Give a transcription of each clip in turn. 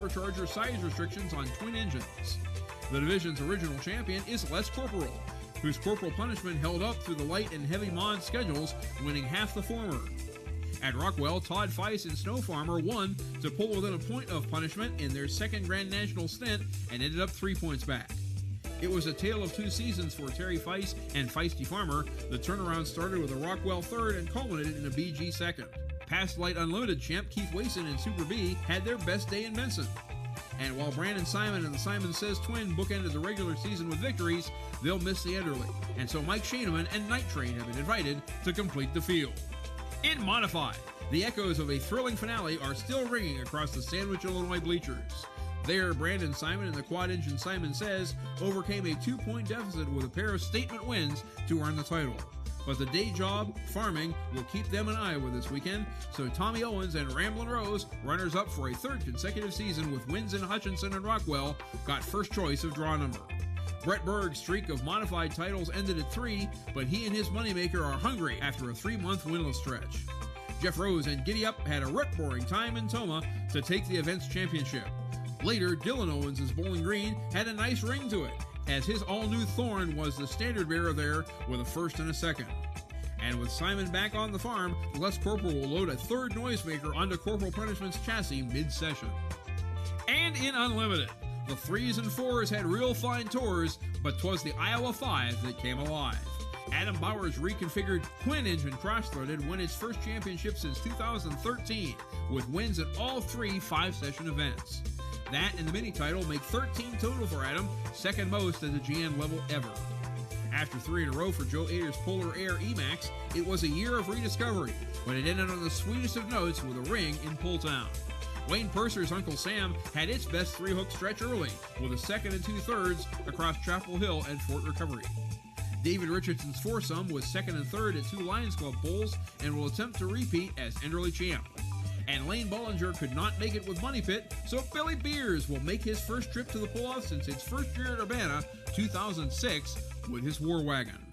supercharger size restrictions on twin engines. The division's original champion is Les Corporal, whose corporal punishment held up through the light and heavy mod schedules, winning half the former. At Rockwell, Todd Feiss and Snow Farmer won to pull within a point of punishment in their second Grand National stint and ended up 3 points back. It was a tale of two seasons for Terry Feiss and Feisty Farmer. The turnaround started with a Rockwell third and culminated in a BG second. Past Light Unlimited champ Keith Wason and Super B had their best day in Benson. And while Brandon Simon and the Simon Says twin bookended the regular season with victories, they'll miss the Enderle. And so Mike Shaneman and Night Train have been invited to complete the field. In Modified, the echoes of a thrilling finale are still ringing across the Sandwich, Illinois bleachers. There, Brandon Simon and the quad-engine Simon Says overcame a 2-point deficit with a pair of statement wins to earn the title. But the day job, farming, will keep them in Iowa this weekend, so Tommy Owens and Ramblin' Rose, runners-up for a third consecutive season with wins in Hutchinson and Rockwell, got first choice of draw number. Brett Berg's streak of modified titles ended at 3, but he and his moneymaker are hungry after a 3-month winless stretch. Jeff Rose and Giddy Up had a rip-roaring time in Toma to take the event's championship. Later, Dylan Owens' Bowling Green had a nice ring to it, as his all-new Thorn was the standard bearer there with a first and a second. And with Simon back on the farm, Les Corporal will load a third noisemaker onto Corporal Punishment's chassis mid-session. And in Unlimited, the 3s and 4s had real fine tours, but 'twas the Iowa 5 that came alive. Adam Bauer's reconfigured Quinn engine cross-threaded won its first championship since 2013, with wins at all 3 5-session events. That and the mini title make 13 total for Adam, second most at the GM level ever. After 3 in a row for Joe Ader's Polar Air Emax, it was a year of rediscovery, but it ended on the sweetest of notes with a ring in Pulltown. Wayne Purser's Uncle Sam had its best 3-hook stretch early, with a second and 2/3 across Chapel Hill and Fort Recovery. David Richardson's foursome was second and third at 2 Lions Club polls and will attempt to repeat as Enderle champ. And Lane Bollinger could not make it with Money Pit, so Billy Beers will make his first trip to the pull-off since its first year at Urbana, 2006, with his War Wagon.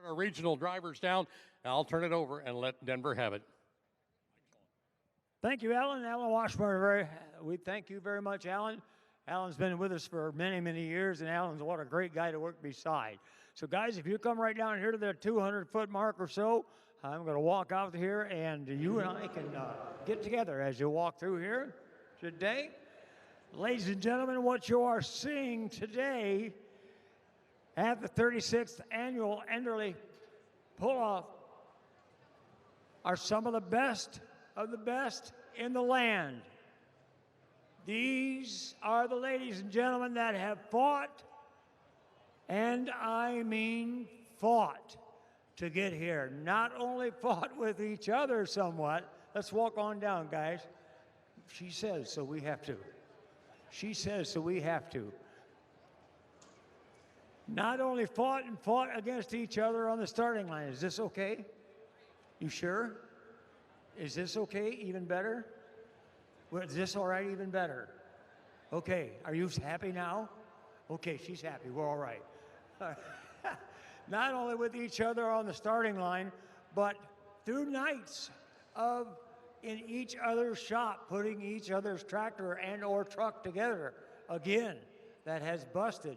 Our regional drivers down. I'll turn it over and let Denver have it. Thank you, Alan. Alan Washburn, we thank you very much, Alan. Alan's been with us for many, many years, and Alan's what a great guy to work beside. So, guys, if you come right down here to the 200-foot mark or so, I'm going to walk out here, and you and I can get together as you walk through here today. Ladies and gentlemen, what you are seeing today at the 36th Annual Enderle Pull-Off are some of the best in the land. These are the ladies and gentlemen that have fought, and I mean fought, to get here. Not only fought with each other somewhat. Let's walk on down, guys. She says, so we have to. She says, so we have to. Not only fought against each other on the starting line. Is this okay? You sure? Is this okay? Even better? Well, is this all right? Even better? Okay. Are you happy now? Okay, she's happy. We're all right. Not only with each other on the starting line, but through nights of in each other's shop, putting each other's tractor and or truck together. Again, that has busted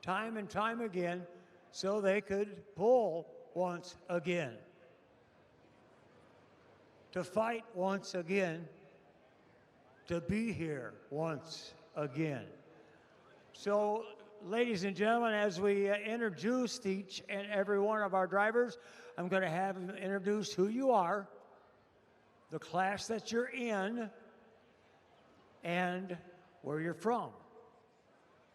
time and time again, so they could pull once again. To fight once again, to be here once again. So, ladies and gentlemen, as we introduce each and every one of our drivers, I'm going to have them introduce who you are, the class that you're in, and where you're from.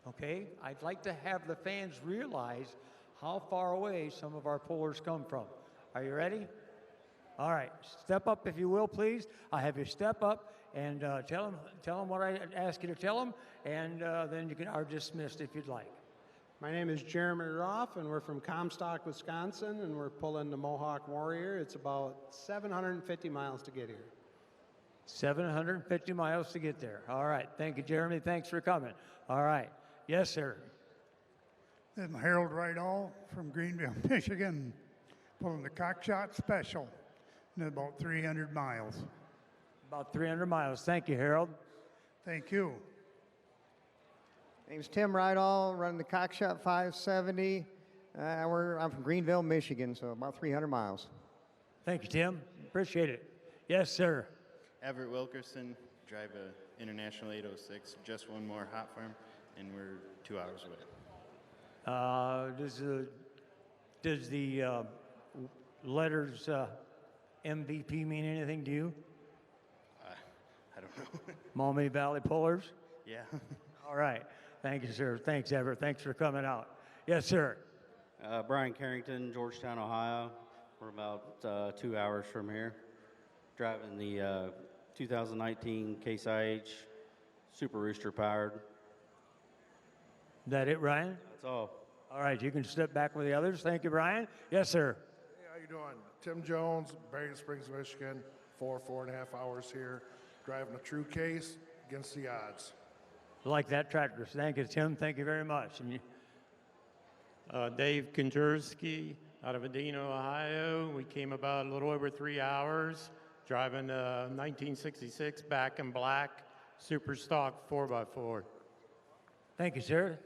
Okay? I'd like to have the fans realize how far away some of our pullers come from. Are you ready? All right. Step up, if you will, please. I'll have you step up and tell them what I ask you to tell them, and then you are dismissed if you'd like. My name is Jeremy Roth, and we're from Comstock, Wisconsin, and we're pulling the Mohawk Warrior. It's about 750 miles to get here. 750 miles to get there. All right. Thank you, Jeremy. Thanks for coming. All right. Yes, sir. I'm Harold Rydall from Greenville, Michigan, pulling the Cockshot Special in about 300 miles. About 300 miles. Thank you, Harold. Thank you. Name's Tim Rydall, running the Cockshot 570. I'm from Greenville, Michigan, so about 300 miles. Thank you, Tim. Appreciate it. Yes, sir. Everett Wilkerson, drive a International 806, just one more hot farm, and we're 2 hours away. Does the letters MVP mean anything to you? I don't know. Maumee Valley Pullers? Yeah. All right. Thank you, sir. Thanks, Everett. Thanks for coming out. Yes, sir. Brian Carrington, Georgetown, Ohio. We're about 2 hours from here. Driving the 2019 Case IH Super Rooster powered. That it, Ryan? That's all. All right. You can step back with the others. Thank you, Brian. Yes, sir. Hey, how you doing? Tim Jones, Bergen Springs, Michigan. 4.5 hours here, driving a true case against the odds. Like that tractor. Thank you, Tim. Thank you very much. And you, Dave Konjursky out of Edina, Ohio. We came about a little over 3 hours driving a 1966 Back in Black Super Stock 4x4. thank you, sir.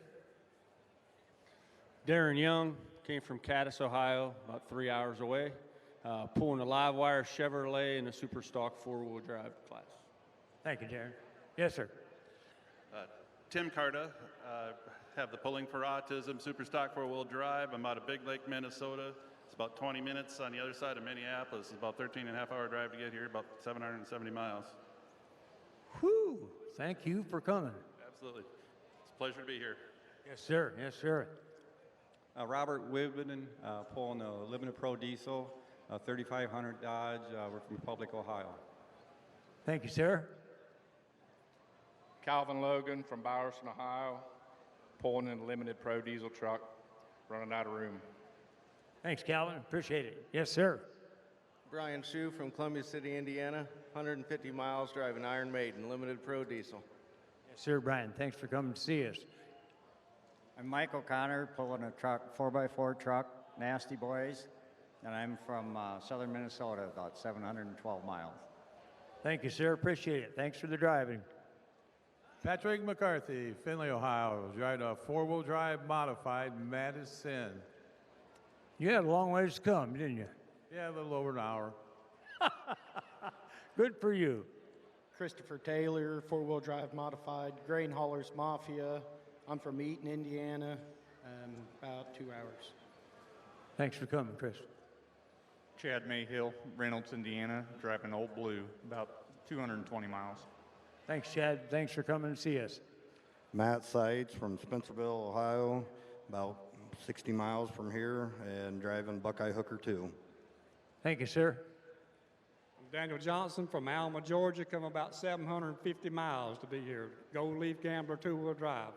Darren Young came from Cadiz, Ohio, about 3 hours away, pulling a live wire Chevrolet in a super stock four-wheel drive class. Thank you, Darren. Yes, sir. Tim Carta, have the Pulling for Autism super stock four-wheel drive. I'm out of Big Lake, Minnesota. It's about 20 minutes on the other side of Minneapolis. It's about 13.5-hour drive to get here, about 770 miles. Whew. Thank you for coming. Absolutely. It's a pleasure to be here. Yes, sir. Yes, sir. Robert Wibben, pulling the Limited Pro Diesel, 3500 Dodge. We're from Republic, Ohio. Thank you, sir. Calvin Logan from Bowerson, Ohio, pulling in a Limited Pro Diesel truck, running out of room. Thanks, Calvin. Appreciate it. Yes, sir. Brian Shue from Columbia City, Indiana, 150 miles driving Iron Maiden, Limited Pro Diesel. Yes, sir, Brian. Thanks for coming to see us. I'm Mike O'Connor, pulling a truck, 4x4 truck, Nasty Boys, and I'm from southern Minnesota, about 712 miles. Thank you, sir. Appreciate it. Thanks for the driving. Patrick McCarthy, Findlay, Ohio, driving a four-wheel drive modified Madison. You had a long ways to come, didn't you? Yeah, a little over an hour. Good for you. Christopher Taylor, four-wheel drive modified, Grain Haulers Mafia. I'm from Eaton, Indiana, about 2 hours. Thanks for coming, Chris. Chad Mayhill, Reynolds, Indiana, driving Old Blue, about 220 miles. Thanks, Chad. Thanks for coming to see us. Matt Seitz from Spencerville, Ohio, about 60 miles from here, and driving Buckeye Hooker 2. Thank you, sir. I'm Daniel Johnson from Alma, Georgia, come about 750 miles to be here. Gold Leaf Gambler two-wheel drive.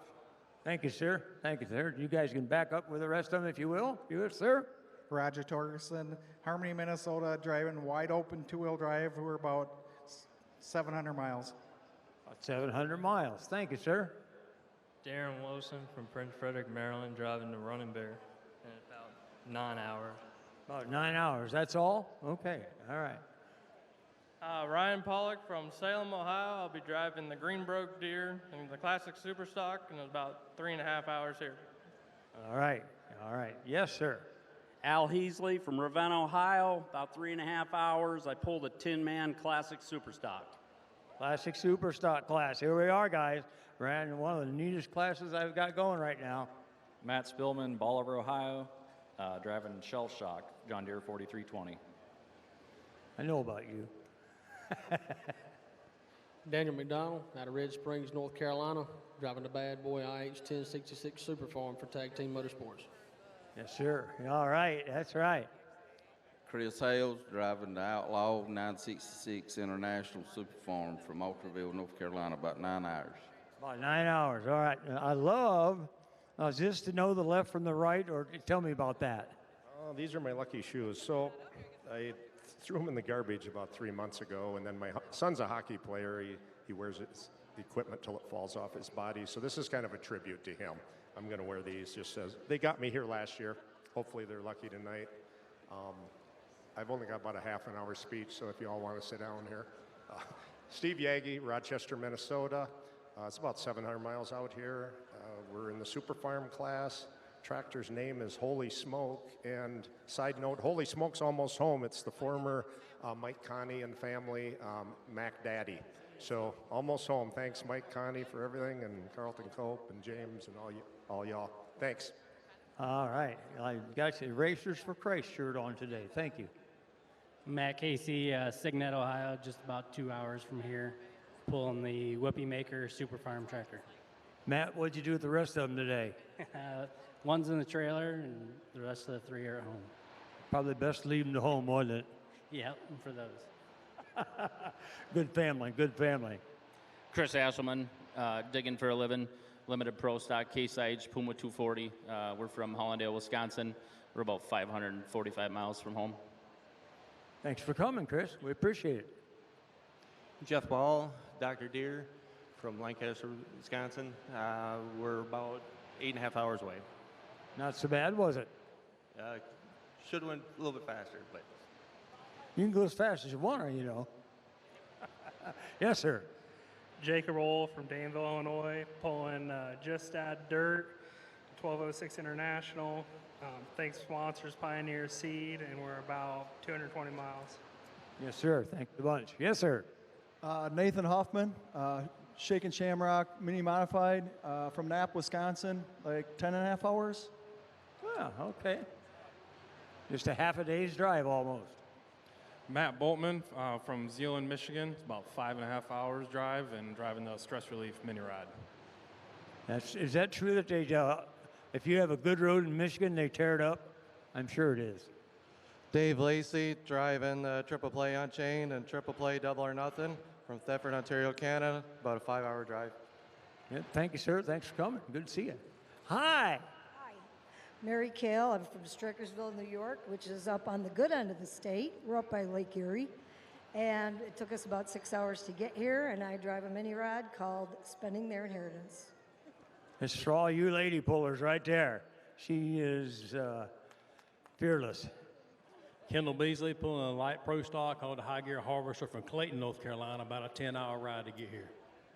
Thank you, sir. Thank you, sir. You guys can back up with the rest of them if you will. You, sir. Roger Torgerson, Harmony, Minnesota, driving wide open two-wheel drive. We're about 700 miles. About 700 miles. Thank you, sir. Darren Wilson from Prince Frederick, Maryland, driving the Running Bear in about 9 hours. About 9 hours. That's all? Okay. All right. Ryan Pollock from Salem, Ohio. I'll be driving the Greenbroke Deer in the Classic Superstock in about 3.5 hours here. All right. All right. Yes, sir. Al Heasley from Ravenna, Ohio, about 3.5 hours. I pulled a 10-man Classic Superstock. Classic Superstock class. Here we are, guys. ran one of the neatest classes I've got going right now. Matt Spillman, Bolivar, Ohio, driving Shell Shock, John Deere 4320. I know about you. Daniel McDonald out of Red Springs, North Carolina, driving the bad boy IH-1066 Superfarm for Tag Team Motorsports. Yes, sir. All right, that's right. Chris Hales driving the Outlaw 966 International Superfarm from Ultraville, North Carolina, about 9 hours. About 9 hours. All right. I love, is this to know the left from the right, or tell me about that? These are my lucky shoes. So I threw them in the garbage about 3 months ago, and then my son's a hockey player. He wears his equipment till it falls off his body. So this is kind of a tribute to him. I'm going to wear these just as they got me here last year. Hopefully they're lucky tonight. I've only got about a half an hour speech, so if you all want to sit down here. Steve Yagi, Rochester, Minnesota. It's about 700 miles out here. We're in the Super Farm class. Tractor's name is Holy Smoke. And side note, Holy Smoke's almost home. It's the former Mike Connie and family Mac Daddy. So almost home. Thanks, Mike Connie, for everything, and Carlton Cope and James and all y'all. Thanks. All right. I got your Racers for Christ shirt on today. Thank you. Matt Casey, Signet, Ohio, just about 2 hours from here, pulling the Whoopie Maker Super Farm tractor. Matt, what'd you do with the rest of them today? One's in the trailer, and the rest of the 3 are at home. Probably best to leave them to home, wasn't it? Yep, for those. Good family, good family. Chris Asselman, digging for a living, limited pro stock, Case IH, Puma 240. We're from Hollandale, Wisconsin. We're about 545 miles from home. Thanks for coming, Chris. We appreciate it. Jeff Ball, Dr. Deere from Lancaster, Wisconsin. We're about 8.5 hours away. Not so bad, was it? Should have went a little bit faster, but. You can go as fast as you want, you know. Yes, sir. Jacob Roll from Danville, Illinois, pulling Just Add Dirt, 1206 International. Thanks sponsors, Pioneer Seed, and we're about 220 miles. Yes, sir. Thank you a bunch. Yes, sir. Nathan Hoffman, Shaken Shamrock Mini Modified from Knapp, Wisconsin, like 10.5 hours. Oh, okay. Just a half a day's drive almost. Matt Boltman from Zeeland, Michigan. It's about 5.5 hours drive, and driving the Stress Relief Mini Ride. Is that true that they, if you have a good road in Michigan, they tear it up? I'm sure it is. Dave Lacey, driving Triple Play Unchained and Triple Play Double or Nothing from Thetford, Ontario, Canada. About a 5-hour drive. Yeah, thank you, sir. Thanks for coming. Good to see you. Hi. Mary Kale, I'm from Strickersville, New York, which is up on the good end of the state. We're up by Lake Erie. And it took us about 6 hours to get here, and I drive a mini rod called Spending Their Inheritance. It's for all you lady pullers right there. She is fearless. Kendall Beasley pulling a light pro stock called the High Gear Harvester from Clayton, North Carolina, about a 10-hour ride to get here.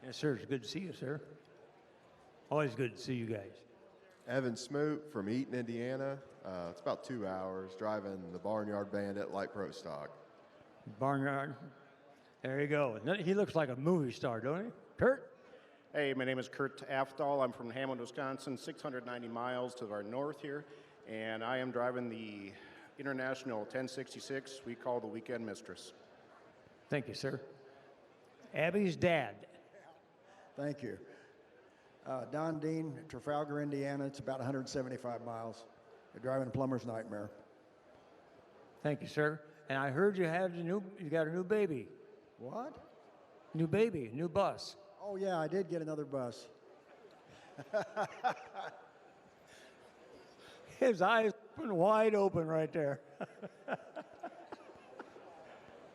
Yes, sir. It's good to see you, sir. Always good to see you guys. Evan Smoot from Eaton, Indiana. It's about 2 hours driving the Barnyard Bandit Light Pro Stock. Barnyard. There you go. He looks like a movie star, don't he? Kurt? Hey, my name is Kurt Aftal. I'm from Hammond, Wisconsin, 690 miles to our north here. And I am driving the International 1066 we call the Weekend Mistress. Thank you, sir. Abby's dad. Thank you. Don Dean, Trafalgar, Indiana. It's about 175 miles. You're driving a plumber's nightmare. Thank you, sir. And I heard you got a new baby. What? New baby, new bus. Oh yeah, I did get another bus. His eyes open wide open right there.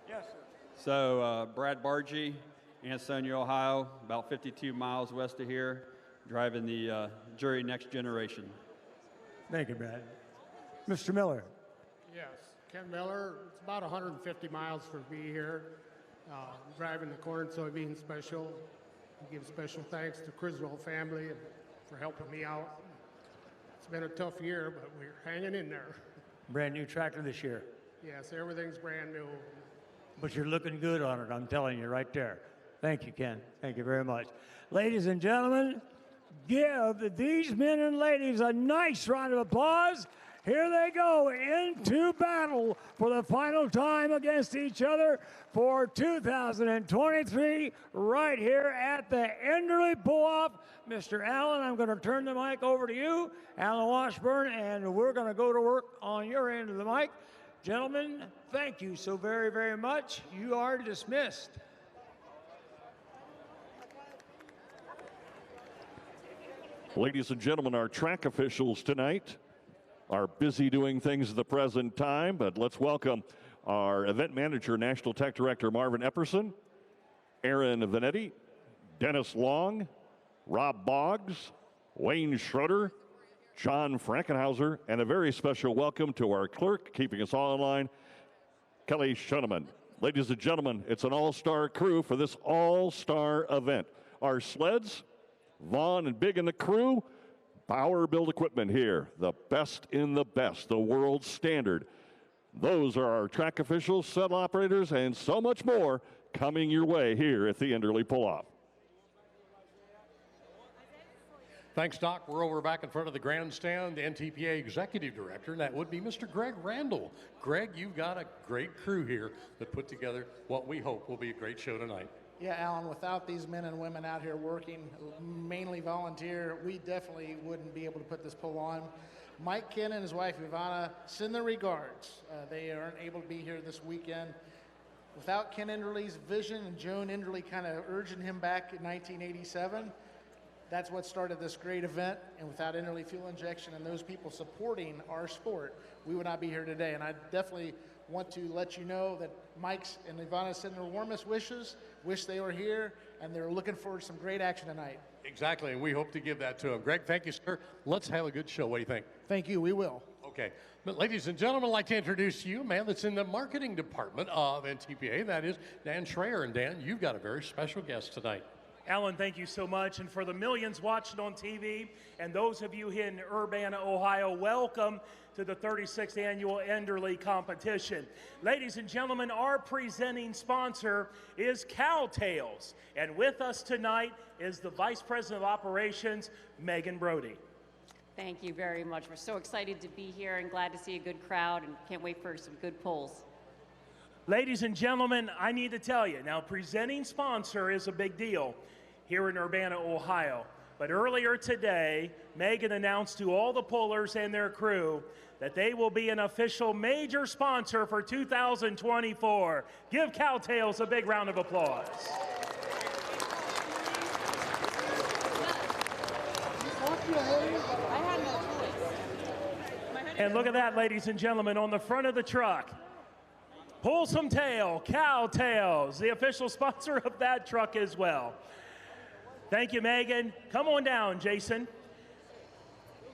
Yes, sir. So Brad Bargee, Ansonia, Ohio, about 52 miles west of here, driving the Jury Next Generation. Thank you, Brad. Mr. Miller. Yes, Ken Miller. It's about 150 miles from me here. Driving the corn and soybean special. I give special thanks to Criswell family for helping me out. It's been a tough year, but we're hanging in there. Brand new tractor this year. Yes, everything's brand new. But you're looking good on it, I'm telling you right there. Thank you, Ken. Thank you very much. Ladies and gentlemen, give these men and ladies a nice round of applause. Here they go into battle for the final time against each other for 2023 right here at the Enderle Pull-Off. Mr. Allen, I'm going to turn the mic over to you, Alan Washburn, and we're going to go to work on your end of the mic. Gentlemen, thank you so very, very much. You are dismissed. Ladies and gentlemen, our track officials tonight are busy doing things at the present time, but let's welcome our event manager, National Tech Director Marvin Epperson, Aaron Vanetti, Dennis Long, Rob Boggs, Wayne Schroeder, John Frankenhauser, and a very special welcome to our clerk, keeping us all in line, Kelly Schoeneman. Ladies and gentlemen, it's an all-star crew for this all-star event. Our sleds, Vaughn and Big and the crew, Bauer Build Equipment here, the best in the best, the world standard. Those are our track officials, set operators, and so much more coming your way here at the Enderle Pull-Off. Thanks, Doc. We're over back in front of the grandstand, the NTPA Executive Director, and that would be Mr. Greg Randall. Greg, you've got a great crew here that put together what we hope will be a great show tonight. Yeah, Alan, without these men and women out here working, mainly volunteer, we definitely wouldn't be able to put this pull on. Mike Ken and his wife, Ivana, send their regards. They aren't able to be here this weekend. Without Ken Enderle's vision and Joan Enderle kind of urging him back in 1987, that's what started this great event. And without Enderle Fuel Injection and those people supporting our sport, we would not be here today. And I definitely want to let you know that Mike's and Ivana send their warmest wishes, wish they were here, and they're looking forward to some great action tonight. Exactly, and we hope to give that to them. Greg, thank you, sir. Let's have a good show. What do you think? Thank you, we will. Okay. But ladies and gentlemen, I'd like to introduce you, a man that's in the marketing department of NTPA. That is Dan Schreier. And Dan, you've got a very special guest tonight. Alan, thank you so much. And for the millions watching on TV and those of you here in Urbana, Ohio, welcome to the 36th annual Enderle competition. Ladies and gentlemen, our presenting sponsor is Cowtails. And with us tonight is the Vice President of Operations, Megan Brody. Thank you very much. We're so excited to be here and glad to see a good crowd and can't wait for some good polls. Ladies and gentlemen, I need to tell you, now presenting sponsor is a big deal here in Urbana, Ohio. But earlier today, Megan announced to all the pullers and their crew that they will be an official major sponsor for 2024. Give Cowtails a big round of applause. And look at that, ladies and gentlemen, on the front of the truck. Pull some tail, Cowtails, the official sponsor of that truck as well. Thank you, Megan. Come on down, Jason.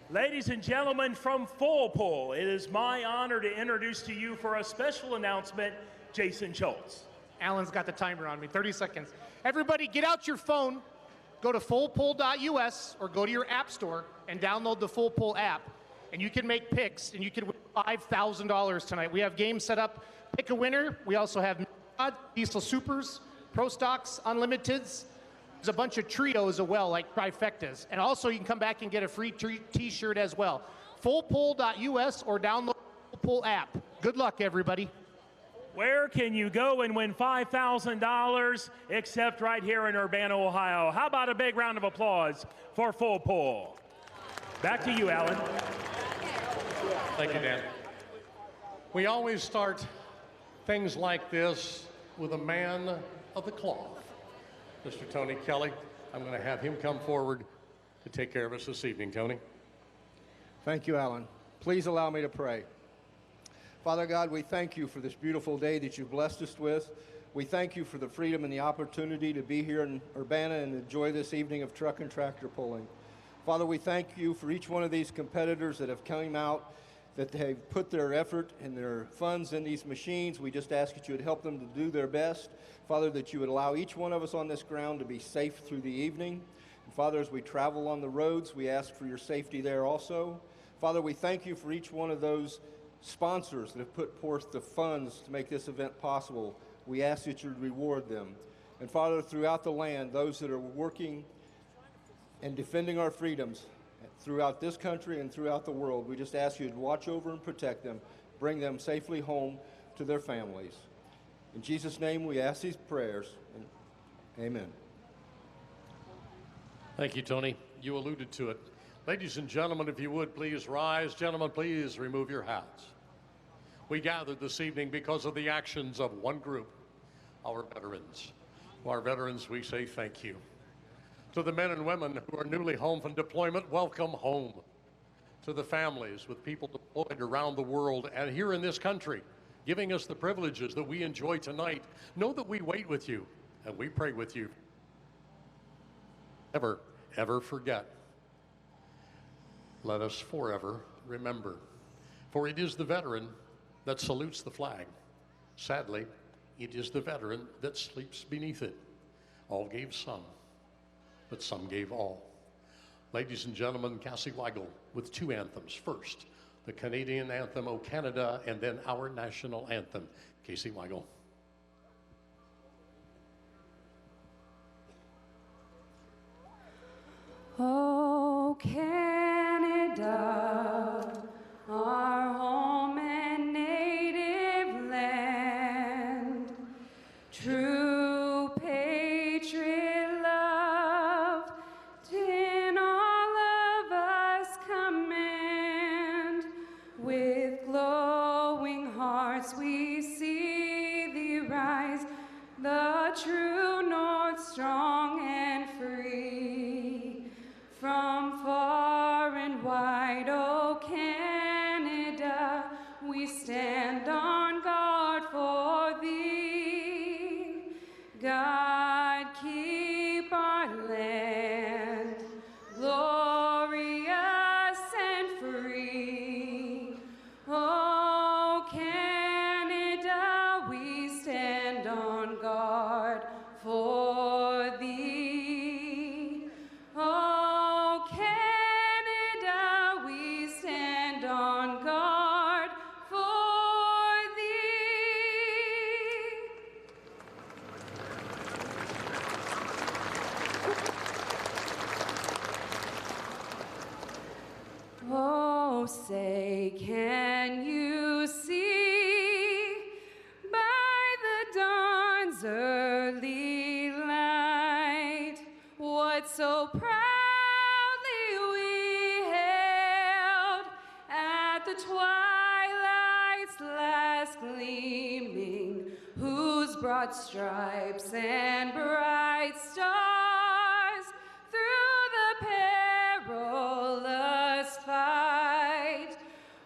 Ladies and gentlemen from FullPull, it is my honor to introduce to you for a special announcement, Jason Schultz. Alan's got the timer on me, 30 seconds. Everybody get out your phone, go to FullPull.us or go to your app store and download the FullPull app. And you can make picks and you can win $5,000 tonight. We have games set up. Pick a winner. We also have Diesel Supers, Pro Stocks, Unlimiteds. There's a bunch of trios as well, like trifectas. And also you can come back and get a free t-shirt as well. FullPull.us or download the FullPull app. Good luck, everybody. Where can you go and win $5,000 except right here in Urbana, Ohio? How about a big round of applause for FullPull? Back to you, Alan. Thank you, Dan. We always start things like this with a man of the cloth. Mr. Tony Kelly, I'm going to have him come forward to take care of us this evening. Tony. Thank you, Alan. Please allow me to pray. Father God, we thank you for this beautiful day that you've blessed us with. We thank you for the freedom and the opportunity to be here in Urbana and enjoy this evening of truck and tractor pulling. Father, we thank you for each one of these competitors that have come out, that they've put their effort and their funds in these machines. We just ask that you would help them to do their best. Father, that you would allow each one of us on this ground to be safe through the evening. And Father, as we travel on the roads, we ask for your safety there also. Father, we thank you for each one of those sponsors that have put forth the funds to make this event possible. We ask that you reward them. And Father, throughout the land, those that are working and defending our freedoms throughout this country and throughout the world, we just ask you to watch over and protect them, bring them safely home to their families. In Jesus' name, we ask these prayers. Amen. Thank you, Tony. You alluded to it. Ladies and gentlemen, if you would please rise. Gentlemen, please remove your hats. We gathered this evening because of the actions of one group, our veterans. To our veterans, we say thank you. To the men and women who are newly home from deployment, welcome home. To the families with people deployed around the world and here in this country, giving us the privileges that we enjoy tonight, know that we wait with you and we pray with you. Never, ever forget. Let us forever remember. For it is the veteran that salutes the flag. Sadly, it is the veteran that sleeps beneath it. All gave some, but some gave all. Ladies and gentlemen, Cassie Weigel with two anthems. First, the Canadian anthem, O Canada, and then our national anthem. Cassie Weigel. Oh, Canada, our home and native land, true patriot love, in all of us command. With glowing hearts we see thee rise, the true north strong and free. From far and wide, O Canada, we stand on guard for thee. God, keep our land glorious and free. O Canada, we stand on guard for thee. Oh, Canada, we stand on guard for thee. Oh, say, can you see by the dawn's early light what so proudly we hailed at the twilight's last gleaming, whose broad stripes and bright stars through the perilous fight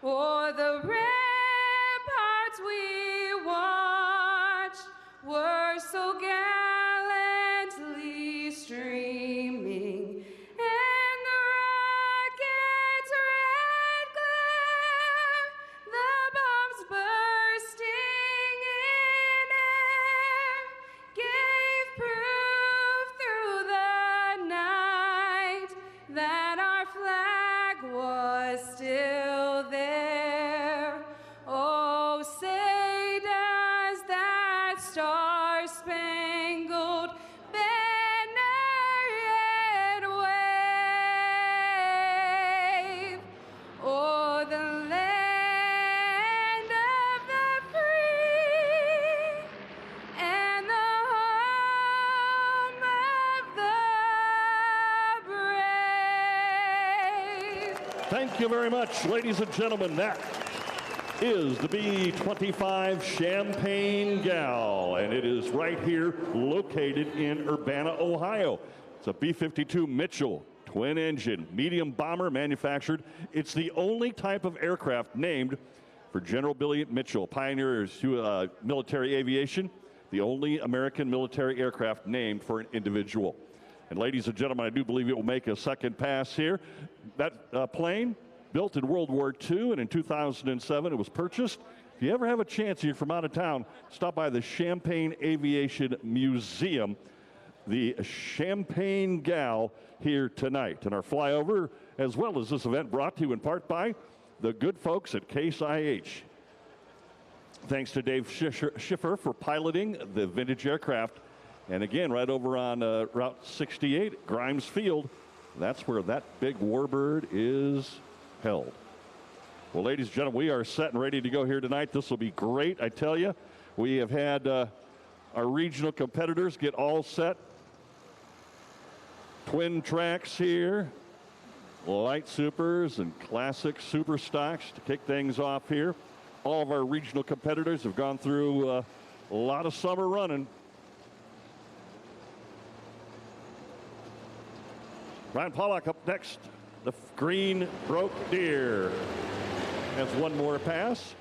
o'er the ramparts we watched were so gallantly streaming, and the rocket's red glare, the bombs bursting in air, gave proof through the night that our flag was still there. Oh, say does that star-spangled banner yet wave o'er the land of the free and the home of the brave? Thank you very much, ladies and gentlemen. That is the B-25 Champagne Gal, and it is right here located in Urbana, Ohio. It's a B-52 Mitchell, twin-engine, medium bomber manufactured. It's the only type of aircraft named for General Billy Mitchell, pioneer to military aviation, the only American military aircraft named for an individual. And ladies and gentlemen, I do believe it will make a second pass here. That plane, built in World War II, and in 2007 it was purchased. If you ever have a chance here from out of town, stop by the Champagne Aviation Museum, the Champagne Gal here tonight. And our flyover, as well as this event, brought to you in part by the good folks at Case IH. Thanks to Dave Schiffer for piloting the vintage aircraft And again, right over on Route 68, Grimes Field, that's where that big warbird is held. Well, ladies and gentlemen, we are set and ready to go here tonight. This will be great, I tell you. We have had our regional competitors get all set. Twin tracks here, light supers and classic super stocks to kick things off here. All of our regional competitors have gone through a lot of summer running. Ryan Pollock up next. The green broke deer has one more pass.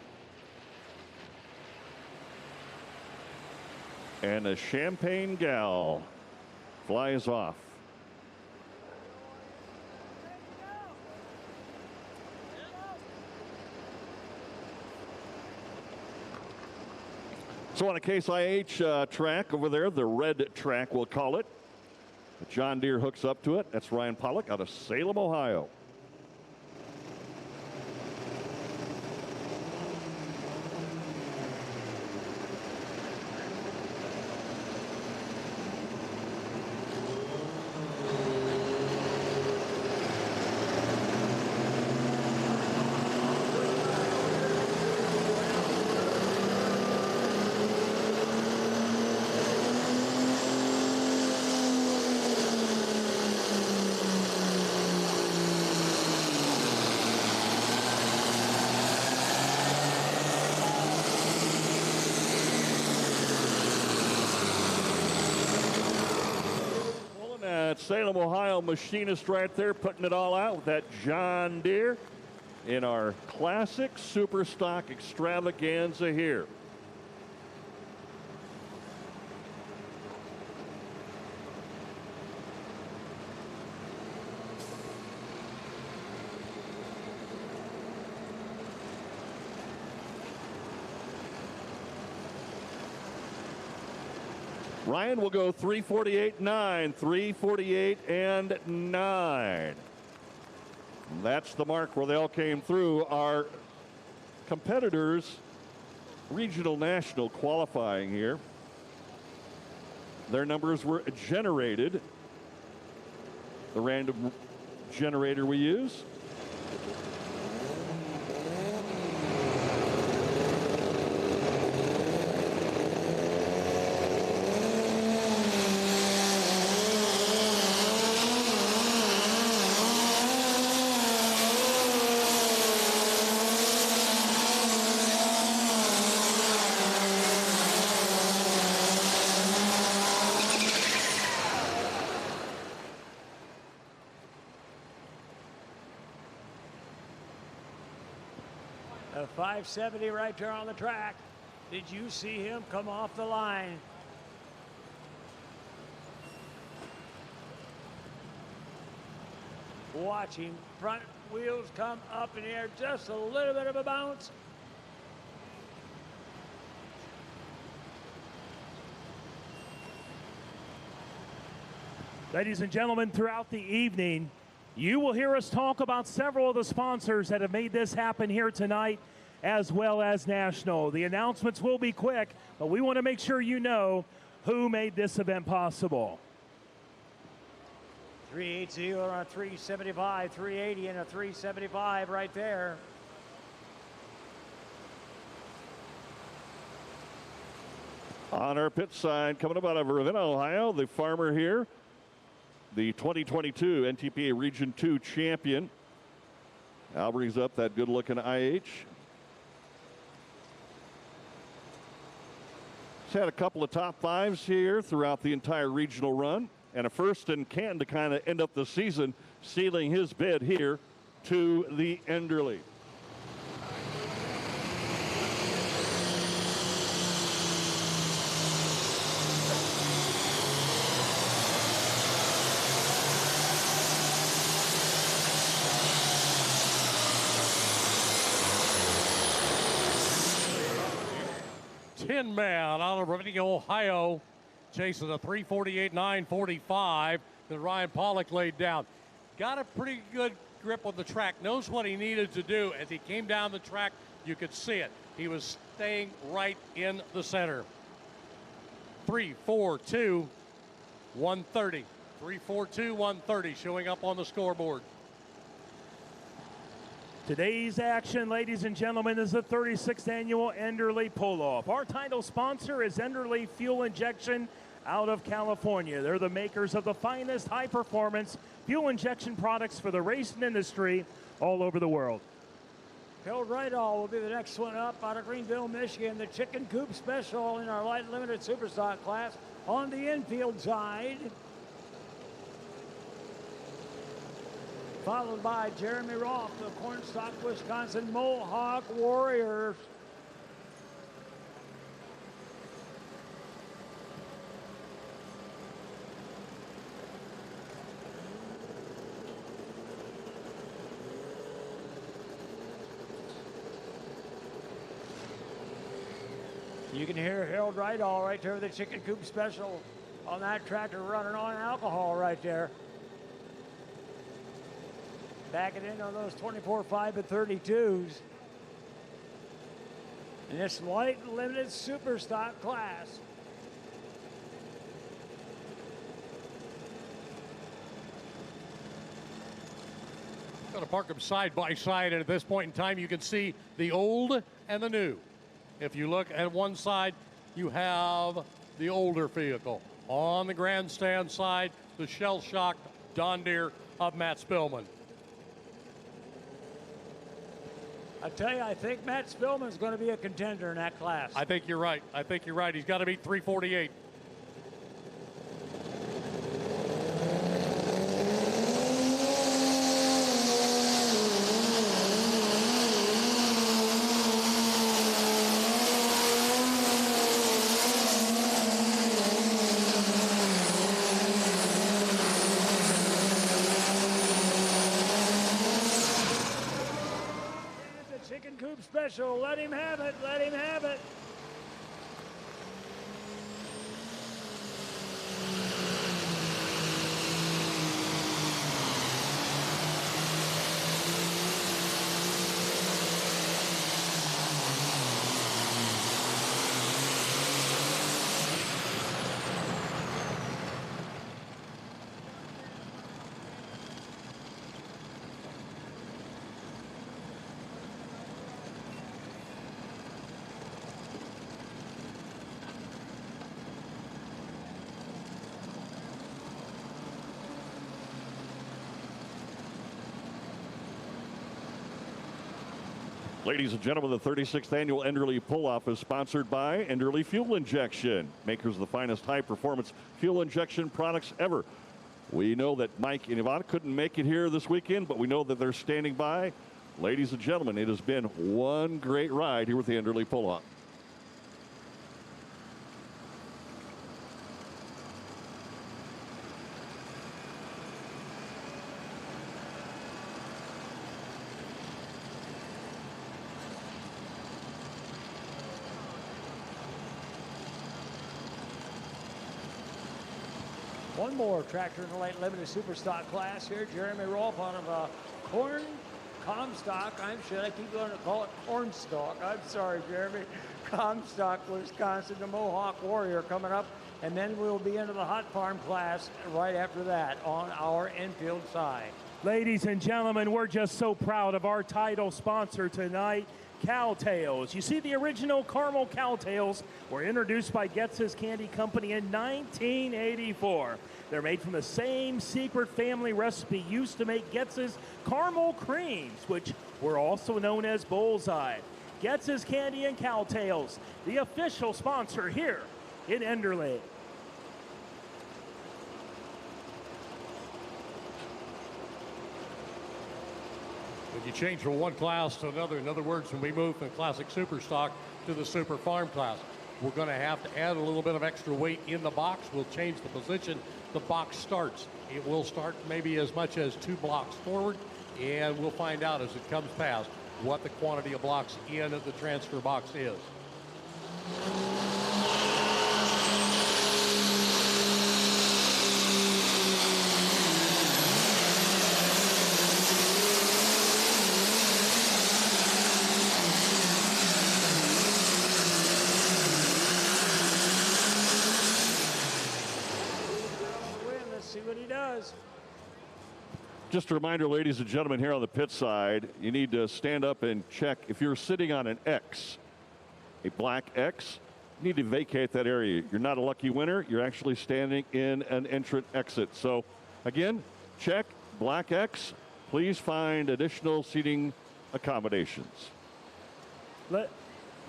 And a Champagne Gal flies off. So on a Case IH track over there, the red track we'll call it. John Deere hooks up to it. That's Ryan Pollock out of Salem, Ohio. Salem, Ohio machinist right there putting it all out with that John Deere in our classic super stock extravaganza here. Ryan will go 3:48.9, 3:48.9. That's the mark where they all came through. Our competitors, regional national qualifying here, their numbers were generated. The random generator we use. A 570 right there on the track. Did you see him come off the line? Watch him. Front wheels come up in the air, just a little bit of a bounce. Ladies and gentlemen, throughout the evening, you will hear us talk about several of the sponsors that have made this happen here tonight, as well as national. The announcements will be quick, but we want to make sure you know who made this event possible. 380 on a 375, 380 and a 375 right there. On our pit side, coming up out of Ravenna, Ohio, the farmer here, the 2022 NTPA Region 2 champion. Al brings up that good-looking IH. He's had a couple of top fives here throughout the entire regional run, and a first in Canton to kind of end up the season, sealing his bid here to the Enderle. Tin Man out of Ravenna, Ohio, chasing a 3:48.945 that Ryan Pollock laid down. Got a pretty good grip on the track, knows what he needed to do. As he came down the track, you could see it. He was staying right in the center. 3:42, 130. 3:42, 130 showing up on the scoreboard. Today's action, ladies and gentlemen, is the 36th annual Enderle Pull-Off. Our title sponsor is Enderle Fuel Injection out of California. They're the makers of the finest high-performance fuel injection products for the racing industry all over the world. Harold Rydall will be the next one up out of Greenville, Michigan. The Chicken Coop Special in our light limited superstock class on the infield side. Followed by Jeremy Roth of Cornstalk, Wisconsin Mohawk Warriors. You can hear Harold Rydall right there with the Chicken Coop Special on that tractor running on alcohol right there. Backing in on those 24.5 and 32s. In this light limited super stock class. Going to park them side by side, and at this point in time, you can see the old and the new. If you look at one side, you have the older vehicle. On the grandstand side, the shell-shocked John Deere of Matt Spillman. I tell you, I think Matt Spillman's going to be a contender in that class. I think you're right. I think you're right. He's got to beat 348. Chicken Coop Special. Let him have it. Let him have it. Ladies and gentlemen, the 36th annual Enderle Pull-Off is sponsored by Enderle Fuel Injection, makers of the finest high-performance fuel injection products ever. We know that Mike and Yvonne couldn't make it here this weekend, but we know that they're standing by. Ladies and gentlemen, it has been one great ride here with the Enderle Pull-Off. One more tractor in the light limited super stock class here. Jeremy Rolfe out of Corn Comstock. Should I keep going to call it Cornstalk? I'm sorry, Jeremy. Comstock, Wisconsin, the Mohawk Warrior coming up. And then we'll be into the hot farm class right after that on our infield side. Ladies and gentlemen, we're just so proud of our title sponsor tonight, Cowtails. You see, the original caramel Cowtails were introduced by Getz's Candy Company in 1984. They're made from the same secret family recipe used to make Getz's caramel creams, which were also known as Bullseye. Getz's Candy and Cowtails, the official sponsor here in Enderle. When you change from one class to another, in other words, when we move from classic super stock to the super farm class, we're going to have to add a little bit of extra weight in the box. We'll change the position the box starts. It will start maybe as much as 2 blocks forward, and we'll find out as it comes past what the quantity of blocks in the transfer box is. does. Just a reminder, ladies and gentlemen, here on the pit side, you need to stand up and check. If you're sitting on an X, a black X, you need to vacate that area. You're not a lucky winner. You're actually standing in an entrant exit. So, again, check black X. Please find additional seating accommodations.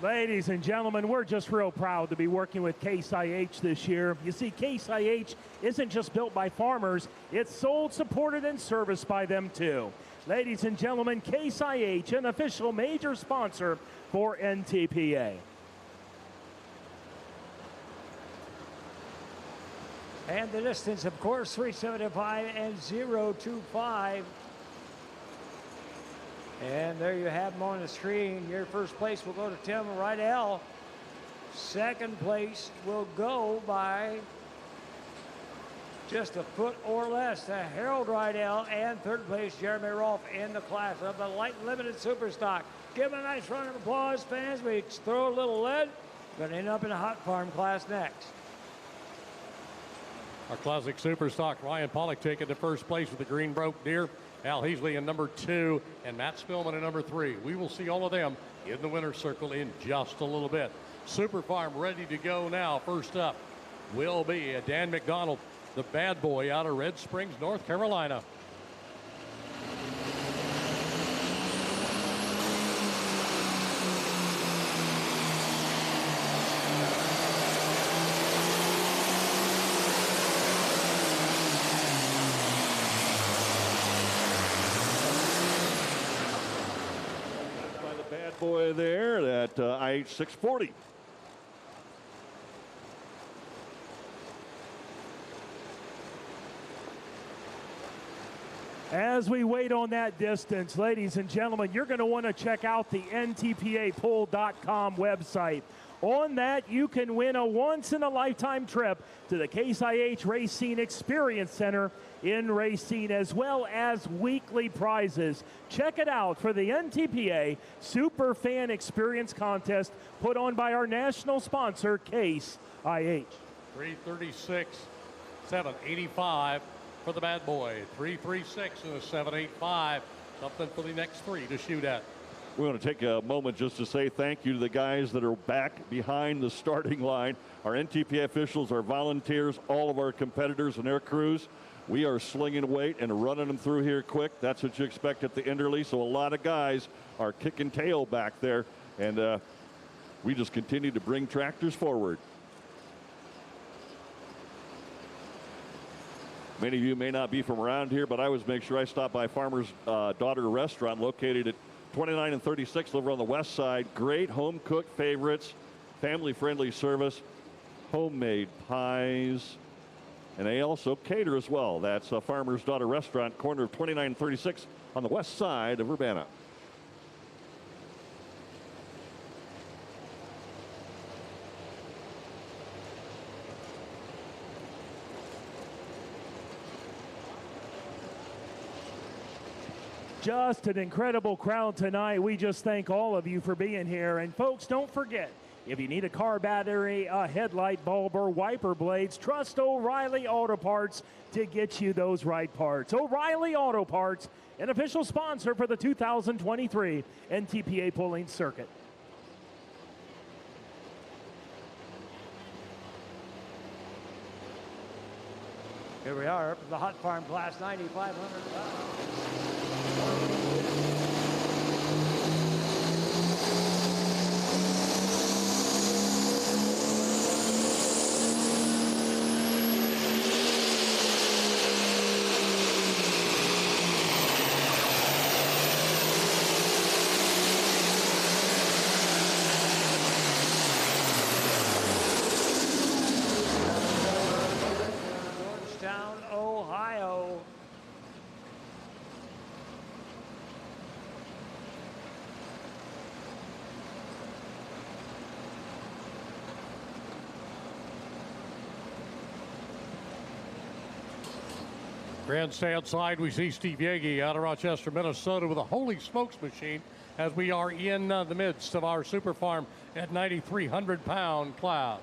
Ladies and gentlemen, we're just real proud to be working with Case IH this year. You see, Case IH isn't just built by farmers, it's sold, supported, and serviced by them too. Ladies and gentlemen, Case IH, an official major sponsor for NTPA. And the distance, of course, 375 and 025. And there you have them on the screen. Your first place will go to Tim Rydell. Second place will go by just a foot or less to Harold Rydell. And third place, Jeremy Rolfe in the class of the light limited super stock. Give him a nice round of applause, fans. We throw a little lead. Going to end up in the hot farm class next. Our classic super stock, Ryan Pollock taking the first place with the green broke deer. Al Heasley in number 2 and Matt Spillman in number 3. We will see all of them in the winner's circle in just a little bit. Super Farm ready to go now. First up will be Dan McDonald, the bad boy out of Red Springs, North Carolina. Boy there at IH 640. As we wait on that distance, ladies and gentlemen, you're going to want to check out the NTPAPull.com website. On that, you can win a once-in-a-lifetime trip to the Case IH Racine Experience Center in Racine, as well as weekly prizes. Check it out for the NTPA Super Fan Experience Contest put on by our national sponsor, Case IH. 336, 785 for the bad boy. 336 and a 785. Something for the next 3 to shoot at. We want to take a moment just to say thank you to the guys that are back behind the starting line. Our NTPA officials, our volunteers, all of our competitors and their crews. We are slinging weight and running them through here quick. That's what you expect at the Enderle. So a lot of guys are kicking tail back there. And we just continue to bring tractors forward. Many of you may not be from around here, but I always make sure I stop by Farmer's Daughter Restaurant located at 29 and 36 over on the west side. Great home cooked favorites, family friendly service, homemade pies, and they also cater as well. That's a Farmer's Daughter Restaurant, corner of 29 and 36 on the west side of Urbana. Just an incredible crowd tonight. We just thank all of you for being here. And folks, don't forget, if you need a car battery, a headlight bulb, or wiper blades, trust O'Reilly Auto Parts to get you those right parts. O'Reilly Auto Parts, an official sponsor for the 2023 NTPA Pulling Circuit. Here we are, the Hot Farm Class 9,500 pounds. Georgetown, Ohio. Grandstand side, we see Steve Yagi out of Rochester, Minnesota with a Holy Smokes machine as we are in the midst of our Super Farm at 9,300 pound class.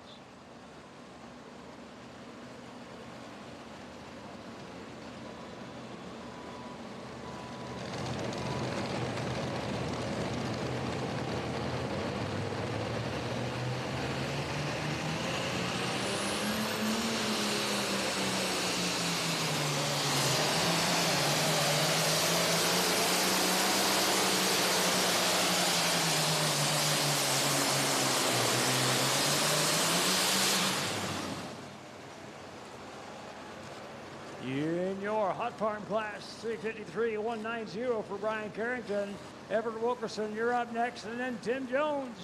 Hot Farm Class, 353-190 for Brian Carrington. Everett Wilkerson, you're up next, and then Tim Jones.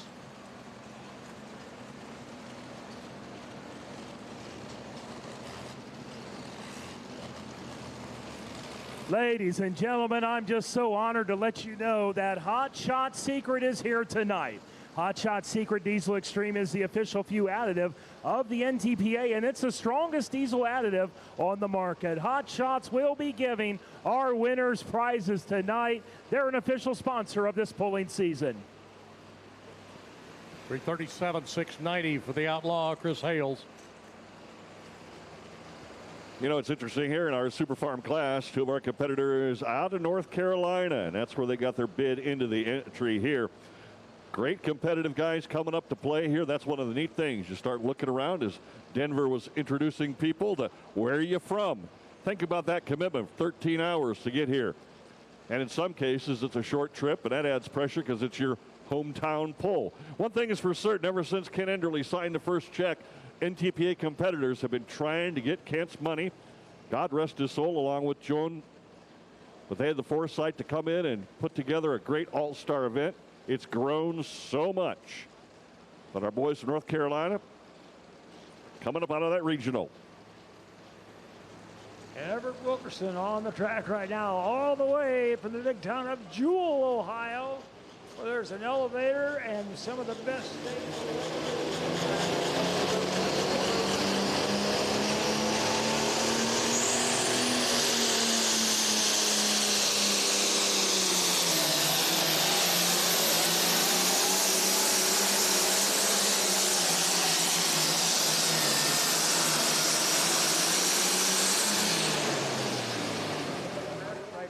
Ladies and gentlemen, I'm just so honored to let you know that Hot Shot Secret is here tonight. Hot Shot Secret Diesel Extreme is the official fuel additive of the NTPA, and it's the strongest diesel additive on the market. Hot Shots will be giving our winners prizes tonight. They're an official sponsor of this pulling season. 337,690 for the Outlaw, Chris Hales. You know, it's interesting here in our Super Farm class, two of our competitors out of North Carolina, and that's where they got their bid into the entry here. Great competitive guys coming up to play here. That's one of the neat things. You start looking around as Denver was introducing people to where are you from? Think about that commitment, 13 hours to get here. And in some cases, it's a short trip, and that adds pressure because it's your hometown pull. One thing is for certain, ever since Ken Enderle signed the first check, NTPA competitors have been trying to get Kent's money. God rest his soul, along with Joan. But they had the foresight to come in and put together a great all-star event. It's grown so much. But our boys from North Carolina coming up out of that regional. Everett Wilkerson on the track right now, all the way from the big town of Jewell, Ohio, where there's an elevator and some of the best right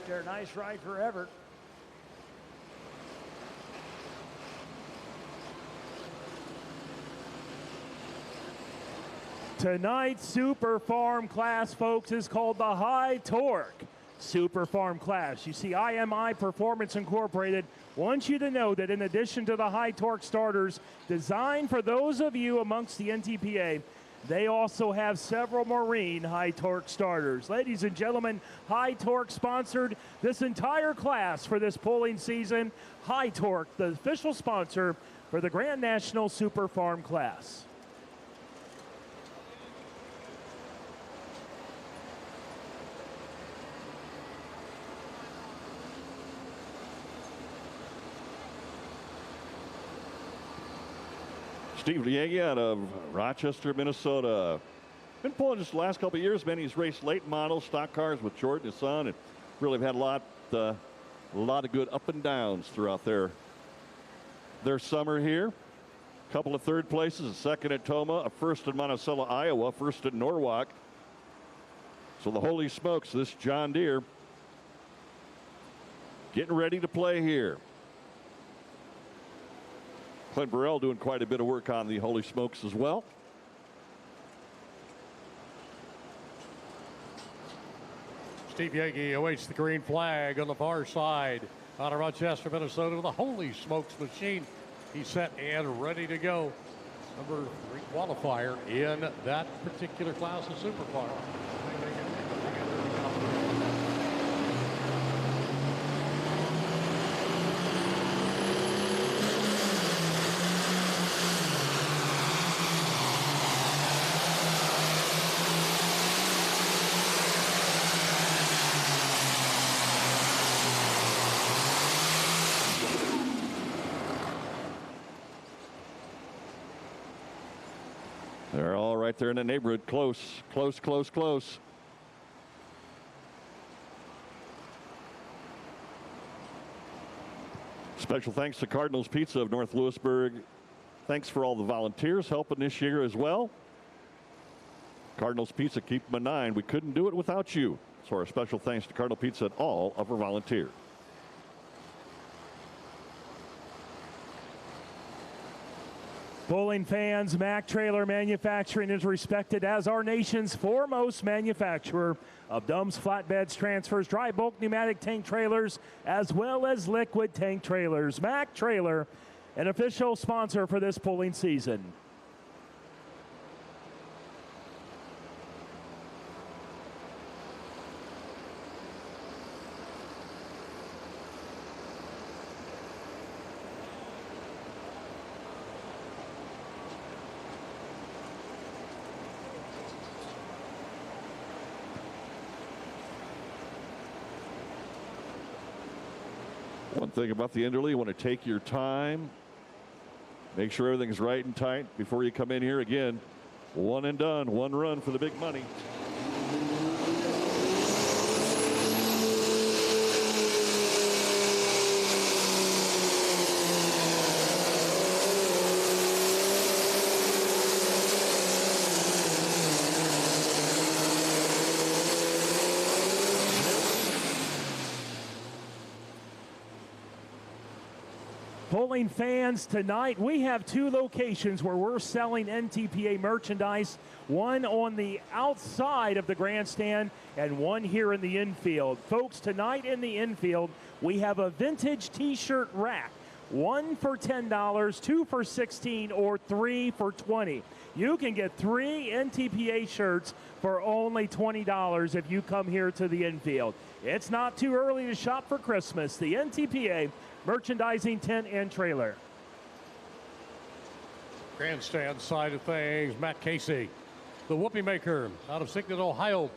there. Nice ride for Everett. Tonight's Super Farm class, folks, is called the High Torque Super Farm class. You see, IMI Performance Incorporated wants you to know that in addition to the High Torque starters designed for those of you amongst the NTPA, they also have several Marine High Torque starters. Ladies and gentlemen, High Torque sponsored this entire class for this pulling season. High Torque, the official sponsor for the Grand National Super Farm class. Steve Liegi out of Rochester, Minnesota. Been pulling just the last couple of years, man. He's raced late model stock cars with Jordan, his son, and really have had a lot of good up and downs throughout their summer here. A couple of third places, a second at Toma, a first in Monticello, Iowa, first at Norwalk. So the holy smokes, this John Deere getting ready to play here. Clint Burrell doing quite a bit of work on the Holy Smokes as well. Steve Yagi awaits the green flag on the far side out of Rochester, Minnesota, with a Holy Smokes machine. He's set and ready to go. Number 3 qualifier in that particular class of Super Farm. They're all right there in the neighborhood. Close, close, close, close. Special thanks to Cardinals Pizza of North Lewisburg. Thanks for all the volunteers helping this year as well. Cardinals Pizza, keep them in mind. We couldn't do it without you. So our special thanks to Cardinal Pizza and all of our volunteers. Bowling fans, Mack Trailer Manufacturing is respected as our nation's foremost manufacturer of dumps, flatbeds, transfers, dry bulk pneumatic tank trailers, as well as liquid tank trailers. Mack Trailer, an official sponsor for this pulling season. One thing about the Enderle, you want to take your time, make sure everything's right and tight before you come in here. Again, one and done, one run for the big money. Pulling fans, tonight we have two locations where we're selling NTPA merchandise, one on the outside of the grandstand and one here in the infield. Folks, tonight in the infield we have a vintage t-shirt rack, one for $10, two for $16, or three for $20. You can get 3 NTPA shirts for only $20 if you come here to the infield. It's not too early to shop for Christmas. The NTPA merchandising tent and trailer. Grandstand side of things, Matt Casey, the whoopee maker out of Signet, Ohio.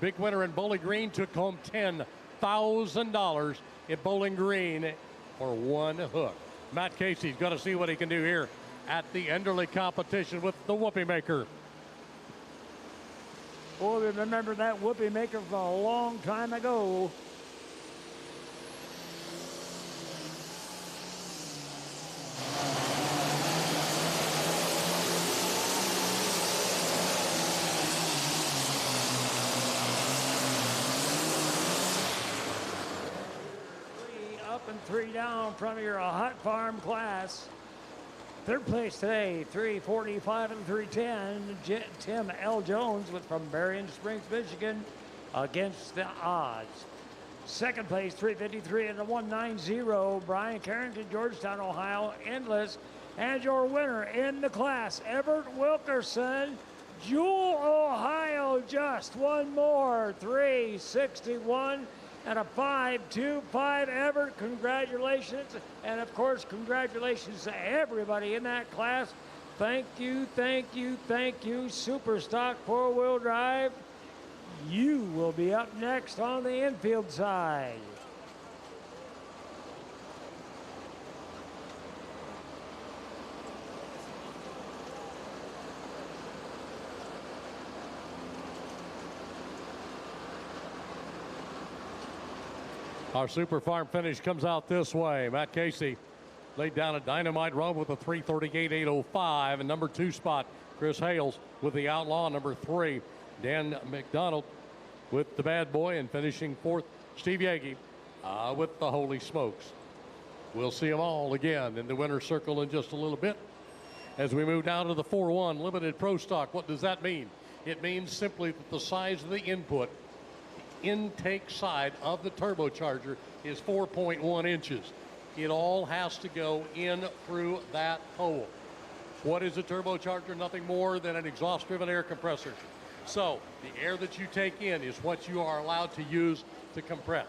Big winner in Bowling Green, took home $10,000 at Bowling Green for one hook. Matt Casey's going to see what he can do here at the Enderle competition with the whoopee maker. Boy, we remember that whoopee maker from a long time ago. Up and 3 down from your hot farm class. Third place today, 345 and 310. Tim L. Jones from Berrien Springs, Michigan, against the odds. Second place, 353 and a 190. Brian Carrington, Georgetown, Ohio, endless. And your winner in the class, Everett Wilkerson, Jewel, Ohio, just one more, 361. And a 5.25. Everett, congratulations. And of course, congratulations to everybody in that class. Thank you, thank you, thank you. Super Stock 4-wheel drive. You will be up next on the infield side. Our Super Farm finish comes out this way. Matt Casey laid down a dynamite run with a 3:38.805. And number 2 spot, Chris Hales with the Outlaw. Number 3, Dan McDonald with the Bad Boy. And finishing 4th, Steve Yagi with the Holy Smokes. We'll see them all again in the winner's circle in just a little bit. As we move down to the 4-1 Limited Pro Stock, what does that mean? It means simply that the size of the input, intake side of the turbocharger, is 4.1 inches. It all has to go in through that hole. What is a turbocharger? Nothing more than an exhaust-driven air compressor. So the air that you take in is what you are allowed to use to compress.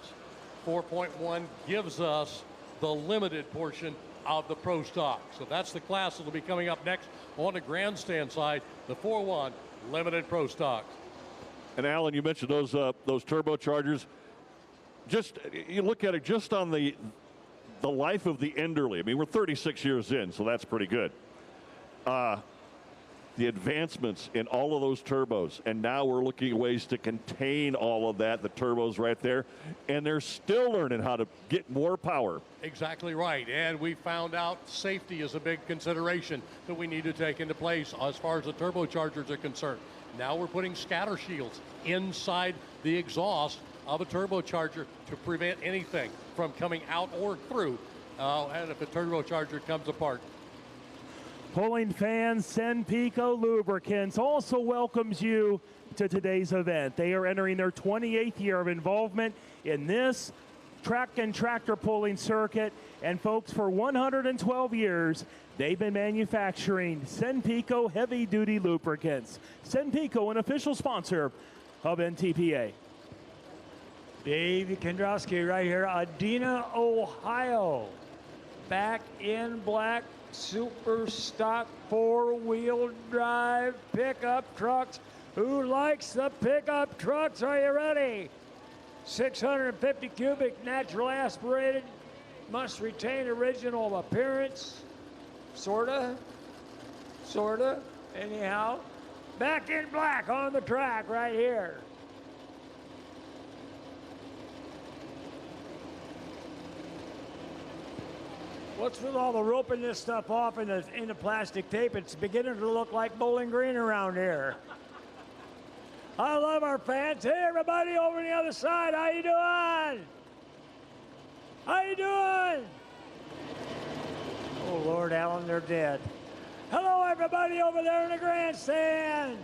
4.1 gives us the limited portion of the Pro Stock. So that's the class that will be coming up next on the grandstand side, the 4-1 Limited Pro Stock. And Alan, you mentioned those turbochargers. Just you look at it just on the life of the Enderle. I mean, we're 36 years in, so that's pretty good. The advancements in all of those turbos, and now we're looking at ways to contain all of that, the turbos right there, and they're still learning how to get more power. Exactly right, and we found out safety is a big consideration that we need to take into place as far as the turbochargers are concerned. Now we're putting scatter shields inside the exhaust of a turbocharger to prevent anything from coming out or through, and if a turbocharger comes apart. Pulling fans, Senpico Lubricants also welcomes you to today's event. They are entering their 28th year of involvement in this track and tractor pulling circuit. And folks, for 112 years, they've been manufacturing Senpico heavy-duty lubricants. Senpico, an official sponsor of NTPA. Davey Kendrowski right here, Adena, Ohio. Back in black, super stock 4-wheel drive pickup trucks. Who likes the pickup trucks? Are you ready? 650 cubic natural aspirated must retain original appearance. Sorta. Anyhow, back in black on the track right here. What's with all the roping this stuff off in the plastic tape? It's beginning to look like Bowling Green around here. I love our fans. Hey, everybody over on the other side, how you doing? How you doing? Oh, Lord, Alan, they're dead. Hello, everybody over there in the grandstand.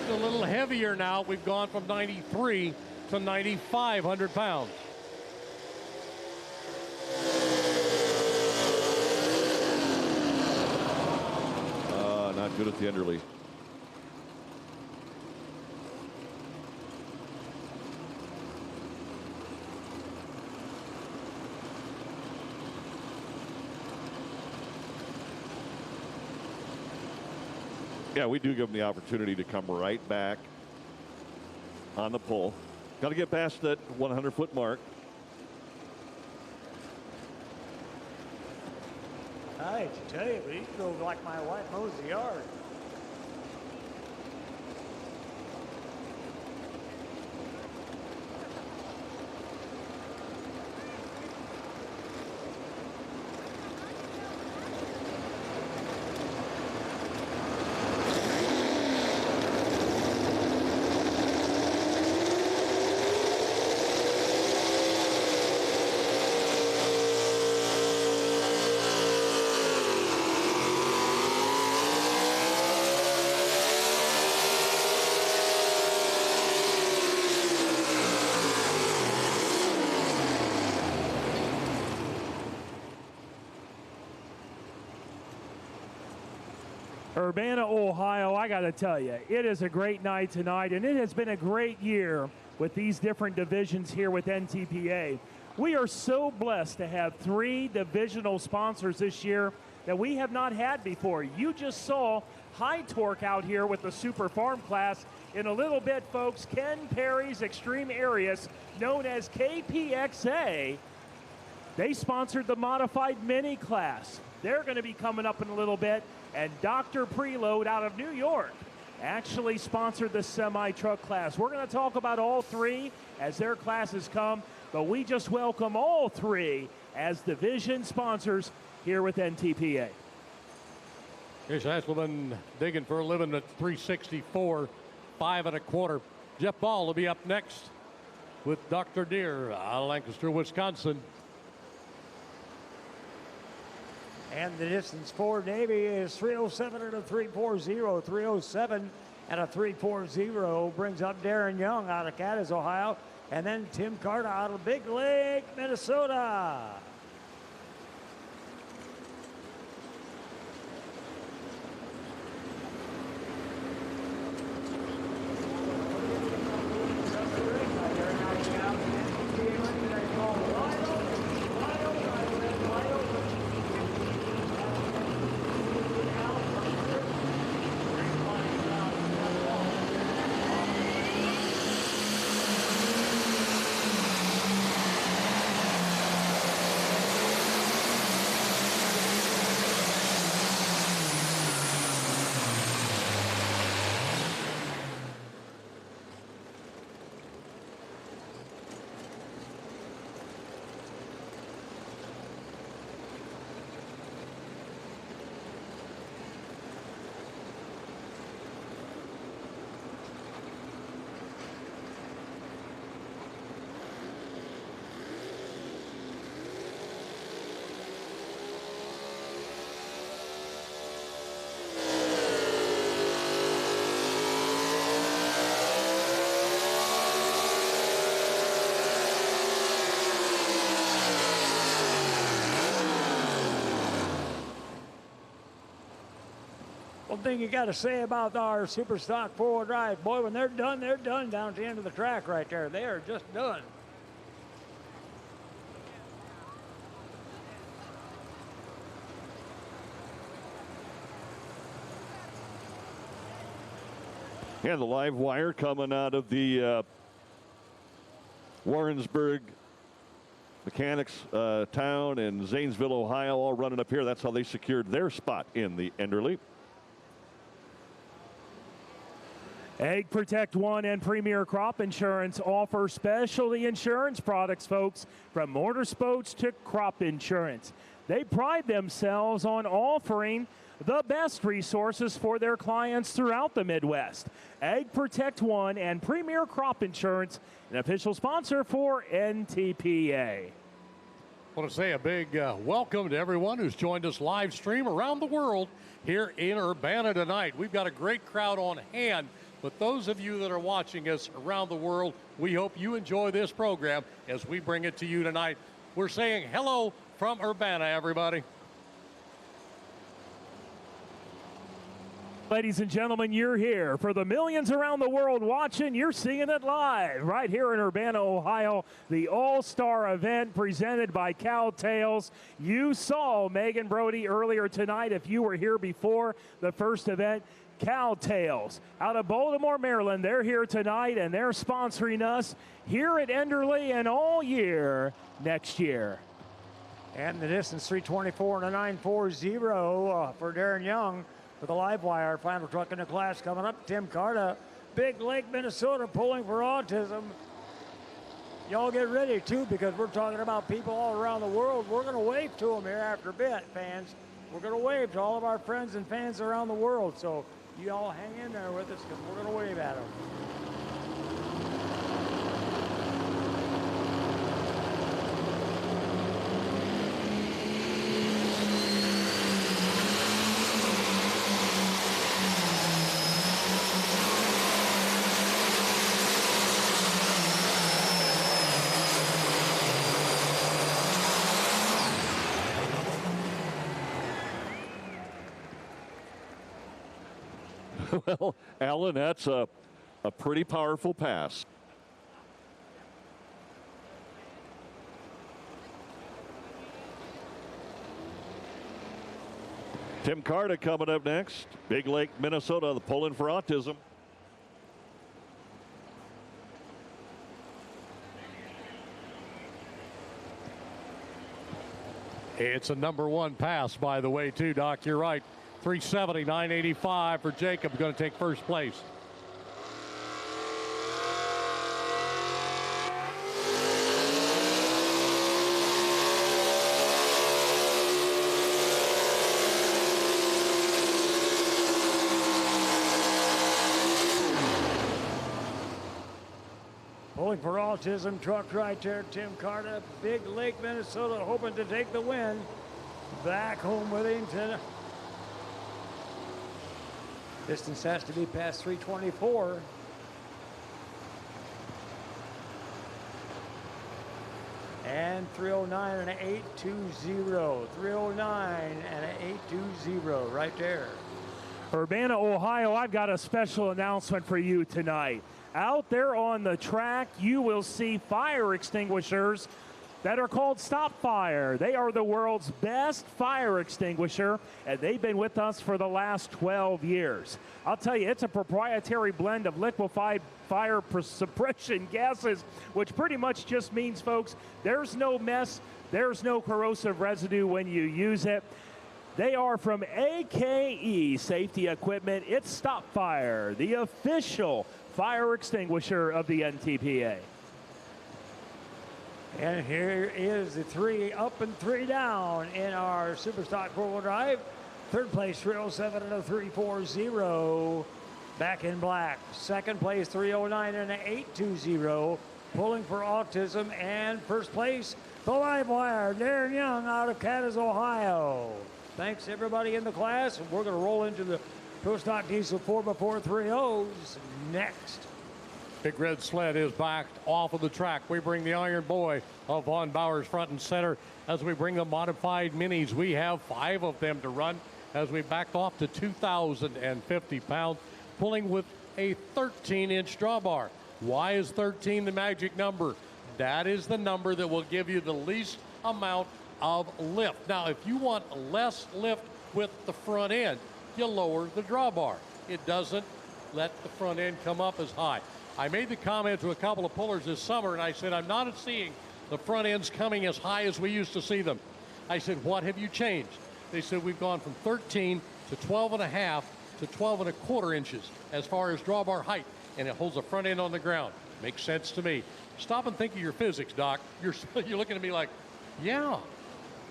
A little heavier now. We've gone from 93 to 9,500 pounds. Not good at the Enderle. Yeah, we do give them the opportunity to come right back on the pull. Got to get past that 100-foot mark. I hate to tell you, but he drove like my wife mows the yard. Urbana, Ohio, I got to tell you, it is a great night tonight, and it has been a great year with these different divisions here with NTPA. We are so blessed to have 3 divisional sponsors this year that we have not had before. You just saw High Torque out here with the Super Farm class. In a little bit, folks, Ken Perry's Extreme Arius, known as KPXA, they sponsored the Modified Mini class. They're going to be coming up in a little bit. And Dr. Preload out of New York actually sponsored the semi-truck class. We're going to talk about all 3 as their classes come, but we just welcome all 3 as division sponsors here with NTPA. Here's Hasselman digging for a living at 364, 5 1/4. Jeff Ball will be up next with Dr. Deere out of Lancaster, Wisconsin. And the distance for Navy is 3:07 and a 3:40. 3:07 and a 3:40 brings up Darren Young out of Cadiz, Ohio. And then Tim Carter out of Big Lake, Minnesota. One thing you got to say about our super stock four-wheel drive, boy, when they're done down at the end of the track right there. They are just done. And the live wire coming out of the Warrensburg Mechanics Town in Zanesville, Ohio, all running up here. That's how they secured their spot in the Enderle. Ag Protect One and Premier Crop Insurance offer specialty insurance products, folks, from motorsports to crop insurance. They pride themselves on offering the best resources for their clients throughout the Midwest. Ag Protect One and Premier Crop Insurance, an official sponsor for NTPA. I want to say a big welcome to everyone who's joined us live stream around the world here in Urbana tonight. We've got a great crowd on hand, but those of you that are watching us around the world, we hope you enjoy this program as we bring it to you tonight. We're saying hello from Urbana, everybody. Ladies and gentlemen, you're here. For the millions around the world watching, you're seeing it live right here in Urbana, Ohio, the All-Star event presented by Cowtails. You saw Megan Brody earlier tonight. If you were here before the first event, Cowtails out of Baltimore, Maryland. They're here tonight, and they're sponsoring us here at Enderle and all year next year. And the distance, 3:24 and a 9:40 for Darren Young. For the live wire, final truck in the class coming up, Tim Carta, Big Lake, Minnesota, pulling for autism. Y'all get ready, too, because we're talking about people all around the world. We're going to wave to them here after a bit, fans. We're going to wave to all of our friends and fans around the world. So you all hang in there with us because we're going to wave at them. Well, Alan, that's a pretty powerful pass. Tim Carta coming up next. Big Lake, Minnesota, the pulling for autism. It's a number one pass, by the way, too, Doc. You're right. 370, 985 for Jacob, going to take first place. Pulling for autism, truck right there, Tim Carta, Big Lake, Minnesota, hoping to take the win. Back home with him to distance has to be past 324. And 309 and an 820. 309 and an 820 right there. Urbana, Ohio, I've got a special announcement for you tonight. Out there on the track, you will see fire extinguishers that are called Stop Fire. They are the world's best fire extinguisher, and they've been with us for the last 12 years. I'll tell you, it's a proprietary blend of liquefied fire suppression gases, which pretty much just means, folks, there's no mess, there's no corrosive residue when you use it. They are from AKE Safety Equipment. It's Stop Fire, the official fire extinguisher of the NTPA. And here is the 3 up and 3 down in our Superstock four-wheel drive. Third place, 307 and a 340. Back in black. Second place, 309 and an 820. Pulling for autism. And first place, the live wire, Darren Young out of Cadiz, Ohio. Thanks everybody in the class. And we're going to roll into the Pro Stock Diesel 4x4 3.0s next. Big red sled is backed off of the track. We bring the Iron Boy of Von Bowers front and center as we bring the modified minis. We have 5 of them to run. as we back off to 2,050 pounds, pulling with a 13-inch drawbar. Why is 13 the magic number? That is the number that will give you the least amount of lift. Now, if you want less lift with the front end, you lower the drawbar. It doesn't let the front end come up as high. I made the comment to a couple of pullers this summer, and I said, I'm not seeing the front ends coming as high as we used to see them. I said, what have you changed? They said, we've gone from 13 to 12 and a half to 12 and a quarter inches as far as drawbar height, and it holds the front end on the ground. Makes sense to me. Stop and think of your physics, Doc. You're looking at me like, yeah.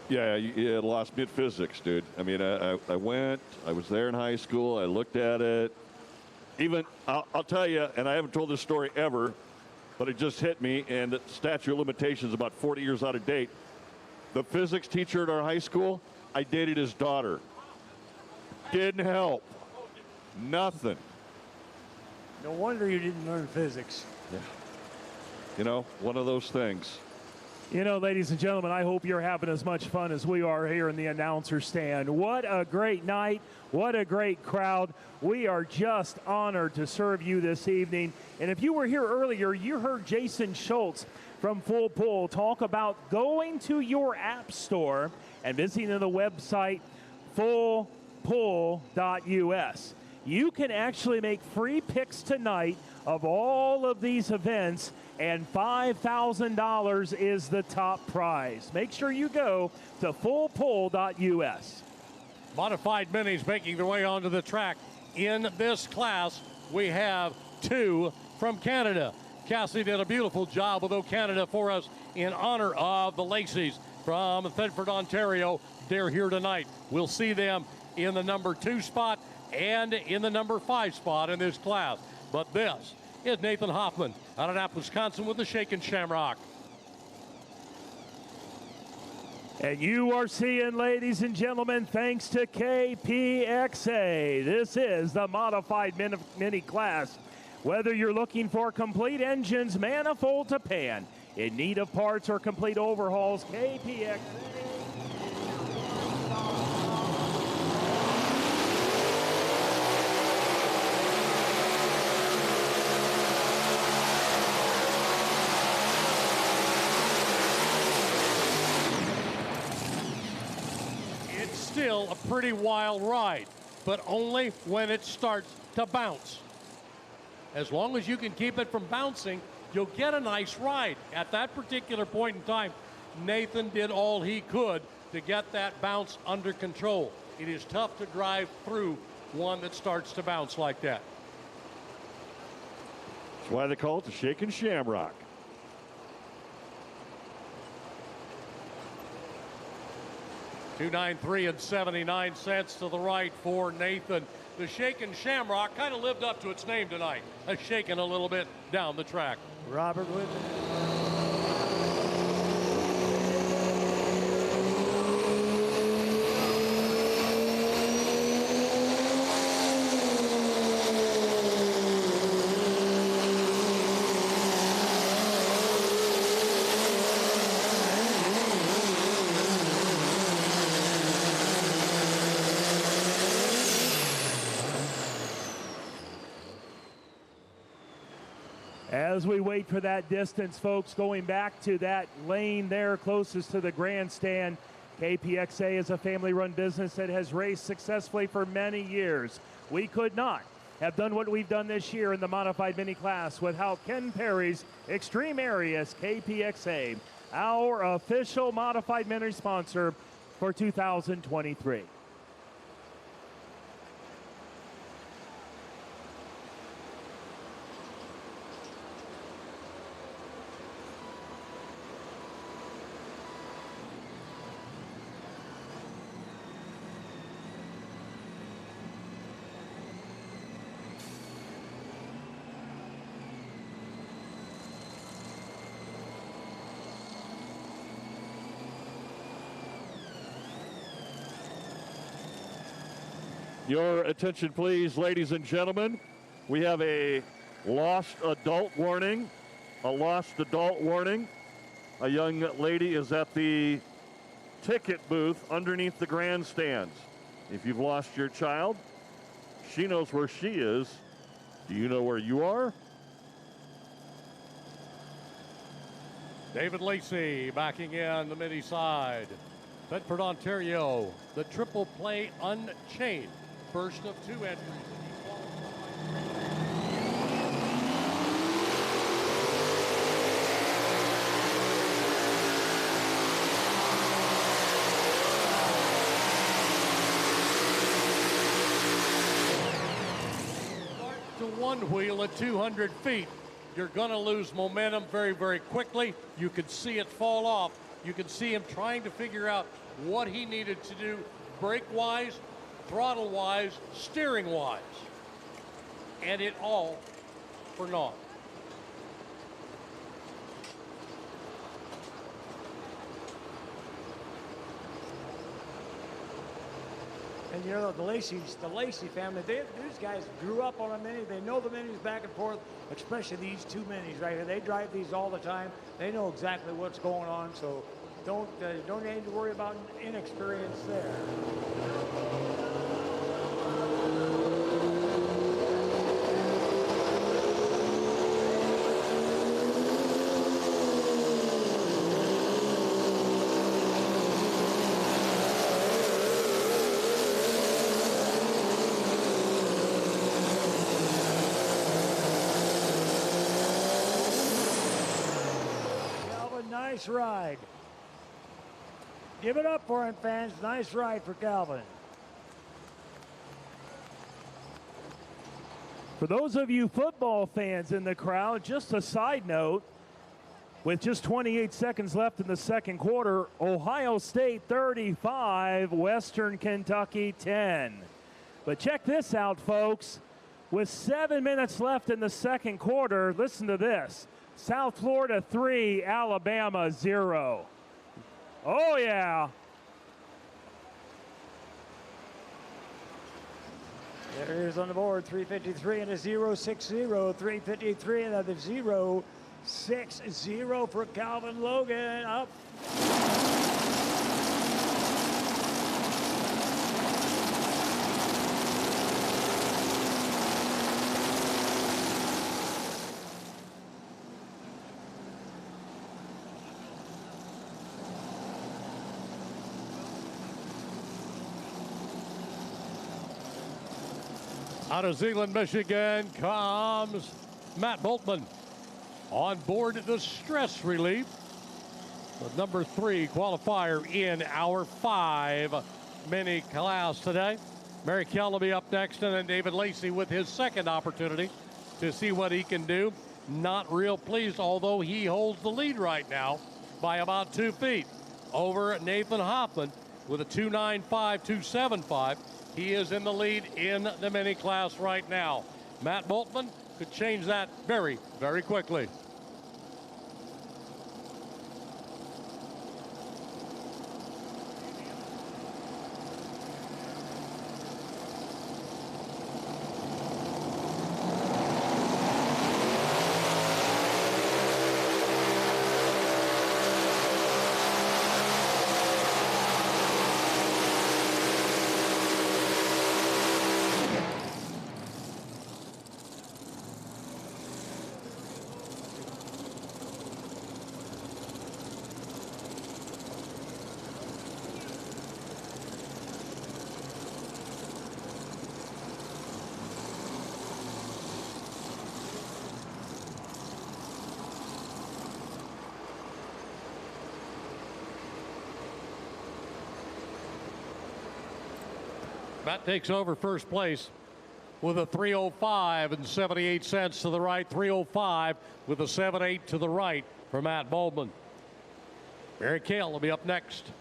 Yeah, you lost me at physics, dude. I mean, I was there in high school, I looked at it. Even, I'll tell you, and I haven't told this story ever, but it just hit me, and the statute of limitations about 40 years out of date. The physics teacher at our high school, I dated his daughter. Didn't help. Nothing. No wonder you didn't learn physics. Yeah. You know, one of those things. You know, ladies and gentlemen, I hope you're having as much fun as we are here in the announcer stand. What a great night. What a great crowd. We are just honored to serve you this evening. And if you were here earlier, you heard Jason Schultz from Full Pull talk about going to your app store and visiting the website FullPull.us. You can actually make free picks tonight of all of these events, and $5,000 is the top prize. Make sure you go to FullPull.us. Modified minis making their way onto the track. In this class, we have two from Canada. Cassie did a beautiful job with O Canada for us in honor of the Lacey's from Thetford, Ontario. They're here tonight. We'll see them in the number 2 spot and in the number 5 spot in this class. But this is Nathan Hoffman out of Annapolis, Wisconsin with the Shakin' Shamrock. And you are seeing, ladies and gentlemen, thanks to KPXA, this is the modified mini class. Whether you're looking for complete engines, manifold to pan, in need of parts or complete overhauls, KPXA. Still a pretty wild ride, but only when it starts to bounce. As long as you can keep it from bouncing, you'll get a nice ride. At that particular point in time, Nathan did all he could to get that bounce under control. It is tough to drive through one that starts to bounce like that. That's why they call it the Shakin' Shamrock. $293 79 to the right for Nathan. The Shakin' Shamrock kind of lived up to its name tonight, shaking a little bit down the track. Robert Whitman. As we wait for that distance, folks, going back to that lane there closest to the grandstand, KPXA is a family-run business that has raced successfully for many years. We could not have done what we've done this year in the modified mini class without Ken Perry's Extreme Areas KPXA, our official modified mini sponsor for 2023. Your attention, please, ladies and gentlemen. We have a lost adult warning. A lost adult warning. A young lady is at the ticket booth underneath the grandstands. If you've lost your child, she knows where she is. Do you know where you are? David Lacey backing in the mini side. Bedford, Ontario, the Triple Play Unchained. First of 2 entries. To one wheel at 200 feet. You're going to lose momentum very, very quickly. You could see it fall off. You can see him trying to figure out what he needed to do brake-wise, throttle-wise, steering-wise. And it all for naught. And you know, the Lacey family, these guys grew up on a Mini. They know the Minis back and forth, especially these 2 Minis right here. They drive these all the time. They know exactly what's going on, so don't need to worry about inexperience there. Nice ride. Give it up for him, fans. Nice ride for Calvin. For those of you football fans in the crowd, just a side note, with just 28 seconds left in the second quarter, Ohio State 35, Western Kentucky 10. But check this out, folks. With 7 minutes left in the second quarter, listen to this. South Florida 3, Alabama 0. Oh, yeah. There it is on the board, 353 and a 060, 353 and a 060 for Calvin Logan. Up. Out of Zeeland, Michigan comes Matt Boltman on board the stress relief. The number 3 qualifier in our 5 mini class today. Mary Kell will be up next, and then David Lacey with his second opportunity to see what he can do. Not real pleased, although he holds the lead right now by about 2 feet over Nathan Hoffman with a 2.95, 2.75. He is in the lead in the mini class right now. Matt Boltman could change that very, very quickly. Matt takes over first place with a 3:05 and 78 cents to the right. 3:05 with a 7.8 to the right for Matt Boltman. Mary Kell will be up next.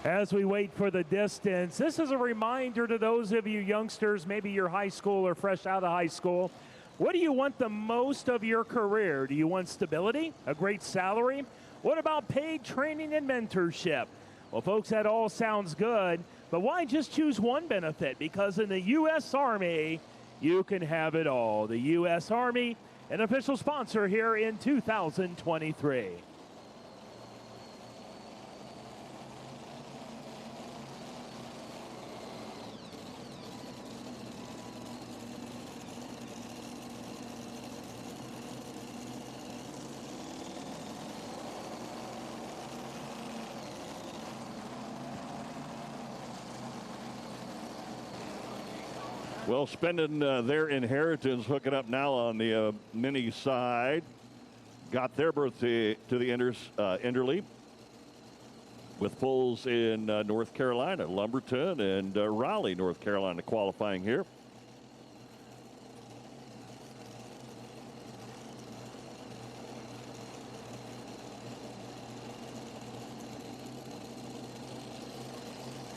As we wait for the distance, this is a reminder to those of you youngsters, maybe you're high school or fresh out of high school. What do you want the most of your career? Do you want stability, a great salary? What about paid training and mentorship? Well, folks, that all sounds good, but why just choose one benefit? Because in the U.S. Army, you can have it all. The U.S. Army, an official sponsor here in 2023. Well, spending their inheritance, hooking up now on the mini side. Got their birthday to the Enderle with pulls in North Carolina, Lumberton and Raleigh, North Carolina qualifying here.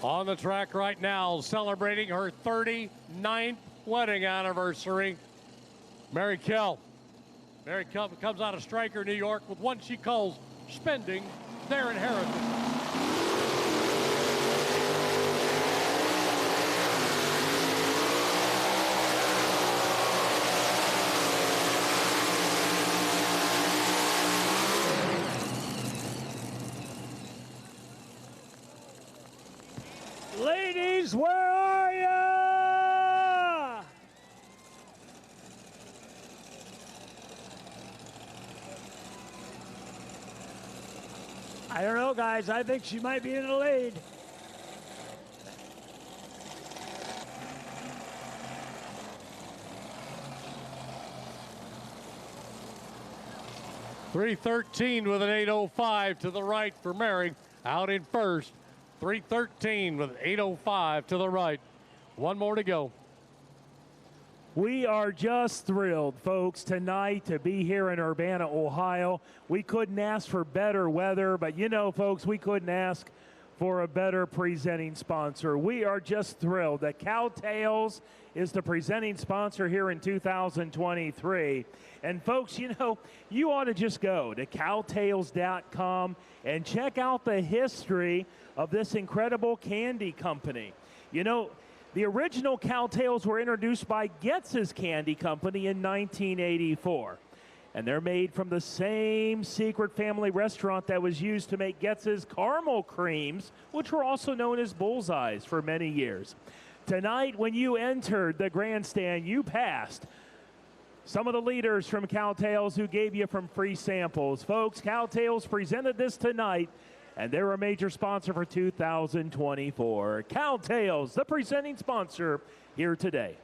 On the track right now, celebrating her 39th wedding anniversary, Mary Kell. Mary Kell comes out of Stryker, New York, with what she calls spending their inheritance. Ladies, where are ya? I don't know, guys. I think she might be in the lead. .313 with an 8:05 to the right for Mary, out in first. 3:13 with 8:05 to the right. One more to go. We are just thrilled, folks, tonight to be here in Urbana, Ohio. We couldn't ask for better weather, but you know, folks, we couldn't ask for a better presenting sponsor. We are just thrilled that Cowtails is the presenting sponsor here in 2023. And folks, you know, you ought to just go to cowtails.com and check out the history of this incredible candy company. You know, the original Cowtails were introduced by Getz's Candy Company in 1984. And they're made from the same secret family restaurant that was used to make Getz's caramel creams, which were also known as bullseyes for many years. Tonight, when you entered the grandstand, you passed some of the leaders from Cowtails who gave you from free samples. Folks, Cowtails presented this tonight, and they're a major sponsor for 2024. Cowtails, the presenting sponsor here today.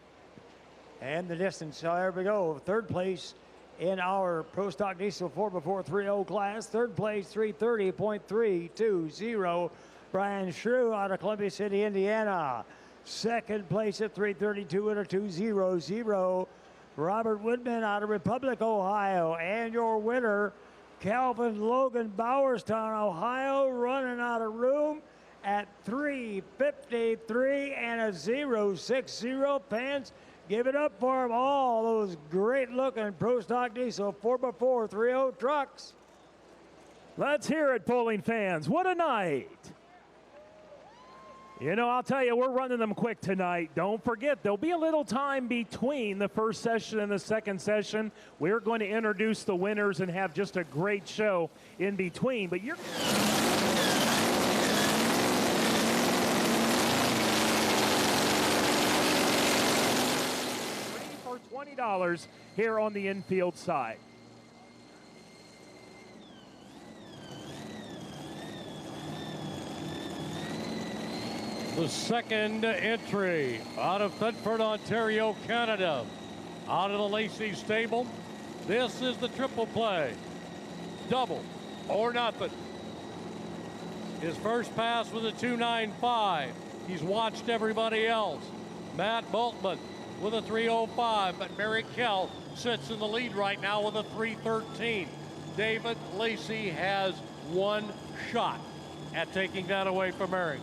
And the distance, there we go. Third place in our Pro Stock Diesel 4x4 class. Third place, 330.320. Brian Shrew out of Columbia City, Indiana. Second place at 332 and a 200. Robert Woodman out of Republic, Ohio. And your winner, Calvin Logan, Bowerstown, Ohio, running out of room at 3:53 and a 060. Fans, give it up for them, all those great-looking Pro Stock Diesel 4x4 3.0 trucks. Let's hear it, Pulling fans. What a night. You know, I'll tell you, we're running them quick tonight. Don't forget, there'll be a little time between the first session and the second session. We're going to introduce the winners and have just a great show in between. But you're for $20 here on the infield side. The second entry out of Thetford, Ontario, Canada. Out of the Lacey stable, this is the triple play. Double or nothing. His first pass was a 2.95. He's watched everybody else. Matt Boltman with a 3.05, but Mary Kell sits in the lead right now with a 3.13. David Lacey has one shot at taking that away from Mary.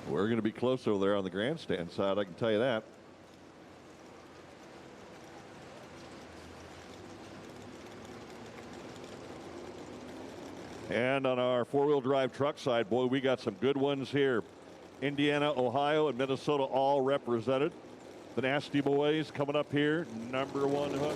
We're going to be close over there on the grandstand side, I can tell you that. And on our four-wheel drive truck side, boy, we got some good ones here. Indiana, Ohio, and Minnesota all represented. The Nasty Boys coming up here, number one hook.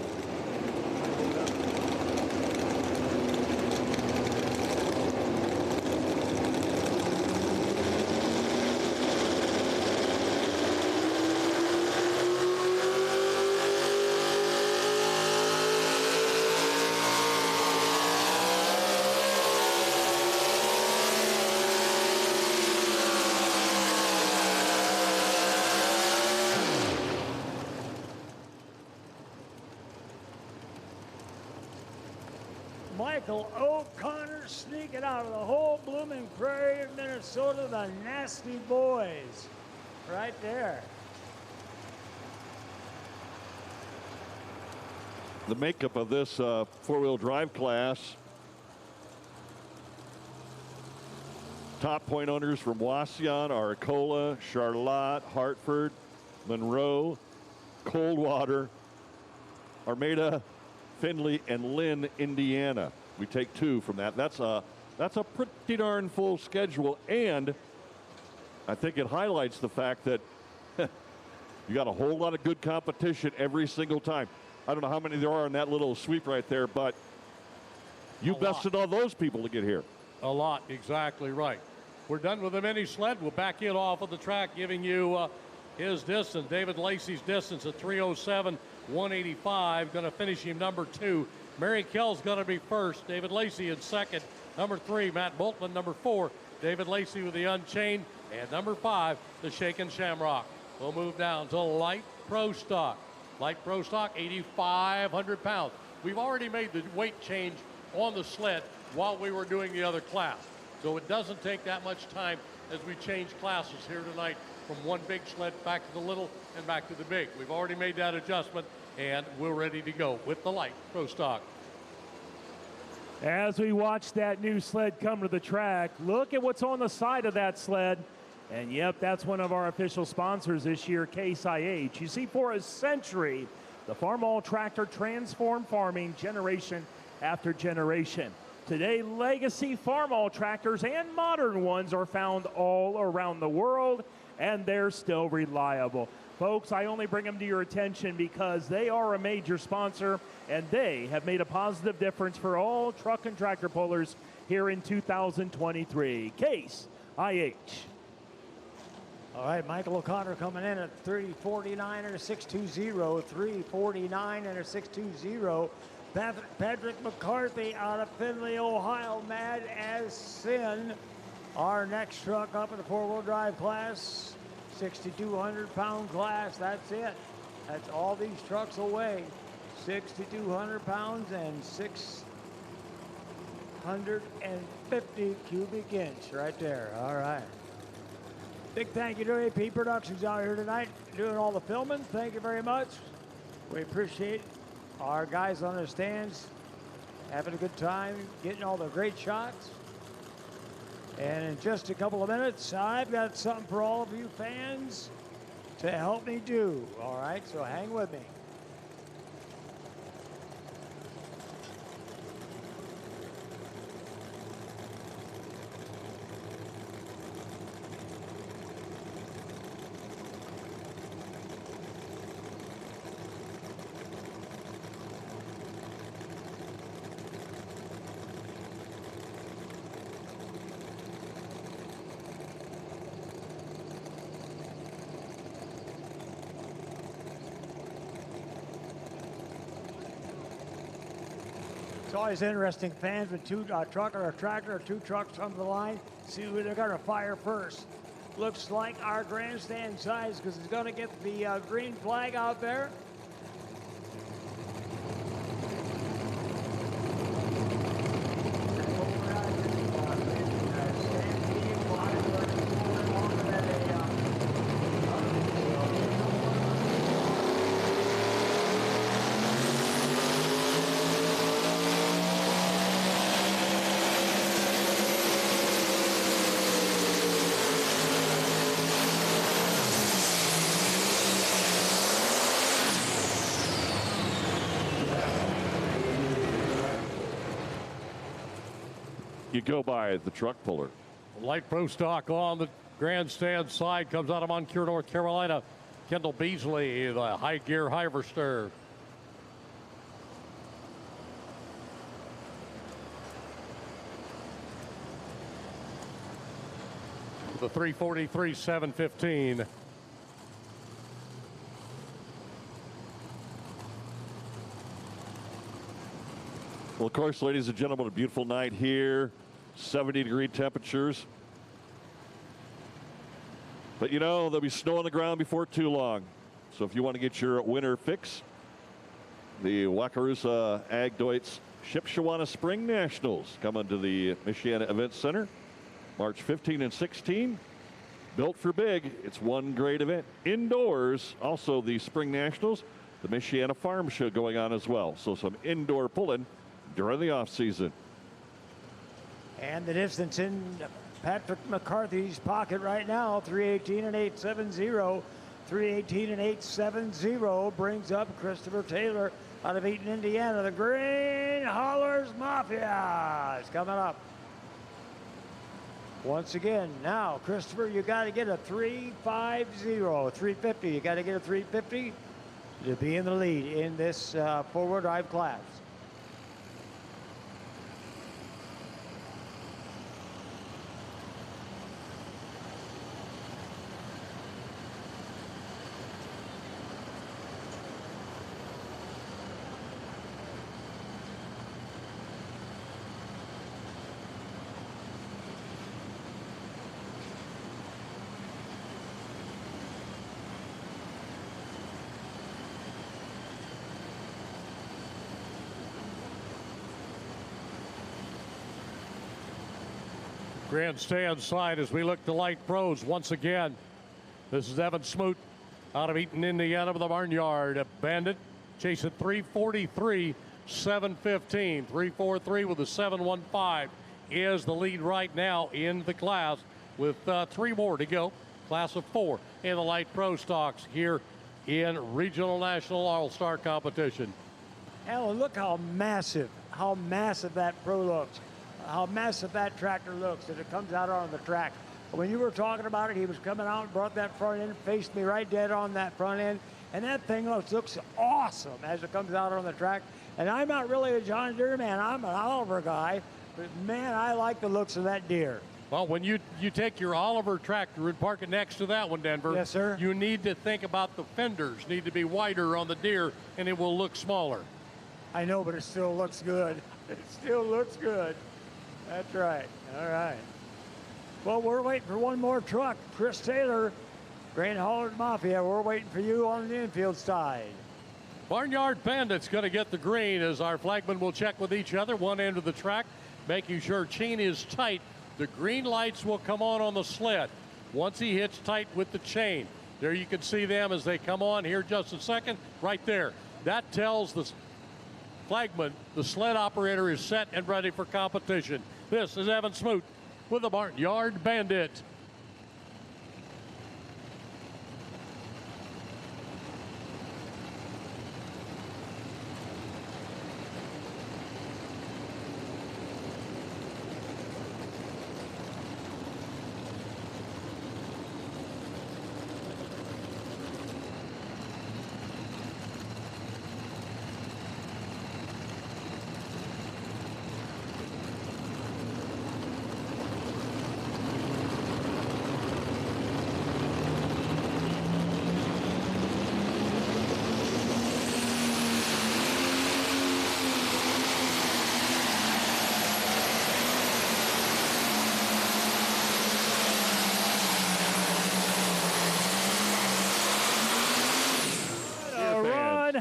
Michael O'Connor sneaking out of the whole blooming prairie of Minnesota, the Nasty Boys. Right there. The makeup of this four-wheel drive class. Top point owners from Wauseon, Arcola, Charlotte, Hartford, Monroe, Coldwater, Armada, Findlay, and Lynn, Indiana. We take two from that. That's a pretty darn full schedule, and I think it highlights the fact that you got a whole lot of good competition every single time. I don't know how many there are in that little sweep right there, but you bested all those people to get here. A lot, exactly right. We're done with the mini sled. We'll back it off of the track, giving you his distance. David Lacey's distance at 3:07.185. Going to finish him number 2. Mary Kell's going to be first. David Lacey in second. Number 3, Matt Boltman. Number 4, David Lacey with the Unchained. And number 5, the Shaken Shamrock. We'll move down to light pro stock. Light pro stock, 8,500 pounds. We've already made the weight change on the sled while we were doing the other class. So it doesn't take that much time as we change classes here tonight from one big sled back to the little and back to the big. We've already made that adjustment, and we're ready to go with the light pro stock. As we watch that new sled come to the track, look at what's on the side of that sled. And yep, that's one of our official sponsors this year, Case IH. You see, for a century, the Farmall tractor transformed farming generation after generation. Today, legacy Farmall tractors and modern ones are found all around the world, and they're still reliable. Folks, I only bring them to your attention because they are a major sponsor, and they have made a positive difference for all truck and tractor pullers here in 2023. Case IH. All right, Michael O'Connor coming in at 3:49 and a 6:20, 3:49 and a 6:20. Patrick McCarthy out of Findlay, Ohio, mad as sin. Our next truck up in the four-wheel drive class, 6,200 pound class, that's it. That's all these trucks will weigh, 6,200 pounds and 650 cubic inch right there, all right. Big thank you to AP Productions out here tonight doing all the filming. Thank you very much. We appreciate our guys on the stands having a good time, getting all the great shots. And in just a couple of minutes, I've got something for all of you fans to help me do. All right, so hang with me. It's always interesting, fans, when a truck or a tractor or two trucks come to the line, see who they're going to fire first. Looks like our grandstand size, because it's going to get the green flag out there. You go by the truck puller. Light Pro Stock on the grandstand side comes out of Moncure, North Carolina. Kendall Beasley, the high gear harvester. The 343 715. Well, of course, ladies and gentlemen, a beautiful night here. 70-degree temperatures. But you know, there'll be snow on the ground before too long. So if you want to get your winter fix, the Wakarusa Ag Deutz Shipshewana Spring Nationals coming to the Michiana Event Center March 15 and 16. Built for big. It's one great event. Indoors, also the Spring Nationals, the Michiana Farm Show going on as well. So some indoor pulling during the off season. And the distance in Patrick McCarthy's pocket right now, 3:18 and 8:70. 3:18 and 8:70 brings up Christopher Taylor out of Eaton, Indiana. The Green Hollers Mafia is coming up. Once again, now, Christopher, you got to get a 350, 350. You got to get a 350 to be in the lead in this four-wheel drive class. Grandstand side as we look to light pros once again. This is Evan Smoot out of Eaton, Indiana with the Barnyard. A Bandit chasing 343, 715. 343 with a 715 is the lead right now in the class with 3 more to go. Class of 4 in the light pro stocks here in Regional National All-Star Competition. Alan, look how massive that pro looks. How massive that tractor looks as it comes out on the track. When you were talking about it, he was coming out and brought that front end, faced me right dead on that front end, and that thing looks awesome as it comes out on the track. And I'm not really a John Deere man, I'm an Oliver guy, but man, I like the looks of that Deere. Well, when you take your Oliver tractor and park it next to that one, Denver, yes, sir, you need to think about the fenders need to be wider on the Deere, and it will look smaller. I know, but it still looks good. It still looks good. That's right. All right. Well, we're waiting for one more truck. Chris Taylor, Green Hollers Mafia, we're waiting for you on the infield side. Barnyard Bandit's going to get the green as our flagmen will check with each other, one end of the track, making sure chain is tight. The green lights will come on the sled once he hits tight with the chain. There you can see them as they come on here just a second, right there. That tells the flagman the sled operator is set and ready for competition. This is Evan Smoot with the Barnyard Bandit.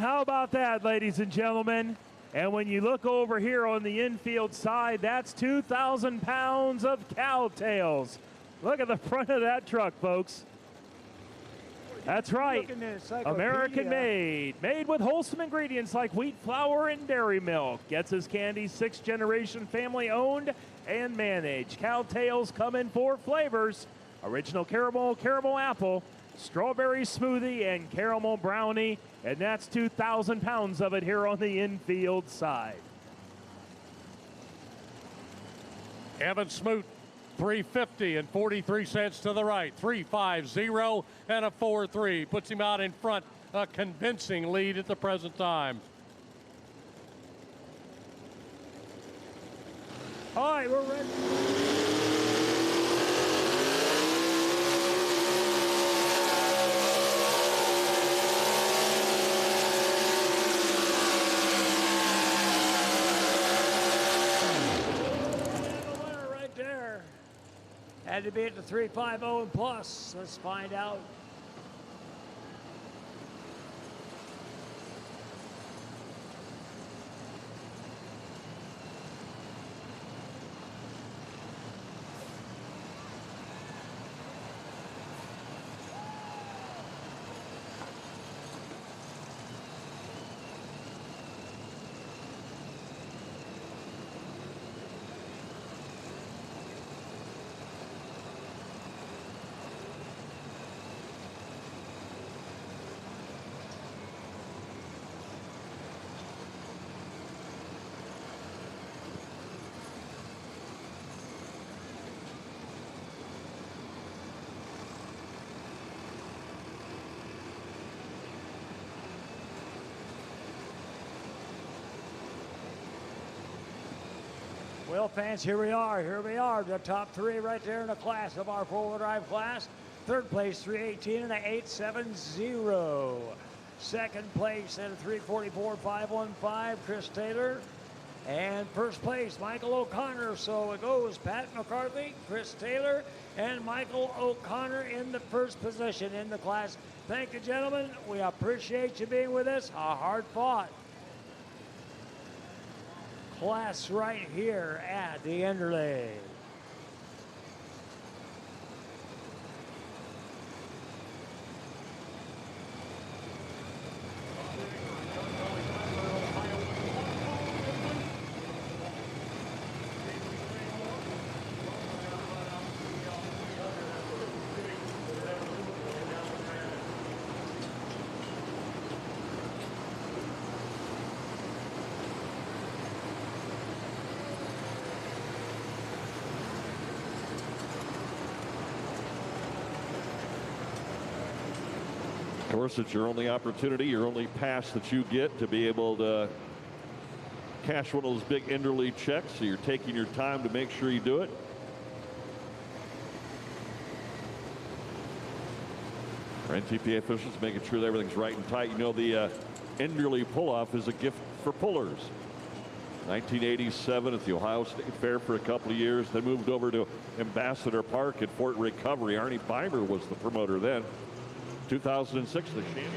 how about that, ladies and gentlemen? And when you look over here on the infield side, that's 2,000 pounds of cowtails. Look at the front of that truck, folks. That's right. American made. Made with wholesome ingredients like wheat flour and dairy milk. Gets his candy, 6th generation family owned and managed. Cowtails come in 4 flavors. Original caramel, caramel apple, strawberry smoothie, and caramel brownie. And that's 2,000 pounds of it here on the infield side. Evan Smoot, 350 and 43 cents to the right. 3.50 and a 4.3 puts him out in front. A convincing lead at the present time. All right, we're ready. Had to be at the 350 and plus. Let's find out. Well, fans, here we are. The top 3 right there in the class of our 4-wheel drive class. 3rd place, 318 and a 870. 2nd place at a 344, 515, Chris Taylor. And 1st place, Michael O'Connor. So it goes Pat McCarthy, Chris Taylor, and Michael O'Connor in the 1st position in the class. Thank you, gentlemen. We appreciate you being with us. A hard fought class right here at the Enderle. Of course, it's your only opportunity, your only pass that you get to be able to cash one of those big Enderle checks. So you're taking your time to make sure you do it. Our NTPA officials making sure that everything's right and tight. You know, the Enderle Pull-Off is a gift for pullers. 1987 at the Ohio State Fair for a couple of years. Then moved over to Ambassador Park at Fort Recovery. Arnie Beimer was the promoter then. 2006, the champion.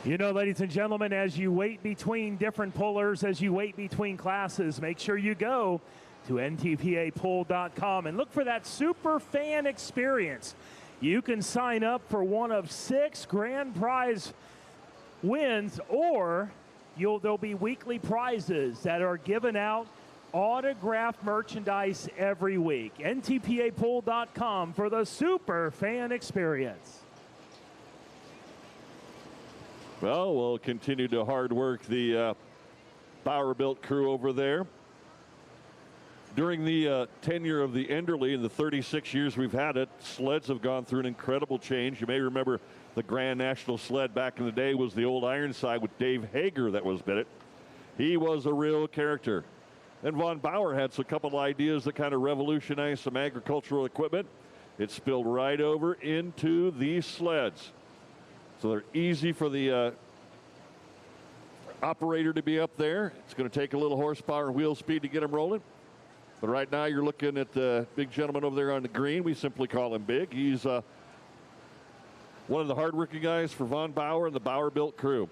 You know, ladies and gentlemen, as you wait between different pullers, as you wait between classes, make sure you go to ntpapull.com and look for that super fan experience. You can sign up for one of 6 grand prize wins, or there'll be weekly prizes that are given out, autographed merchandise every week. ntpapull.com for the super fan experience. Well, we'll continue to hard work the Bowerbuilt crew over there. During the tenure of the Enderle, in the 36 years we've had it, sleds have gone through an incredible change. You may remember the Grand National sled back in the day was the old Ironside with Dave Hager that was bit it. He was a real character. And Von Bauer had a couple of ideas that kind of revolutionized some agricultural equipment. It spilled right over into these sleds. So they're easy for the operator to be up there. It's going to take a little horsepower and wheel speed to get them rolling. But right now you're looking at the big gentleman over there on the green. We simply call him Big. He's one of the hardworking guys for Von Bauer and the Bauer Built crew.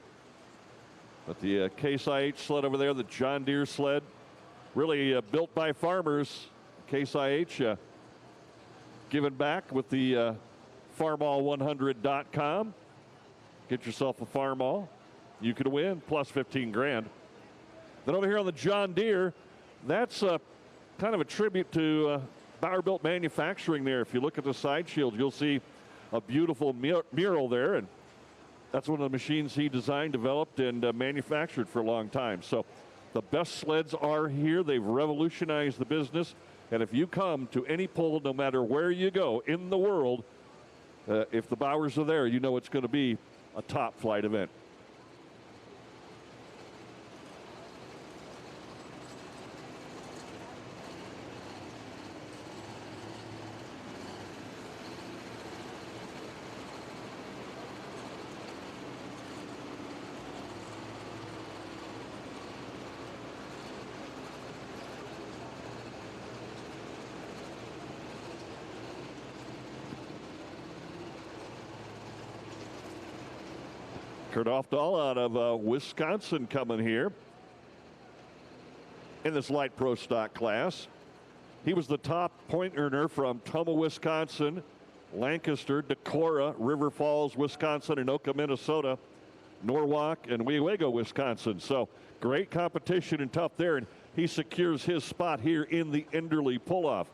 But the Case IH sled over there, the John Deere sled, really built by farmers. Case IH giving back with the farmall100.com. Get yourself a Farmall. You could win plus 15 grand. Then over here on the John Deere, that's kind of a tribute to Bauer Built Manufacturing there. If you look at the side shield, you'll see a beautiful mural there, and that's one of the machines he designed, developed, and manufactured for a long time. So the best sleds are here. They've revolutionized the business. And if you come to any pull, no matter where you go in the world, if the Bauers are there, you know it's going to be a top flight event. Kurt Ofdahl out of Wisconsin coming here in this light pro stock class. He was the top point earner from Toma, Wisconsin, Lancaster, Decorah, River Falls, Wisconsin, Anoka, Minnesota, Norwalk, and Wewego, Wisconsin. So great competition and tough there, and he secures his spot here in the Enderle Pull-Off.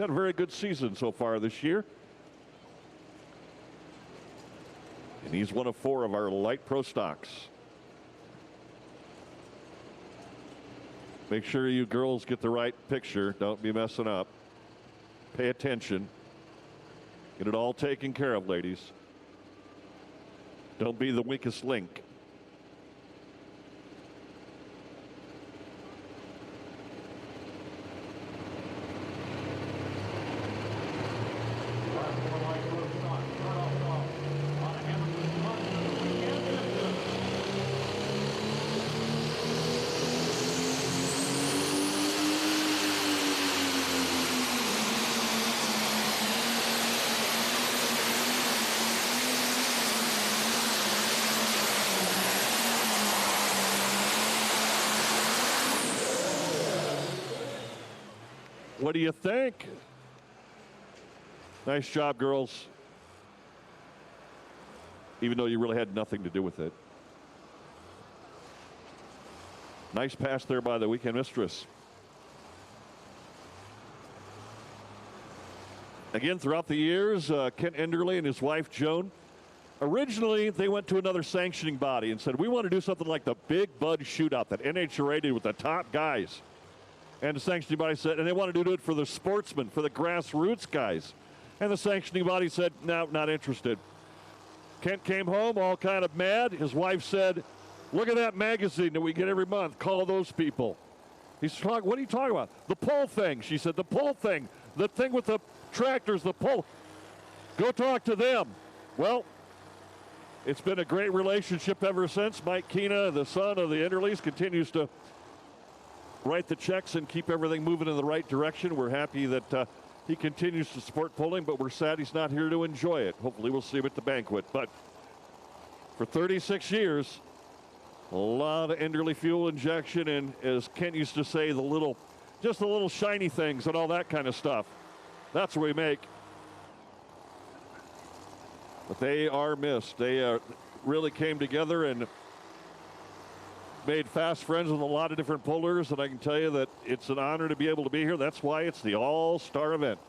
Had a very good season so far this year. And he's one of 4 of our light pro stocks. Make sure you girls get the right picture. Don't be messing up. Pay attention. Get it all taken care of, ladies. Don't be the weakest link. What do you think? Nice job, girls. Even though you really had nothing to do with it. Nice pass there by the weekend mistress. Again, throughout the years, Kent Enderle and his wife, Joan, originally they went to another sanctioning body and said, we want to do something like the Big Bud Shootout that NHRA did with the top guys. And the sanctioning body said, and they wanted to do it for the sportsmen, for the grassroots guys. And the sanctioning body said, no, not interested. Kent came home all kind of mad. His wife said, look at that magazine that we get every month. Call those people. He said, what are you talking about? The pull thing. She said, the pull thing. The thing with the tractors, the pull. Go talk to them. Well, it's been a great relationship ever since. Mike Keena, the son of the Enderles, continues to write the checks and keep everything moving in the right direction. We're happy that he continues to support pulling, but we're sad he's not here to enjoy it. Hopefully we'll see him at the banquet. But for 36 years, a lot of Enderle fuel injection, and as Kent used to say, just the little shiny things and all that kind of stuff. That's what we make. But they are missed. They really came together and made fast friends with a lot of different pullers, and I can tell you that it's an honor to be able to be here. That's why it's the all-star event.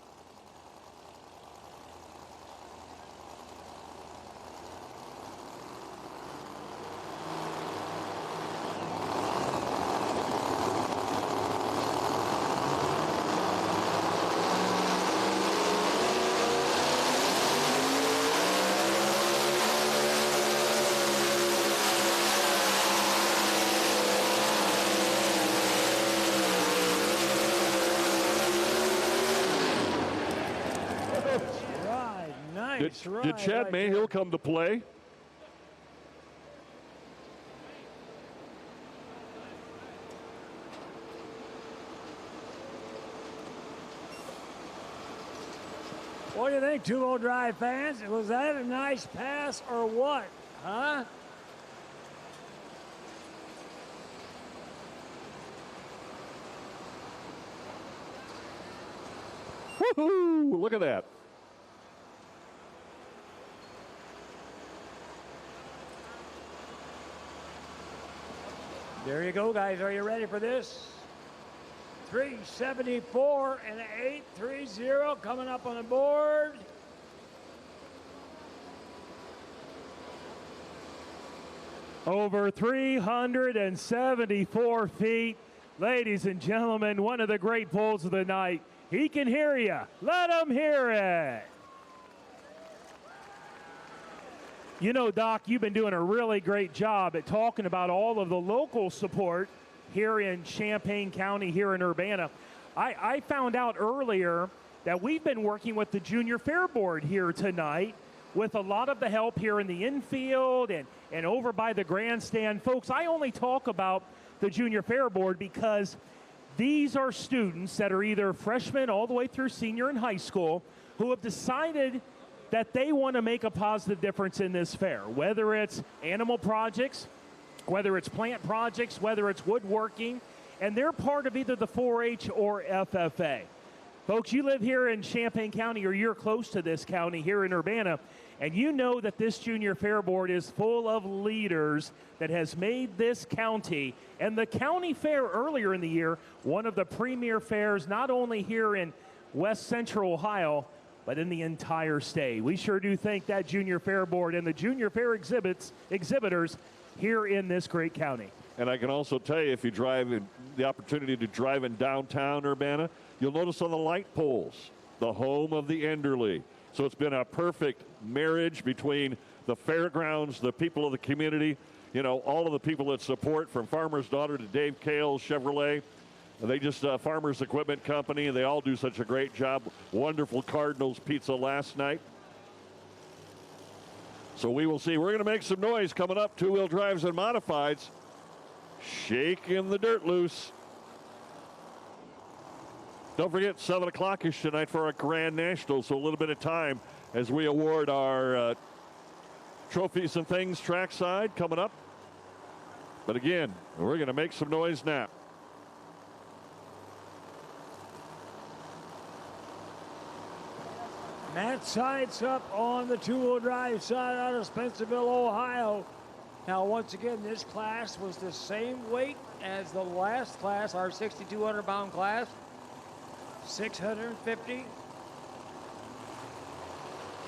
Nice. Did Chad Mayhill come to play? What do you think, two-wheel drive fans? Was that a nice pass or what? Huh? Woohoo! Look at that. There you go, guys. Are you ready for this? 374 and 830 coming up on the board. Over 374 feet. Ladies and gentlemen, one of the great pulls of the night. He can hear you. Let him hear it. You know, Doc, you've been doing a really great job at talking about all of the local support here in Champaign County, here in Urbana. I found out earlier that we've been working with the Junior Fair Board here tonight with a lot of the help here in the infield and over by the grandstand. Folks, I only talk about the Junior Fair Board because these are students that are either freshmen all the way through senior in high school who have decided that they want to make a positive difference in this fair, whether it's animal projects, whether it's plant projects, whether it's woodworking, and they're part of either the 4-H or FFA. Folks, you live here in Champaign County or you're close to this county here in Urbana, and you know that this Junior Fair Board is full of leaders that has made this county and the county fair earlier in the year one of the premier fairs not only here in West Central Ohio, but in the entire state. We sure do thank that Junior Fair Board and the Junior Fair exhibitors here in this great county. And I can also tell you, if you the opportunity to drive in downtown Urbana, you'll notice on the light poles, the home of the Enderle. So it's been a perfect marriage between the fairgrounds, the people of the community, you know, all of the people that support, from Farmer's Daughter to Dave Kale's Chevrolet. They just, Farmers Equipment Company, and they all do such a great job. Wonderful Cardinals pizza last night. So we will see. We're going to make some noise coming up. Two-wheel drives and modifieds. Shaking the dirt loose. Don't forget, 7 o'clock-ish tonight for our Grand National. So a little bit of time as we award our trophies and things trackside coming up. But again, we're going to make some noise now. Matt sides up on the two-wheel drive side out of Spencerville, Ohio. Now, once again, this class was the same weight as the last class, our 6,200-pound class, 650.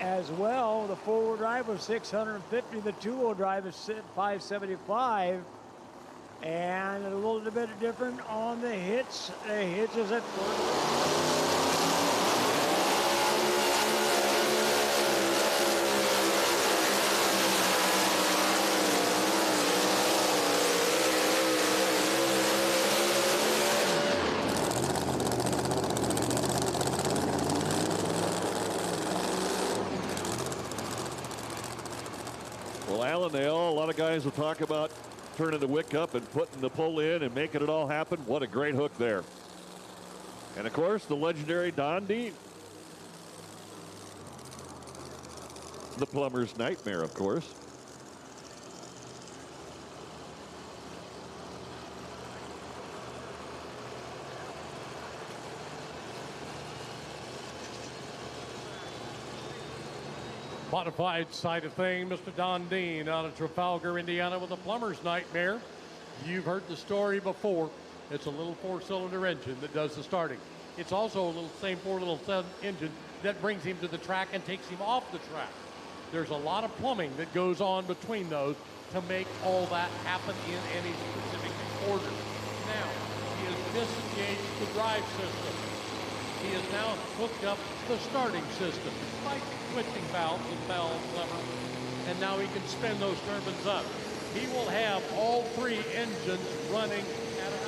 As well, the four-wheel drive was 650. The two-wheel drive is 575. And a little bit different on the hitch. The hitch is at 40. A lot of guys will talk about turning the wick up and putting the pull in and making it all happen. What a great hook there. And of course, the legendary Don Dean. The plumber's nightmare, of course. Modified side of things, Mr. Don Dean out of Trafalgar, Indiana with a plumber's nightmare. You've heard the story before. It's a little four-cylinder engine that does the starting. It's also a little same engine that brings him to the track and takes him off the track. There's a lot of plumbing that goes on between those to make all that happen in any specific order. Now, he has disengaged the drive system. He has now hooked up the starting system by switching valves and valve levers, and now he can spin those turbines up. He will have all three engines running at an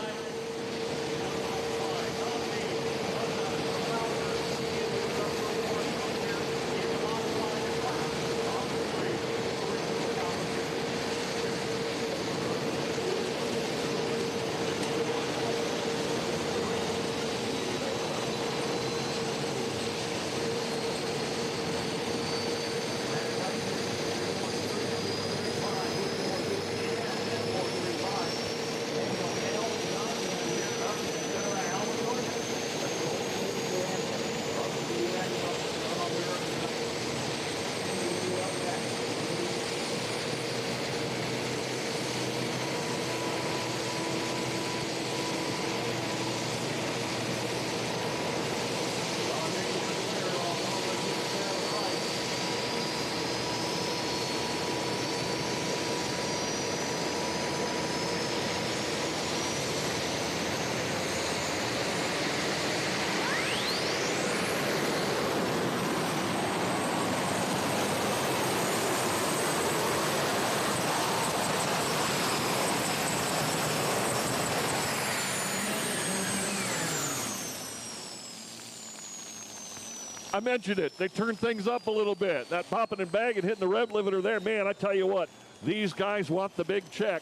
I mentioned it. They turned things up a little bit. That popping and bagging, hitting the rev limiter there, man, I tell you what, these guys want the big check.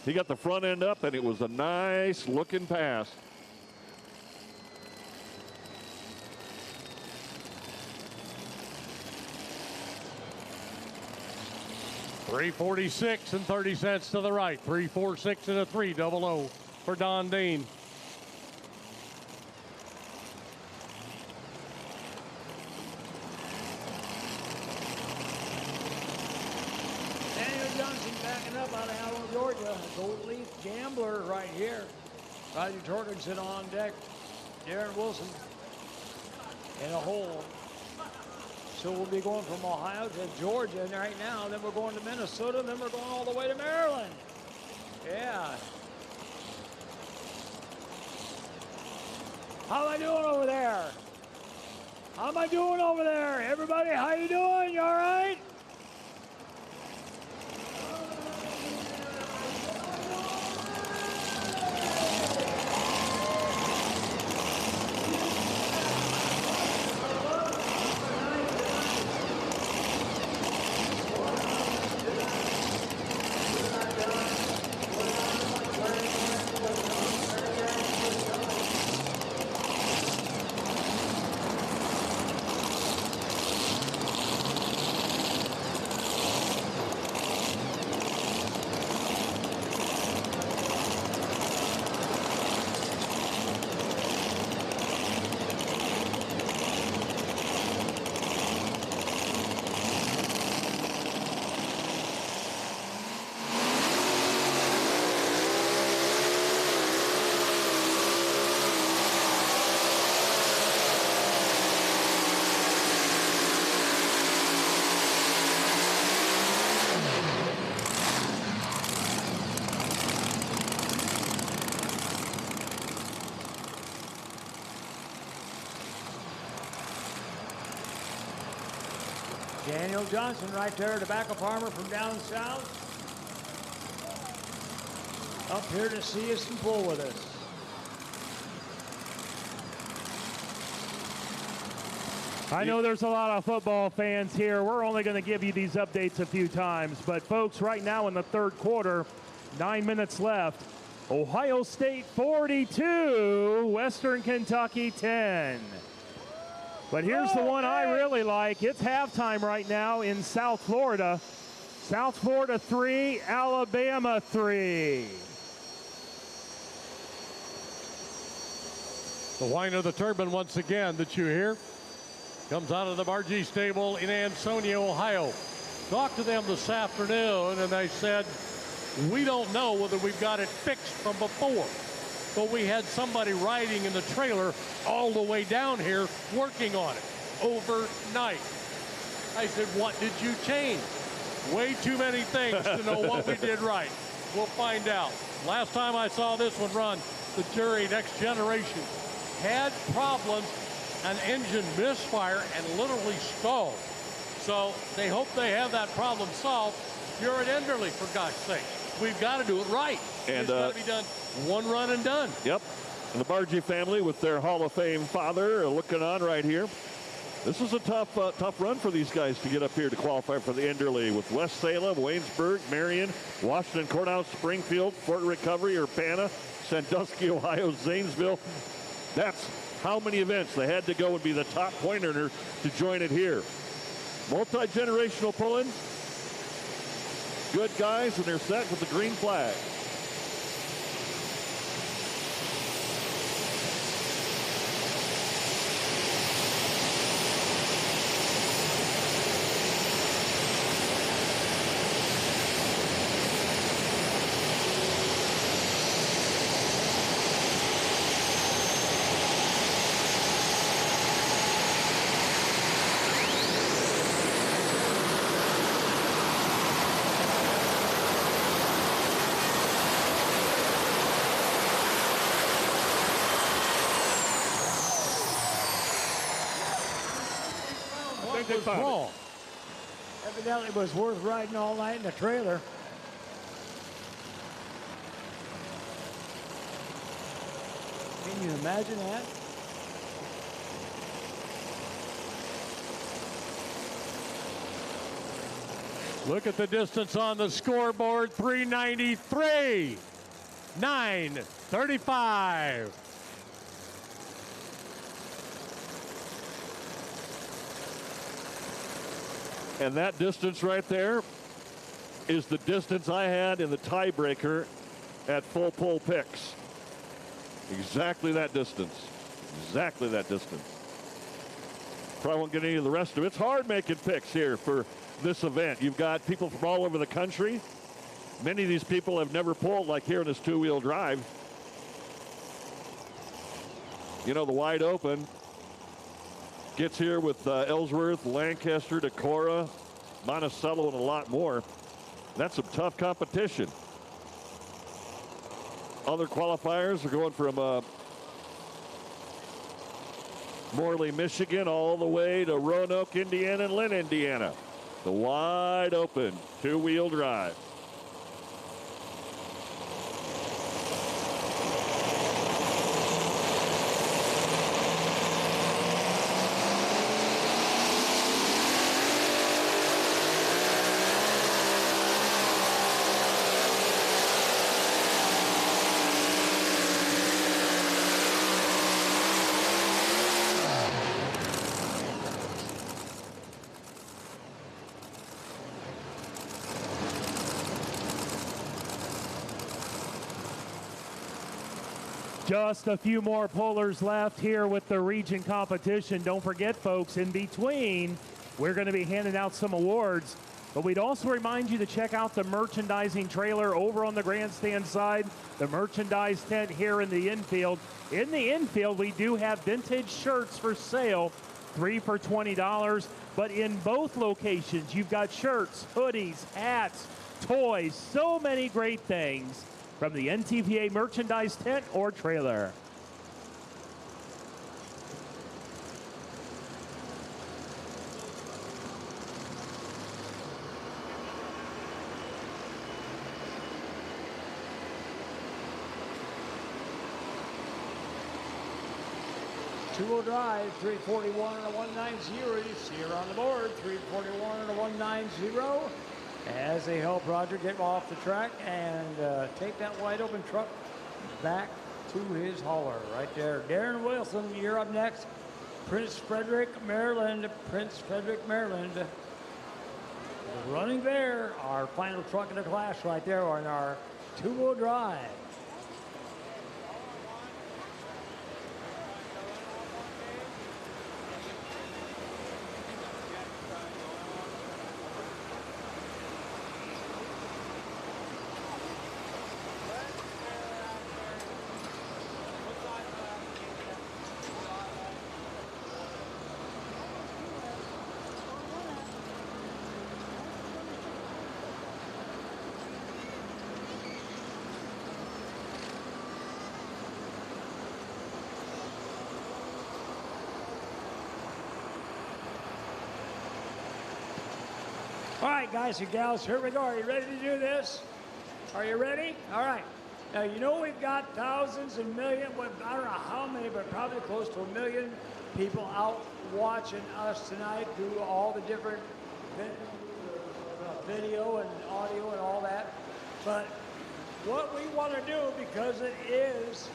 He got the front end up, and it was a nice looking pass. $3.46 and 30 cents to the right. 3.46 and a 3.00 for Don Dean. Daniel Johnson backing up out of Allen, Georgia. Gold Leaf Gambler right here. Roger Torgerson on deck. Darren Wilson in a hole. So we'll be going from Ohio to Georgia right now. Then we're going to Minnesota. Then we're going all the way to Maryland. Yeah. How am I doing over there? How am I doing over there? Everybody, how you doing? You all right? Daniel Johnson right there, tobacco farmer from down south. Up here to see us and pull with us. I know there's a lot of football fans here. We're only going to give you these updates a few times. But, folks, right now in the third quarter, 9 minutes left. Ohio State 42, Western Kentucky 10. But here's the one I really like. It's halftime right now in South Florida. South Florida 3, Alabama 3. The whine of the turbine once again that you hear comes out of the Bargee stable in Ansonia, Ohio. Talked to them this afternoon, and they said, we don't know whether we've got it fixed from before. But we had somebody riding in the trailer all the way down here working on it overnight. I said, what did you change? Way too many things to know what we did right. We'll find out. Last time I saw this one run, the Jury Next Generation had problems, an engine misfire and literally stalled. So they hope they have that problem solved. You're at Enderle, for God's sake. We've got to do it right. And it's got to be done one run and done. Yep. And the Bargee family with their Hall of Fame father are looking on right here. This is a tough run for these guys to get up here to qualify for the Enderle with West Salem, Waynesburg, Marion, Washington Courthouse, Springfield, Fort Recovery, Urbana, Sandusky, Ohio, Zanesville. That's how many events they had to go and be the top point earner to join it here. Multi-generational pulling. Good guys, and they're set with the green flag. Was wrong. Evidently was worth riding all night in the trailer. Can you imagine that? Look at the distance on the scoreboard, 393, 935. And that distance right there is the distance I had in the tiebreaker at Full Pull Picks. Exactly that distance. Exactly that distance. Probably won't get any of the rest of it. It's hard making picks here for this event. You've got people from all over the country. Many of these people have never pulled like here in this two-wheel drive. You know, the wide open gets here with Ellsworth, Lancaster, Decorah, Monticello, and a lot more. That's some tough competition. Other qualifiers are going from Morley, Michigan, all the way to Roanoke, Indiana, and Lynn, Indiana. The wide open two-wheel drive. Just a few more pullers left here with the region competition. Don't forget, folks, in between, we're going to be handing out some awards. But we'd also remind you to check out the merchandising trailer over on the grandstand side, the merchandise tent here in the infield. In the infield, we do have vintage shirts for sale, 3 for $20. But in both locations, you've got shirts, hoodies, hats, toys, so many great things from the NTPA merchandise tent or trailer. Two-wheel drive, 341 and a 190. You see her on the board, 341 and a 190. As they help Roger get off the track and take that wide open truck back to his hauler right there. Darren Wilson, you're up next. Prince Frederick, Maryland. Prince Frederick, Maryland. Running there, our final truck in the class right there on our two-wheel drive. All right, guys and gals, here we go. Are you ready to do this? Are you ready? All right. Now, you know we've got thousands and millions, well, I don't know how many, but probably close to 1 million people out watching us tonight do all the different video and audio and all that. But what we want to do, because it is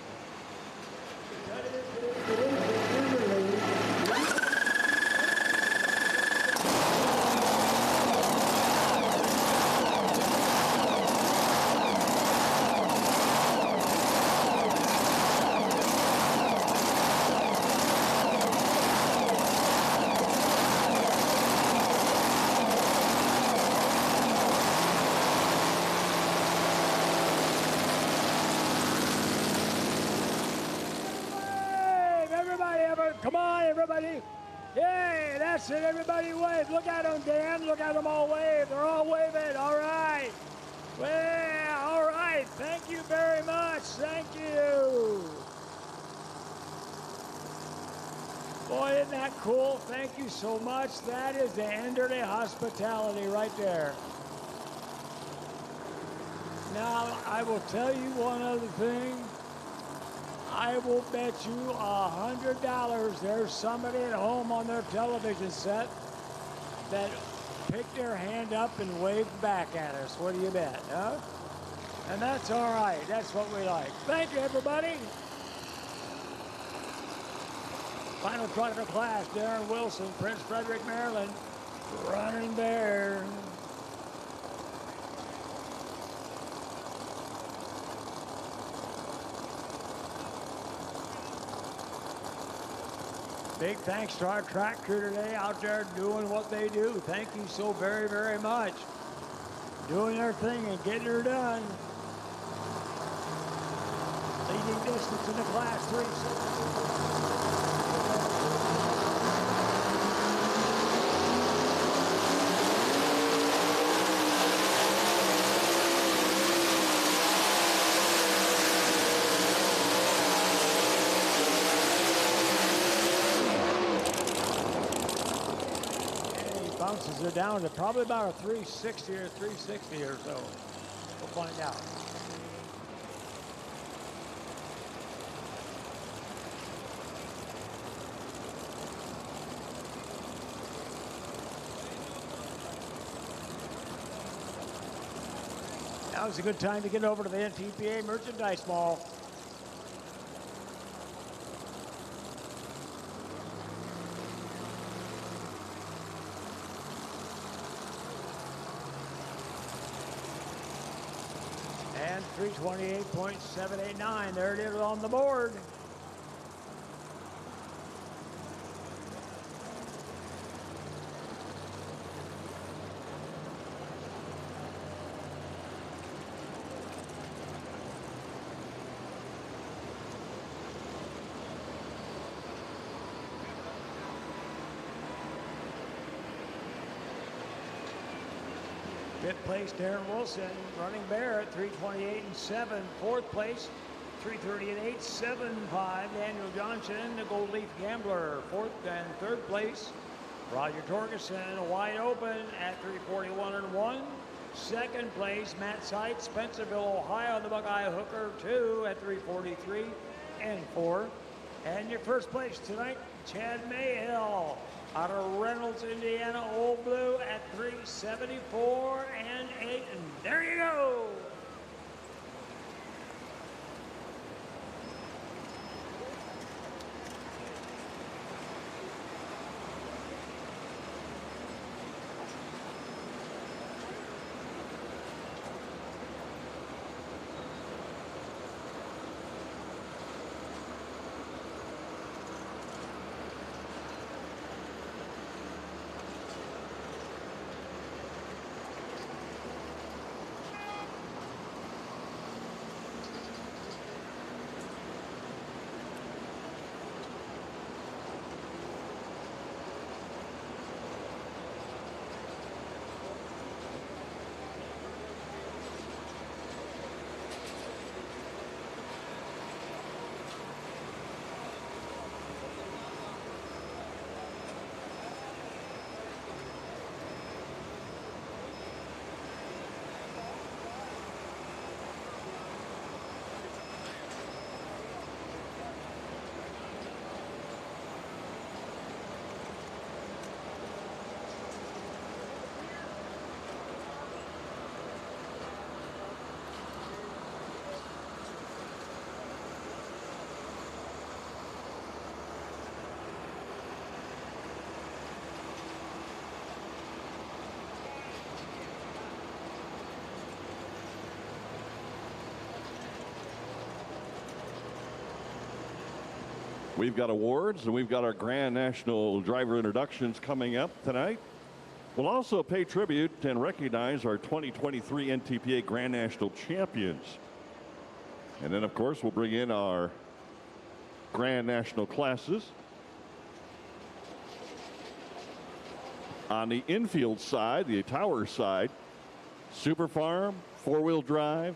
come on, everybody. Yay, that's it. Everybody wave. Look at them, Dan. Look at them all wave. They're all waving. All right. Well, all right. Thank you very much. Thank you. Boy, isn't that cool? Thank you so much. That is the Enderle hospitality right there. Now, I will tell you one other thing. I will bet you $100 there's somebody at home on their television set that picked their hand up and waved back at us. What do you bet, huh? And that's all right. That's what we like. Thank you, everybody. Final truck of the class, Darren Wilson, Prince Frederick, Maryland, Running Bear. Big thanks to our track crew today out there doing what they do. Thank you so very, very much. Doing their thing and getting her done. Leading distance in the class 3. Bounces it down to probably about a 360 or 360 or so. We'll find out. Now is a good time to get over to the NTPA Merchandise Mall. And 328.789, there it is on the board. Fifth place, Darren Wilson, Running Bear at 328.7. Fourth place, 338.875. Daniel Johnson, the Gold Leaf Gambler. Fourth and third place, Roger Torgerson, Wide Open at 341.1. Second place, Matt Seitz, Spencerville, Ohio, the Buckeye Hooker 2 at 343.4. And your first place tonight, Chad Mayhill, out of Reynolds, Indiana, Old Blue at 374.8. And there you go. We've got awards and we've got our Grand National driver introductions coming up tonight. We'll also pay tribute and recognize our 2023 NTPA Grand National champions. And then, of course, we'll bring in our Grand National classes. On the infield side, the tower side, Super Farm, four-wheel drive,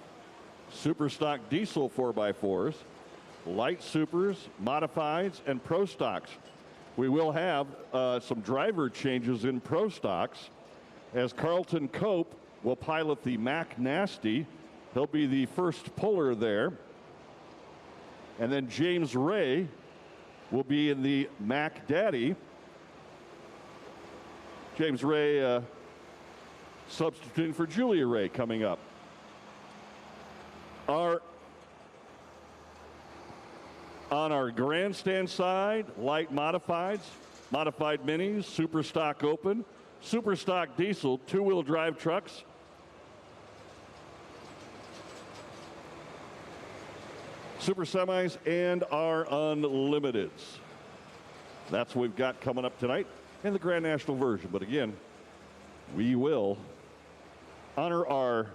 Super Stock Diesel 4x4s, Light Supers, Modifieds, and Pro Stocks. We will have some driver changes in Pro Stocks as Carlton Cope will pilot the Mac Nasty. He'll be the first puller there. And then James Ray will be in the Mac Daddy. James Ray substituting for Julia Ray coming up. On our grandstand side, light modifieds, modified minis, super stock open, super stock diesel, two-wheel drive trucks. Super semis and our unlimiteds. That's what we've got coming up tonight in the Grand National version. But again, we will honor our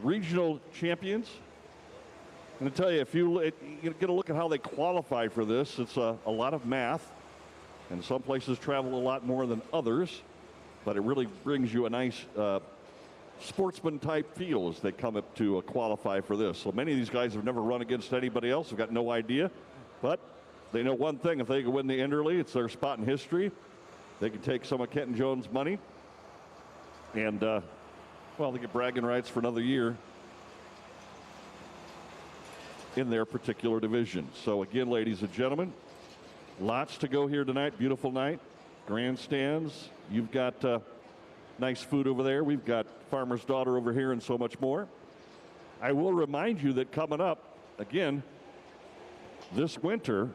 regional champions. I'm going to tell you, if you get a look at how they qualify for this, it's a lot of math. And some places travel a lot more than others. But it really brings you a nice sportsman-type feel as they come up to qualify for this. So many of these guys have never run against anybody else, have got no idea. But they know one thing: if they can win the Enderle, it's their spot in history. They can take some of Kenton Jones' money. And, well, they get bragging rights for another year in their particular division. So again, ladies and gentlemen, lots to go here tonight. Beautiful night. Grandstands. You've got nice food over there. We've got Farmer's Daughter over here and so much more. I will remind you that coming up, again, this winter,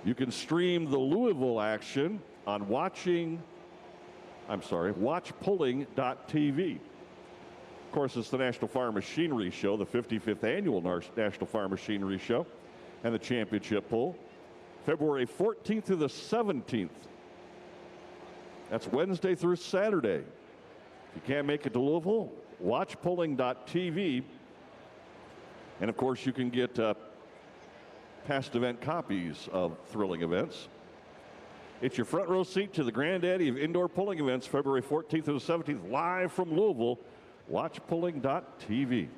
you can stream the Louisville action on WatchPulling.tv. Of course, it's the National Farm Machinery Show, the 55th annual National Farm Machinery Show, and the championship pull. February 14th through the 17th. That's Wednesday through Saturday. If you can't make it to Louisville, WatchPulling.tv. And of course, you can get past event copies of thrilling events. It's your front row seat to the granddaddy of indoor pulling events, February 14th through the 17th, live from Louisville, WatchPulling.tv.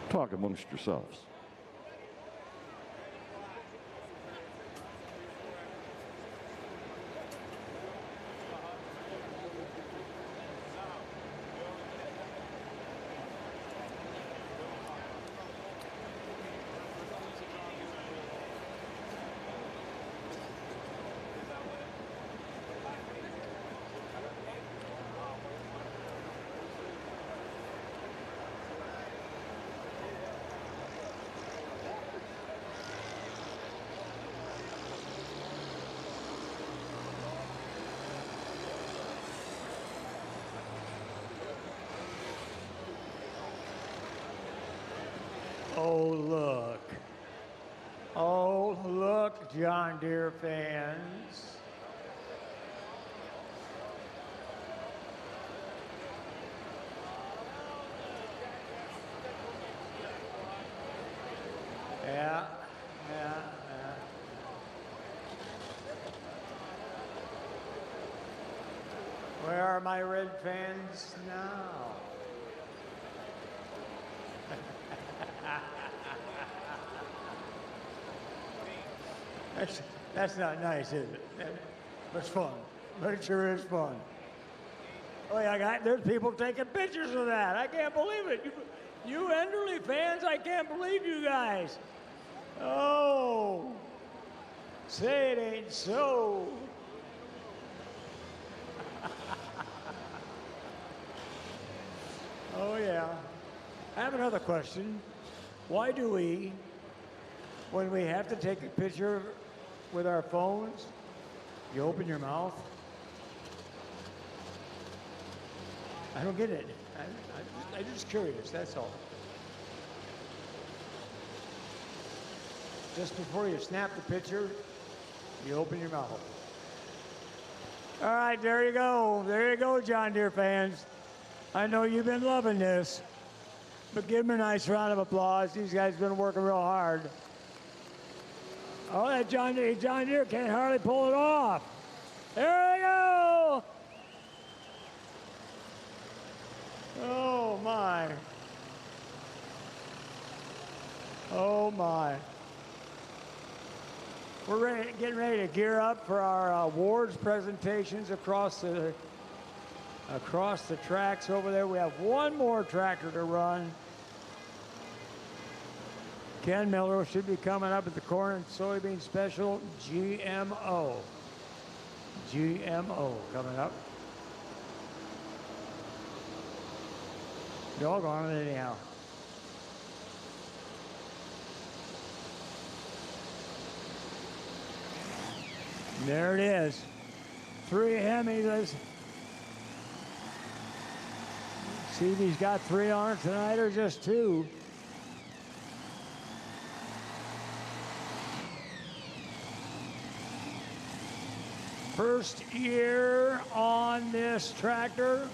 Talk amongst yourselves. Oh, look. Oh, look, John Deere fans. Yeah. Where are my red fans now? That's not nice, is it? It's fun. But it sure is fun. Oh, yeah, there's people taking pictures of that. I can't believe it. You Enderle fans, I can't believe you guys. Oh, say it ain't so. Oh, yeah. I have another question. Why do we, when we have to take a picture with our phones, you open your mouth? I don't get it. I'm just curious, that's all. Just before you snap the picture, you open your mouth. All right, there you go. There you go, John Deere fans. I know you've been loving this, but give them a nice round of applause. These guys have been working real hard. Oh, that John Deere can't hardly pull it off. There they go. Oh, my. Oh my. We're getting ready to gear up for our awards presentations across the tracks over there. We have one more tractor to run. Ken Miller should be coming up at the corn and soybean special, GMO. GMO coming up. Doggone it anyhow. There it is. 3 Hemis. See if he's got 3 on it tonight or just 2. First year on this tractor.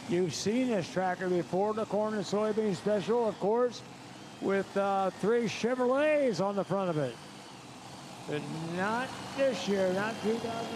You've seen this tractor before, the corn and soybean special, of course, with 3 Chevrolets on the front of it. But not this year, not 2000.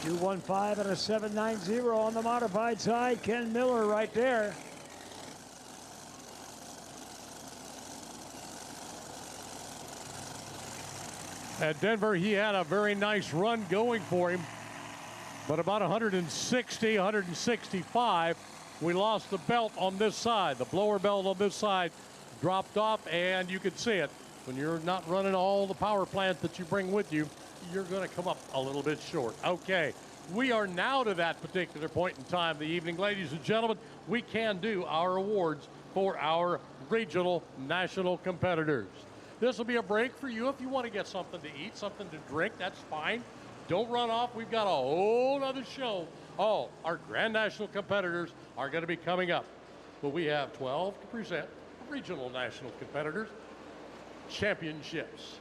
.215 and a 790 on the modified side. Ken Miller right there. At Denver, he had a very nice run going for him, but about 160, 165, we lost the belt on this side. The blower belt on this side dropped off, and you could see it. When you're not running all the power plant that you bring with you, you're going to come up a little bit short. Okay, we are now to that particular point in time of the evening. Ladies and gentlemen, we can do our awards for our regional national competitors. This will be a break for you if you want to get something to eat, something to drink, that's fine. Don't run off. We've got a whole other show. All our Grand National competitors are going to be coming up. But we have 12 to present, regional national competitors, championships.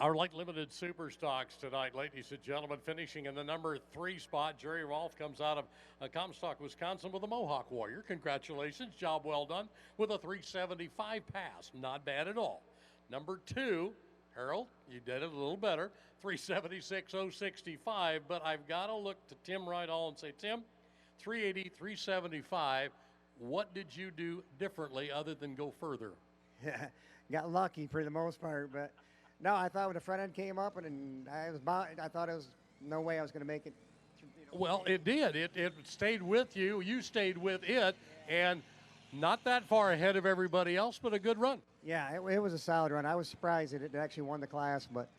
Our light limited super stocks tonight, ladies and gentlemen, finishing in the number 3 spot. Jerry Rolfe comes out of Comstock, Wisconsin with a Mohawk Warrior. Congratulations, job well done with a 375 pass. Not bad at all. Number 2, Harold, you did it a little better, 376.065, but I've got to look to Tim Rydall and say, Tim, 380, 375, what did you do differently other than go further? Yeah, got lucky for the most part, but no, I thought when the front end came up and I thought it was no way I was going to make it. Well, it did. It stayed with you. You stayed with it, and not that far ahead of everybody else, but a good run. Yeah, it was a solid run. I was surprised that it actually won the class, but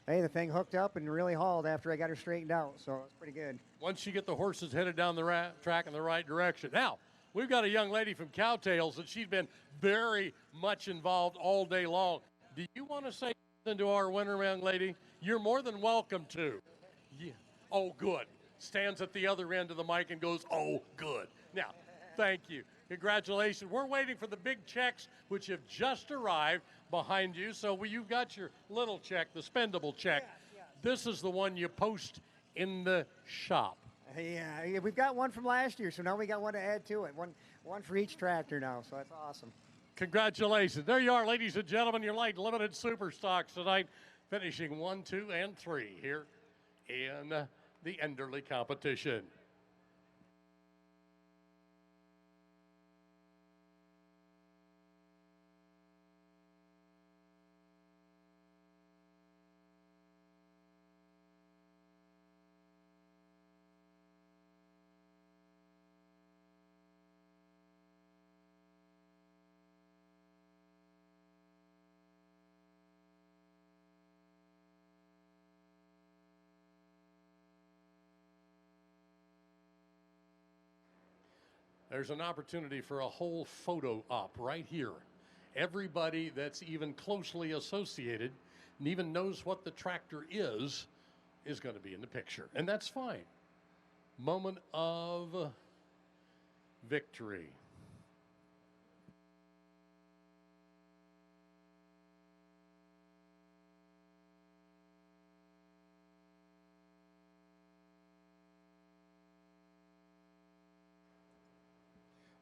hey, the thing hooked up and really hauled after I got her straightened out, so it was pretty good. Once you get the horses headed down the track in the right direction. Now, we've got a young lady from Cowtails, and she's been very much involved all day long. Do you want to say something to our winner, young lady? You're more than welcome to. Yeah. Oh, good. Stands at the other end of the mic and goes, oh, good. Now, thank you. Congratulations. We're waiting for the big checks, which have just arrived behind you. So you've got your little check, the spendable check. Yeah. This is the one you post in the shop. Yeah, we've got one from last year, so now we got one to add to it. One for each tractor now, so that's awesome. Congratulations. There you are, ladies and gentlemen, your light limited super stocks tonight, finishing 1, 2, and 3 here in the Enderle competition. There's an opportunity for a whole photo op right here. Everybody that's even closely associated and even knows what the tractor is going to be in the picture. And that's fine. Moment of victory.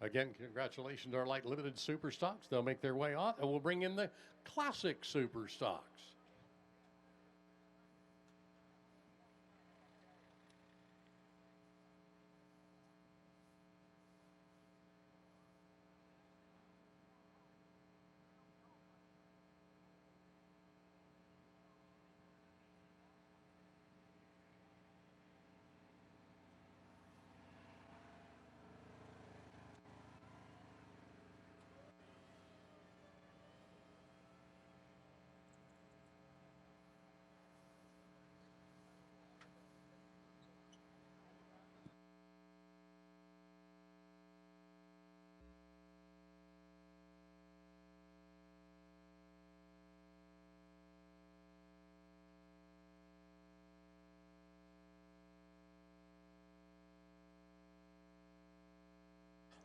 Again, congratulations to our light limited super stocks. They'll make their way on, and we'll bring in the classic super stocks.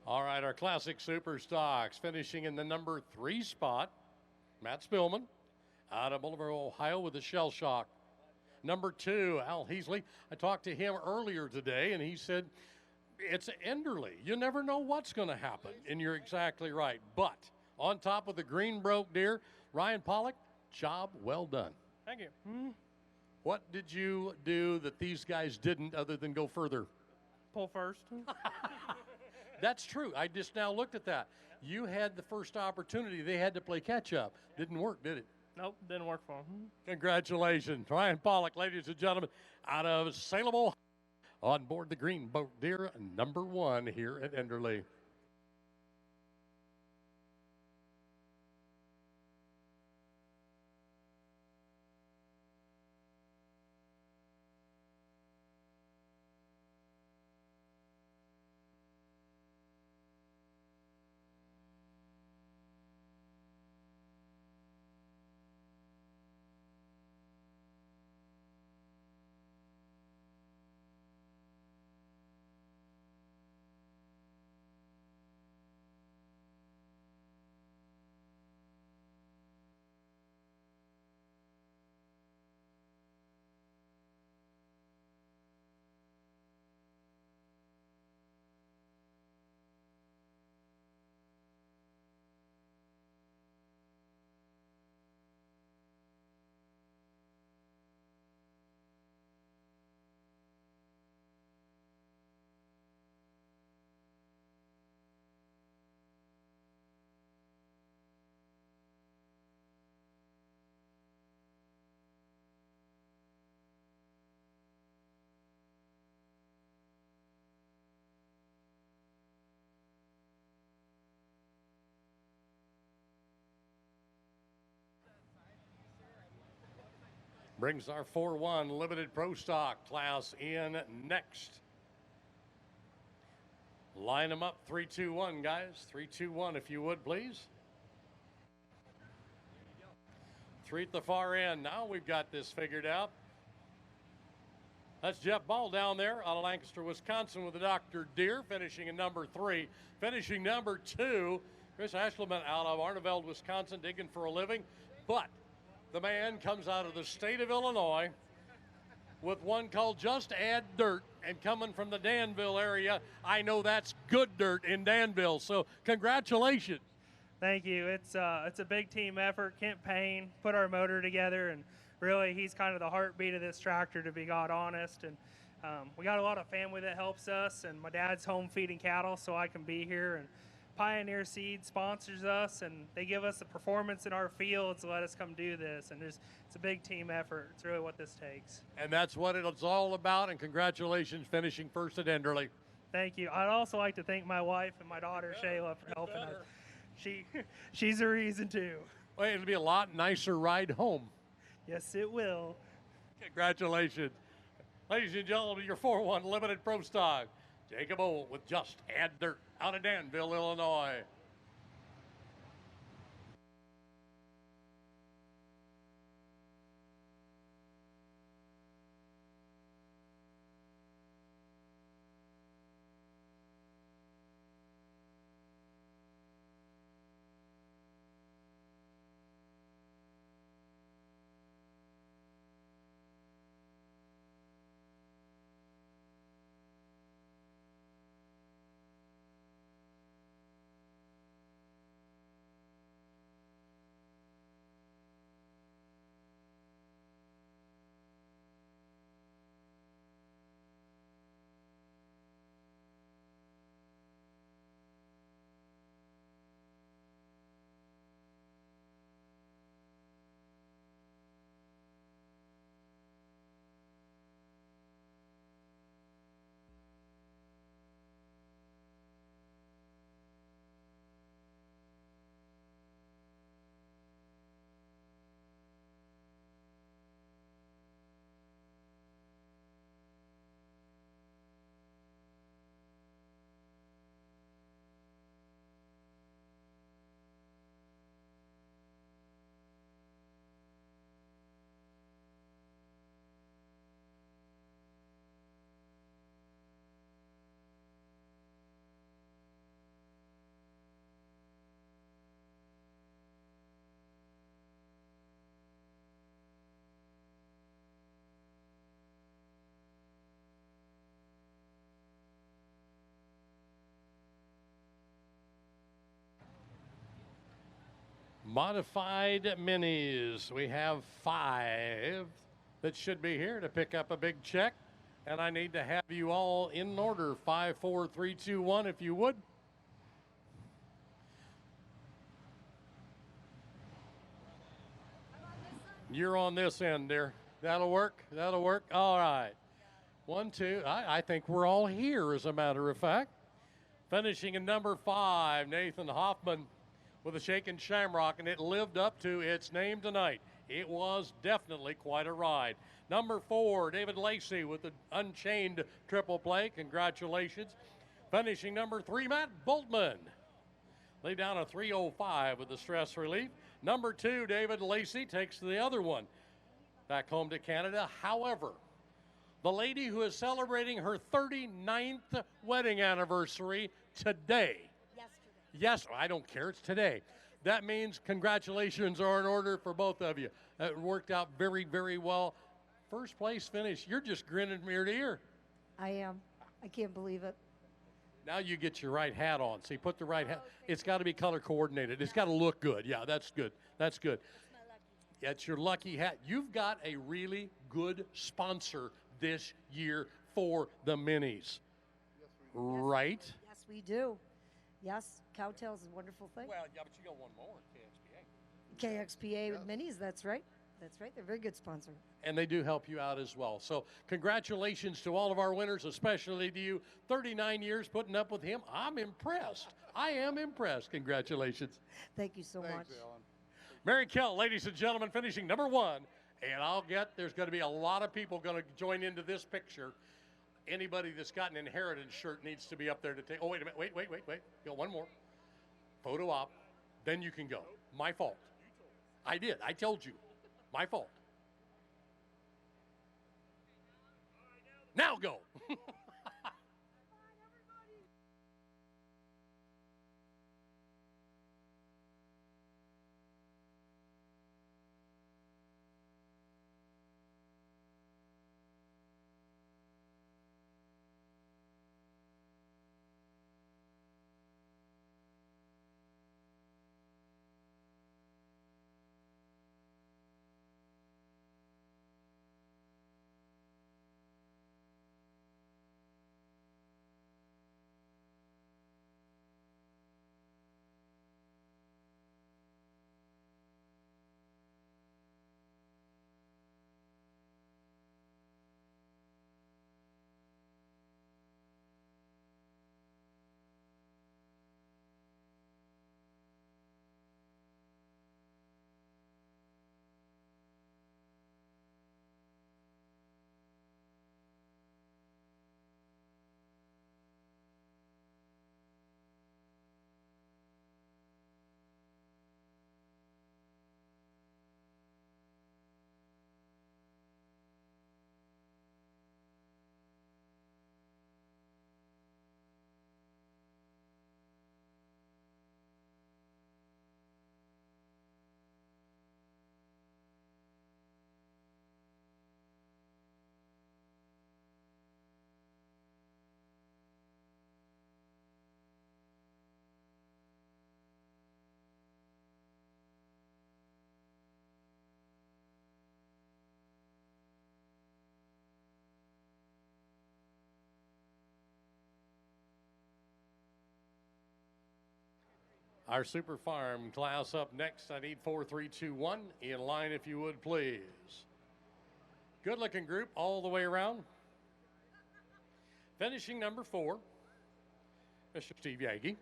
All right, our classic super stocks finishing in the number 3 spot. Matt Spillman out of Boulevard, Ohio with a shell shock. Number 2, Al Heasley. I talked to him earlier today, and he said, it's Enderle. You never know what's going to happen, and you're exactly right. But on top of the green broke deer, Ryan Pollock, job well done. Thank you. What did you do that these guys didn't other than go further? Pull first. That's true. I just now looked at that. You had the first opportunity. They had to play catch up. Didn't work, did it? Nope, didn't work for them. Congratulations. Ryan Pollock, ladies and gentlemen, out of Salem, Ohio, on board the Green Boat Deer, number 1 here at Enderle. Brings our 4-1 limited pro stock class in next. Line them up, 3-2-1, guys. 3-2-1, if you would, please. 3 at the far end. Now we've got this figured out. That's Jeff Ball down there out of Lancaster, Wisconsin with the Dr. Deere, finishing in number 3. Finishing number 2, Chris Ashleman out of Arneveld, Wisconsin, digging for a living. But the man comes out of the state of Illinois with one called Just Add Dirt, and coming from the Danville area, I know that's good dirt in Danville. So congratulations. Thank you. It's a big team effort. Kent Payne put our motor together, and really he's kind of the heartbeat of this tractor, to be God honest. And we got a lot of family that helps us, and my dad's home feeding cattle so I can be here. And Pioneer Seed sponsors us, and they give us the performance in our fields to let us come do this. And it's a big team effort. It's really what this takes. And that's what it's all about, and congratulations finishing first at Enderle. Thank you. I'd also like to thank my wife and my daughter, Shayla, for helping us. She's a reason too. Well, it'll be a lot nicer ride home. Yes, it will. Congratulations. Ladies and gentlemen, your 4-1 limited pro stock, Jacob Old with Just Add Dirt out of Danville, Illinois. Modified minis. We have 5 that should be here to pick up a big check. And I need to have you all in order. 5, 4, 3, 2, 1, if you would. You're on this end, dear. That'll work. That'll work. All right. 1, 2. I think we're all here, as a matter of fact. Finishing in number 5, Nathan Hoffman with a shaken shamrock, and it lived up to its name tonight. It was definitely quite a ride. Number 4, David Lacey with the Unchained triple play. Congratulations. Finishing number 3, Matt Boltman. Laid down a 3:05 with the stress relief. Number 2, David Lacey takes the other one back home to Canada. However, the lady who is celebrating her 39th wedding anniversary today. Yes, I don't care. It's today. That means congratulations are in order for both of you. It worked out very, very well. First place finish. You're just grinning from ear to ear. I am. I can't believe it. Now you get your right hat on. See, put the right hat. It's got to be color coordinated. It's got to look good. Yeah, that's good. That's good. That's your lucky hat. You've got a really good sponsor this year for the minis. Right? Yes, we do. Yes, Cowtails is a wonderful thing. Well, yeah, but you got one more, KXPA. KXPA with minis, that's right. That's right. They're a very good sponsor. And they do help you out as well. So congratulations to all of our winners, especially to you. 39 years putting up with him. I'm impressed. I am impressed. Congratulations. Thank you so much. Mary Kell, ladies and gentlemen, finishing number 1 And there's going to be a lot of people going to join into this picture. Anybody that's got an inheritance shirt needs to be up there to take. Oh, wait a minute. Wait. Got one more. Photo op. Then you can go. My fault. I did. I told you. My fault. Now go. Our Super Farm class up next. I need 4, 3, 2, 1. In line, if you would, please. Good-looking group all the way around. Finishing number 4, Mr. Steve Yagi.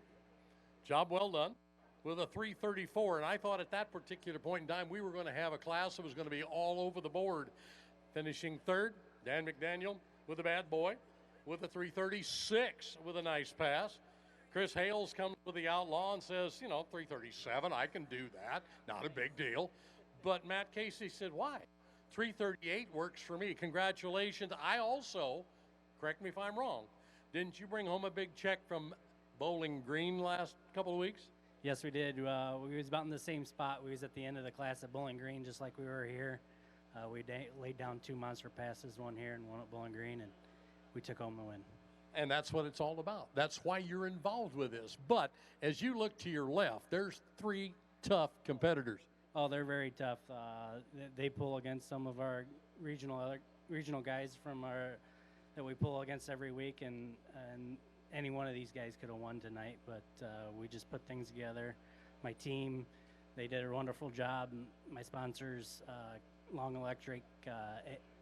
Job well done with a 3:34. And I thought at that particular point in time we were going to have a class that was going to be all over the board. Finishing third, Dan McDaniel with a bad boy with a 3:36 with a nice pass. Chris Hales comes with the outlaw and says, 3:37, I can do that. Not a big deal. But Matt Casey said, why? 3:38 works for me. Congratulations. I also, correct me if I'm wrong, didn't you bring home a big check from Bowling Green last couple of weeks? Yes, we did. We was about in the same spot. We was at the end of the class at Bowling Green, just like we were here. We laid down 2 monster passes, one here and one at Bowling Green, and we took home the win. And that's what it's all about. That's why you're involved with this. But as you look to your left, there's 3 tough competitors. Oh, they're very tough. They pull against some of our regional guys that we pull against every week, and any one of these guys could have won tonight. But we just put things together. My team, they did a wonderful job. My sponsors, Long Electric,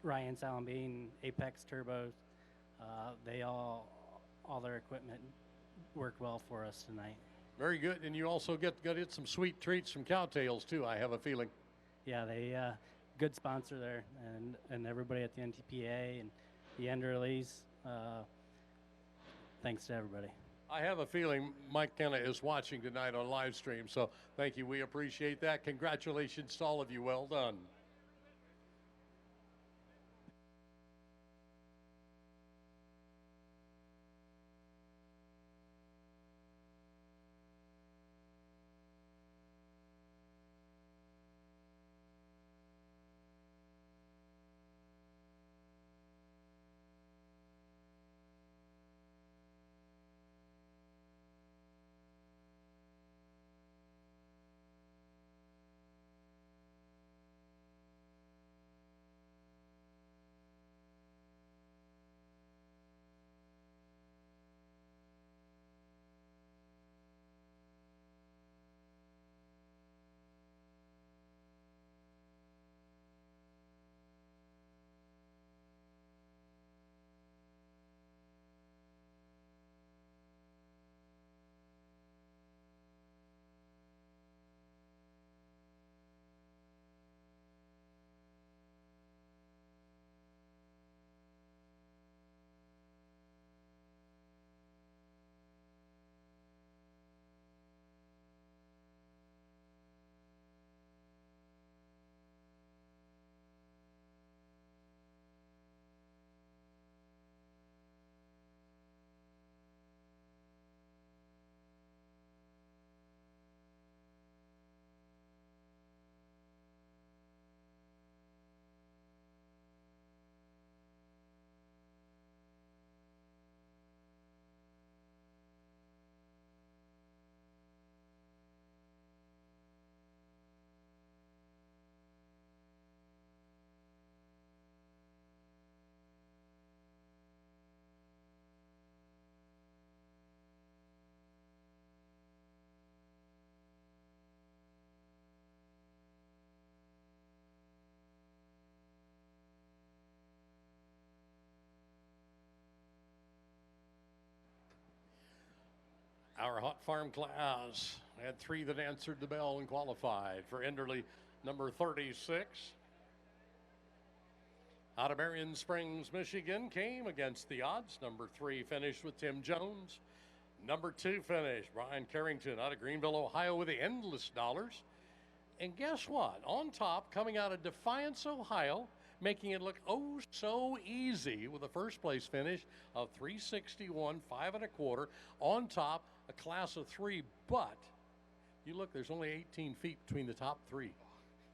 Ryan Salambine, Apex Turbos. They all their equipment worked well for us tonight. Very good, and you also get some sweet treats from Cowtails too, I have a feeling. Yeah, they good sponsor there, and everybody at the NTPA and the Enderles. Thanks to everybody. I have a feeling Mike Kenna is watching tonight on live stream, so thank you. We appreciate that. Congratulations to all of you. Well done. Our hot farm class had 3 that answered the bell and qualified for Enderle number 36. Out of Marion Springs, Michigan, came against the odds. Number 3 finished with Tim Jones. Number 2 finished Brian Carrington out of Greenville, Ohio, with the Endless Dollars. And guess what? On top, coming out of Defiance, Ohio, making it look oh so easy with a first place finish of 361, 5 1/4. On top, a class of 3, but you look, there's only 18 feet between the top 3.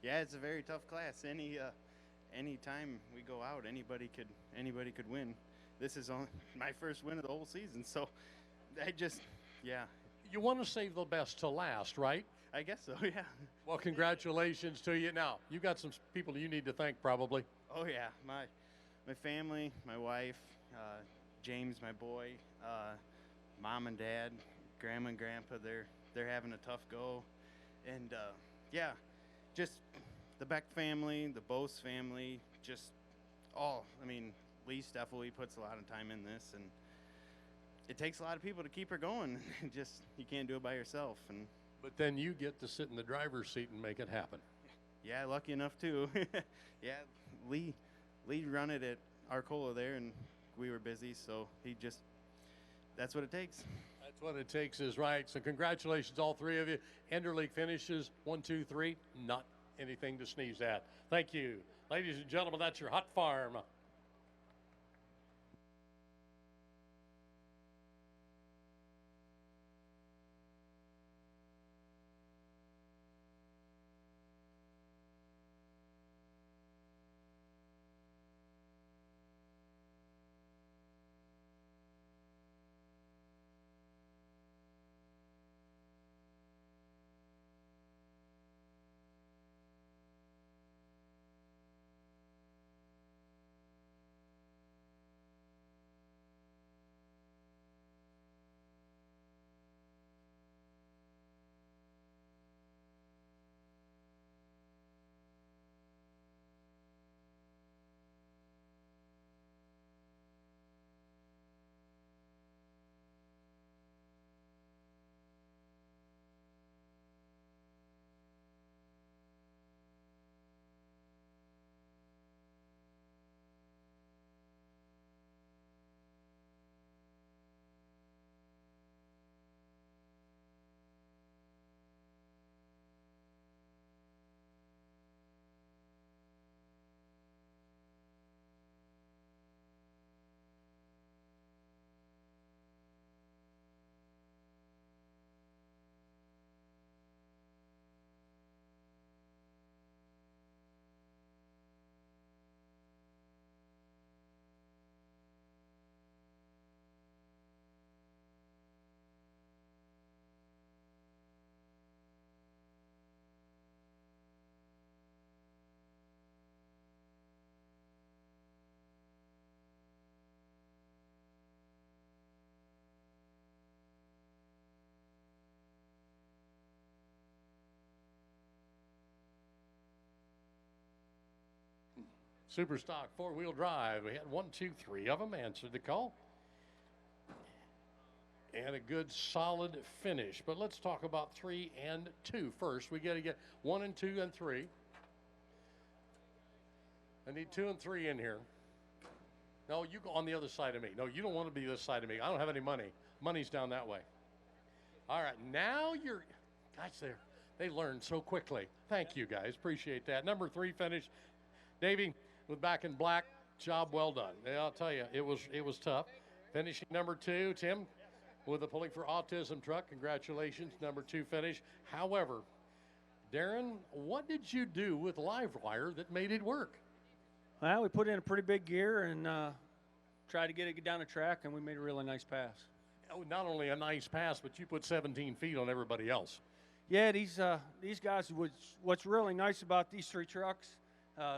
Yeah, it's a very tough class. Any time we go out, anybody could win. This is only my first win of the whole season, so yeah. You want to save the best to last, right? I guess so, yeah. Well, congratulations to you. Now, you got some people you need to thank, probably. Oh yeah, my family, my wife, James, my boy, mom and dad, grandma and grandpa. They're having a tough go, and yeah, just the Beck family, the Bose family, just all. I mean, Lee Steffel, he puts a lot of time in this, and it takes a lot of people to keep her going. Just you can't do it by yourself. But then you get to sit in the driver's seat and make it happen. Yeah, lucky enough too. Yeah, Lee run it at Arcola there, and we were busy, so that's what it takes. That's what it takes is right. So congratulations, all 3 of you. Enderle finishes 1, 2, 3. Not anything to sneeze at. Thank you. Ladies and gentlemen, that's your hot farm. Super stock 4-wheel drive. We had 1, 2, 3 of them answered the call. And a good solid finish. But let's talk about 3 and 2 first. We got to get 1 and 2 and 3. I need 2 and 3 in here. No, you go on the other side of me. No, you don't want to be this side of me. I don't have any money. Money's down that way. All right, now you're, gosh, they learned so quickly. Thank you, guys. Appreciate that. Number 3 finish. Davey with Back in Black. Job well done. Yeah, I'll tell you, it was tough. Finishing number 2, Tim, with the Pulling for Autism truck. Congratulations, number 2 finish. However, Darren, what did you do with Livewire that made it work? Well, we put in a pretty big gear and tried to get it down the track, and we made a really nice pass. Oh, not only a nice pass, but you put 17 feet on everybody else. Yeah, these guys, what's really nice about these 3 trucks,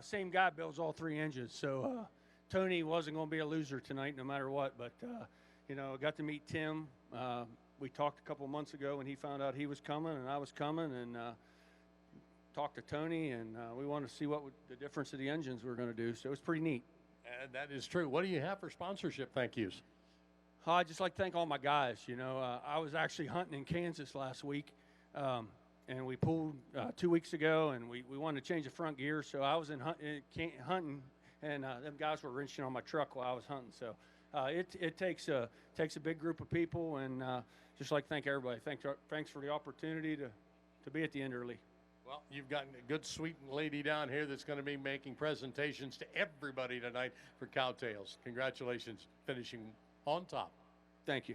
same guy builds all 3 engines. So Tony wasn't going to be a loser tonight no matter what. But, I got to meet Tim. We talked a couple months ago when he found out he was coming and I was coming, and talked to Tony, and we wanted to see what the difference of the engines were going to do. So it was pretty neat. And that is true. What do you have for sponsorship thank yous? I'd just like to thank all my guys. You know, I was actually hunting in Kansas last week, and we pulled 2 weeks ago, and we wanted to change the front gear, so I was hunting, and them guys were wrenching on my truck while I was hunting. So it takes a big group of people, and just like to thank everybody. Thanks for the opportunity to be at the Enderle. Well, you've got a good, sweet lady down here that's going to be making presentations to everybody tonight for Cowtails. Congratulations, finishing on top. Thank you.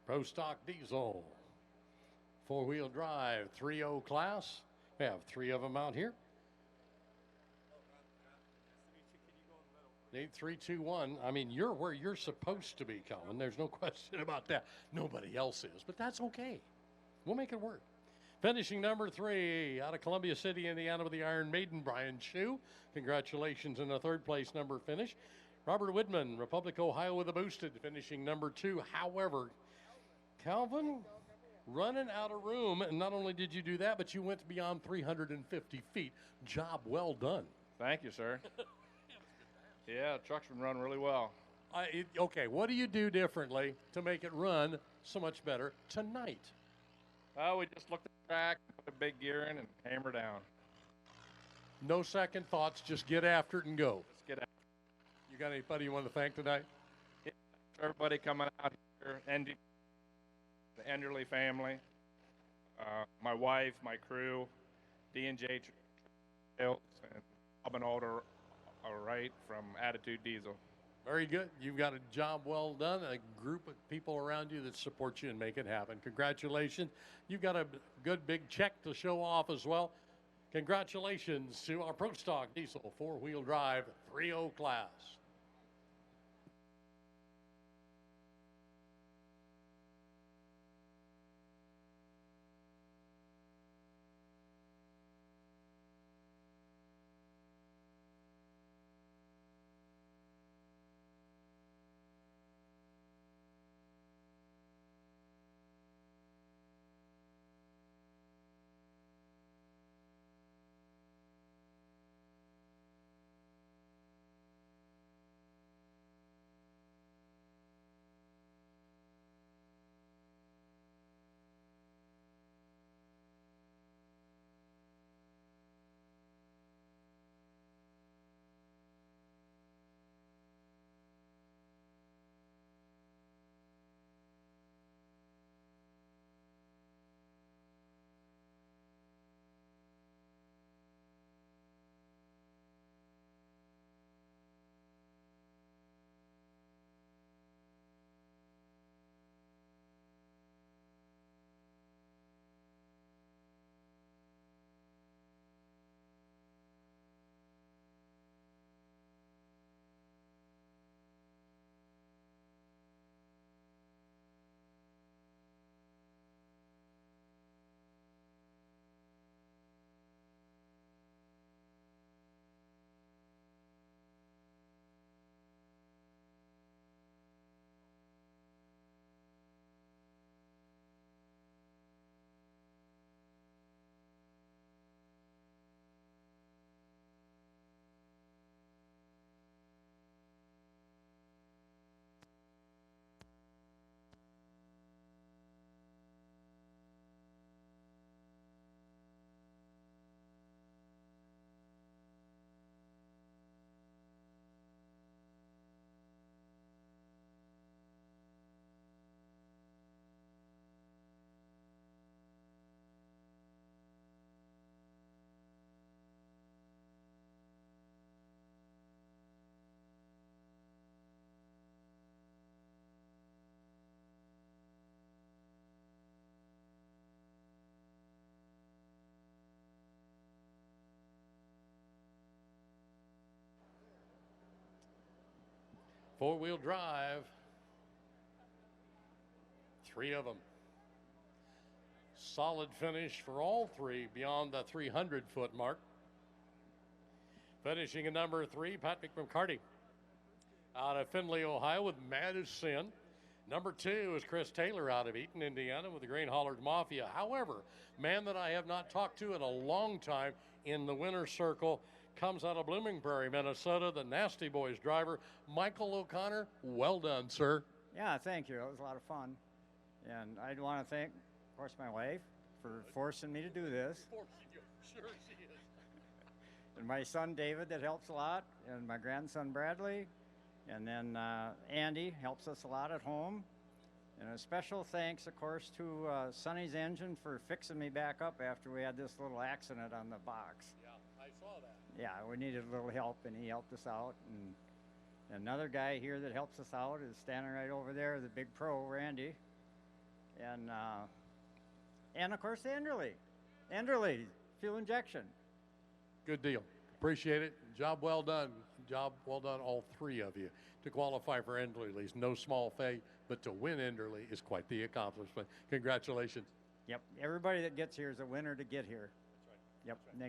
Pro Stock Diesel, four-wheel drive, 3.0 class. We have 3 of them out here. 8, 3, 2, 1. I mean, you're where you're supposed to be, Colin. There's no question about that. Nobody else is, but that's okay. We'll make it work. Finishing number 3 out of Columbia City, Indiana, with the Iron Maiden, Brian Shue. Congratulations in the third place number finish. Robert Widman, Republic, Ohio, with a boosted, finishing number 2. However, Calvin, running out of room, and not only did you do that, but you went beyond 350 feet. Job well done. Thank you, sir. Yeah, truck's been running really well. Okay, what do you do differently to make it run so much better tonight? We just looked at the track, put a big gear in, and hammer down. No second thoughts, just get after it and go. Let's get after it. You got anybody you want to thank tonight? Yeah, everybody coming out here, the Enderle family, my wife, my crew, D&J Trails, and Bob and Alder Wright from Attitude Diesel. Very good. You've got a job well done, and a group of people around you that support you and make it happen. Congratulations. You've got a good big check to show off as well. Congratulations to our Pro Stock Diesel 4-wheel drive 3.0 class. four-wheel drive. 3 of them. Solid finish for all 3 beyond the 300-foot mark. Finishing at number 3, Patrick McCarty out of Findlay, Ohio with Mad as Sin. Number 2 is Chris Taylor out of Eaton, Indiana with the Green Hollard Mafia. However, man that I have not talked to in a long time in the winner's circle comes out of Blooming Prairie, Minnesota, the Nasty Boys driver, Michael O'Connor. Well done, sir. Yeah, thank you. It was a lot of fun. And I'd want to thank, of course, my wife for forcing me to do this. Sure she is. And my son David that helps a lot, and my grandson Bradley, and then Andy helps us a lot at home. And a special thanks, of course, to Sonny's Engine for fixing me back up after we had this little accident on the box. Yeah, I saw that. Yeah, we needed a little help, and he helped us out. And another guy here that helps us out is standing right over there, the big pro, Randy. And of course, Enderle fuel injection. Good deal. Appreciate it. Job well done. Job well done, all 3 of you. To qualify for Enderle is no small feat, but to win Enderle is quite the accomplishment. Congratulations. Yep. Everybody that gets here is a winner to get here. That's right. Yep. And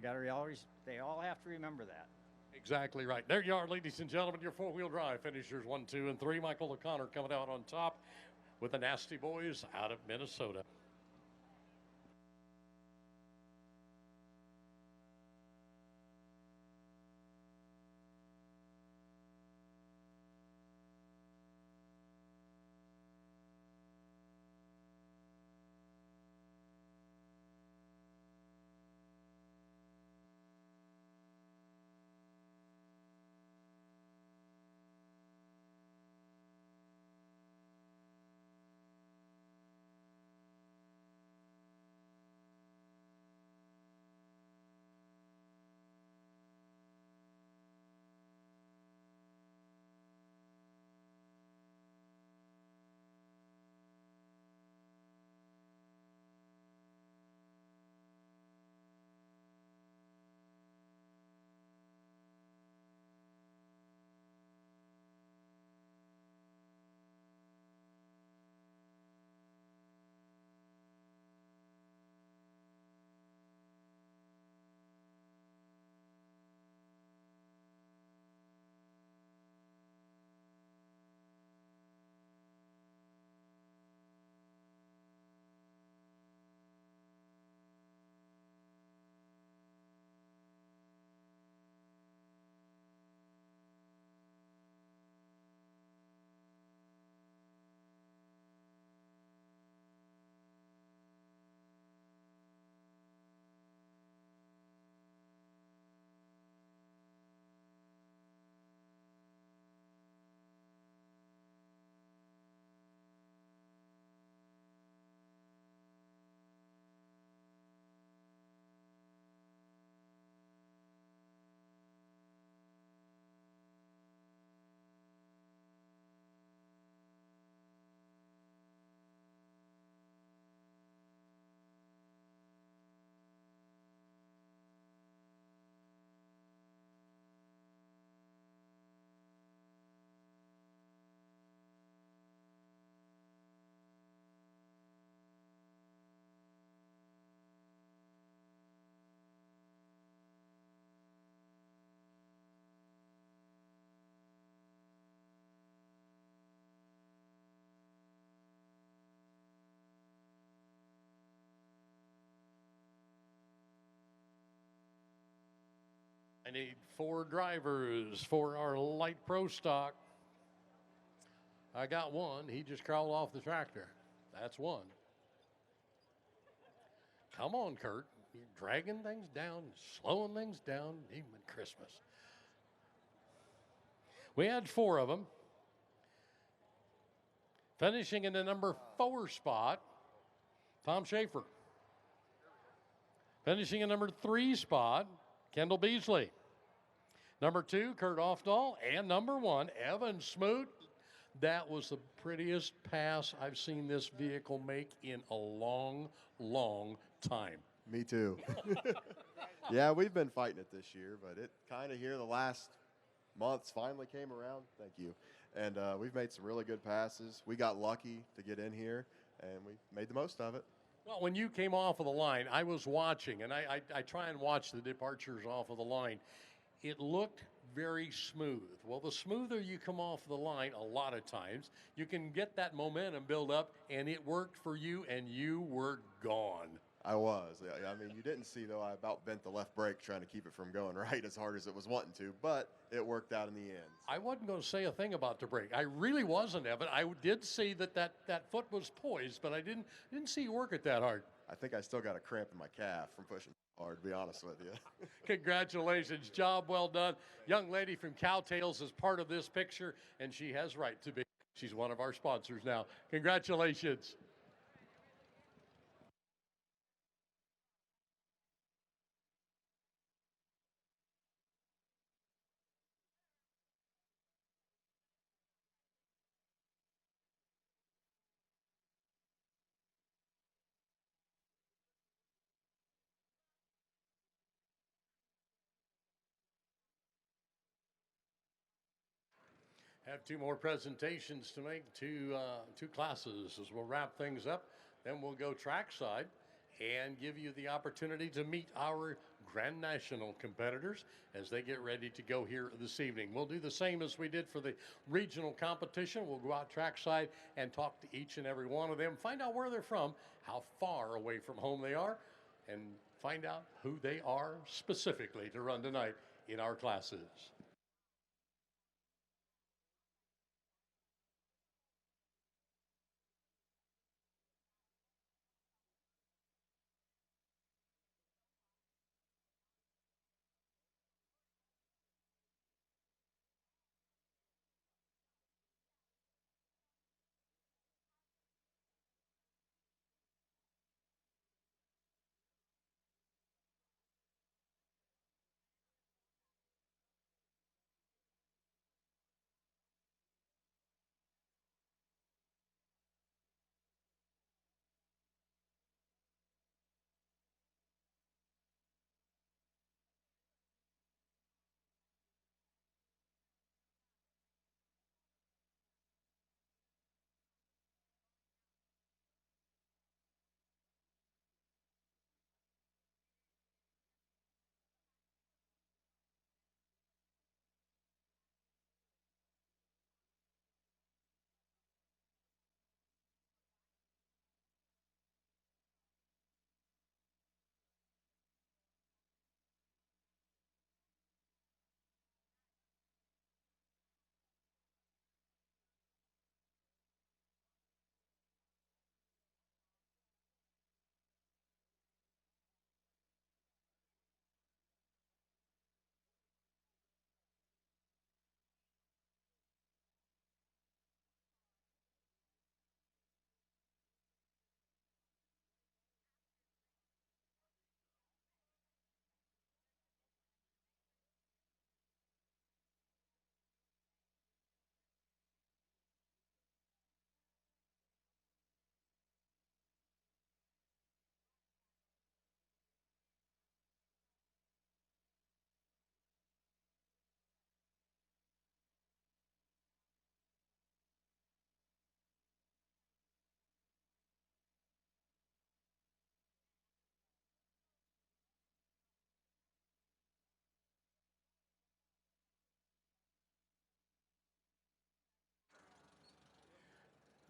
they all have to remember that. Exactly right. There you are, ladies and gentlemen, your four-wheel drive finishers 1, 2, and 3. Michael O'Connor coming out on top with the Nasty Boys out of Minnesota. I need 4 drivers for our light pro stock. I got one. He just crawled off the tractor. That's one. Come on, Kurt. You're dragging things down, slowing things down, even Christmas. We had 4 of them. Finishing in the number 4 spot, Tom Schaefer. Finishing in number 3 spot, Kendall Beasley. Number 2, Kurt Ofdahl. And number 1, Evan Smoot. That was the prettiest pass I've seen this vehicle make in a long, long time. Me too. Yeah, we've been fighting it this year, but it kind of here the last months finally came around. Thank you. and we've made some really good passes. We got lucky to get in here, and we made the most of it. Well, when you came off of the line, I was watching, and I try and watch the departures off of the line. It looked very smooth. Well, the smoother you come off the line, a lot of times, you can get that momentum build up, and it worked for you, and you were gone. I was. I mean, you didn't see, though, I about bent the left brake trying to keep it from going right as hard as it was wanting to, but it worked out in the end. I wasn't going to say a thing about the brake. I really wasn't, Evan. I did see that foot was poised, but I didn't see you work it that hard. I think I still got a cramp in my calf from pushing hard, to be honest with you. Congratulations. Job well done. Young lady from Cowtails is part of this picture, and she has right to be. She's one of our sponsors now. Congratulations. Have two more presentations to make, two classes as we'll wrap things up. Then we'll go trackside and give you the opportunity to meet our Grand National competitors as they get ready to go here this evening. We'll do the same as we did for the regional competition. We'll go out trackside and talk to each and every one of them, find out where they're from, how far away from home they are, and find out who they are specifically to run tonight in our classes.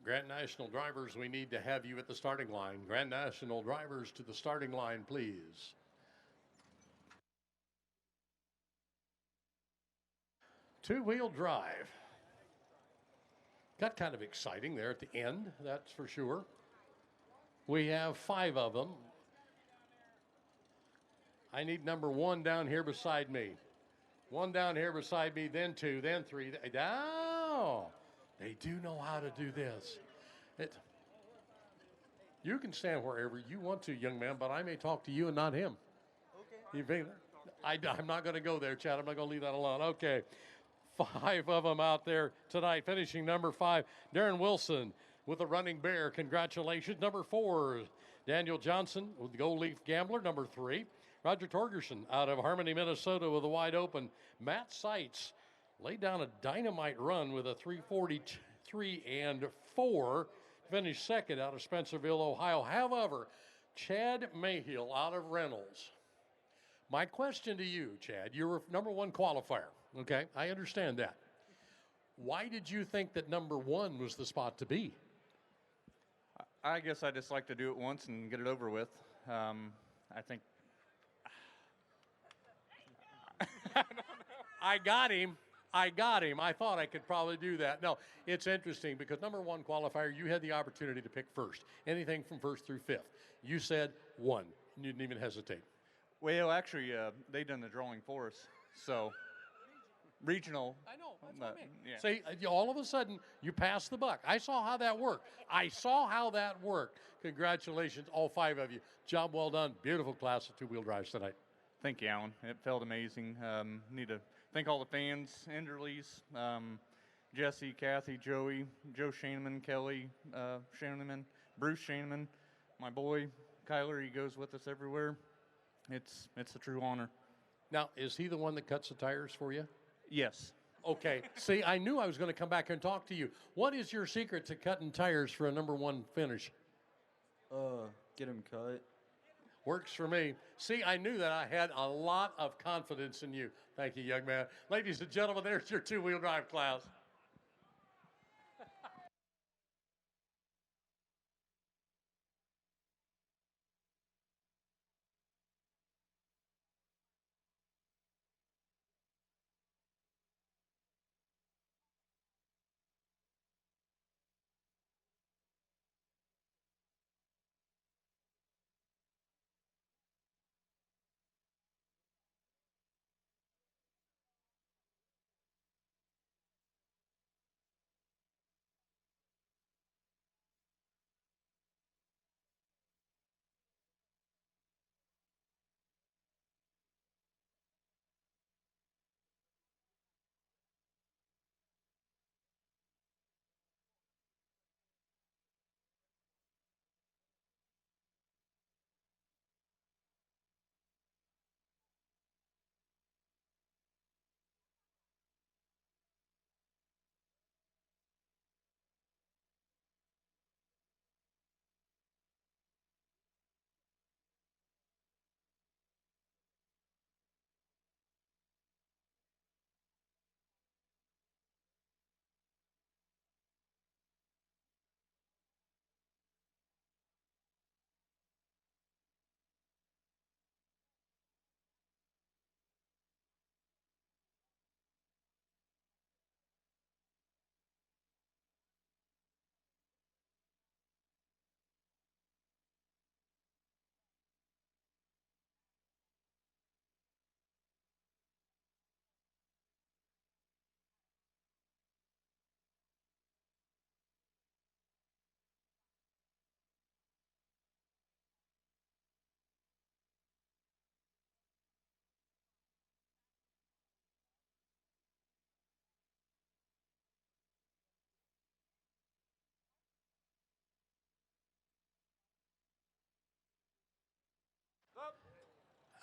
Grand National drivers, we need to have you at the starting line. Grand National drivers to the starting line, please. Two-wheel drive. Got kind of exciting there at the end, that's for sure. We have 5 of them. I need number 1 down here beside me. 1 down here beside me, then 2, then 3. Down. They do know how to do this. You can stand wherever you want to, young man, but I may talk to you and not him. Okay. I'm not going to go there, Chad. I'm not going to leave that alone. Okay. 5 of them out there tonight. Finishing number 5, Darren Wilson with the Running Bear. Congratulations. Number 4, Daniel Johnson with the Gold Leaf Gambler. Number 3, Roger Torgerson out of Harmony, Minnesota with a wide open. Matt Seitz laid down a dynamite run with a 3:43 and 4, finished second out of Spencerville, Ohio. However, Chad Mayhill out of Reynolds. My question to you, Chad, you're number one qualifier, okay? I understand that. Why did you think that number one was the spot to be? I guess I just like to do it once and get it over with. I think. I got him. I thought I could probably do that. No, it's interesting because number one qualifier, you had the opportunity to pick first. Anything from first through fifth. You said one. You didn't even hesitate. Well, actually, they done the drawing for us, so regional. I know. That's what I mean. Yeah. See, all of a sudden, you passed the buck. I saw how that worked. Congratulations, all 5 of you. Job well done. Beautiful class of two-wheel drives tonight. Thank you, Alan. It felt amazing. Need to thank all the fans, Enderle's, Jesse, Kathy, Joey, Joe Shaneman, Kelly Shaneman, Bruce Shaneman, my boy Kyler. He goes with us everywhere. It's a true honor. Now, is he the one that cuts the tires for you? Yes. Okay. See, I knew I was going to come back and talk to you. What is your secret to cutting tires for a number one finish? Get him cut. Works for me. See, I knew that I had a lot of confidence in you. Thank you, young man. Ladies and gentlemen, there's your two-wheel drive class.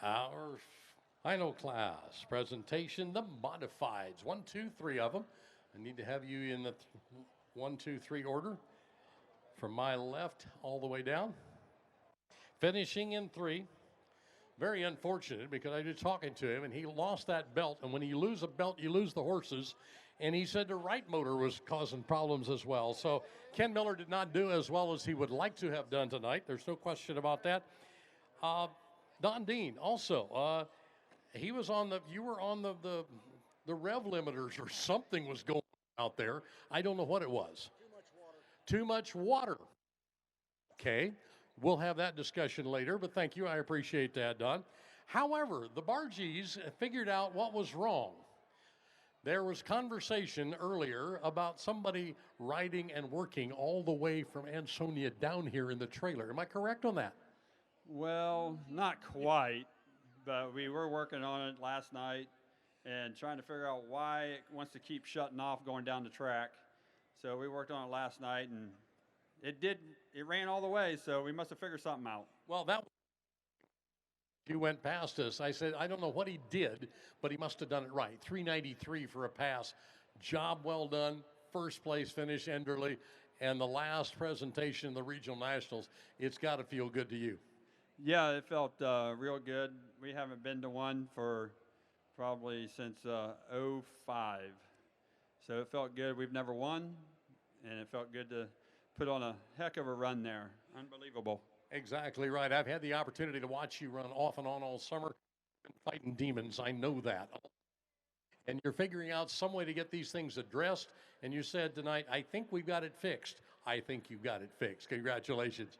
Our final class presentation, the modifieds. 1, 2, 3 of them. I need to have you in the 1, 2, 3 order from my left all the way down. Finishing in 3. Very unfortunate because I was talking to him and he lost that belt. And when you lose a belt, you lose the horses. And he said the right motor was causing problems as well. So Ken Miller did not do as well as he would like to have done tonight. There's no question about that. Don Dean also, he was on you were on the rev limiters or something was going out there. I don't know what it was. Too much water. Okay, we'll have that discussion later, but thank you. I appreciate that, Don. However, the Bargees figured out what was wrong. There was conversation earlier about somebody riding and working all the way from Ansonia down here in the trailer. Am I correct on that? Well, not quite, but we were working on it last night and trying to figure out why it wants to keep shutting off going down the track. So we worked on it last night, and it ran all the way, so we must have figured something out. Well, that You went past us. I said, I don't know what he did, but he must have done it right. 393 for a pass. Job well done. First place finish, Enderle. And the last presentation in the regional nationals, it's got to feel good to you. Yeah, it felt real good. We haven't been to one for probably since '05. So it felt good. We've never won, and it felt good to put on a heck of a run there. Unbelievable. Exactly right. I've had the opportunity to watch you run off and on all summer. Fighting demons, I know that. And you're figuring out some way to get these things addressed. And you said tonight, I think we've got it fixed. I think you've got it fixed. Congratulations.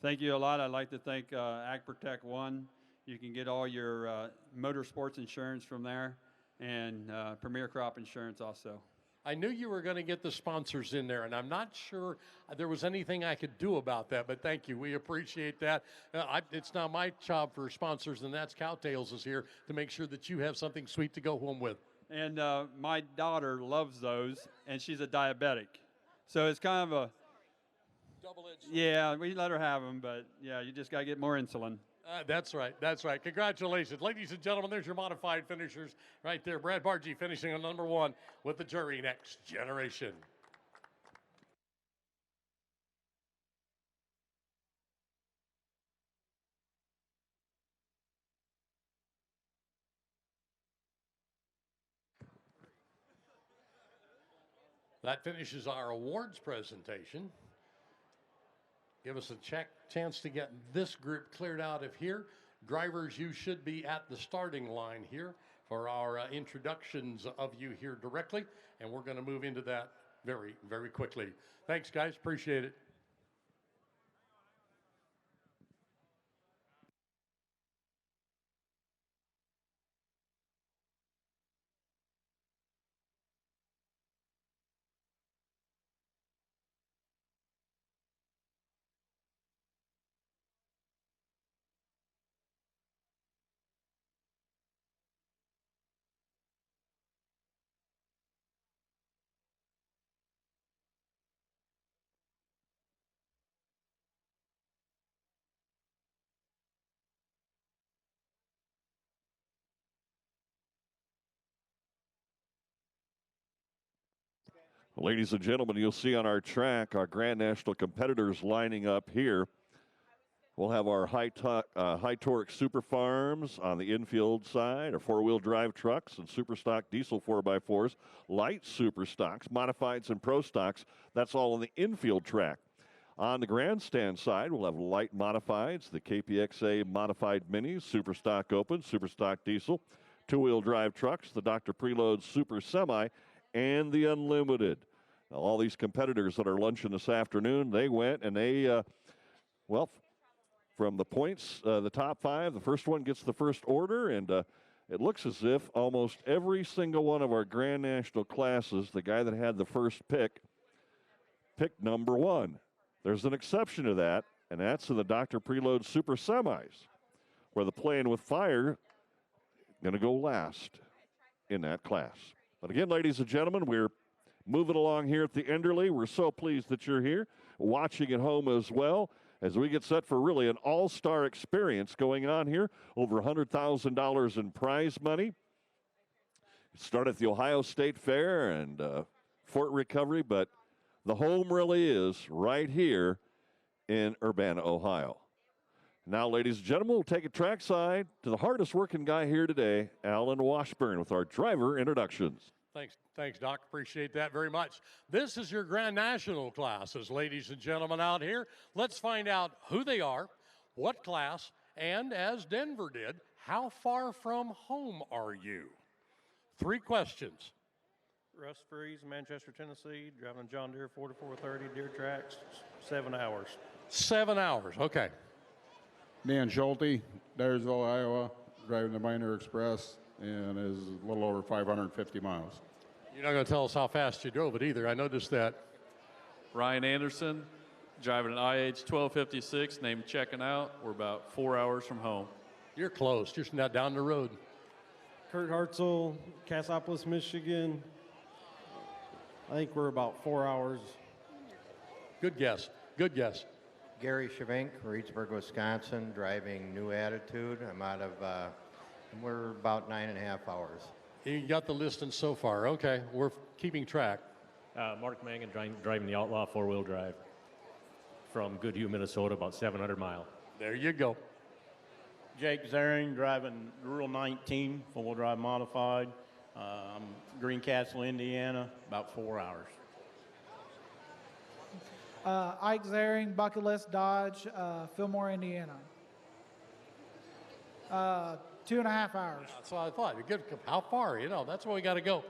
Thank you a lot. I'd like to thank Ag Protect One. You can get all your motorsports insurance from there, and Premier Crop Insurance also. I knew you were going to get the sponsors in there, and I'm not sure there was anything I could do about that, but thank you. We appreciate that. It's now my job for sponsors, and that's Cowtails is here to make sure that you have something sweet to go home with. And my daughter loves those, and she's a diabetic. So it's kind of a double-edged. Yeah, we let her have them, but yeah, you just got to get more insulin. That's right. That's right. Congratulations. Ladies and gentlemen, there's your modified finishers right there. Brad Bargee finishing on number 1 with the Jury Next Generation. That finishes our awards presentation. Give us a chance to get this group cleared out of here. Drivers, you should be at the starting line here for our introductions of you here directly, and we're going to move into that very, very quickly. Thanks, guys. Appreciate it. Ladies and gentlemen, you'll see on our track our Grand National competitors lining up here. We'll have our high torque super farms on the infield side, our four-wheel drive trucks and super stock diesel 4x4s, light super stocks, modifieds and pro stocks. That's all on the infield track. On the grandstand side, we'll have light modifieds, the KPXA modified minis, super stock open, super stock diesel, two-wheel drive trucks, the Dr. Preload super semi, and the unlimited. Now, all these competitors that are lunching this afternoon, they went and they, well, from the points, the top 5, the first one gets the first order, and it looks as if almost every single one of our Grand National classes, the guy that had the first pick, picked number 1. There's an exception to that, and that's in the Dr. Preload Super Semis, where the Playing with Fire going to go last in that class. But again, ladies and gentlemen, we're moving along here at the Enderle. We're so pleased that you're here, watching at home as well, as we get set for really an all-star experience going on here. Over $100,000 in prize money. Start at the Ohio State Fair and Fort Recovery, but the home really is right here in Urbana, Ohio. Now, ladies and gentlemen, we'll take it trackside to the hardest working guy here today, Alan Washburn, with our driver introductions. Thanks, Doc. Appreciate that very much. This is your Grand National classes, ladies and gentlemen out here. Let's find out who they are, what class, and as Denver did, how far from home are you? 3 questions. Russ Freeze, Manchester, Tennessee, driving John Deere 4430 Deere Tracks, 7 hours. 7 hours, okay. Dan Schulte, Dyersville, Iowa, driving the Miner Express, and is a little over 550 miles. You're not going to tell us how fast you drove it either. I noticed that. Ryan Anderson, driving an IH 1256, named Checking Out. We're about 4 hours from home. You're close, just not down the road. Kurt Hartzell, Cassopolis, Michigan. I think we're about 4 hours. Good guess, good guess. Gary Shavink, Reedsburg, Wisconsin, driving New Attitude. I'm out of, we're about 9.5 hours. You got the distance so far. Okay, we're keeping track. Mark Mangan driving the Outlaw four-wheel drive from Goodhue, Minnesota, about 700 mile. There you go. Jake Zaring driving Rural 19, four-wheel drive modified. Greencastle, Indiana, about 4 hours. Ike Zaring, Bucket List Dodge, Fillmore, Indiana. 2.5 hours. That's what I thought. You're good. How far? You know, that's where we got to go.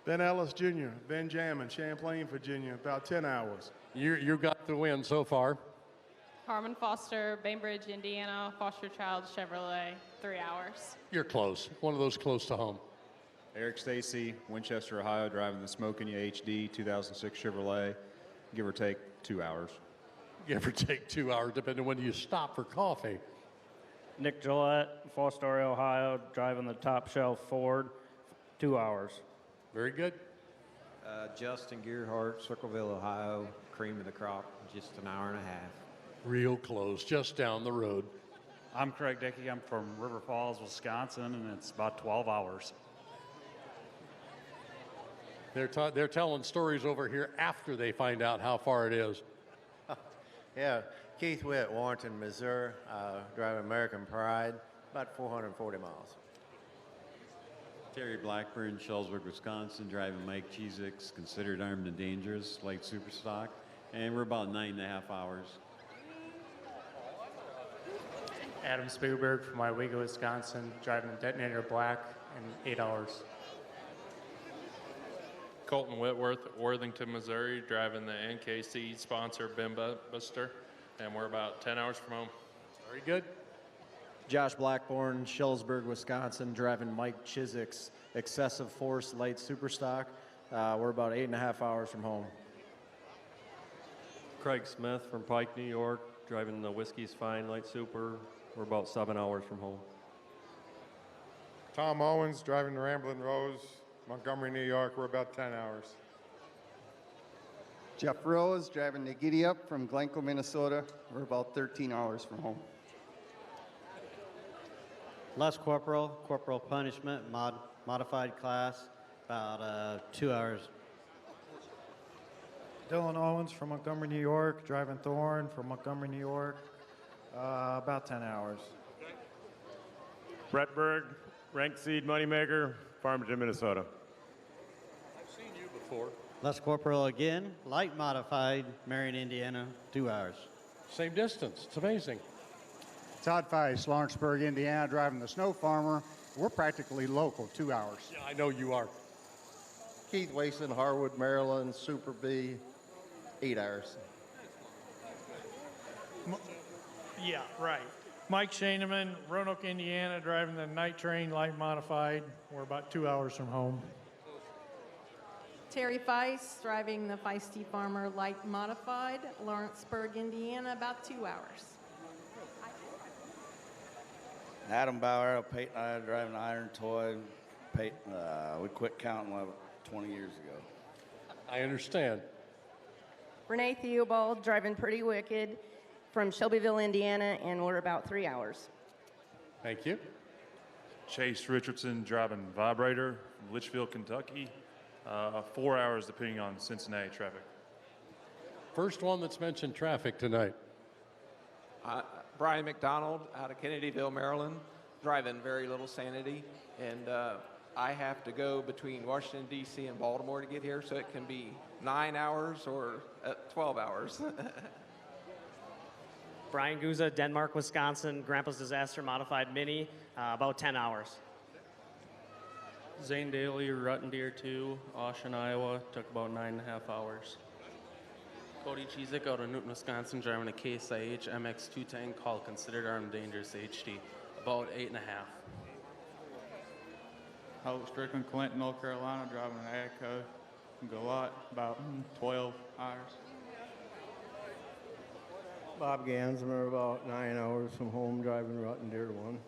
Ben Ellis Jr., Benjamin, Champlain, Virginia, about 10 hours. You got the win so far. Carmen Foster, Bainbridge, Indiana, Foster Child, Chevrolet, 3 hours. You're close. One of those close to home. Eric Stacy, Winchester, Ohio, driving the Smoking HD 2006 Chevrolet, give or take 2 hours. Give or take 2 hours, depending on when you stop for coffee. Nick Gillette, Foster, Ohio, driving the Top Shelf Ford, 2 hours. Very good. Justin Gearhart, Circleville, Ohio, cream of the crop, just an hour and a half. Real close, just down the road. I'm Craig Dickey. I'm from River Falls, Wisconsin, and it's about 12 hours. They're telling stories over here after they find out how far it is. Yeah, Keith Witt, Warrenton, Missouri, driving American Pride, about 440 miles. Terry Blackburn, Shellsburg, Wisconsin, driving Mike Cheezik's Considered Armed and Dangerous, light superstock, and we're about 9.5 hours. Adam Spielberg from Owego, Wisconsin, driving the Detonator Black in 8 hours. Colton Whitworth, Worthington, Missouri, driving the NKC sponsor Bimba Buster, and we're about 10 hours from home. Very good. Josh Blackburn, Shellsburg, Wisconsin, driving Mike Cheezik's Excessive Force Light Superstock. We're about 8.5 hours from home. Craig Smith from Pike, New York, driving the Whiskey's Fine Light Super. We're about 7 hours from home. Tom Owens, driving the Ramblin' Rose, Montgomery, New York. We're about 10 hours. Jeff Rose, driving the Giddy Up from Glencoe, Minnesota. We're about 13 hours from home. Les Corporal, Corporal Punishment, modified class, about 2 hours. Dylan Owens from Montgomery, New York, driving Thorn from Montgomery, New York. About 10 hours. Brett Berg, Rank Seed Moneymaker, Farmington, Minnesota. I've seen you before. Les Corporal again, light modified, Marion, Indiana, 2 hours. Same distance. It's amazing. Todd Feist, Lawrenceburg, Indiana, driving the Snow Farmer. We're practically local, 2 hours. Yeah, I know you are. Keith Wason, Harwood, Maryland, Super B, 8 hours. Yeah, right. Mike Shaneman, Roanoke, Indiana, driving the Night Train Light Modified. We're about 2 hours from home. Terry Feist, driving the Feisty Farmer Light Modified, Lawrenceburg, Indiana, about 2 hours. Adam Bauer, Peyton and I are driving an Iron Toy. Peyton, we quit counting 20 years ago. I understand. Renee Theobald, driving Pretty Wicked from Shelbyville, Indiana, and we're about 3 hours. Thank you. Chase Richardson, driving Vibrator from Litchfield, Kentucky. 4 hours depending on Cincinnati traffic. First one that's mentioned traffic tonight. Brian McDonald out of Kennedyville, Maryland, driving Very Little Sanity. And I have to go between Washington, D.C. and Baltimore to get here, so it can be 9 hours or 12 hours. Brian Guza, Denmark, Wisconsin, Grandpa's Disaster Modified Mini, about 10 hours. Zane Daly, Ruttendeer 2, Ocean, Iowa, took about 9.5 hours. Cody Cheezik out of Newton, Wisconsin, driving a Case IH MX 210 called Considered Armed Dangerous HD, about 8.5. Alex Strickland, Clinton, North Carolina, driving an AGCO Galot, about 12 hours. Bob Gansmer, about 9 hours from home, driving Ruttendeer 1.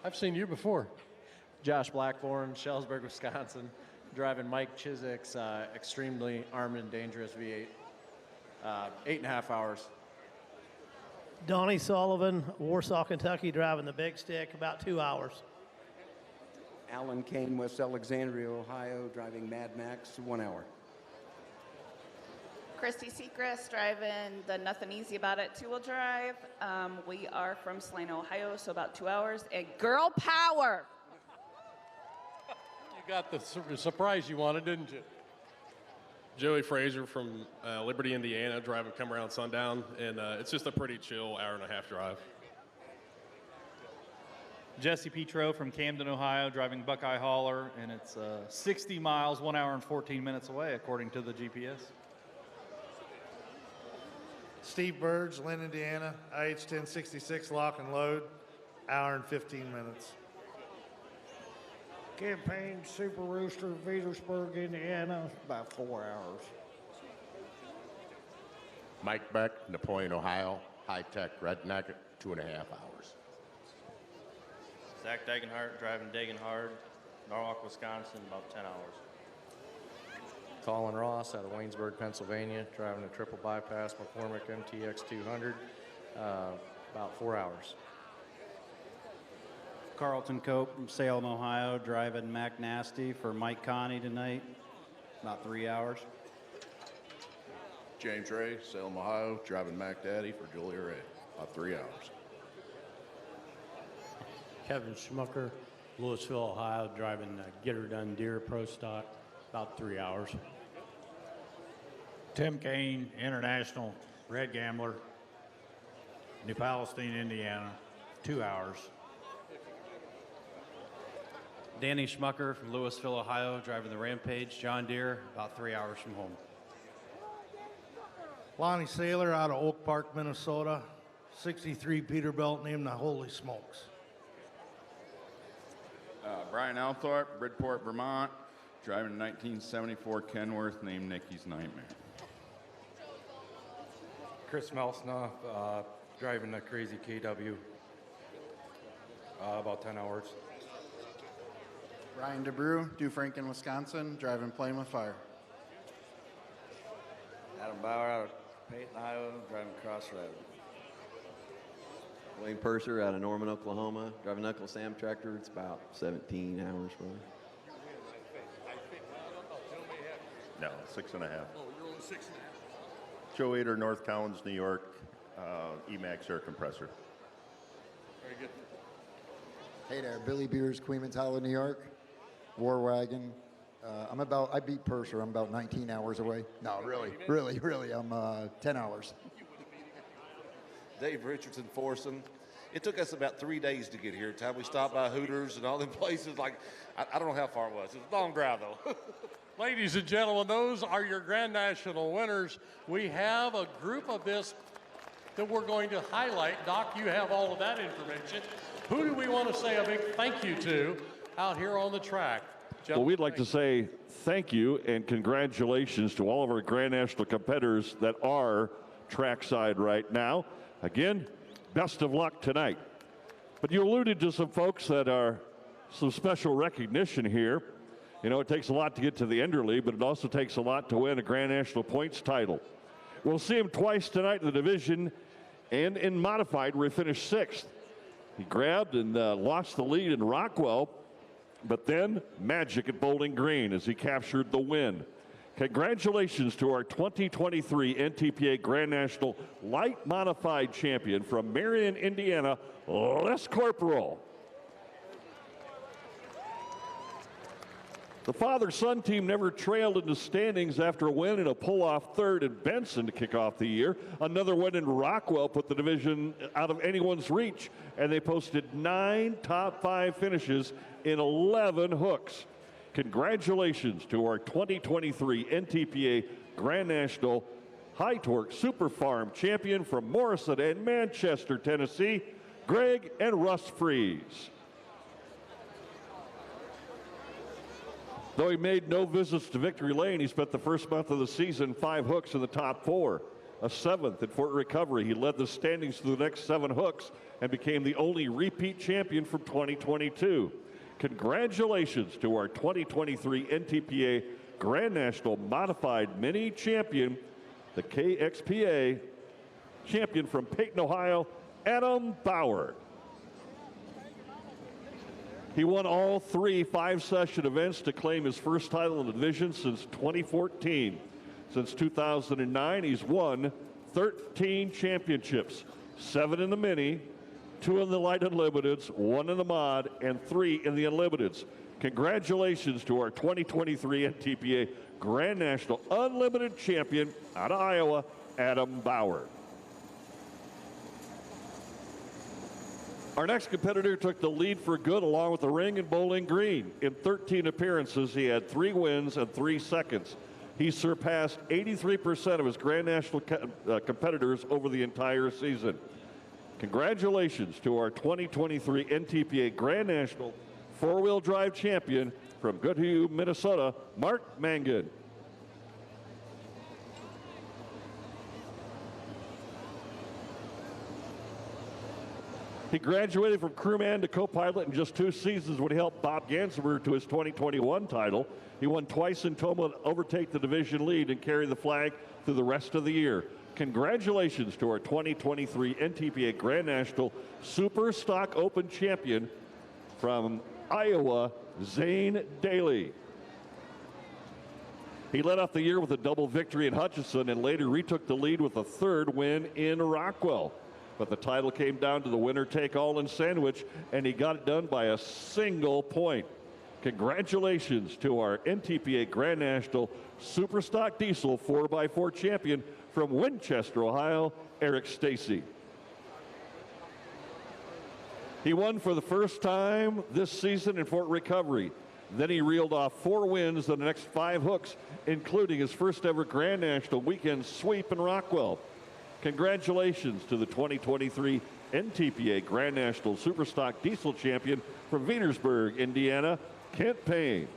I've seen you before. Josh Blackburn, Shellsburg, Wisconsin, driving Mike Cheezik's Extremely Armed and Dangerous V8. 8.5 hours. Donnie Sullivan, Warsaw, Kentucky, driving the Big Stick, about 2 hours. Alan Kane, West Alexandria, Ohio, driving Mad Max, 1 hour. Christy Sechrist, driving the Nothing Easy About It two-wheel drive. We are from Salina, Ohio, so about 2 hours. And girl power! You got the surprise you wanted, didn't you? Joey Fraser from Liberty, Indiana, driving Come Around Sundown, and it's just a pretty chill hour-and-a-half drive. Jesse Petro from Camden, Ohio, driving Buckeye Hauler, and it's 60 miles, 1 hour and 14 minutes away, according to the GPS. Steve Burge, Lynn, Indiana, IH-1066, lock and load, hour and 15 minutes. Campaign Super Rooster, Petersburg, Indiana, about 4 hours. Mike Beck, Napoleon, Ohio, high-tech redneck, 2.5 hours. Zach Degenhardt, driving Degenhard, Norwalk, Wisconsin, about 10 hours. Colin Ross out of Waynesburg, Pennsylvania, driving a triple bypass McCormick MTX 200, about 4 hours. Carlton Cope from Salem, Ohio, driving Mac Nasty for Mike Connie tonight, about 3 hours. James Ray, Salem, Ohio, driving Mac Daddy for Julia Ray, about 3 hours. Kevin Schmucker, Louisville, Ohio, driving Get Her Done Deer Pro Stock, about 3 hours. Tim Kane, International, Red Gambler, New Palestine, Indiana, 2 hours. Danny Schmucker from Louisville, Ohio, driving the Rampage John Deere, about 3 hours from home. Lonnie Saylor out of Oak Park, Minnesota, 63 Peterbilt, named the Holy Smokes. Brian Althorpe, Bridport, Vermont, driving a 1974 Kenworth named Nicky's Nightmare. Chris Melsnoff, driving a Crazy KW, about 10 hours. Ryan DeBrew, Dufranken, Wisconsin, driving Plymouth Fire. Adam Bauer out of Peyton, Iowa, driving Crossroad. Wayne Purser out of Norman, Oklahoma, driving Uncle Sam tractor. It's about 17 hours for me. No, 6.5. Oh, you're only 6.5. Joe Ader, North Collins, New York, Emax air compressor. Very good. Hey there, Billy Beers, Queens Hollow, New York, War Wagon. I beat Purser. I'm about 19 hours away. No, really, I'm 10 hours. Dave Richardson, Forson. It took us about 3 days to get here. Time we stopped by Hooters and all them places. Like, I don't know how far it was. It was a long drive, though. Ladies and gentlemen, those are your Grand National winners. We have a group of this that we're going to highlight. Doc, you have all of that information. Who do we want to say a big thank you to out here on the track? Well, we'd like to say thank you and congratulations to all of our Grand National competitors that are trackside right now. Again, best of luck tonight. But you alluded to some folks that are some special recognition here. You know, it takes a lot to get to the Enderle, but it also takes a lot to win a Grand National points title. We'll see him twice tonight in the division and in modified, where he finished 6th. He grabbed and lost the lead in Rockwell, but then magic at Bowling Green as he captured the win. Congratulations to our 2023 NTPA Grand National Light Modified Champion from Marion, Indiana, Les Corporal. The father-son team never trailed in the standings after a win in a pull-off third in Benson to kick off the year. Another win in Rockwell put the division out of anyone's reach, and they posted 9 top 5 finishes in 11 hooks. Congratulations to our 2023 NTPA Grand National High Torque Super Farm champion from Morrison and Manchester, Tennessee, Greg and Russ Freeze. Though he made no visits to Victory Lane, he spent the first month of the season 5 hooks in the top 4. A 7th at Fort Recovery. He led the standings through the next 7 hooks and became the only repeat champion from 2022. Congratulations to our 2023 NTPA Grand National Modified Mini Champion the KXPA champion from Peyton, Ohio, Adam Bauer. He won all 3 5-session events to claim his first title in the division since 2014. Since 2009, he's won 13 championships, 7 in the mini, 2 in the light unlimiteds, 1 in the mod, and 3 in the unlimiteds. Congratulations to our 2023 NTPA Grand National Unlimited Champion out of Iowa, Adam Bauer. Our next competitor took the lead for good along with the ring and Bowling Green. In 13 appearances, he had 3 wins and 3 seconds. He surpassed 83% of his Grand National competitors over the entire season. Congratulations to our 2023 NTPA Grand National 4-wheel drive champion from Goodhue, Minnesota, Mark Mangan. He graduated from crewman to co-pilot in just 2 seasons when he helped Bob Gansemer to his 2021 title. He won twice in Toma to overtake the division lead and carry the flag through the rest of the year. Congratulations to our 2023 NTPA Grand National Super Stock Open champion from Iowa, Zane Daly. He led off the year with a double victory in Hutchinson and later retook the lead with a 3rd win in Rockwell. But the title came down to the winner-take-all in Sandwich, and he got it done by a single point. Congratulations to our NTPA Grand National Superstock Diesel 4x4 champion from Winchester, Ohio, Eric Stacy. He won for the first time this season in Fort Recovery. Then he reeled off 4 wins in the next 5 hooks, including his first ever Grand National weekend sweep in Rockwell. Congratulations to the 2023 NTPA Grand National Superstock Diesel champion from Wienersburg, Indiana, Kent Payne.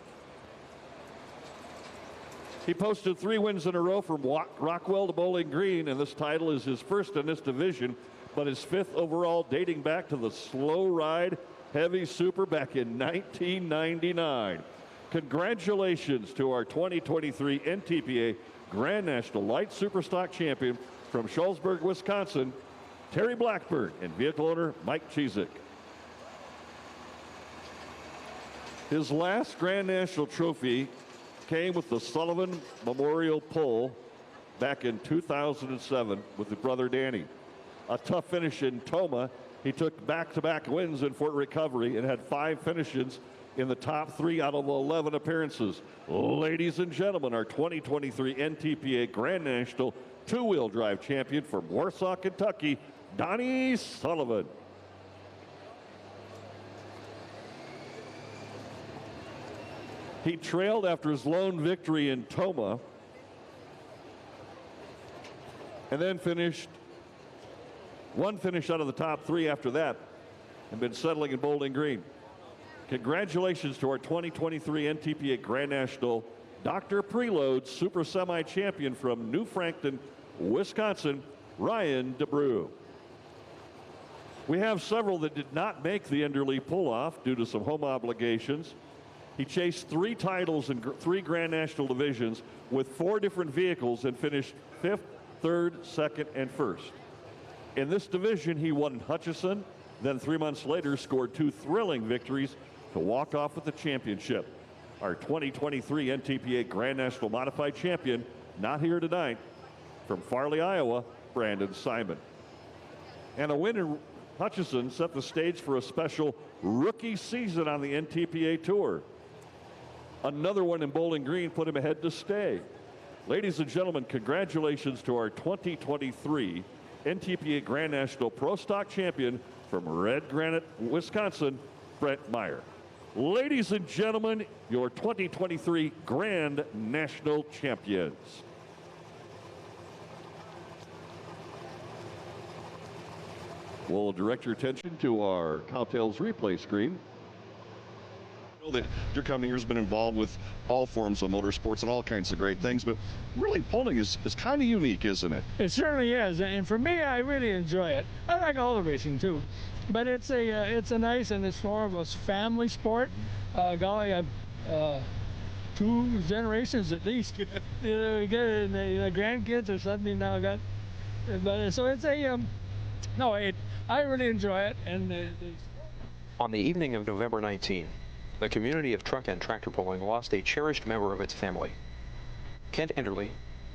He posted 3 wins in a row from Rockwell to Bowling Green, and this title is his first in this division, but his 5th overall dating back to the Slow Ride Heavy Super back in 1999. Congratulations to our 2023 NTPA Grand National Light Superstock champion from Schulzburg, Wisconsin, Terry Blackburn, and vehicle owner Mike Chizik. His last Grand National trophy came with the Sullivan Memorial Pull back in 2007 with his brother Danny. A tough finish in Toma. He took back-to-back wins in Fort Recovery and had 5 finishes in the top 3 out of 11 appearances. Ladies and gentlemen, our 2023 NTPA Grand National 2-wheel drive champion from Warsaw, Kentucky, Donnie Sullivan. He trailed after his lone victory in Toma and then finished 1 finish out of the top 3 after that and been settling in Bowling Green. Congratulations to our 2023 NTPA Grand National Dr. Preload Super Semi champion from New Frankton, Wisconsin, Ryan DeBrew. We have several that did not make the Enderle Pull-Off due to some home obligations. He chased 3 titles in 3 Grand National divisions with 4 different vehicles and finished 5th, 3rd, 2nd, and 1st. In this division, he won in Hutchinson, then 3 months later scored 2 thrilling victories to walk off with the championship. Our 2023 NTPA Grand National Modified Champion, not here tonight, from Farley, Iowa, Brandon Simon. And a win in Hutchinson set the stage for a special rookie season on the NTPA Tour. Another one in Bowling Green put him ahead to stay. Ladies and gentlemen, congratulations to our 2023 NTPA Grand National Pro Stock Champion from Red Granite, Wisconsin, Brent Meyer. Ladies and gentlemen, your 2023 Grand National Champions. We'll direct your attention to our Cowtails replay screen. I know that your company has been involved with all forms of motorsports and all kinds of great things, but really pulling is kind of unique, isn't it? It certainly is, and for me, I really enjoy it. I like all the racing too, but it's a nice and it's more of a family sport. Golly, I've 2 generations at least. We get it in the grandkids or something now got. But so it's a no. I really enjoy it, and On the evening of November 19, the community of truck and tractor pulling lost a cherished member of its family. Kent Enderle,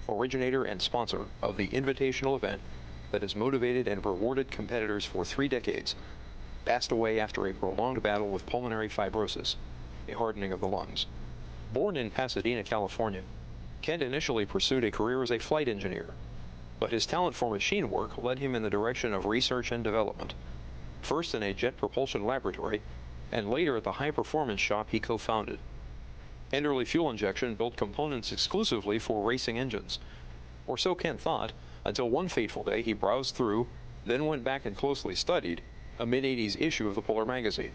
originator and sponsor of the invitational event that has motivated and rewarded competitors for 3 decades, passed away after a prolonged battle with pulmonary fibrosis, a hardening of the lungs. Born in Pasadena, California, Kent initially pursued a career as a flight engineer, but his talent for machine work led him in the direction of research and development, first in a jet propulsion laboratory, and later at the high-performance shop he co-founded. Enderle Fuel Injection built components exclusively for racing engines, or so Kent thought, until one fateful day he browsed through, then went back and closely studied a mid-'80s issue of the Puller magazine.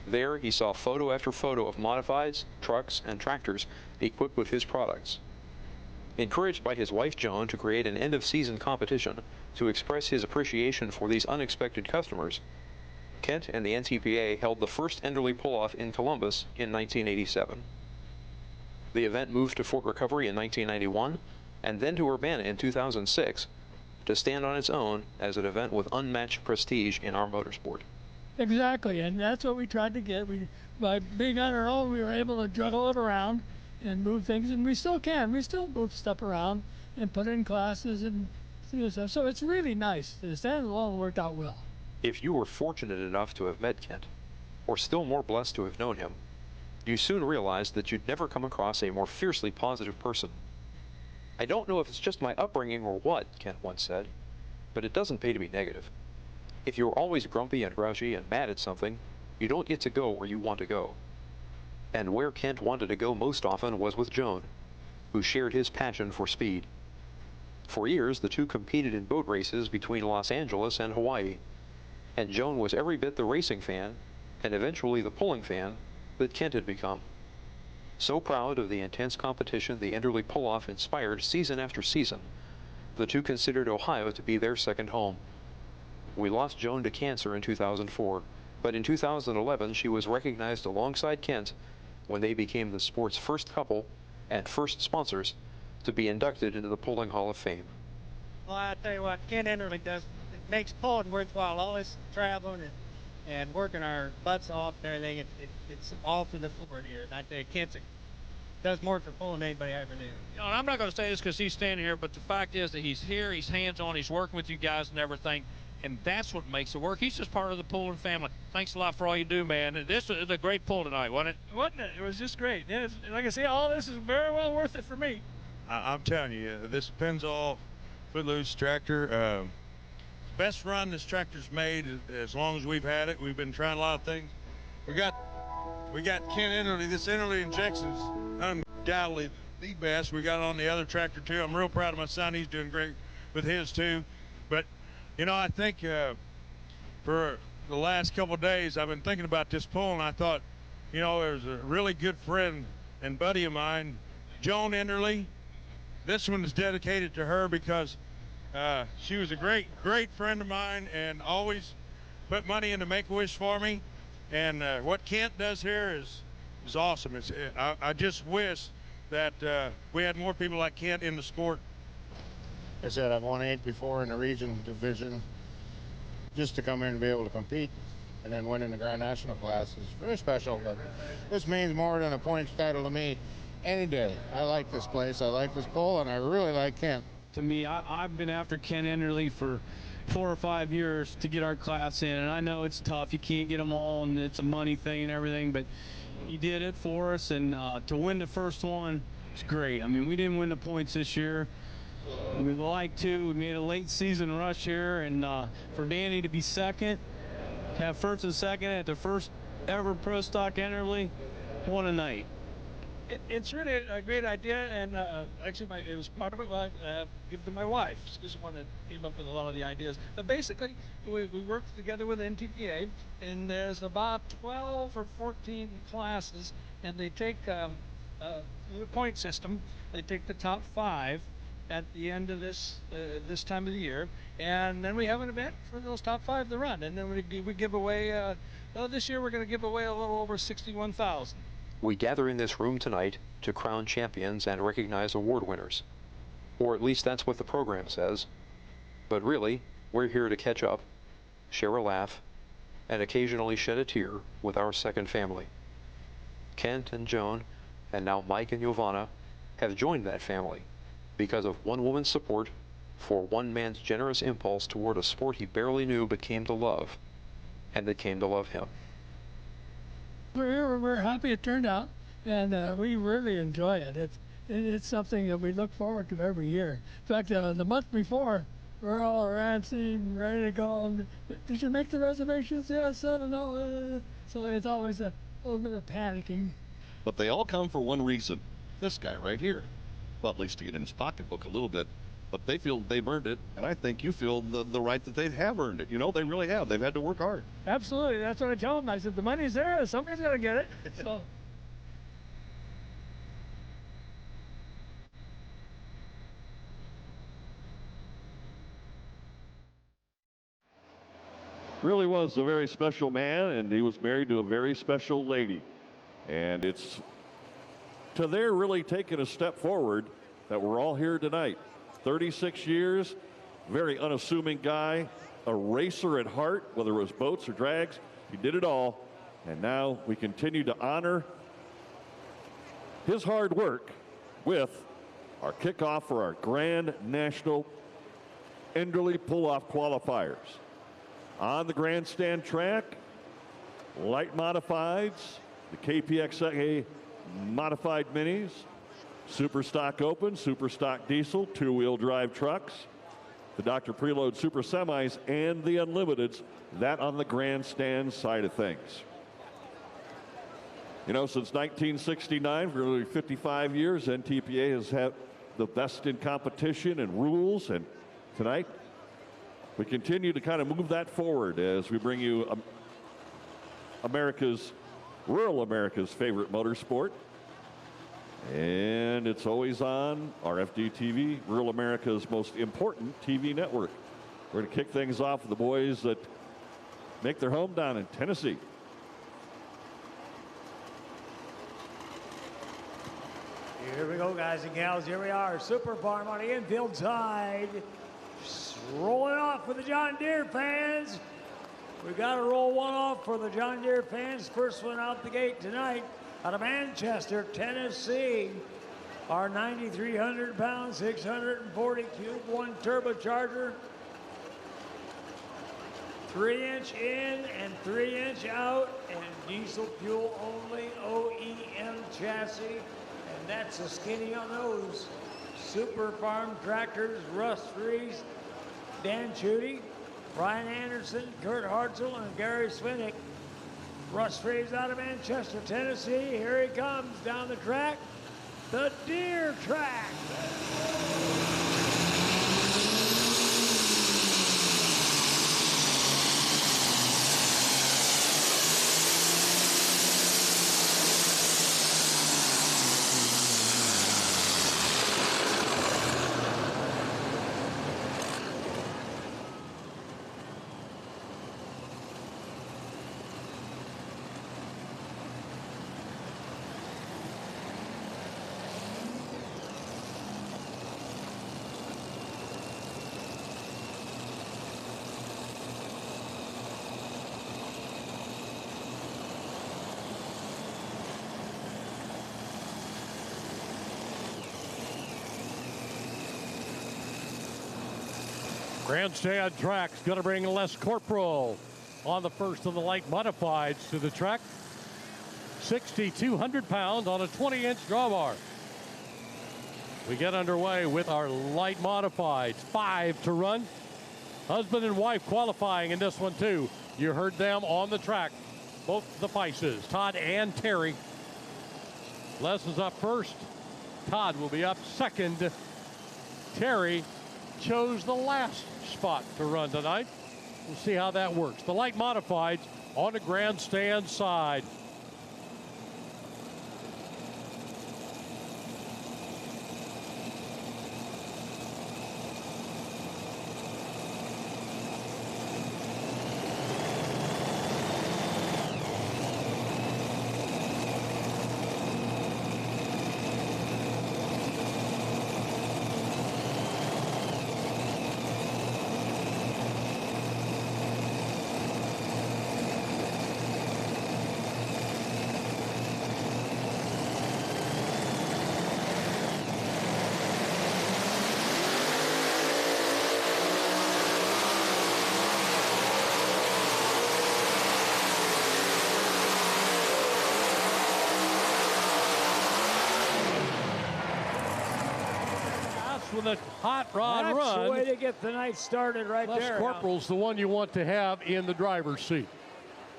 There he saw photo after photo of modifieds, trucks, and tractors equipped with his products. Encouraged by his wife Joan to create an end-of-season competition to express his appreciation for these unexpected customers, Kent and the NTPA held the first Enderle Pull-Off in Columbus in 1987. The event moved to Fort Recovery in 1991, and then to Urbana in 2006, to stand on its own as an event with unmatched prestige in our motorsport. exactly, and that's what we tried to get. By being on our own, we were able to juggle it around and move things, and we still can. We still move stuff around and put in classes and do stuff. So it's really nice. The standalone worked out well. If you were fortunate enough to have met Kent, or still more blessed to have known him, you soon realized that you'd never come across a more fiercely positive person. I don't know if it's just my upbringing or what, Kent once said, but it doesn't pay to be negative. If you're always grumpy and grouchy and mad at something, you don't get to go where you want to go. And where Kent wanted to go most often was with Joan, who shared his passion for speed. For years, the two competed in boat races between Los Angeles and Hawaii, and Joan was every bit the racing fan, and eventually the pulling fan, that Kent had become. So proud of the intense competition the Enderle Pull-Off inspired season after season, the two considered Ohio to be their second home. We lost Joan to cancer in 2004, but in 2011 she was recognized alongside Kent when they became the sport's first couple and first sponsors to be inducted into the Pulling Hall of Fame. Well, I tell you what, Kent Enderle does, it makes pulling worthwhile. All this traveling and working our butts off and everything, it's all for the forward here. And I tell you, Kent does more for pulling than anybody ever knew. You know, and I'm not going to say this because he's standing here, but the fact is that he's here, he's hands-on, he's working with you guys and everything, and that's what makes it work. He's just part of the pulling family. Thanks a lot for all you do, man. And this was a great pull tonight, wasn't it? Wasn't it? It was just great. Yeah, like I say, all this is very well worth it for me. I'm telling you, this Pennzoil Footloose tractor, best run this tractor's made as long as we've had it. We've been trying a lot of things. We got Kent Enderle. This Enderle injection's undoubtedly the best. We got it on the other tractor too. I'm real proud of my son. He's doing great with his too. But you know, I think for the last couple of days, I've been thinking about this pull, and I thought, you know, there's a really good friend and buddy of mine, Joan Enderle. This one is dedicated to her because she was a great friend of mine and always put money into Make-A-Wish for me. And what Kent does here is awesome. I just wish that we had more people like Kent in the sport. I said I've won 8 before in the region division. Just to come here and be able to compete and then win in the Grand National class is very special. But this means more than a points title to me any day. I like this place, I like this pull, and I really like Kent. To me, I've been after Kent Enderle for 4 or 5 years to get our class in, and I know it's tough. You can't get them all, and it's a money thing and everything, but he did it for us, and to win the first one, it's great. I mean, we didn't win the points this year. We'd like to. We made a late season rush here, and for Danny to be second, to have first and second at the first ever Pro Stock Enderle, what a night. It's really a great idea, and actually, it was part of it. I give it to my wife. She's the one that came up with a lot of the ideas. But basically, we worked together with NTPA, and there's about 12 or 14 classes, and they take the point system. They take the top 5 at the end of this time of the year, and then we have an event for those top 5 to run, and then we give away. This year we're going to give away a little over $61,000. We gather in this room tonight to crown champions and recognize award winners. Or at least that's what the program says. But really, we're here to catch up, share a laugh, and occasionally shed a tear with our second family. Kent and Joan, and now Mike and Giovanna, have joined that family because of one woman's support for one man's generous impulse toward a sport he barely knew but came to love, and that came to love him. We're happy it turned out, and we really enjoy it. It's something that we look forward to every year. In fact, the month before, we're all rancing, ready to go. Did you make the reservations? Yes, I don't know. So it's always a little bit of panicking. But they all come for one reason. This guy right here. Well, at least to get in his pocketbook a little bit. But they feel they've earned it, and I think you feel the right that they have earned it. You know, they really have. They've had to work hard. Absolutely. That's what I tell them. I said, the money's there. Somebody's got to get it. So. Really was a very special man, and he was married to a very special lady. And it's to their really taking a step forward that we're all here tonight. 36 years, very unassuming guy, a racer at heart, whether it was boats or drags, he did it all. And now we continue to honor his hard work with our kickoff for our Grand National Enderle Pull-Off qualifiers. On the grandstand track, light modifieds, the KPXA modified minis, Super Stock Open, Super Stock Diesel, two-wheel drive trucks, the Dr. Preload Super Semis, and the Unlimiteds, that on the grandstand side of things. You know, since 1969, for nearly 55 years, NTPA has had the best in competition and rules, and tonight we continue to kind of move that forward as we bring you rural America's favorite motorsport. And it's always on RFD TV, rural America's most important TV network. We're going to kick things off with the boys that make their home down in Tennessee. Here we go, guys and gals. Here we are. Super Farm on the infield side. Rolling off for the John Deere fans. We've got to roll one off for the John Deere fans. First one out the gate tonight out of Manchester, Tennessee. Our 9,300 pound, 640 cube, one turbocharger. 3-inch in and 3-inch out, and diesel fuel only, OEM chassis. And that's a skinny on those. Super Farm tractors, Russ Rees, Dan Chudy, Brian Anderson, Kurt Hartzell, and Gary Swinick. Russ Rees out of Manchester, Tennessee. Here he comes down the track, the Deere track. Grandstand track's going to bring Les Corporal on the first of the light modifieds to the track. 6,200 pounds on a 20-inch drawbar. We get underway with our light modifieds. 5 to run. Husband and wife qualifying in this one too. You heard them on the track. Both the Pices, Todd and Terry. Les is up first. Todd will be up second. Terry chose the last spot to run tonight. We'll see how that works. The light modifieds on the grandstand side. with a hot rod That's run. the way to get the night started right Les there. Corporal's the one you want to have in the driver's seat.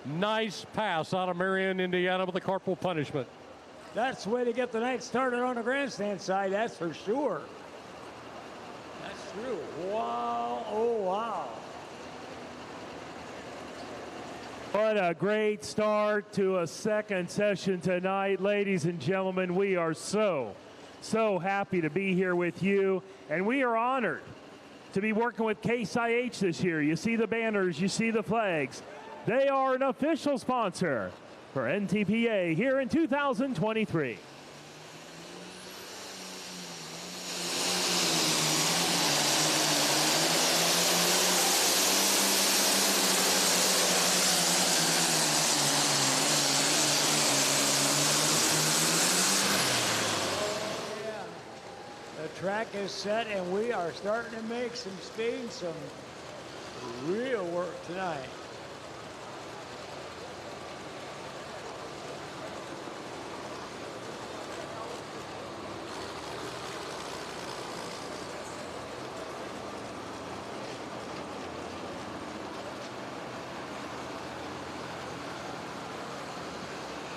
Nice pass out of Marion, Indiana with a corporal punishment. That's the way to get the night started on the grandstand side, that's for sure. That's true. Wow, oh wow. What a great start to a second session tonight. Ladies and gentlemen, we are so happy to be here with you, and we are honored to be working with Case IH this year. You see the banners, you see the flags. They are an official sponsor for NTPA here in 2023. The track is set and we are starting to make some speed, some real work tonight.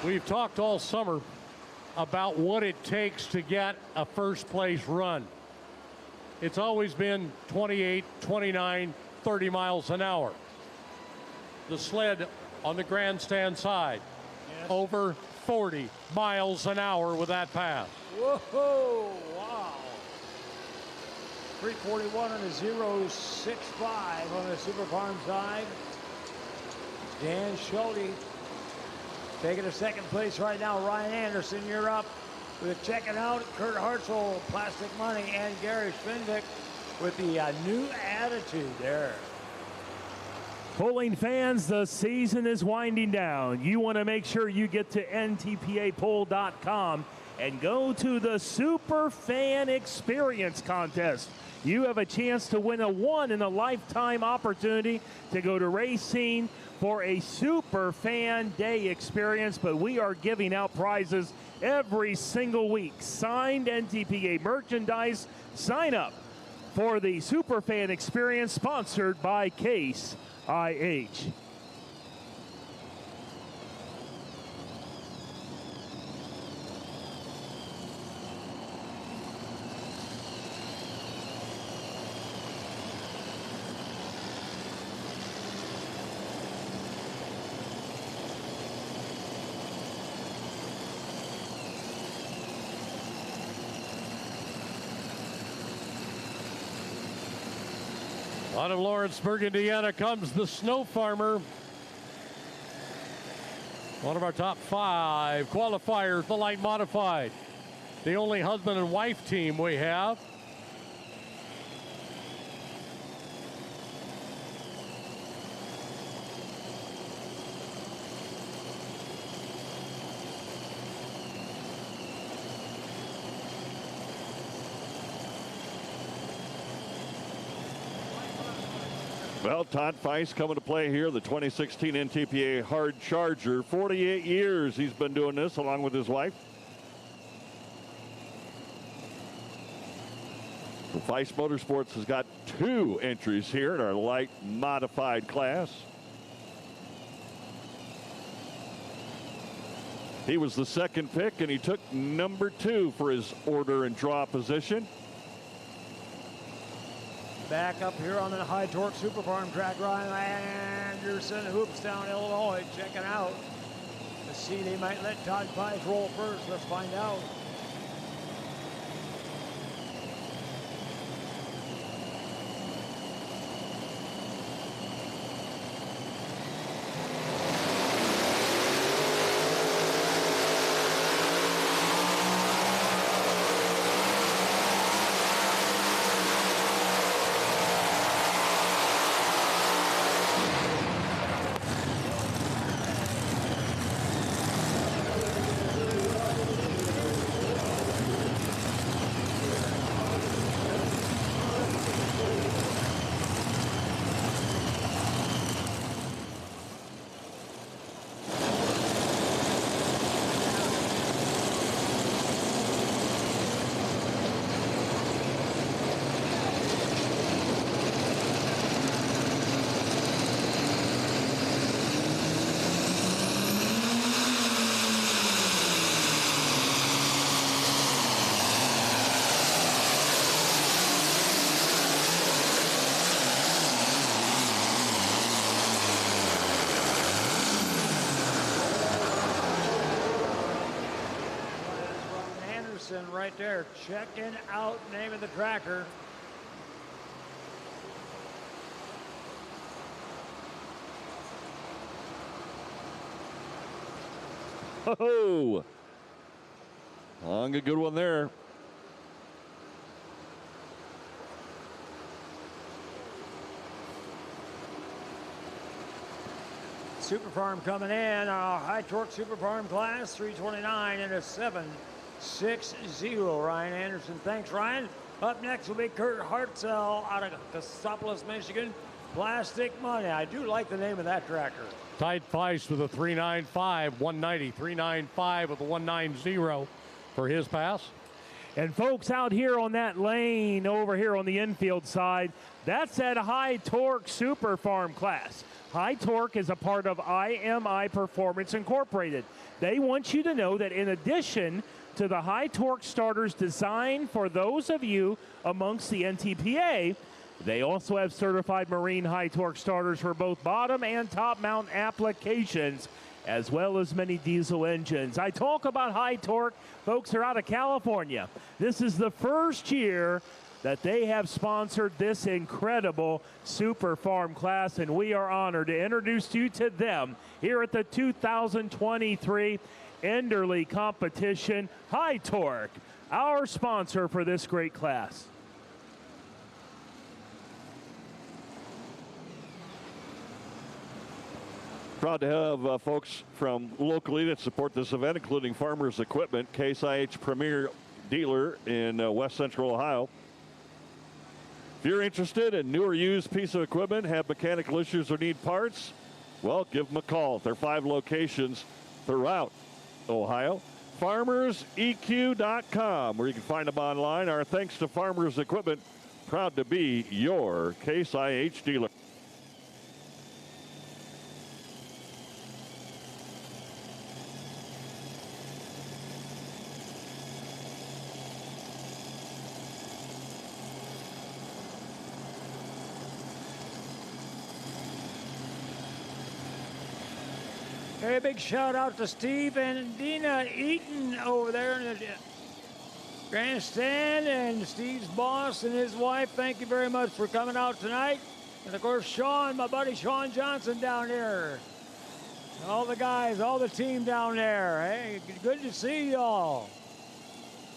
We've talked all summer about what it takes to get a first place run. It's always been 28, 29, 30 miles an hour. The sled on the grandstand side, over 40 miles an hour with that pass. Whoa, wow. 341 on a 0.65 on the Super Farm side. Dan Schulte taking a second place right now. Ryan Anderson, you're up with checking out. Kurt Hartzell, Plastic Money, and Gary Schwindick with the new attitude there. Pulling fans, the season is winding down. You want to make sure you get to ntpapull.com and go to the Super Fan Experience Contest. You have a chance to win a one-in-a-lifetime opportunity to go to Racine for a Super Fan Day experience, but we are giving out prizes every single week. Signed NTPA merchandise. Sign up for the Super Fan Experience sponsored by Case IH. Out of Lawrenceburg, Indiana comes the Snow Farmer. One of our top 5 qualifiers, the light modified. The only husband and wife team we have. Well, Todd Feist coming to play here, the 2016 NTPA Hard Charger. 48 years he's been doing this along with his wife. The Feist Motorsports has got 2 entries here in our light modified class. He was the second pick, and he took number 2 for his order and draw position. Back up here on the high torque Super Farm track, Ryan Anderson, Hoopstown, Illinois, checking out. Let's see, they might let Todd Feist roll first. Let's find out. Tyson right there checking out name of the tracker. Oh, long a good one there. Super Farm coming in, high torque Super Farm class, 329 and a 760. Ryan Anderson, thanks Ryan. Up next will be Kurt Hartzell out of Cassopolis, Michigan. Plastic Money. I do like the name of that tracker. Tight Feist with a 395, 190, 395 with a 190 for his pass. And folks, out here on that lane over here on the infield side, that's that high torque Super Farm class. High Torque is a part of IMI Performance Incorporated. They want you to know that in addition to the high torque starters designed for those of you amongst the NTPA, they also have certified marine high torque starters for both bottom and top mount applications, as well as many diesel engines. I talk about High Torque. Folks are out of California. This is the first year that they have sponsored this incredible Super Farm class, and we are honored to introduce you to them here at the 2023 Enderle competition. High Torque, our sponsor for this great class. Proud to have folks from locally that support this event, including Farmers Equipment, Case IH premier dealer in West Central Ohio. If you're interested in new or used piece of equipment, have mechanical issues or need parts, well, give them a call. There are 5 locations throughout Ohio. FarmersEQ.com, where you can find them online. Our thanks to Farmers Equipment, proud to be your Case IH dealer. Hey, big shout out to Steve and Dina Eaton over there in the grandstand, and Steve's boss and his wife. Thank you very much for coming out tonight. And of course, Sean, my buddy Sean Johnson down here. All the guys, all the team down there. Hey, good to see y'all.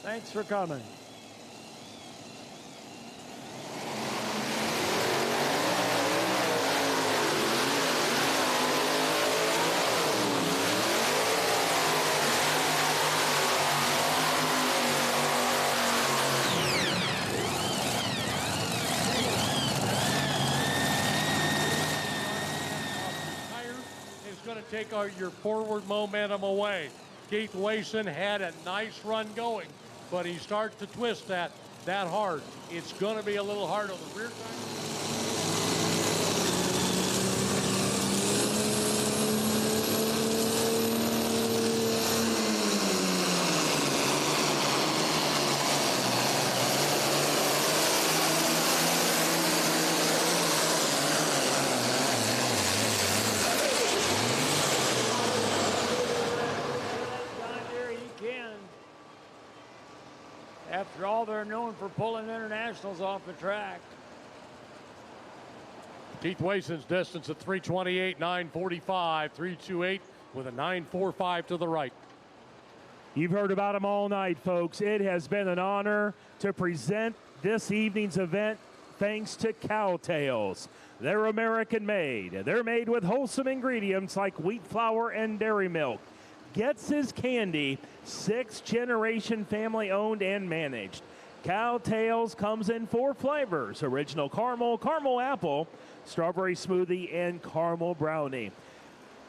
Thanks for coming. Take your forward momentum away. Keith Wason had a nice run going, but he starts to twist that hard. It's going to be a little hard on the rear tire. After all, they're known for pulling internationals off the track. Keith Wason's distance at 328, 945, 328 with a 945 to the right. You've heard about them all night, folks. It has been an honor to present this evening's event thanks to Cowtails. They're American made. They're made with wholesome ingredients like wheat flour and dairy milk. Getz's Candy, 6th generation family owned and managed. Cowtails comes in 4 flavors: original caramel, caramel apple, strawberry smoothie, and caramel brownie.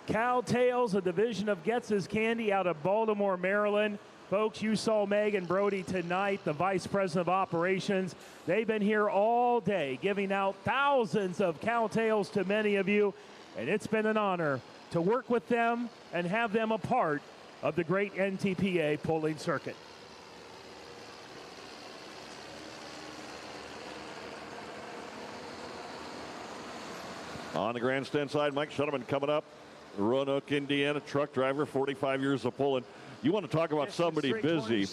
Cowtails, a division of Getz's Candy out of Baltimore, Maryland. Folks, you saw Megan Brody tonight, the Vice President of Operations. They've been here all day giving out thousands of Cowtails to many of you, and it's been an honor to work with them and have them a part of the great NTPA polling circuit. On the grandstand side, Mike Shuttleman coming up. Roanoke, Indiana, truck driver, 45 years of pulling. You want to talk about somebody busy.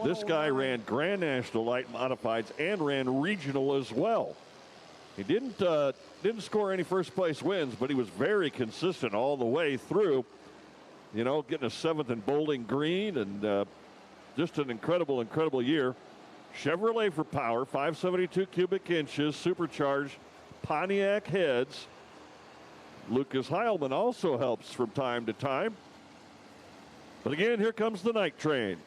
This guy ran Grand National Light Modifieds and ran Regional as well. He didn't score any first place wins, but he was very consistent all the way through. You know, getting a 7th in Bowling Green, and just an incredible, incredible year. Chevrolet for power, 572 cubic inches, supercharged Pontiac heads. Lucas Heilman also helps from time to time. But again, here comes the night train.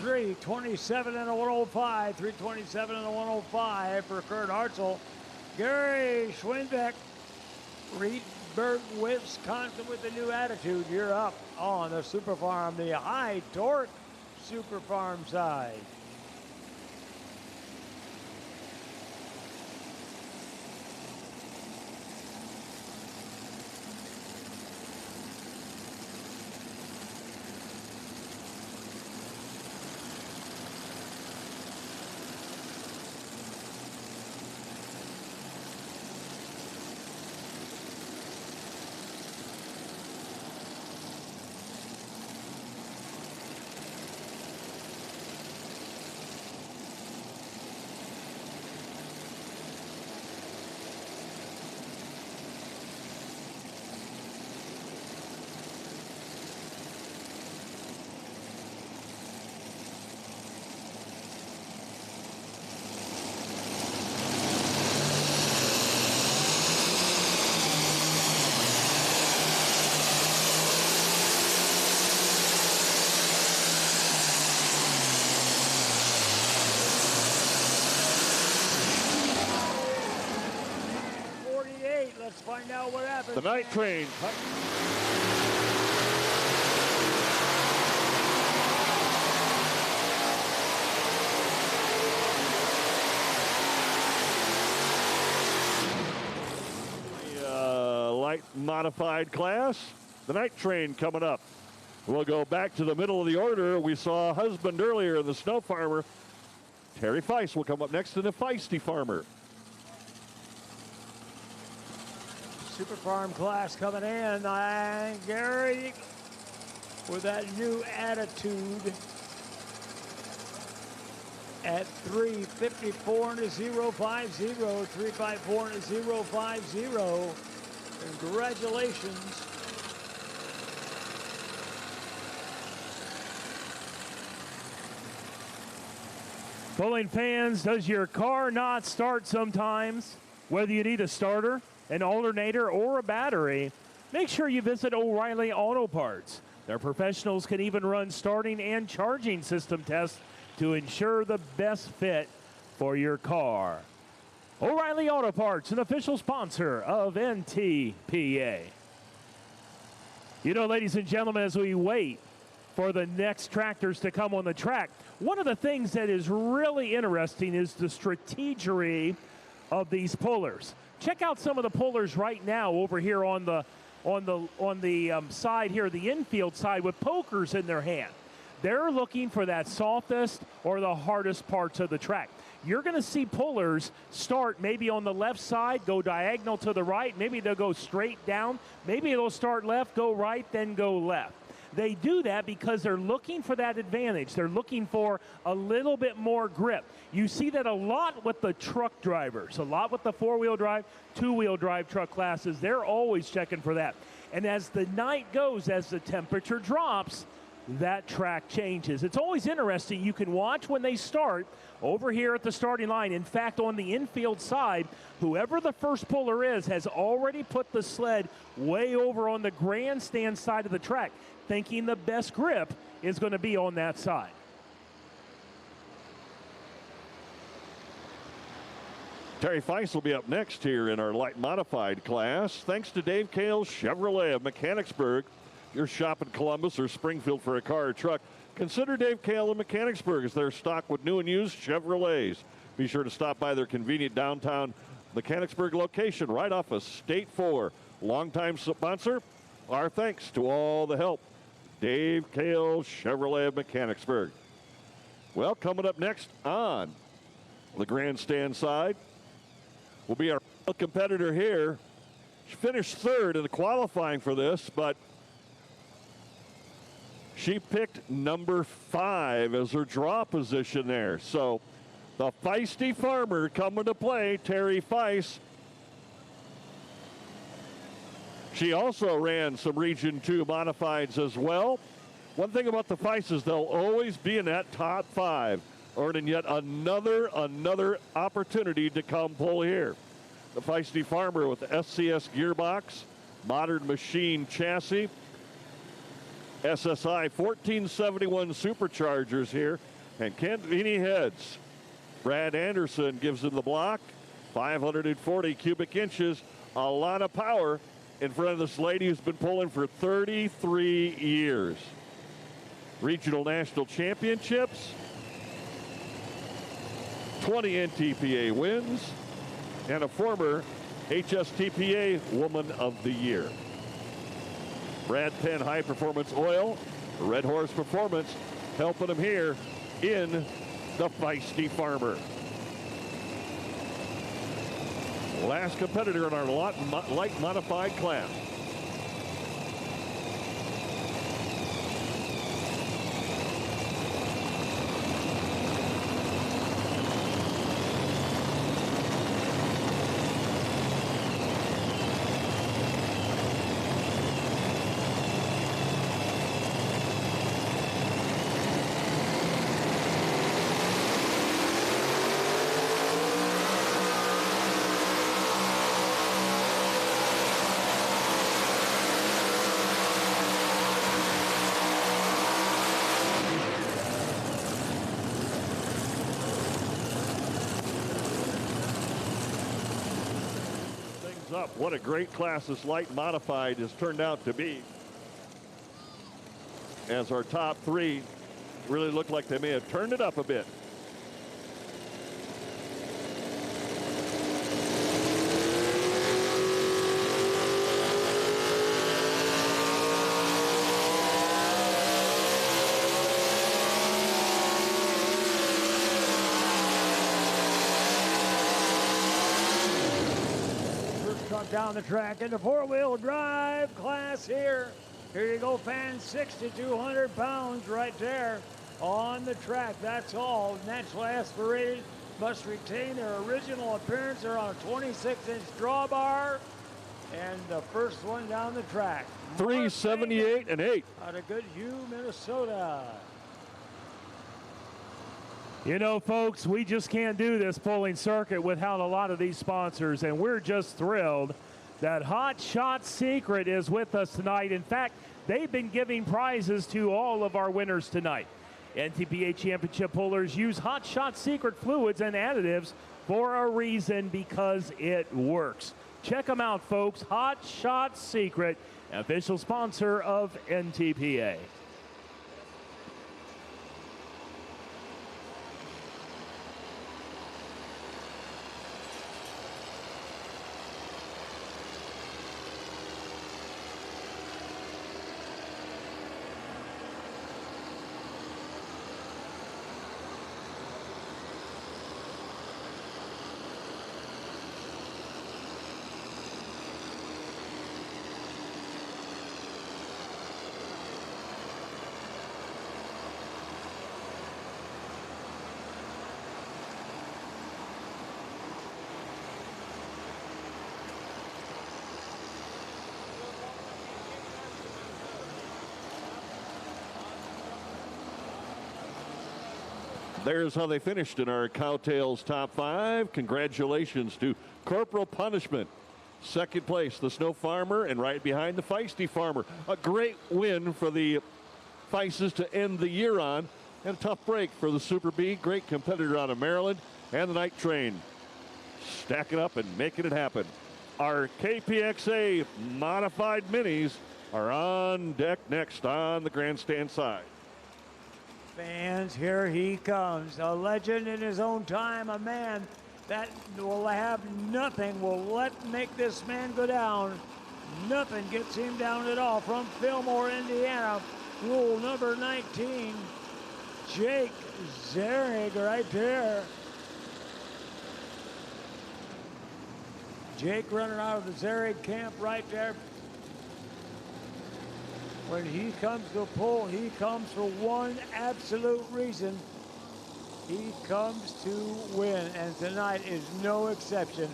.327 and a 105. 327 and a 105 for Kurt Hartzell. Gary Schwinbeck, Reedburg, Wisconsin with the new attitude. You're up on the Super Farm, the high torque Super Farm side. Let's find out what happens. The night train. The light modified class. The night train coming up. We'll go back to the middle of the order. We saw Husband earlier in the Snow Farmer. Terry Feist will come up next to the Feisty Farmer. Super Farm class coming in. And Gary with that new attitude at 354 and a 050. 354 and a 050. Congratulations. Pulling fans, does your car not start sometimes? Whether you need a starter, an alternator, or a battery, make sure you visit O'Reilly Auto Parts. Their professionals can even run starting and charging system tests to ensure the best fit for your car. O'Reilly Auto Parts, an official sponsor of NTPA. You know, ladies and gentlemen, as we wait for the next tractors to come on the track, one of the things that is really interesting is the strategery of these pullers. Check out some of the pullers right now over here on the side here, the infield side, with pokers in their hand. They're looking for that softest or the hardest parts of the track. You're going to see pullers start maybe on the left side, go diagonal to the right. Maybe they'll go straight down. Maybe they'll start left, go right, then go left. They do that because they're looking for that advantage. They're looking for a little bit more grip. You see that a lot with the truck drivers, a lot with the four-wheel drive, two-wheel drive truck classes. They're always checking for that. And as the night goes, as the temperature drops, that track changes. It's always interesting. You can watch when they start over here at the starting line. In fact, on the infield side, whoever the first puller is has already put the sled way over on the grandstand side of the track, thinking the best grip is going to be on that side. Terry Feist will be up next here in our light modified class. Thanks to Dave Kale Chevrolet of Mechanicsburg. If you're shopping Columbus or Springfield for a car or truck, consider Dave Kale of Mechanicsburg as they're stocked with new and used Chevrolets. Be sure to stop by their convenient downtown Mechanicsburg location right off of State 4. Longtime sponsor, our thanks to all the help Dave Kale Chevrolet of Mechanicsburg. Well, coming up next on the grandstand side will be our competitor here. She finished third in the qualifying for this, but she picked number 5 as her draw position there. So the feisty farmer coming to play, Terry Feist. She also ran some Region 2 modifieds as well. One thing about the Feist is they'll always be in that top 5, earning yet another opportunity to come pull here. The feisty farmer with the SCS gearbox, modern machine chassis, SSI 1471 superchargers here, and Kent Vini heads. Brad Anderson gives him the block, 540 cubic inches, a lot of power in front of this lady who's been pulling for 33 years. Regional National Championships, 20 NTPA wins, and a former HSTPA Woman of the Year. Brad Penn High Performance Oil, Red Horse Performance, helping him here in the feisty farmer. Last competitor in our light modified class. Up. What a great class this light modified has turned out to be, as our top 3 really look like they may have turned it up a bit. Down the track in the 4-wheel drive class here. Here you go, fans, 6,200 pounds right there on the track. That's all. Naturally aspirated, must retain their original appearance. They're on a 26-inch drawbar. And the first one down the track. 378 and 8. Out of Goodhue, Minnesota. You know, folks, we just can't do this pulling circuit without a lot of these sponsors, and we're just thrilled that Hot Shot Secret is with us tonight. In fact, they've been giving prizes to all of our winners tonight. NTPA Championship pullers use Hot Shot Secret fluids and additives for a reason, because it works. Check them out, folks. Hot Shot Secret, official sponsor of NTPA. There's how they finished in our Cowtails top 5. Congratulations to Corporal Punishment. Second place, the Snow Farmer, and right behind the Feisty Farmer. A great win for the Feists to end the year on, and a tough break for the Super B. Great competitor out of Maryland, and the Night Train stacking up and making it happen. Our KPXA modified minis are on deck next on the grandstand side. Fans, here he comes, a legend in his own time, a man that will have nothing, will make this man go down. Nothing gets him down at all. From Fillmore, Indiana, Rule number 19, Jake Zerig right there. Jake running out of the Zerig camp right there. When he comes to pull, he comes for one absolute reason. He comes to win, and tonight is no exception.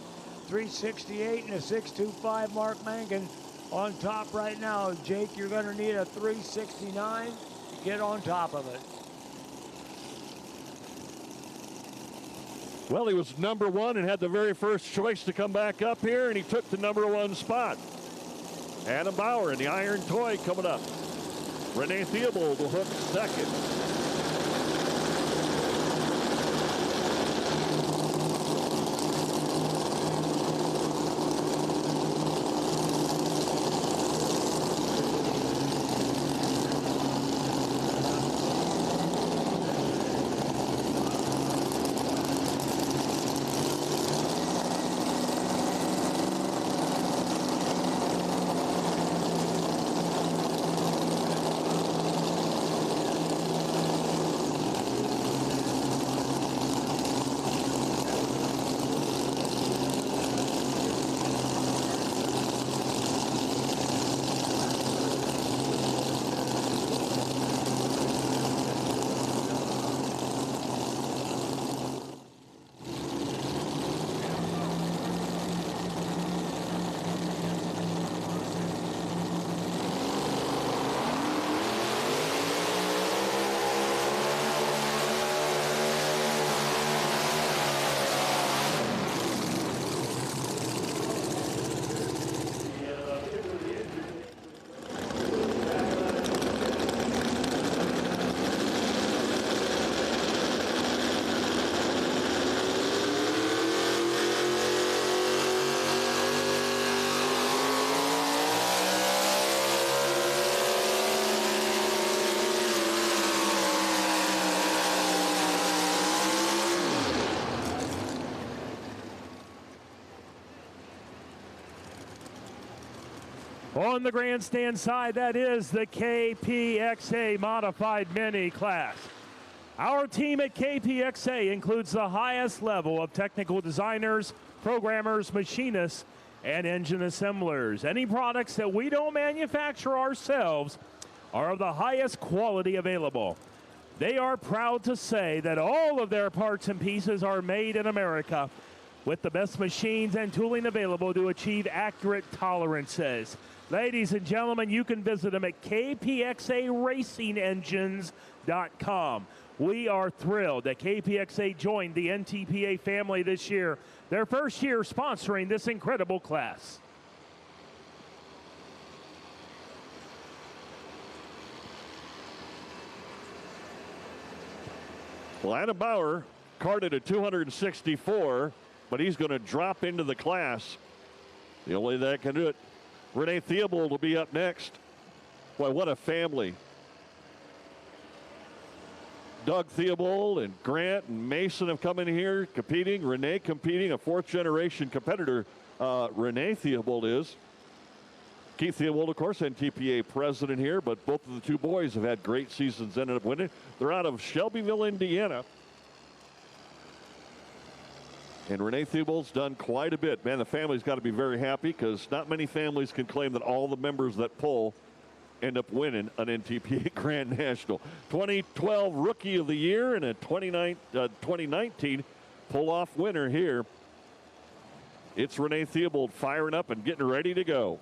368 and a 625 Mark Mangan on top right now. Jake, you're going to need a 369 to get on top of it. Well, he was number one and had the very first choice to come back up here, and he took the number one spot. Adam Bauer in the Iron Toy coming up. Renee Theobald will hook second. On the grandstand side, that is the KPXA Modified Mini class. Our team at KPXA includes the highest level of technical designers, programmers, machinists, and engine assemblers. Any products that we don't manufacture ourselves are of the highest quality available. They are proud to say that all of their parts and pieces are made in America with the best machines and tooling available to achieve accurate tolerances. Ladies and gentlemen, you can visit them at kpxaracingengines.com. We are thrilled that KPXA joined the NTPA family this year, their first year sponsoring this incredible class. Well, Adam Bauer carded at 264, but he's going to drop into the class. The only that can do it. Renee Theobald will be up next. Boy, what a family. Doug Theobald and Grant and Mason have come in here competing. Renee competing, a fourth-generation competitor. Renee Theobald is. Keith Theobald, of course, NTPA president here, but both of the two boys have had great seasons, ended up winning. They're out of Shelbyville, Indiana. And Renee Theobald's done quite a bit. Man, the family's got to be very happy because not many families can claim that all the members that pull end up winning an NTPA Grand National. 2012 Rookie of the Year and a 2019 pull-off winner here. It's Renee Theobald firing up and getting ready to go.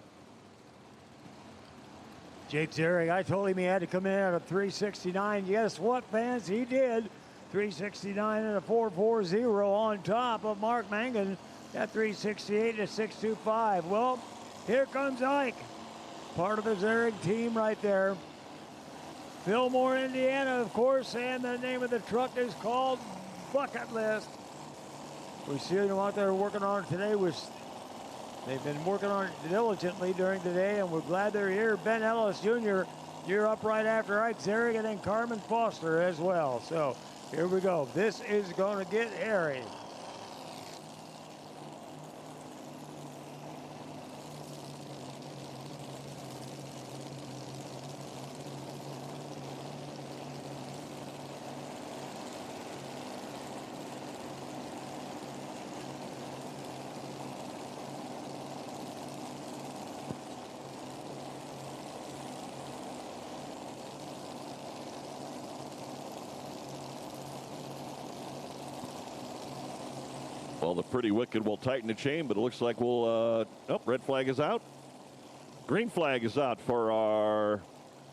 Jake Zerig, I told him he had to come in at a 369. Guess what, fans? He did. 369 and a 440 on top of Mark Mangan at 368 and a 625. Well, here comes Ike, part of the Zerig team right there. Fillmore, Indiana, of course, and the name of the truck is called Bucket List. We see them out there working on it today. They've been working on it diligently during the day, and we're glad they're here. Ben Ellis Jr., you're up right after Ike Zerig, and then Carmen Foster as well. So here we go. This is going to get hairy. Well, the Pretty Wicked will tighten the chain, but it looks like we'll, oh, red flag is out. Green flag is out for our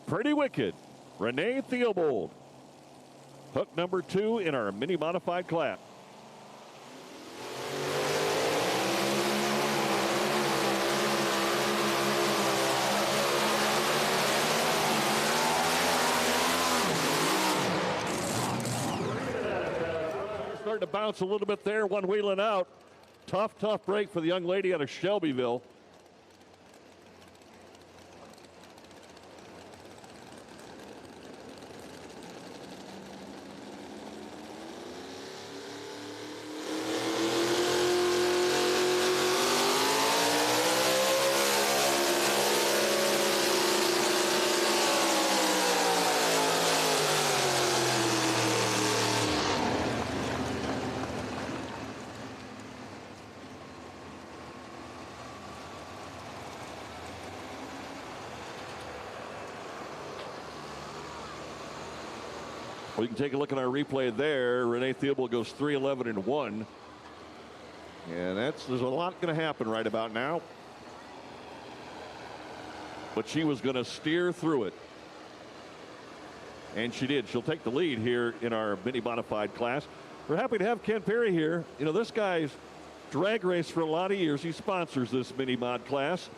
Pretty Wicked, Renee Theobald. Hook number 2 in our mini modified class. Starting to bounce a little bit there, one wheeling out. Tough break for the young lady out of Shelbyville. We can take a look at our replay there. Renee Theobald goes 3-11-1. And there's a lot going to happen right about now. But she was going to steer through it. And she did. She'll take the lead here in our mini modified class. We're happy to have Ken Perry here. You know, this guy's drag raced for a lot of years. He sponsors this mini mod class.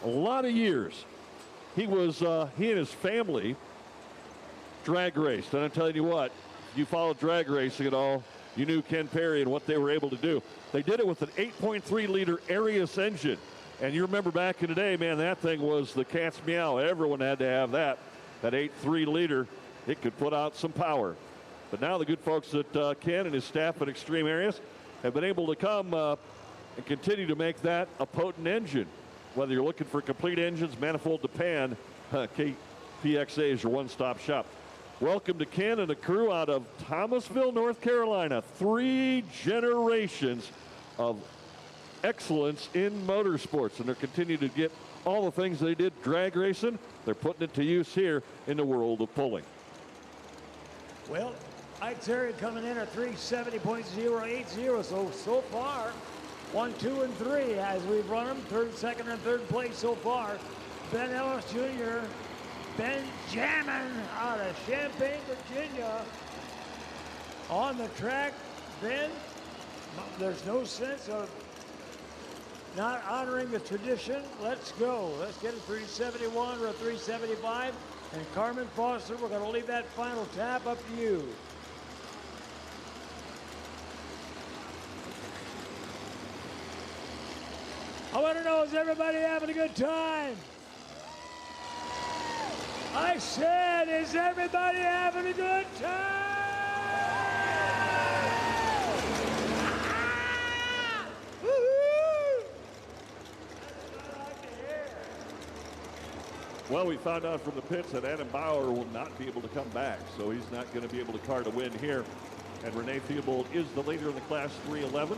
A lot of years. He and his family drag raced. And I'm telling you what, if you followed drag racing at all, you knew Ken Perry and what they were able to do. They did it with an 8.3 liter Arius engine. And you remember back in the day, man, that thing was the cat's meow. Everyone had to have that 8.3 liter. It could put out some power. But now the good folks at Ken and his staff at Extreme Arius have been able to come and continue to make that a potent engine. Whether you're looking for complete engines, manifold to pan, KPXA is your one-stop shop. Welcome to Ken and the crew out of Thomasville, North Carolina. 3 generations of excellence in motorsports, and they're continuing to get all the things they did drag racing. They're putting it to use here in the world of pulling. Well, Ike Terry coming in at 370.080. So far, 1, 2, and 3 as we've run them. Third, second, and third place so far. Ben Ellis Jr., Benjamin out of Champaign, Virginia. On the track, Ben, there's no sense of not honoring the tradition. Let's go. Let's get it 371 or a 375. And Carmen Foster, we're going to leave that final tap up to you. I want to know, is everybody having a good time? I said, is everybody having a good time? Well, we found out from the pits that Adam Bauer will not be able to come back, so he's not going to be able to card a win here. And Renee Theobald is the leader in the class 311.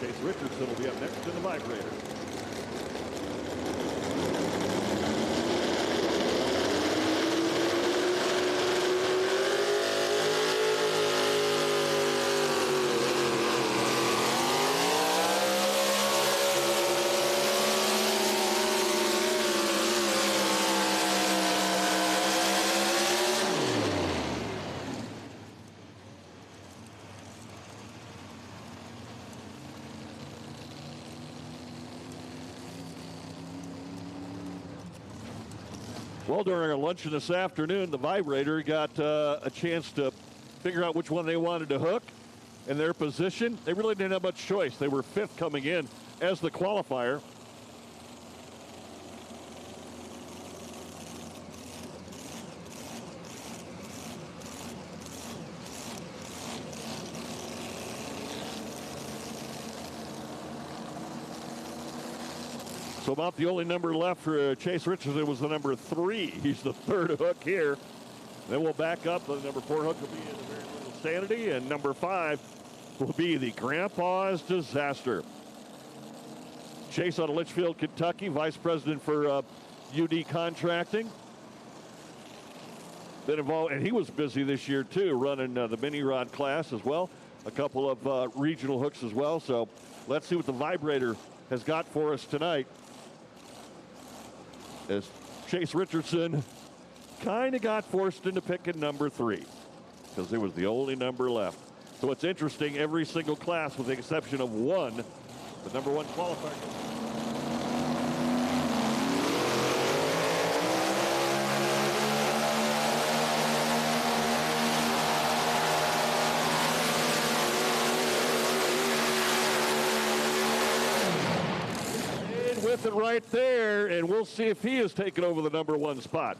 Chase Richardson will be up next in the vibrator. Well, during our luncheon this afternoon, the vibrator got a chance to figure out which one they wanted to hook and their position. They really didn't have much choice. They were 5th coming in as the qualifier. So about the only number left for Chase Richardson was the number 3. He's the 3rd hook here. Then we'll back up. The number 4 hook will be in the Very Little Sanity, and number 5 will be the Grandpa's Disaster. Chase out of Litchfield, Kentucky, vice president for UD Contracting. Been involved, and he was busy this year too, running the mini rod class as well. a couple of regional hooks as well. So let's see what the vibrator has got for us tonight. As Chase Richardson kind of got forced into picking number 3 because it was the only number left. So it's interesting, every single class with the exception of one, the number 1 qualifier. With it right there, and we'll see if he has taken over the number 1 spot.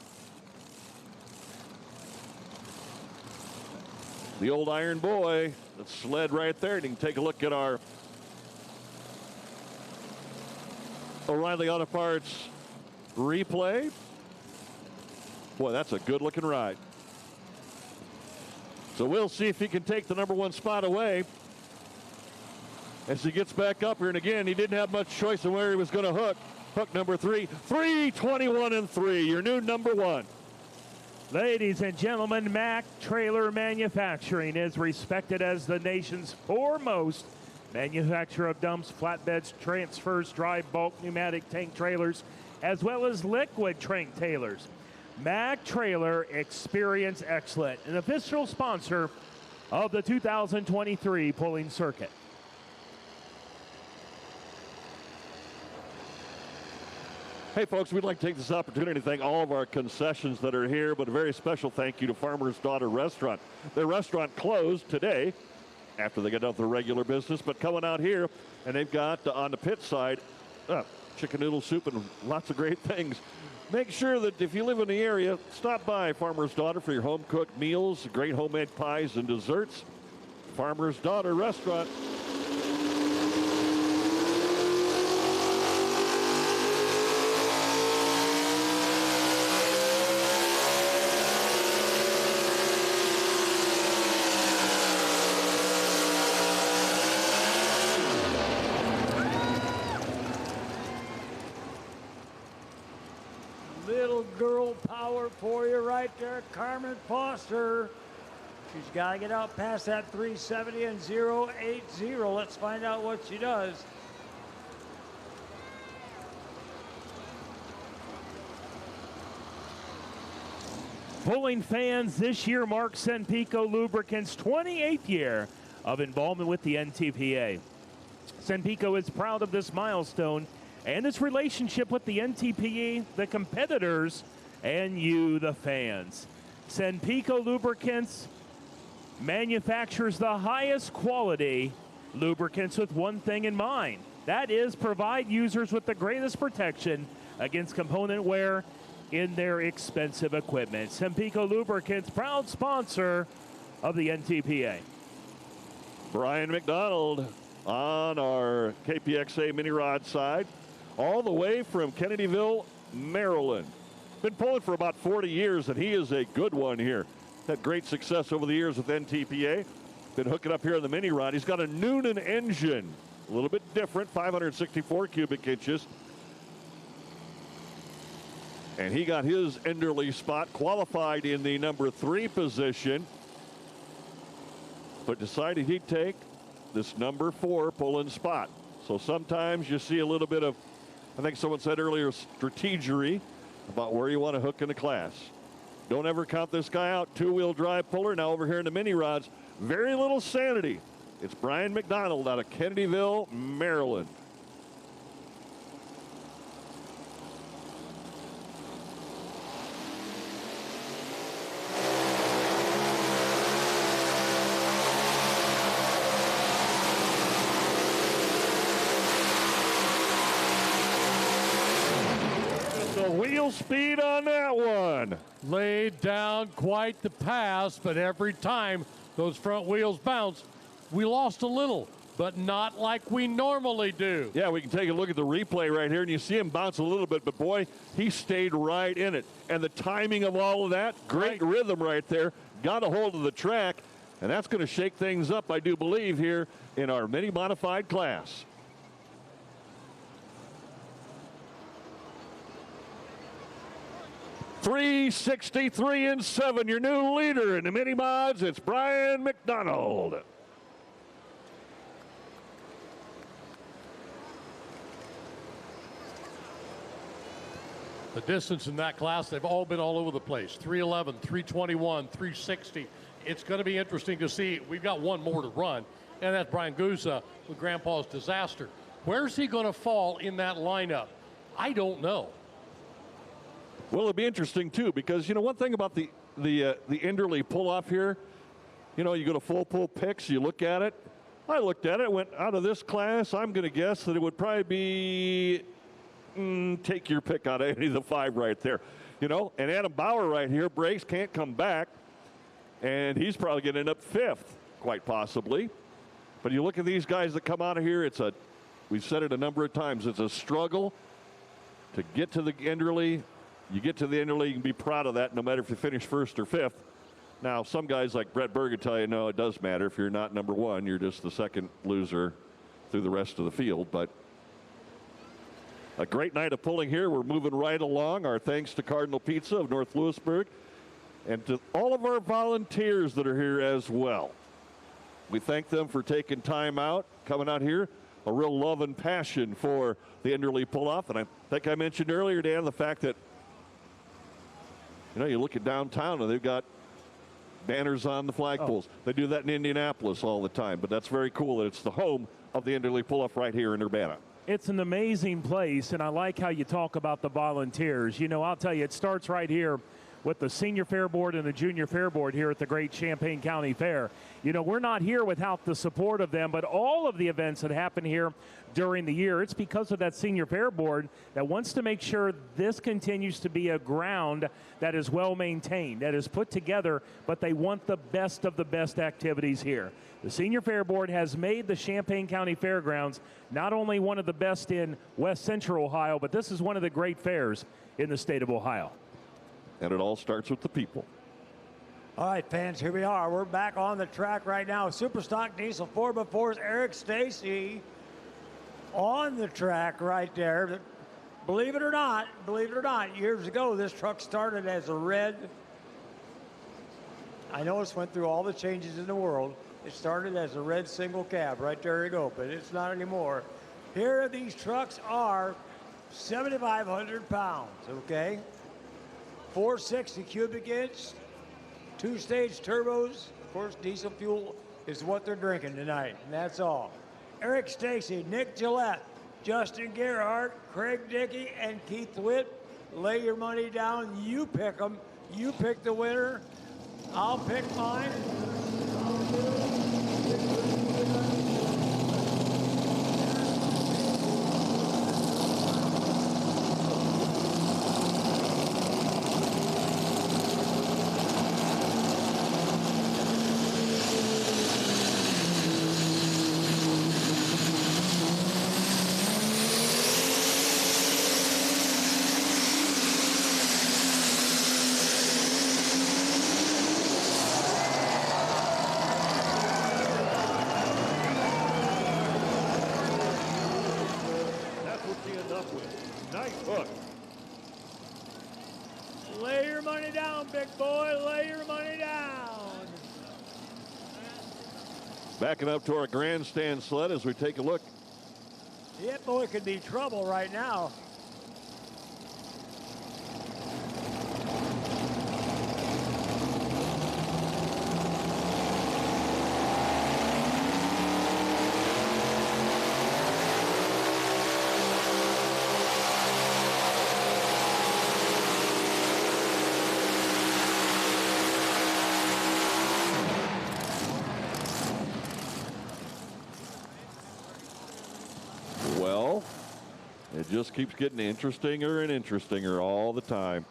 The old Iron Boy, that sled right there. And you can take a look at our O'Reilly Auto Parts replay. Boy, that's a good looking ride. So we'll see if he can take the number 1 spot away as he gets back up here. And again, he didn't have much choice in where he was going to hook. Hook number 3, 321 and 3, your new number 1. Ladies and gentlemen, Mack Trailer Manufacturing is respected as the nation's foremost manufacturer of dumps, flatbeds, transfers, dry bulk pneumatic tank trailers, as well as liquid tank trailers. Mack Trailer, experience excellent, an official sponsor of the 2023 Pulling Circuit. Hey, folks, we'd like to take this opportunity to thank all of our concessions that are here, but a very special thank you to Farmer's Daughter Restaurant. Their restaurant closed today after they got out their regular business, but coming out here, and they've got on the pit side chicken noodle soup and lots of great things. Make sure that if you live in the area, stop by Farmer's Daughter for your home-cooked meals, great homemade pies and desserts. Farmer's Daughter Restaurant. Little girl power for you right there, Carmen Foster. She's got to get out past that 370 and 080. Let's find out what she does. Pulling fans, this year marks Senpico Lubricants' 28th year of involvement with the NTPA. Senpico is proud of this milestone and its relationship with the NTPA, the competitors, and you, the fans. Senpico Lubricants manufactures the highest quality lubricants with one thing in mind. That is, provide users with the greatest protection against component wear in their expensive equipment. Senpico Lubricants, proud sponsor of the NTPA. Brian McDonald on our KPXA mini rod side, all the way from Kennedyville, Maryland. Been pulling for about 40 years, and he is a good one here. Had great success over the years with NTPA. Been hooking up here in the mini rod. He's got a Noonan engine, a little bit different, 564 cubic inches. And he got his Enderle spot, qualified in the number 3 position, but decided he'd take this number 4 pulling spot. So sometimes you see a little bit of, I think someone said earlier, strategery about where you want to hook in the class. Don't ever count this guy out. 2-wheel drive puller. Now over here in the mini rods, very little sanity. It's Brian McDonald out of Kennedyville, Maryland. Wheel speed on that one. Laid down quite the pass, but every time those front wheels bounced, we lost a little, but not like we normally do. Yeah, we can take a look at the replay right here, and you see him bounce a little bit, but boy, he stayed right in it. And the timing of all of that, great rhythm right there. Got a hold of the track, and that's going to shake things up, I do believe, here in our mini modified class. $363 and 7, your new leader in the mini mods. It's Brian McDonald. The distance in that class, they've all been all over the place. 311, 321, 360. It's going to be interesting to see. We've got one more to run, and that's Brian Guza with Grandpa's Disaster. Where's he going to fall in that lineup? I don't know. Well, it'll be interesting, too, because, you know, one thing about the Enderle pull-off here, you know, you go to full pull picks, you look at it. I looked at it, went out of this class, I'm going to guess that it would probably be, take your pick out of any of the 5 right there. You know, and Adam Bauer right here breaks, can't come back, and he's probably going to end up 5th, quite possibly. But you look at these guys that come out of here, we've said it a number of times, it's a struggle to get to the Enderle. You get to the Enderle, you can be proud of that no matter if you finish 1st or 5th. Now, some guys like Brett Bergen tell you, no, it does matter. If you're not number 1, you're just the 2nd loser through the rest of the field. But a great night of pulling here. We're moving right along. Our thanks to Cardinal Pizza of North Lewisburg and to all of our volunteers that are here as well. We thank them for taking time out, coming out here. A real love and passion for the Enderle Pull-Off. And I think I mentioned earlier, Dan, the fact that, you know, you look at downtown and they've got banners on the flagpoles. They do that in Indianapolis all the time, but that's very cool that it's the home of the Enderle Pull-Off right here in Urbana. It's an amazing place, and I like how you talk about the volunteers. You know, I'll tell you, it starts right here with the Senior Fair Board and the Junior Fair Board here at the great Champaign County Fair. You know, we're not here without the support of them, but all of the events that happen here during the year, it's because of that Senior Fair Board that wants to make sure this continues to be a ground that is well maintained, that is put together, but they want the best of the best activities here. The Senior Fair Board has made the Champaign County Fairgrounds not only one of the best in West Central Ohio, but this is one of the great fairs in the state of Ohio. And it all starts with the people. All right, fans, here we are. We're back on the track right now. Superstock Diesel 4x4's Eric Stacy on the track right there. Believe it or not, years ago, this truck started as a red. I know it's went through all the changes in the world. It started as a red single cab. Right there you go, but it's not anymore. Here, these trucks are 7,500 pounds, okay? 460 cubic inch, 2-stage turbos. Of course, diesel fuel is what they're drinking tonight, and that's all. Eric Stacy, Nick Gillette, Justin Gerhardt, Craig Dickey, and Keith Witt. Lay your money down. You pick them. You pick the winner. I'll pick mine. Lay your money down, big boy. Lay your money down. Backing up to our grandstand sled as we take a look. That boy could be trouble right now. Well, it just keeps getting interestinger and interestinger all the time.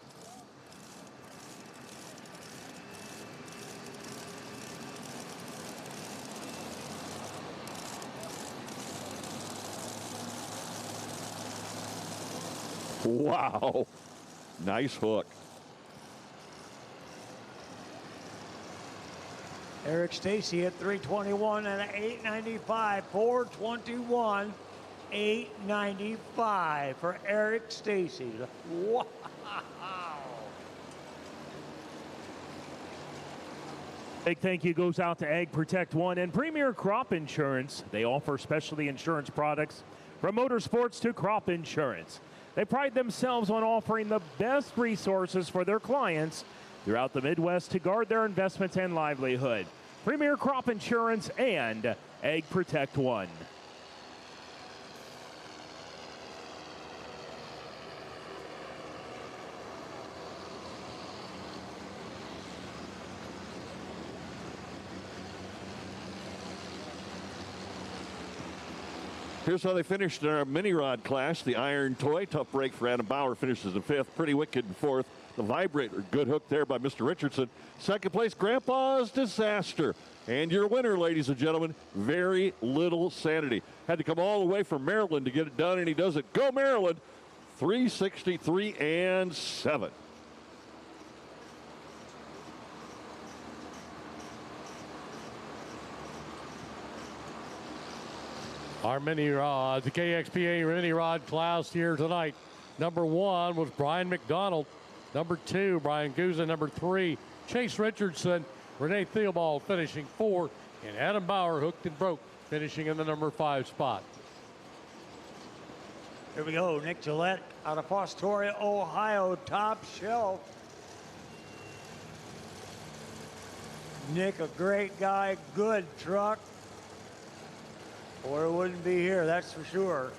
Wow, nice hook. Eric Stacy at 321 and an 895, 421, 895 for Eric Stacy. Wow. Big thank you goes out to Ag Protect One and Premier Crop Insurance. They offer specialty insurance products from motorsports to crop insurance. They pride themselves on offering the best resources for their clients throughout the Midwest to guard their investments and livelihood. Premier Crop Insurance and Egg Protect One. Here's how they finished in our mini rod class. The Iron Toy, tough break for Adam Bauer, finishes in 5th. Pretty Wicked in 4th. The Vibrator, good hook there by Mr. Richardson. 2nd place, Grandpa's Disaster. And your winner, ladies and gentlemen, Very Little Sanity. Had to come all the way from Maryland to get it done, and he does it. Go Maryland, 363 and 7. Our mini rods, the KXPA mini rod class here tonight. Number 1 was Brian McDonald. Number 2, Brian Guzan. Number 3, Chase Richardson. Renee Theobald finishing 4. And Adam Bauer, hooked and broke, finishing in the number 5 spot. Here we go. Nick Gillette out of Fostoria, Ohio, Top Shelf. Nick, a great guy, good truck. Or it wouldn't be here, that's for sure.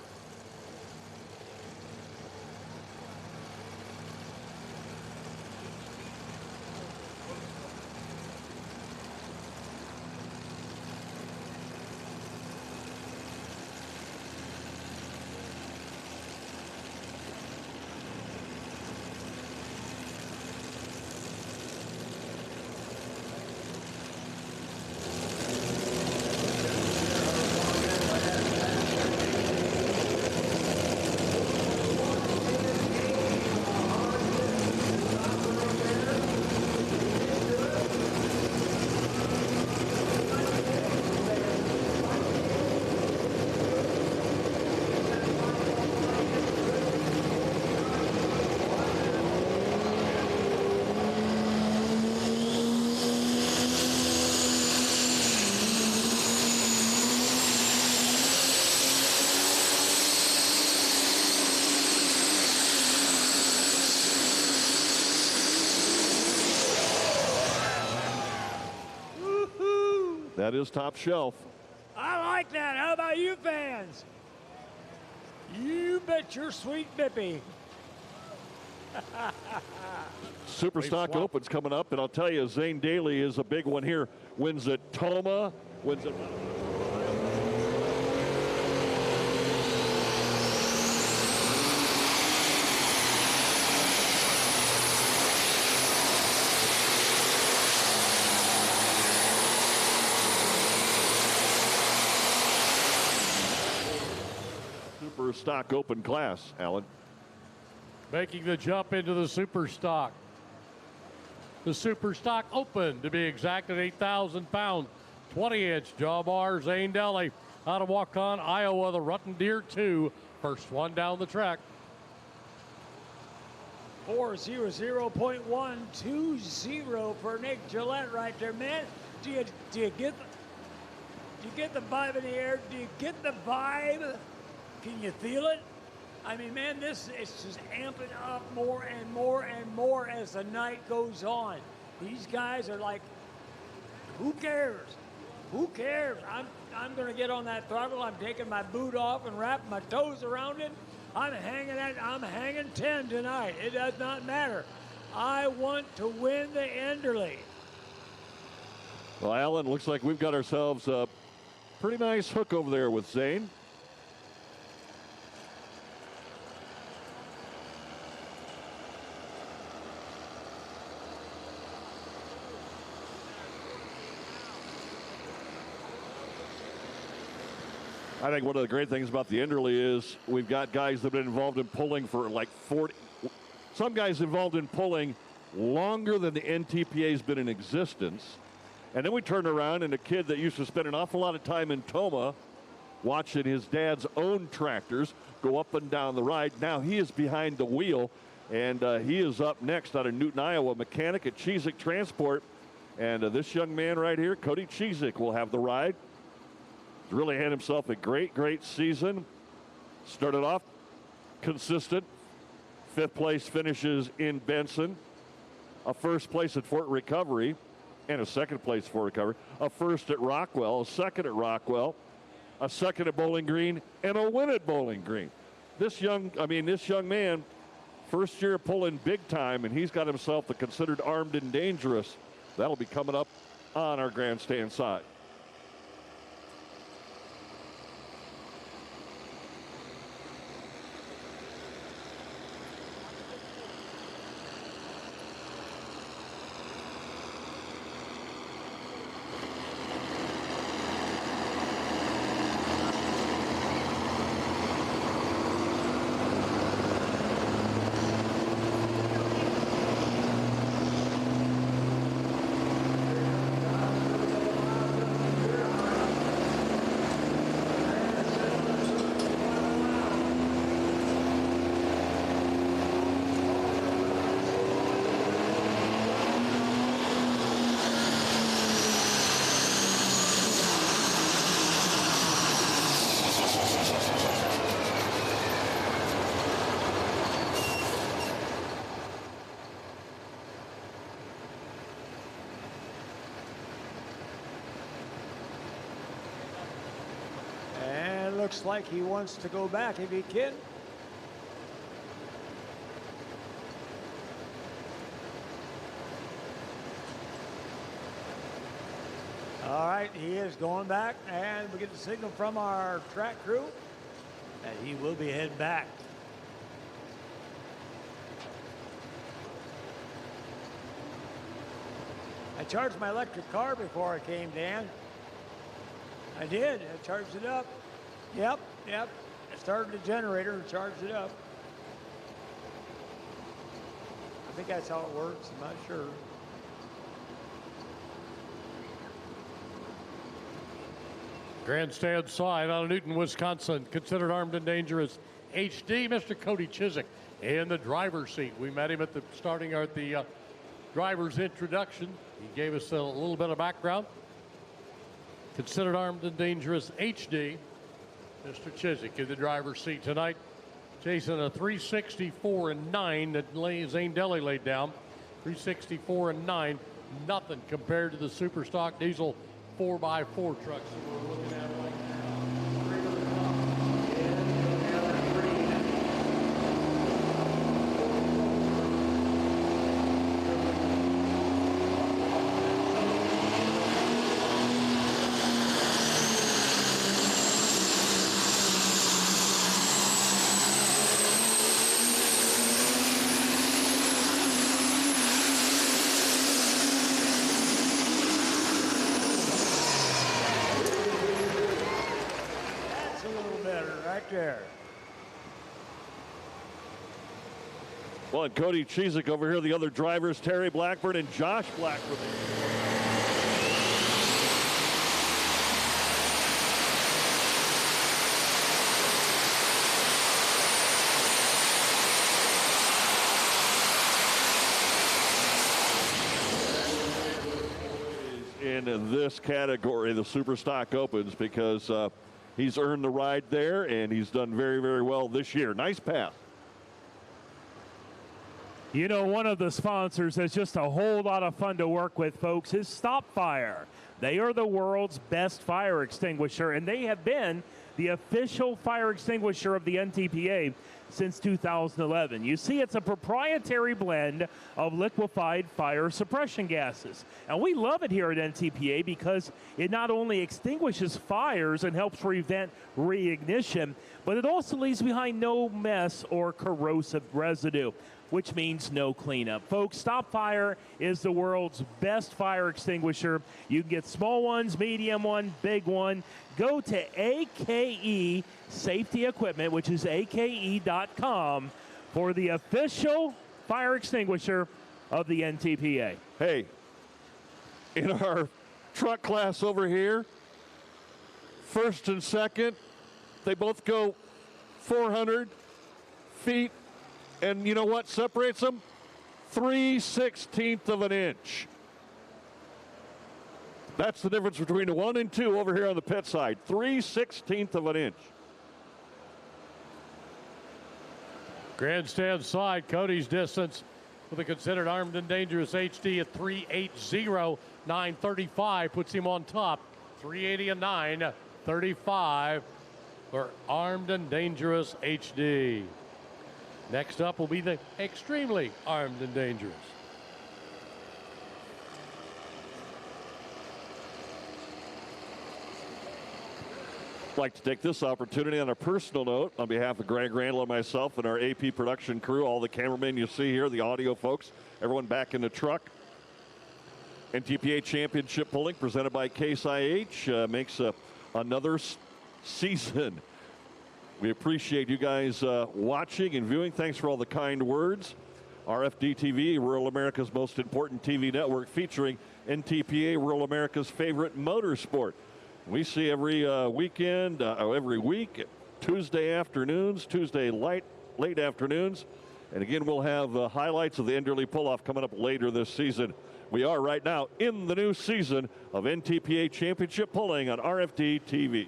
That is Top Shelf. I like that. How about you fans? You bet your sweet bippy. Superstock Open's coming up, and I'll tell you, Zane Daly is a big one here. Wins at Toma, wins at... Stock Open class, Alan. Making the jump into the Super Stock. The Super Stock Open, to be exact, at 8,000 pounds. 20-inch jaw bar, Zane Daly out of Waukon, Iowa, the Rutten Deer 2. First one down the track. 400.120 for Nick Gillette right there, man. Do you get the vibe in the air? Do you get the vibe? Can you feel it? I mean, man, this is just amping up more and more and more as the night goes on. These guys are like, who cares? Who cares? I'm going to get on that throttle. I'm taking my boot off and wrapping my toes around it. I'm hanging 10 tonight. It does not matter. I want to win the Enderle. Well, Alan, looks like we've got ourselves a pretty nice hook over there with Zane. I think one of the great things about the Enderle is we've got guys that have been involved in pulling for like 40. Some guys involved in pulling longer than the NTPA has been in existence. And then we turn around and a kid that used to spend an awful lot of time in Toma watching his dad's own tractors go up and down the ride. Now he is behind the wheel, and he is up next out of Newton, Iowa, mechanic at Cheesick Transport. And this young man right here, Cody Cheesick, will have the ride. He's really had himself a great season. Started off consistent, 5th place finishes in Benson, a 1st place at Fort Recovery, and a 2nd place at Fort Recovery, a 1st at Rockwell, a 2nd at Rockwell, a 2nd at Bowling Green, and a win at Bowling Green. This young man, first year pulling big time, and he's got himself the considered armed and dangerous. That'll be coming up on our grandstand side. Looks like he wants to go back if he can. All right, he is going back, and we get the signal from our track crew that he will be heading back. I charged my electric car before I came, Dan. I did. I charged it up. Yep. I started the generator and charged it up. I think that's how it works. I'm not sure. Grandstand side out of Newton, Wisconsin, considered armed and dangerous. HD, Mr. Cody Chiswick in the driver's seat. We met him at the driver's introduction. He gave us a little bit of background. Considered armed and dangerous HD. Mr. Chiswick in the driver's seat tonight, chasing a 364-9 that Zane Deli laid down. 364-9, nothing compared to the super stock diesel 4x4 trucks that we're looking at right now. There. Well, and Cody Chiswick over here, the other drivers, Terry Blackburn and Josh Blackburn. In this category, the Superstock Opens, because he's earned the ride there, and he's done very, very well this year. Nice pass. You know, one of the sponsors that's just a whole lot of fun to work with, folks, is Stop Fire. They are the world's best fire extinguisher, and they have been the official fire extinguisher of the NTPA since 2011. You see, it's a proprietary blend of liquefied fire suppression gases. And we love it here at NTPA because it not only extinguishes fires and helps prevent reignition, but it also leaves behind no mess or corrosive residue, which means no cleanup. Folks, Stop Fire is the world's best fire extinguisher. You can get small ones, medium one, big one. Go to AKE Safety Equipment, which is ake.com, for the official fire extinguisher of the NTPA. Hey, in our truck class over here, first and second, they both go 400 feet. And you know what separates them? 3/16 of an inch. That's the difference between a 1 and 2 over here on the pit side. 3/16 of an inch. Grandstand side, Cody's distance with a considered Armed and Dangerous HD at 3:80, 9:35 puts him on top. 3:80 and 9:35 for Armed and Dangerous HD. Next up will be the Extremely Armed and Dangerous. I'd like to take this opportunity on a personal note on behalf of Greg Randall and myself and our AP production crew, all the cameramen you see here, the audio folks, everyone back in the truck. NTPA Championship Pulling presented by Case IH makes another season. We appreciate you guys watching and viewing. Thanks for all the kind words. RFD TV, Rural America's most important TV network, featuring NTPA, Rural America's favorite motorsport. We see every weekend, every week, Tuesday afternoons, Tuesday late afternoons. And again, we'll have highlights of the Enderle Pull-Off coming up later this season. We are right now in the new season of NTPA Championship Pulling on RFD TV.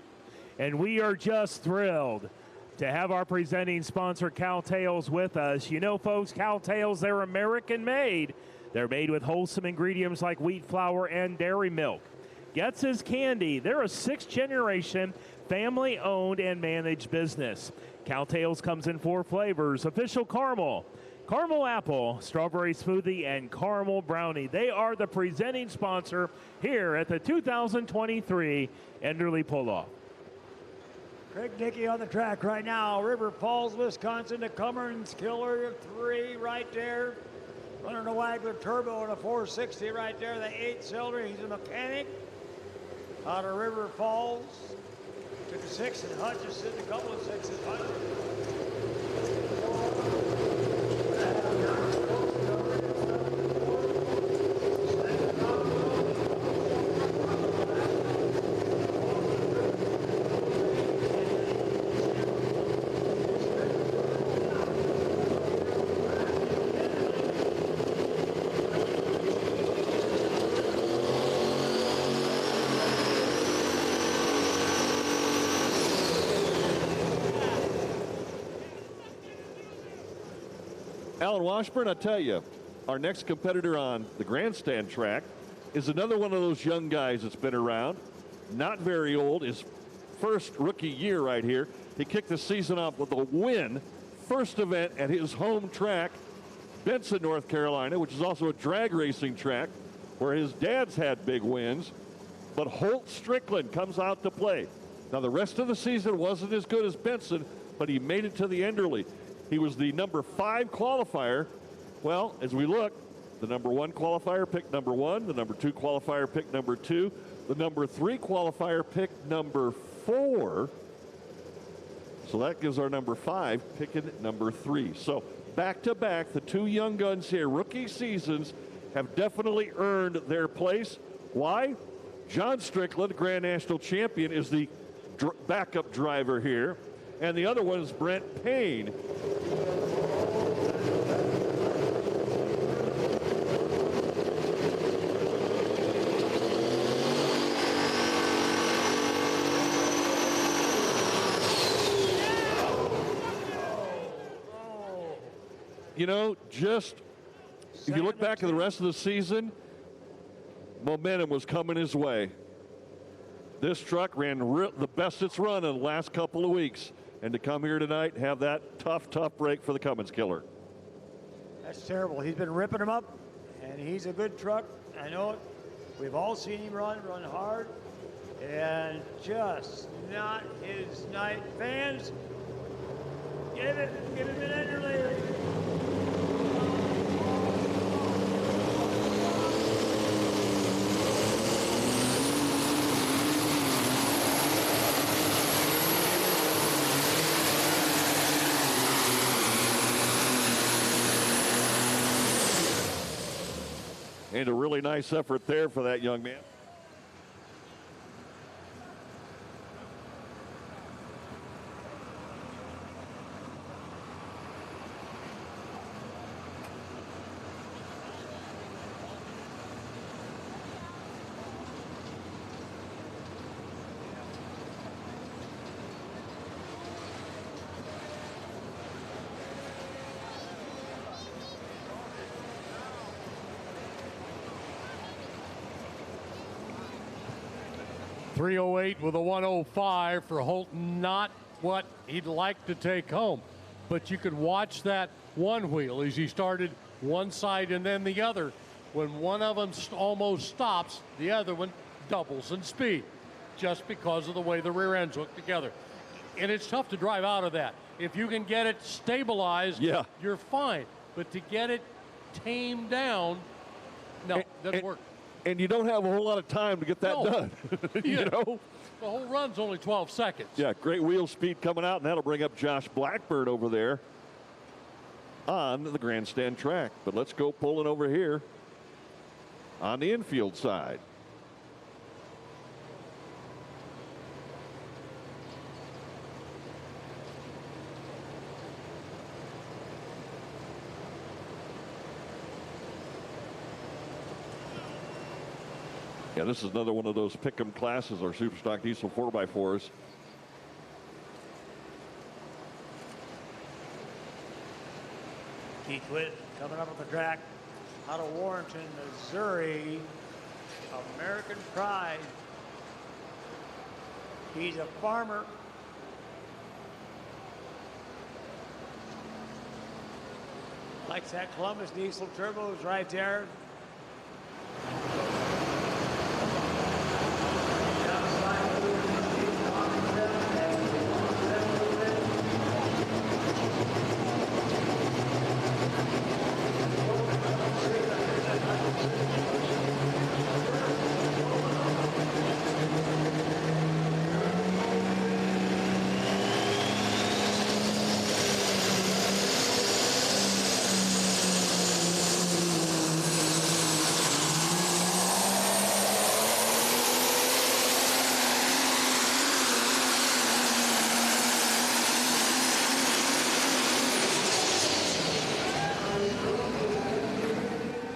And we are just thrilled to have our presenting sponsor, Cowtails, with us. You know, folks, Cowtails, they're American-made. They're made with wholesome ingredients like wheat flour and dairy milk. Getz's Candy, they're a 6th-generation, family-owned and managed business. Cowtails comes in 4 flavors: official caramel, caramel apple, strawberry smoothie, and caramel brownie. They are the presenting sponsor here at the 2023 Enderle Pull-Off. Craig Dickey on the track right now. River Falls, Wisconsin, the Cummins Killer 3 right there. Running a Wagler Turbo and a 460 right there, the 8-cylinder. He's a mechanic out of River Falls. Took a 6 in Hutchinson, a couple of 6s in Hutchinson. Alan Washburn, I tell you, our next competitor on the grandstand track is another one of those young guys that's been around, not very old, his first rookie year right here. He kicked the season off with a win, first event at his home track, Benson, North Carolina, which is also a drag racing track where his dad's had big wins. But Holt Strickland comes out to play. Now, the rest of the season wasn't as good as Benson, but he made it to the Enderle. He was the number 5 qualifier. Well, as we look, the number 1 qualifier picked number 1, the number 2 qualifier picked number 2, the number 3 qualifier picked number 4. So that gives our number 5 picking number 3. So back to back, the 2 young guns here, rookie seasons, have definitely earned their place. Why? John Strickland, Grand National Champion, is the backup driver here. And the other one is Brent Payne. You know, just if you look back at the rest of the season, momentum was coming his way. This truck ran the best it's run in the last couple of weeks. And to come here tonight and have that tough break for the Cummins Killer. That's terrible. He's been ripping them up, and he's a good truck. I know it. We've all seen him run hard, and just not his night. Fans, give him an Enderle. And a really nice effort there for that young man. 308 with a 105 for Holton. Not what he'd like to take home. But you could watch that one wheel as he started one side and then the other. When one of them almost stops, the other one doubles in speed just because of the way the rear ends hook together. And it's tough to drive out of that. If you can get it stabilized, you're fine. But to get it tamed down, no, doesn't work. And you don't have a whole lot of time to get that done. You know? The whole run's only 12 seconds. Yeah, great wheel speed coming out, and that'll bring up Josh Blackburn over there on the grandstand track. But let's go pulling over here on the infield side. Yeah, this is another one of those pick'em classes, our Superstock Diesel 4x4s. Keith Witt coming up on the track out of Warrenton, Missouri. American pride. He's a farmer. Likes that Columbus diesel turbos right there.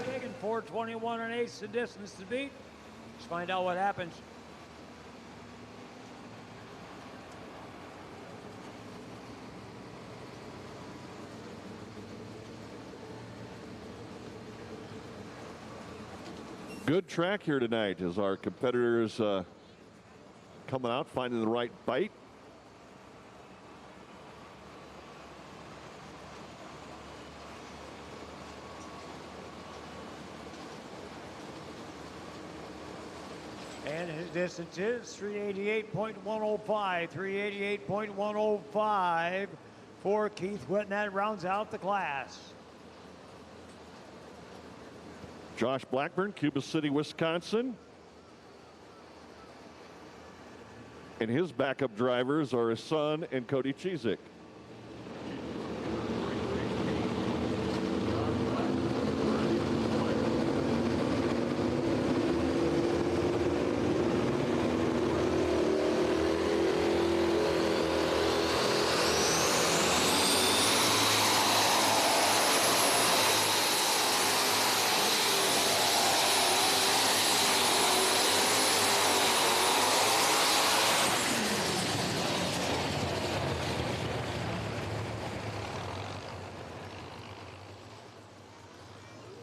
Taking 4:21 1/8 the distance to beat. Let's find out what happens. Good track here tonight as our competitors coming out, finding the right bite. And his distance is 388.105, 388.105 for Keith Witt, and that rounds out the class. Josh Blackburn, Cuba City, Wisconsin. And his backup drivers are his son and Cody Cheezick.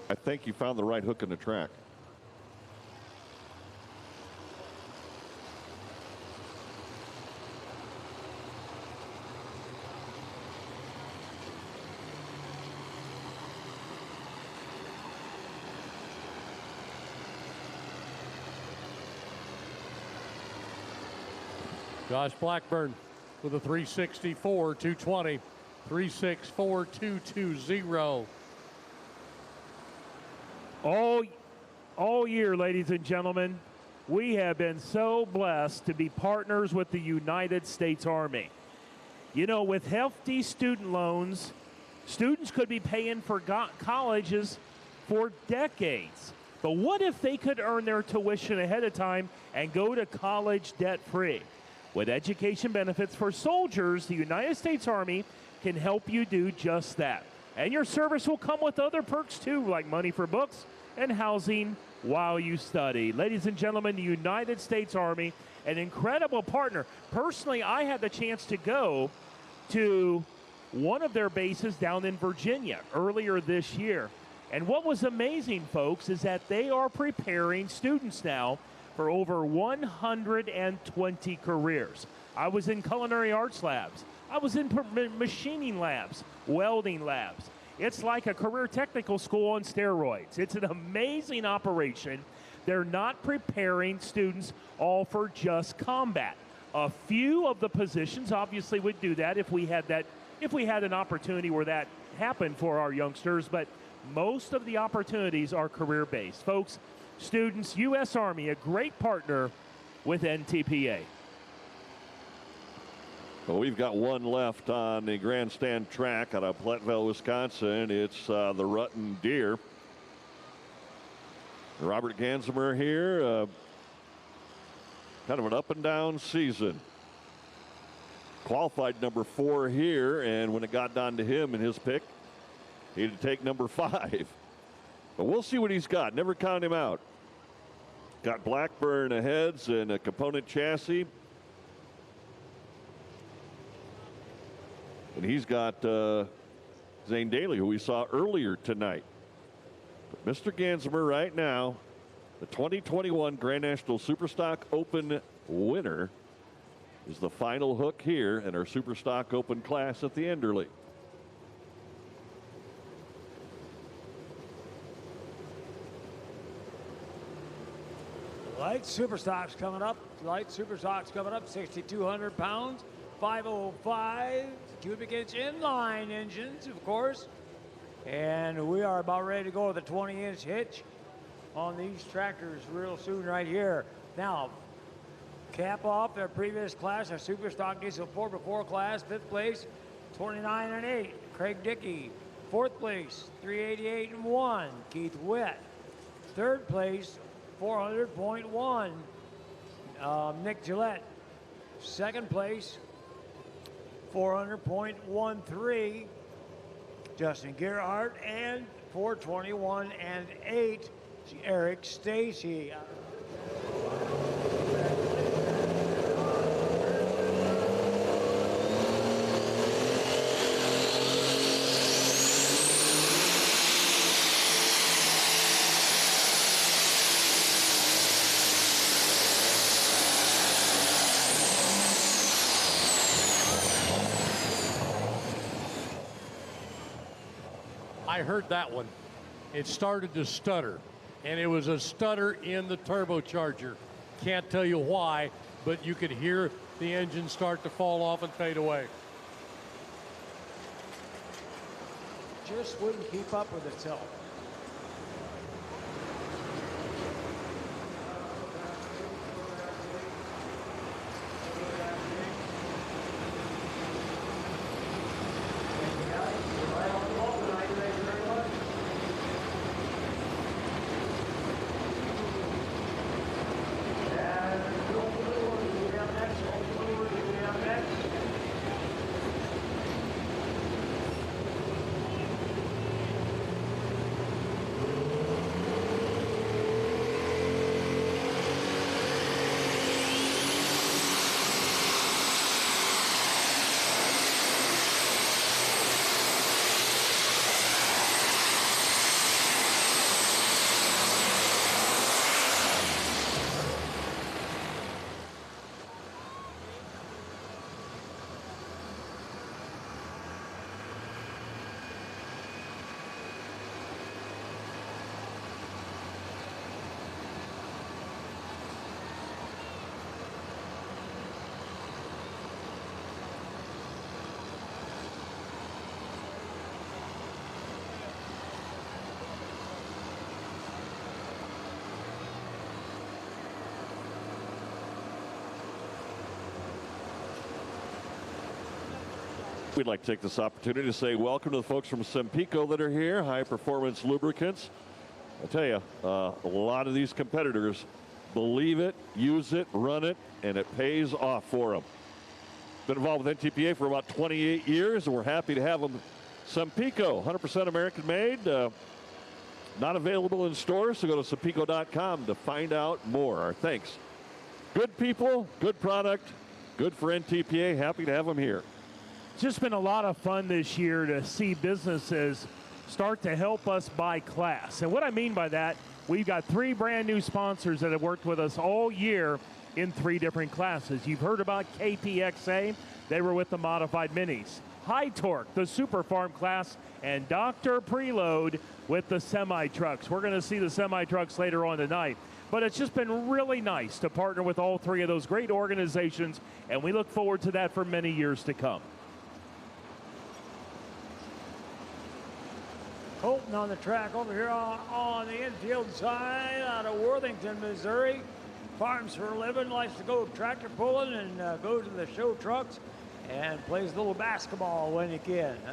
I think you found the right hook in the track. Josh Blackburn with a 364 220, 364 220. All year, ladies and gentlemen, we have been so blessed to be partners with the United States Army. You know, with hefty student loans, students could be paying for colleges for decades. But what if they could earn their tuition ahead of time and go to college debt-free? With education benefits for soldiers, the United States Army can help you do just that. And your service will come with other perks too, like money for books and housing while you study. Ladies and gentlemen, the United States Army, an incredible partner. Personally, I had the chance to go to one of their bases down in Virginia earlier this year. And what was amazing, folks, is that they are preparing students now for over 120 careers. I was in culinary arts labs. I was in machining labs, welding labs. It's like a career technical school on steroids. It's an amazing operation. They're not preparing students all for just combat. A few of the positions obviously would do that if we had an opportunity where that happened for our youngsters, but most of the opportunities are career-based. Folks, students, U.S. Army, a great partner with NTPA. Well, we've got one left on the grandstand track out of Platteville, Wisconsin. It's the Rutten Deer. Robert Gansemer here, kind of an up and down season. Qualified number 4 here, and when it got down to him and his pick, he had to take number 5. But we'll see what he's got. Never count him out. Got Blackburn heads and a component chassis. And he's got Zane Daly, who we saw earlier tonight. But Mr. Gansemer right now, the 2021 Grand National Superstock Open winner, is the final hook here in our Superstock Open class at the Enderle. Light Superstock's coming up. 6,200 pounds. 505 cubic inch inline engines, of course. And we are about ready to go with a 20-inch hitch on these tractors real soon right here. Now, cap off their previous class, our Superstock Diesel 4x4 class, 5th place, 29 and 8. Craig Dickey, 4th place, 388 and 1. Keith Witt, 3rd place, 400.1. Nick Gillette, 2nd place, 400.13. Justin Gerhardt, and 421 and 8. Eric Stacy. I heard that one. It started to stutter, and it was a stutter in the turbocharger. Can't tell you why, but you could hear the engine start to fall off and fade away. Just wouldn't keep up with itself. We'd like to take this opportunity to say welcome to the folks from Sempico that are here, High Performance Lubricants. I tell you, a lot of these competitors believe it, use it, run it, and it pays off for them. Been involved with NTPA for about 28 years, and we're happy to have them. Sempico, 100% American made, not available in stores, so go to Sempico.com to find out more. Our thanks. Good people, good product, good for NTPA. Happy to have them here. It's just been a lot of fun this year to see businesses start to help us buy class. And what I mean by that, We've got 3 brand new sponsors that have worked with us all year in 3 different classes. You've heard about KPXA. They were with the modified minis. High Torque, the Super Farm class, and Dr. Preload with the semi-trucks. We're going to see the semi-trucks later on tonight. But it's just been really nice to partner with all 3 of those great organizations, and we look forward to that for many years to come. Colton on the track over here on the infield side out of Worthington, Missouri. Farms for a living, likes to go tractor pulling and goes to the show trucks and plays a little basketball when he can, huh?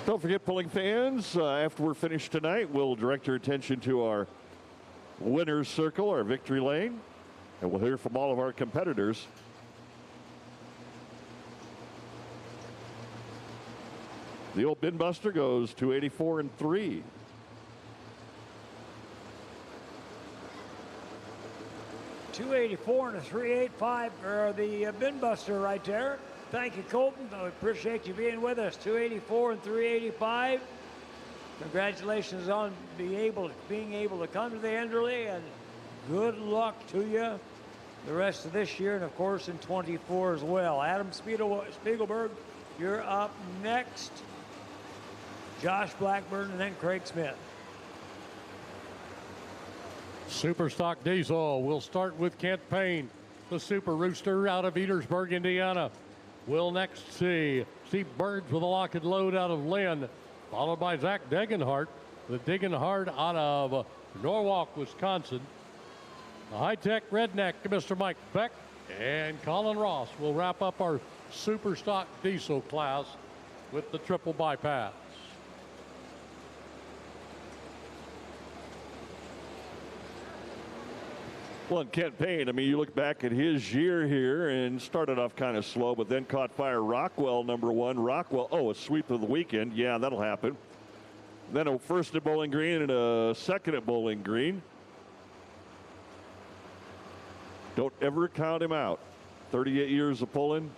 Don't forget, pulling fans, after we're finished tonight, we'll direct your attention to our winner's circle, our victory lane, and we'll hear from all of our competitors. The old bin buster goes 284 and 3. .284 and a 385 for the bin buster right there. Thank you, Colton. I appreciate you being with us. 284 and 385. Congratulations on being able to come to the Enderle, and good luck to you the rest of this year and, of course, in 24 as well. Adam Spiegelberg, you're up next. Josh Blackburn and then Craig Smith. Super Stock Diesel. We'll start with Kent Payne, the Super Rooster out of Petersburg, Indiana. We'll next see Steve Birds with a lock and load out of Lynn, followed by Zach Degenhardt, the Degenhardt out of Norwalk, Wisconsin. The high-tech redneck, Mr. Mike Beck, and Colin Ross will wrap up our Super Stock Diesel class with the triple bypass. Well, and Kent Payne, I mean, you look back at his year here and started off kind of slow, but then caught fire. Rockwell, number 1. Rockwell, a sweep of the weekend. Yeah, that'll happen. Then a first at Bowling Green and a second at Bowling Green. Don't ever count him out. 38 years of pulling.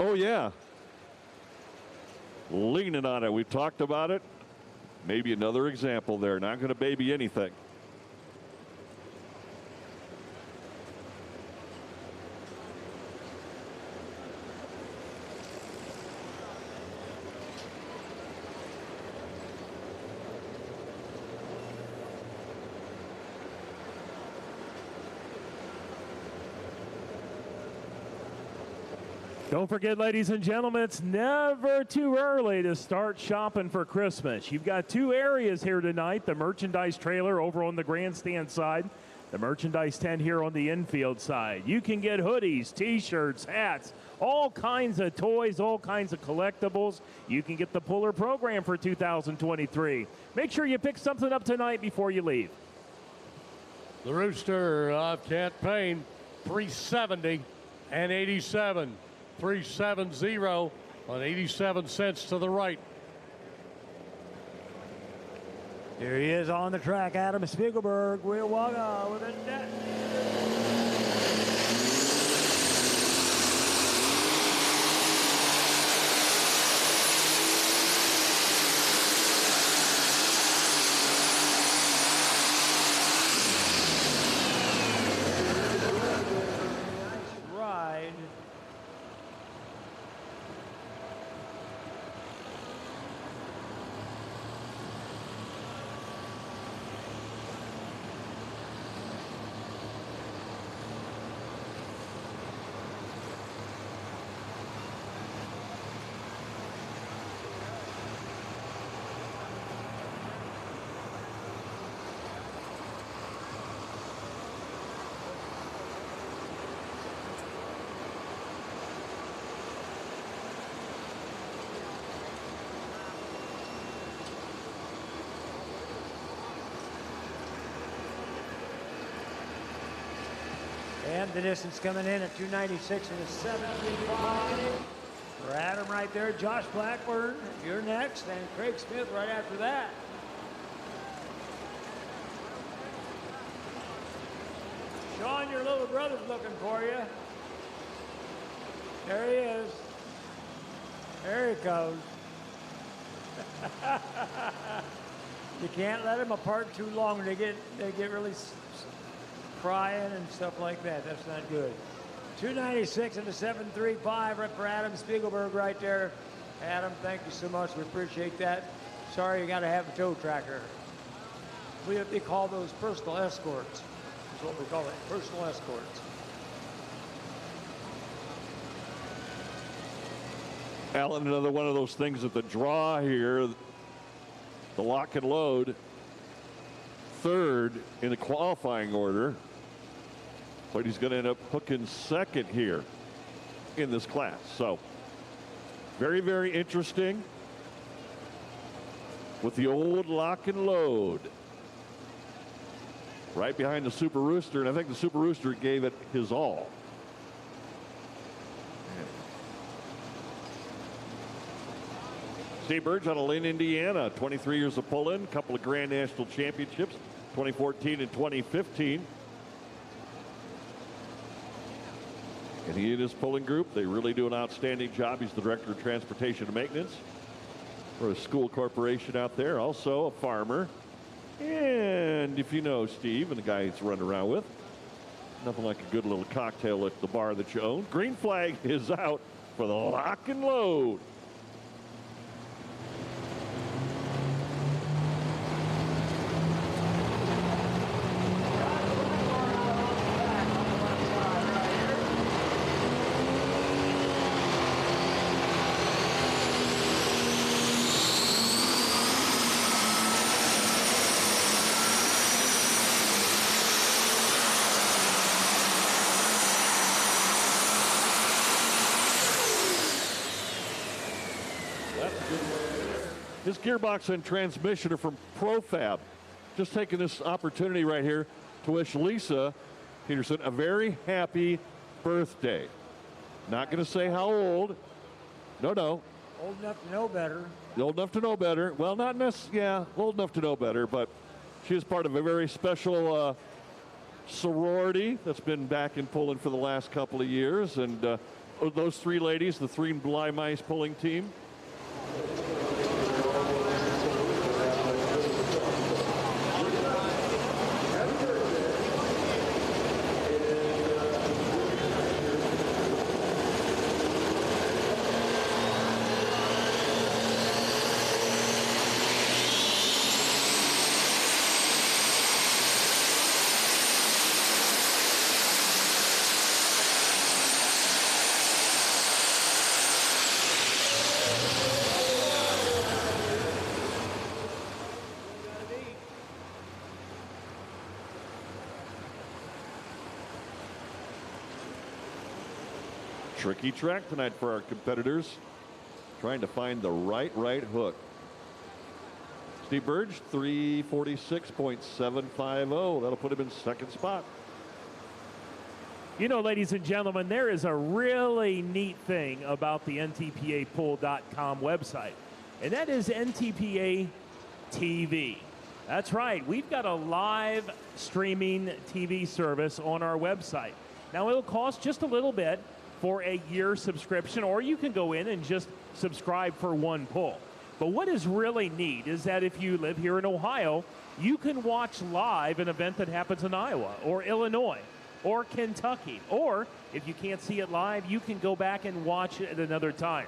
Oh, yeah. Leaning on it. We've talked about it. Maybe another example there. Not going to baby anything. Don't forget, ladies and gentlemen, it's never too early to start shopping for Christmas. You've got 2 areas here tonight, the merchandise trailer over on the grandstand side, the merchandise tent here on the infield side. You can get hoodies, t-shirts, hats, all kinds of toys, all kinds of collectibles. You can get the Puller program for 2023. Make sure you pick something up tonight before you leave. The Rooster of Kent Payne, 370 and 87. 370 on 87 cents to the right. Here he is on the track, Adam Spiegelberg. We'll walk with a net. And the distance coming in at 296 and a 735. For Adam right there, Josh Blackburn, you're next, and Craig Smith right after that. Sean, your little brother's looking for you. There he is. There he goes. You can't let them apart too long. They get really crying and stuff like that. That's not good. 296 and a 735 right for Adam Spiegelberg right there. Adam, thank you so much. We appreciate that. Sorry you got to have a tow tracker. They call those personal escorts. That's what we call it, personal escorts. Alan, another one of those things at the draw here. The lock and load, third in the qualifying order. But he's going to end up hooking second here in this class. So very, very interesting with the old lock and load. Right behind the Super Rooster, and I think the Super Rooster gave it his all. Steve Burge out of Lynn, Indiana, 23 years of pulling, a couple of Grand National Championships, 2014 and 2015. And he and his pulling group, they really do an outstanding job. He's the Director of Transportation and Maintenance for a school corporation out there, also a farmer. And if you know Steve and the guy he's running around with, nothing like a good little cocktail at the bar that you own. Green flag is out for the lock and load. His gearbox and transmission are from Profab. Just taking this opportunity right here to wish Lisa Peterson a very happy birthday. Not going to say how old. No. Old enough to know better. Old enough to know better. Well, not necessarily, yeah, old enough to know better, but she is part of a very special sorority that's been back in pulling for the last couple of years. And those three ladies, the three Bly Mice pulling team, tricky track tonight for our competitors, trying to find the right hook. Steve Burge, 346.750. That'll put him in second spot. You know, ladies and gentlemen, there is a really neat thing about the NTPAPull.com website, and that is NTPA TV. That's right. We've got a live streaming TV service on our website. Now, it'll cost just a little bit for a year subscription, or you can go in and just subscribe for one pull. But what is really neat is that if you live here in Ohio, you can watch live an event that happens in Iowa or Illinois or Kentucky. Or if you can't see it live, you can go back and watch it at another time.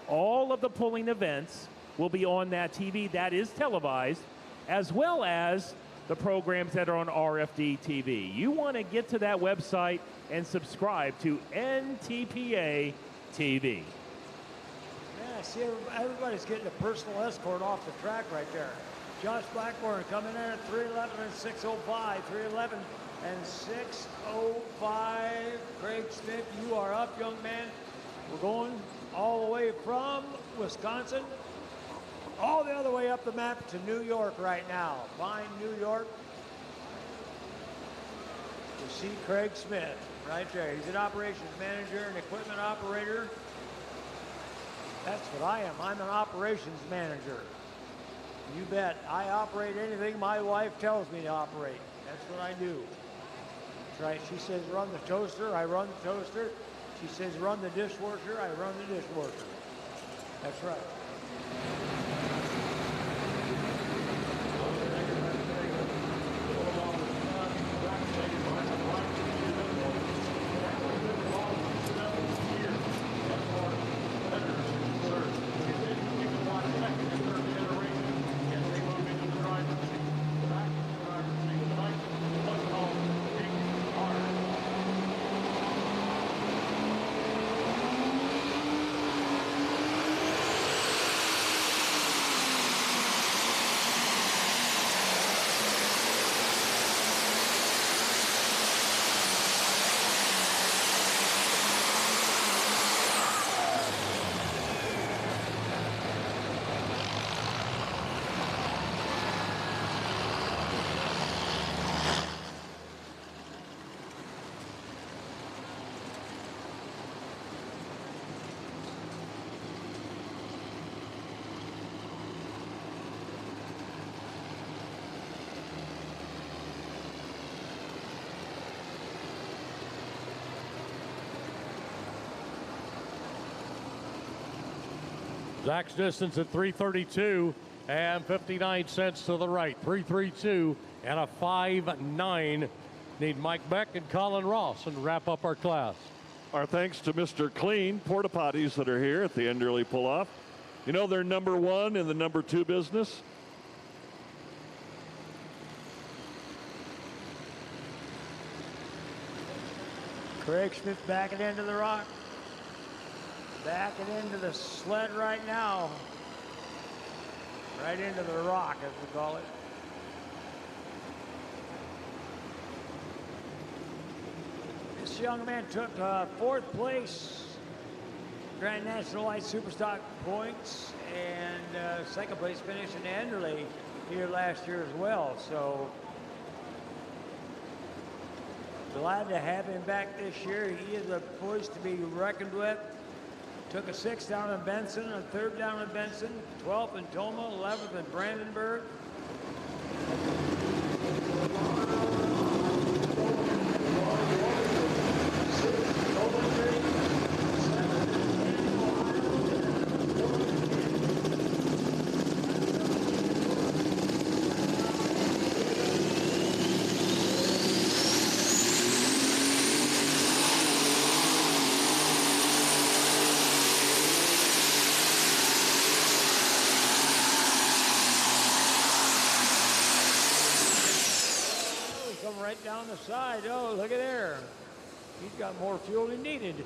All of the pulling events will be on that TV that is televised, as well as the programs that are on RFD TV. You want to get to that website and subscribe to NTPA TV. Yeah, see, everybody's getting a personal escort off the track right there. Josh Blackburn coming in at 311 and 605, 311 and 605. Craig Smith, you are up, young man. We're going all the way from Wisconsin, all the other way up the map to New York right now. Fine New York. You see Craig Smith right there. He's an operations manager and equipment operator. That's what I am. I'm an operations manager. You bet. I operate anything my wife tells me to operate. That's what I do. That's right. She says run the toaster, I run the toaster. She says run the dishwasher, I run the dishwasher. That's right. Zach's distance at 3:32 and 59 cents to the right. 3:32 and a 5:09. Need Mike Beck and Colin Ross and wrap up our class. Our thanks to Mr. Clean Porta Potties that are here at the Enderle Pull-Off. You know they're number one in the number two business. Craig Smith backing into the rock. Backing into the sled right now. Right into the rock, as we call it. This young man took fourth place, Grand National Light Superstock points, and second place finish in Enderle here last year as well. So glad to have him back this year. He is a force to be reckoned with. Took a 6th down in Benson, a 3rd down in Benson, 12th in Toma, 11th in Brandenburg. Right down the side. Oh, look at there. He's got more fuel than needed.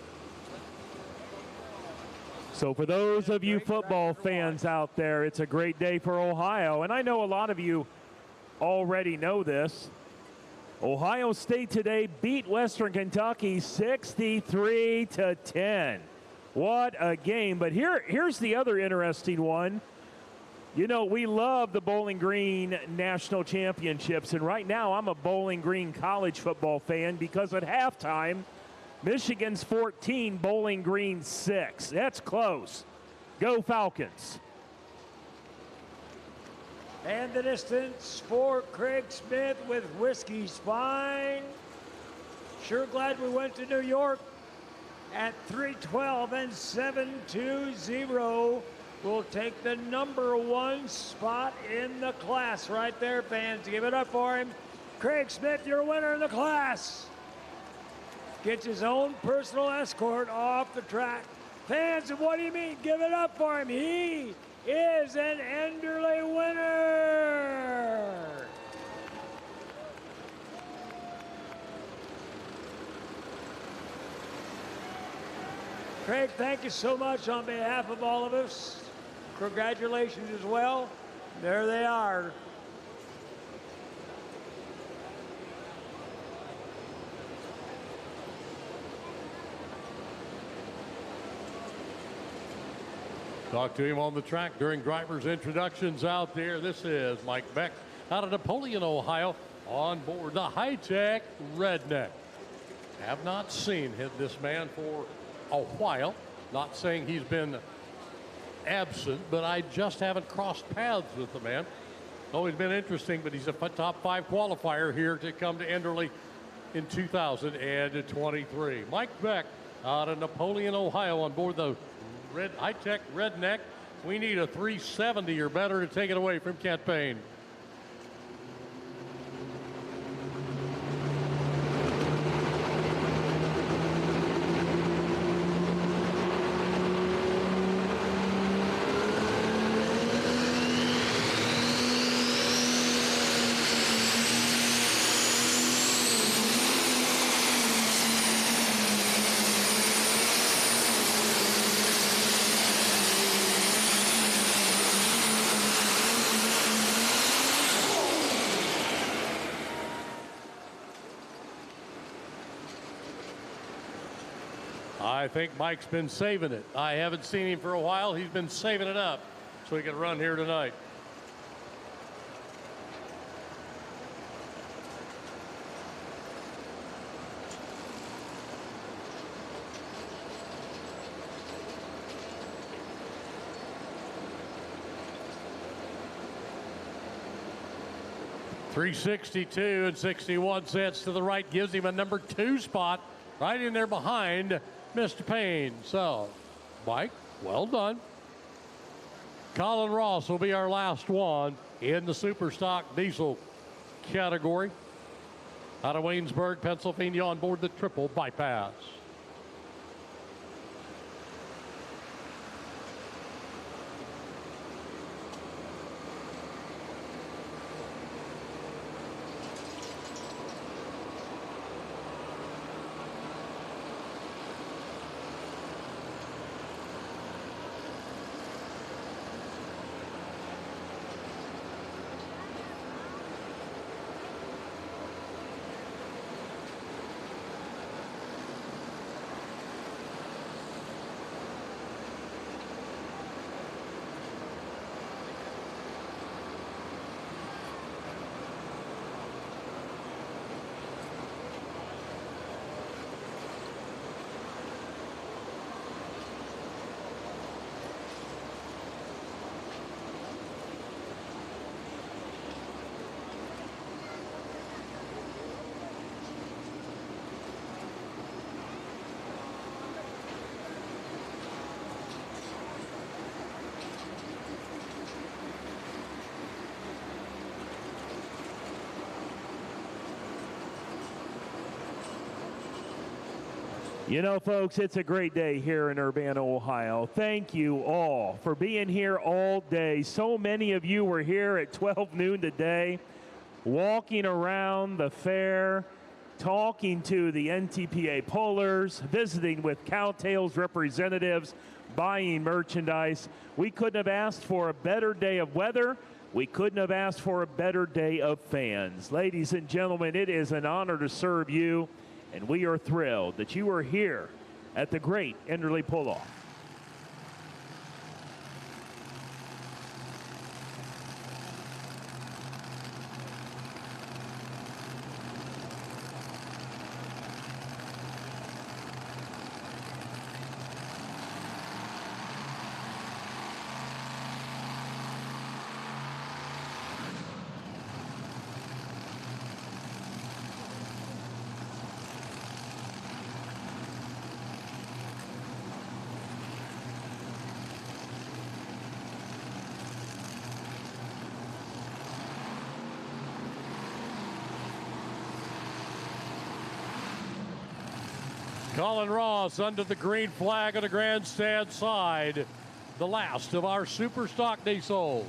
So for those of you football fans out there, it's a great day for Ohio. And I know a lot of you already know this. Ohio State today beat Western Kentucky 63-10. What a game. But here's the other interesting one. You know, we love the Bowling Green National Championships, and right now I'm a Bowling Green college football fan because at halftime, Michigan's 14, Bowling Green 6. That's close. Go Falcons. And the distance for Craig Smith with Whiskey's Fine. Sure glad we went to New York at 3:12 and 7:20. Will take the number 1 spot in the class right there, fans. Give it up for him. Craig Smith, your winner in the class. Gets his own personal escort off the track. Fans, what do you mean? Give it up for him. He is an Enderle winner. Craig, thank you so much on behalf of all of us. Congratulations as well. There they are. Talk to him on the track during drivers' introductions out there. This is Mike Beck out of Napoleon, Ohio. on board the high-tech Redneck. Have not seen this man for a while. Not saying he's been absent, but I just haven't crossed paths with the man. Always been interesting, but he's a top 5 qualifier here to come to Enderle in 2023. Mike Beck out of Napoleon, Ohio on board the high-tech Redneck. We need a 370 or better to take it away from Kent Payne. I think Mike's been saving it. I haven't seen him for a while. He's been saving it up so he can run here tonight. $3.62 and 61 cents to the right gives him a number 2 spot right in there behind Mr. Payne. So, Mike, well done. Colin Ross will be our last one in the super stock diesel category. Out of Waynesburg, Pennsylvania, on board the triple bypass. You know, folks, it's a great day here in Urbana, Ohio. Thank you all for being here all day. So many of you were here at 12 noon today, walking around the fair, talking to the NTPA pullers, visiting with Cowtails representatives, buying merchandise. We couldn't have asked for a better day of weather. We couldn't have asked for a better day of fans. Ladies and gentlemen, it is an honor to serve you. And we are thrilled that you are here at the great Enderle Pull-Off. Colin Ross under the green flag on the grandstand side. The last of our super stock diesel.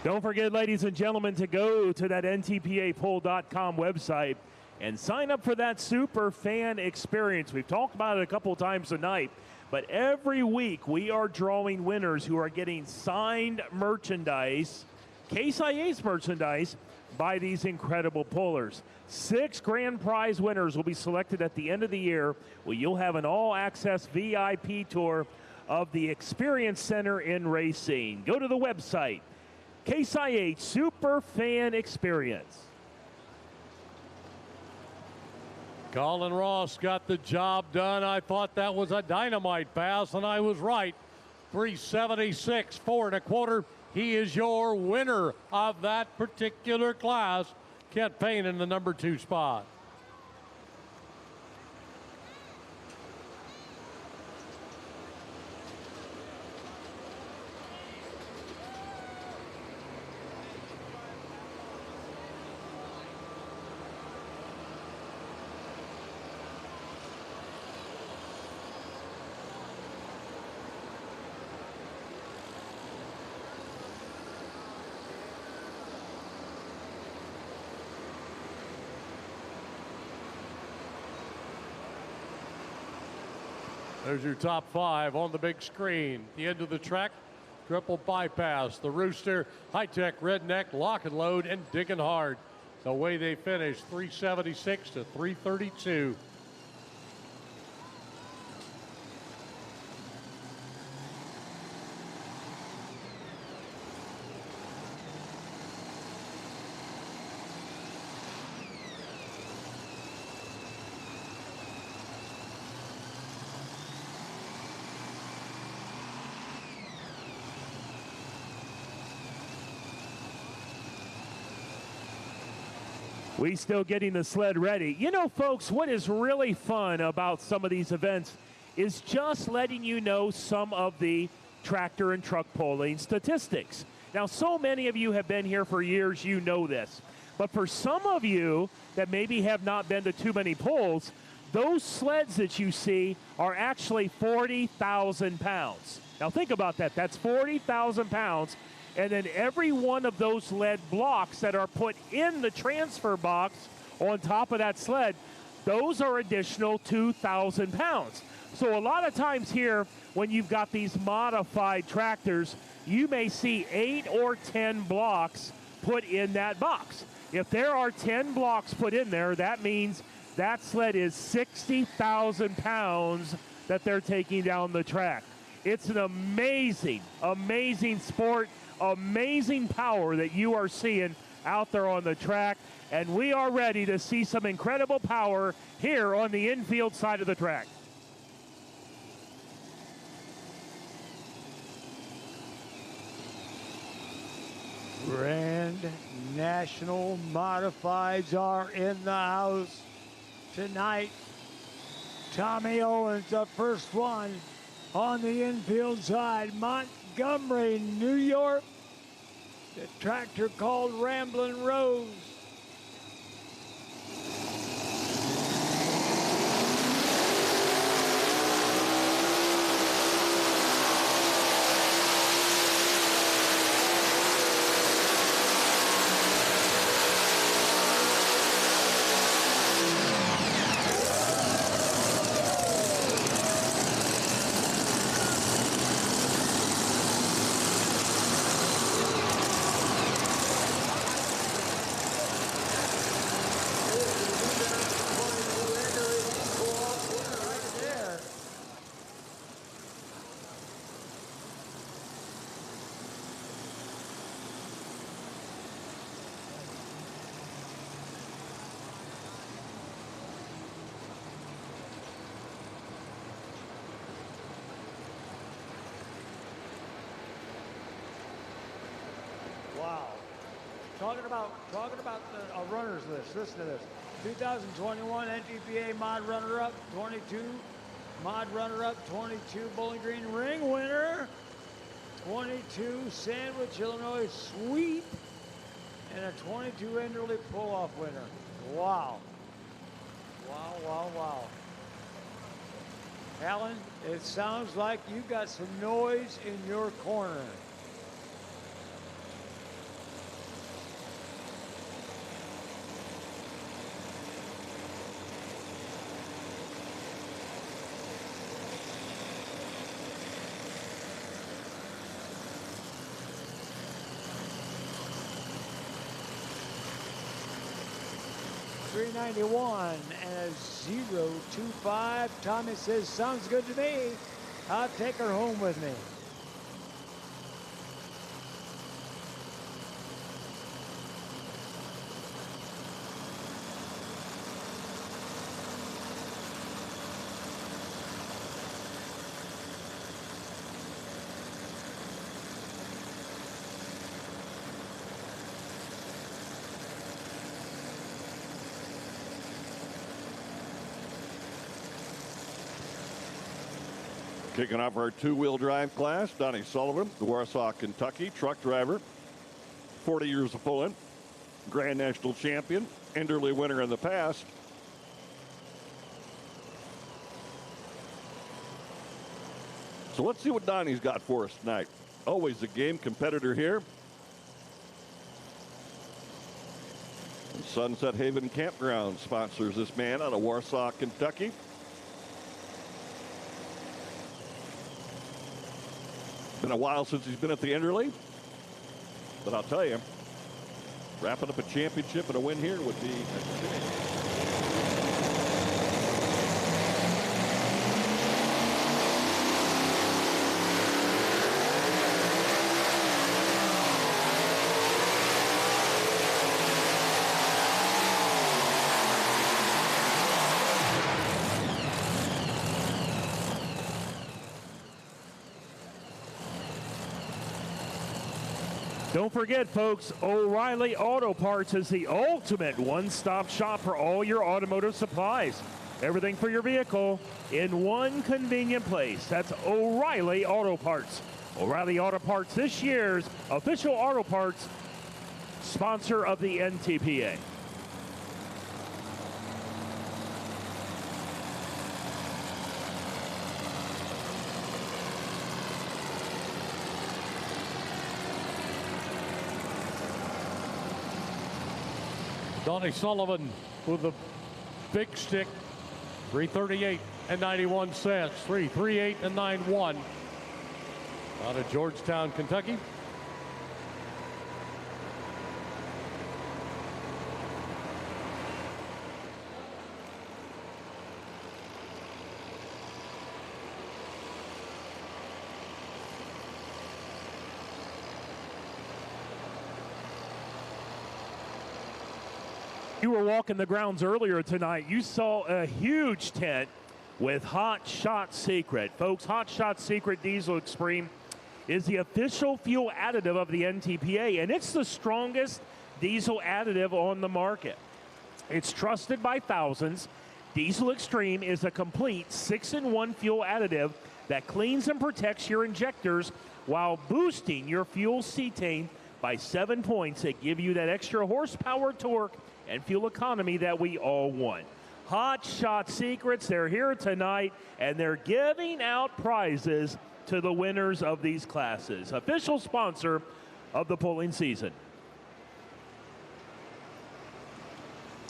Don't forget, ladies and gentlemen, to go to that ntpapoll.com website and sign up for that super fan experience. We've talked about it a couple of times tonight, but every week we are drawing winners who are getting signed merchandise, Case IA's merchandise, by these incredible pullers. 6 grand prize winners will be selected at the end of the year, where you'll have an all-access VIP tour of the Experience Center in Racine. Go to the website, Case IH Super Fan Experience. Colin Ross got the job done. I thought that was a dynamite pass, and I was right. 376, 4 1/4. He is your winner of that particular class. Kent Payne in the number 2 spot. There's your top 5 on the big screen. The end of the track, triple bypass, the Rooster, High-Tech, Redneck, Lock and Load, and Digging Hard. The way they finished, 376 to 332. We still getting the sled ready. You know, folks, what is really fun about some of these events is just letting you know some of the tractor and truck polling statistics. Now, so many of you have been here for years, you know this. But for some of you that maybe have not been to too many polls, those sleds that you see are actually 40,000 pounds. Now, think about that. That's 40,000 pounds. And then every one of those lead blocks that are put in the transfer box on top of that sled, those are additional 2,000 pounds. So a lot of times here, when you've got these modified tractors, you may see 8 or 10 blocks put in that box. If there are 10 blocks put in there, that means that sled is 60,000 pounds that they're taking down the track. It's an amazing, amazing sport. Amazing power that you are seeing out there on the track, and we are ready to see some incredible power here on the infield side of the track. Grand National Modifieds are in the house tonight. Tommy Owens, the first one on the infield side. Montgomery, New York. The tractor called Ramblin' Rose. Wow. Talking about a runners list. Listen to this. 2021 NTPA Mod runner-up, 22 Mod runner-up, 22 Bowling Green Ring winner, 22 Sandwich, Illinois sweep, and a 22 Enderle Pull-Off winner. Wow. Wow, wow, wow. Alan, it sounds like you got some noise in your corner. 391 and a 025. Tommy says, sounds good to me. I'll take her home with me. Kicking off our two-wheel drive class, Donnie Sullivan, the Warsaw, Kentucky truck driver, 40 years of pulling, Grand National champion, Enderle winner in the past. So let's see what Donnie's got for us tonight. Always a game competitor here. And Sunset Haven Campground sponsors this man out of Warsaw, Kentucky. Been a while since he's been at the Enderle, but I'll tell you, wrapping up a championship and a win here would be Don't forget, folks, O'Reilly Auto Parts is the ultimate one-stop shop for all your automotive supplies. Everything for your vehicle in one convenient place. That's O'Reilly Auto Parts. O'Reilly Auto Parts, this year's official auto parts sponsor of the NTPA. Donnie Sullivan with the big stick, 338 and 91 cents, 338 and 91 out of Georgetown, Kentucky. You were walking the grounds earlier tonight. You saw a huge tent with Hot Shot Secret. Folks, Hot Shot Secret Diesel Extreme is the official fuel additive of the NTPA, and it's the strongest diesel additive on the market. It's trusted by thousands. Diesel Extreme is a complete 6-in-1 fuel additive that cleans and protects your injectors while boosting your fuel cetane by 7 points that give you that extra horsepower, torque, and fuel economy that we all want. Hot Shot Secrets, they're here tonight, and they're giving out prizes to the winners of these classes. Official sponsor of the pulling season.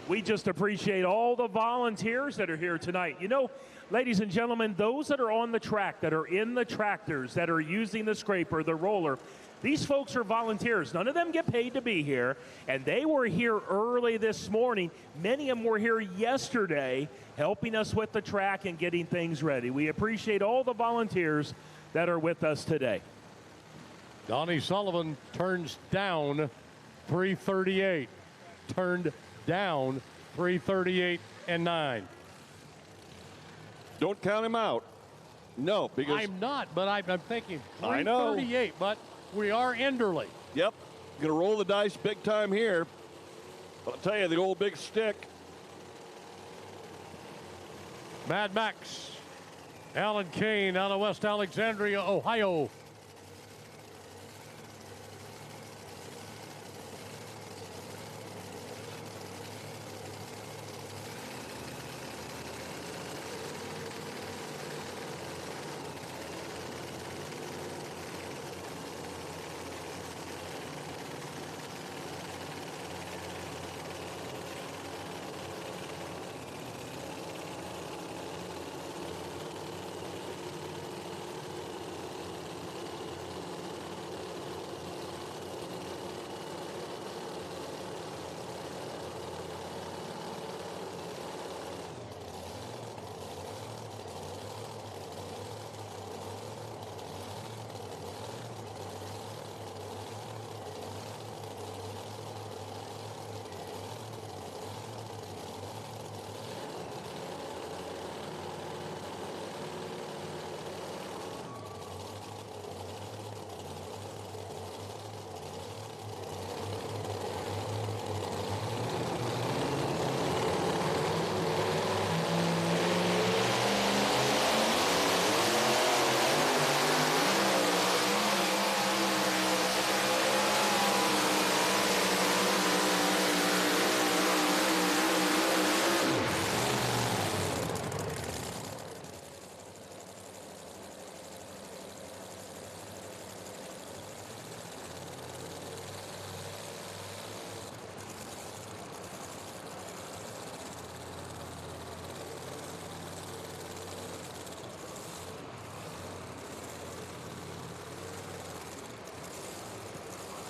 We just appreciate all the volunteers that are here tonight. You know, ladies and gentlemen, those that are on the track, that are in the tractors, that are using the scraper, the roller, these folks are volunteers. None of them get paid to be here, and they were here early this morning. Many of them were here yesterday helping us with the track and getting things ready. We appreciate all the volunteers that are with us today. Donnie Sullivan turns down 338. Turned down 338 and 9. Don't count him out. No, because I'm not, but I'm thinking I know. 338, but we are Enderle. Yep, gonna roll the dice big time here. But I'll tell you, the old big stick. Mad Max, Alan Kane out of West Alexandria, Ohio.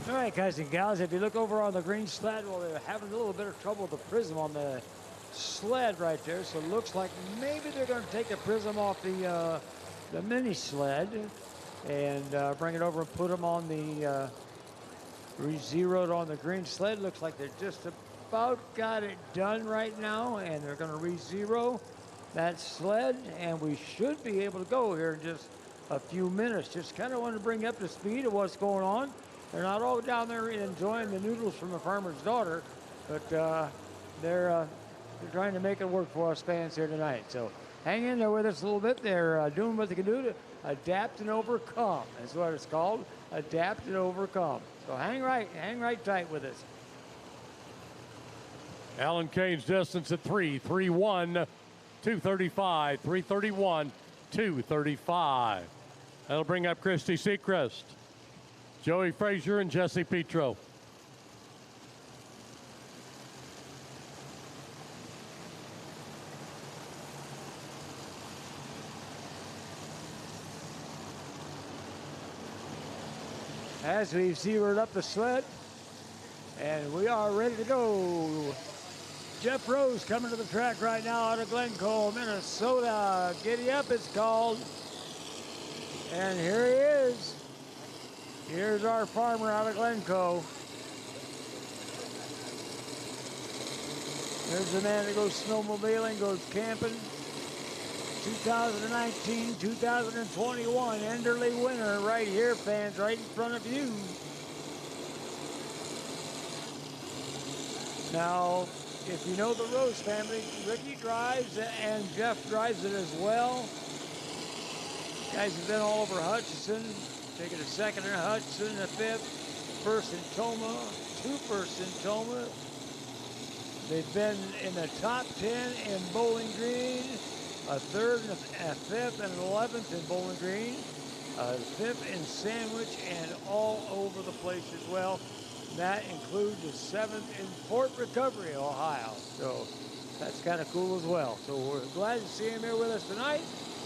All right, guys and gals, if you look over on the green sled, well, they're having a little bit of trouble with the prism on the sled right there. So it looks like maybe they're going to take the prism off the mini sled and bring it over and put them on the re-zeroed on the green sled. Looks like they're just about got it done right now, and they're going to re-zero that sled, and we should be able to go here in just a few minutes. Just kind of want to bring you up to speed of what's going on. They're not all down there enjoying the noodles from a farmer's daughter, but they're trying to make it work for us fans here tonight. So hang in there with us a little bit. They're doing what they can do to adapt and overcome. That's what it's called, adapt and overcome. So hang right tight with us. Alan Kane's distance at 3:31, 2:35, 3:31, 2:35. That'll bring up Christy Seacrest, Joey Frazier, and Jesse Petro. As we've zeroed up the sled, and we are ready to go. Jeff Rose coming to the track right now out of Glencoe, Minnesota. Giddy Up it's called. And here he is. Here's our farmer out of Glencoe. There's the man that goes snowmobiling, goes camping. 2019, 2021 Enderle winner right here, fans, right in front of you. Now, if you know the Rose family, Ricky drives and Jeff drives it as well. Guys have been all over Hutchinson, taking a second in Hutchinson, a fifth, first in Toma, two firsts in Toma. They've been in the top 10 in Bowling Green, a third, a fifth, and an 11th in Bowling Green, a fifth in Sandwich, and all over the place as well. That includes the 7th in Fort Recovery, Ohio. So that's kind of cool as well. So we're glad to see him here with us tonight,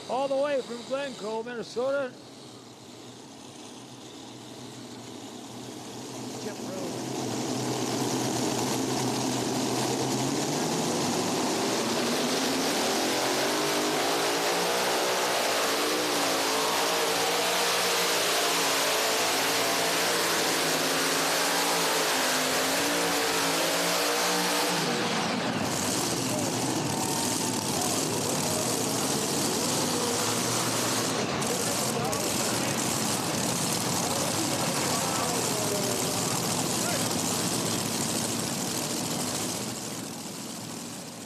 all the way from Glencoe, Minnesota. Jeff Rose.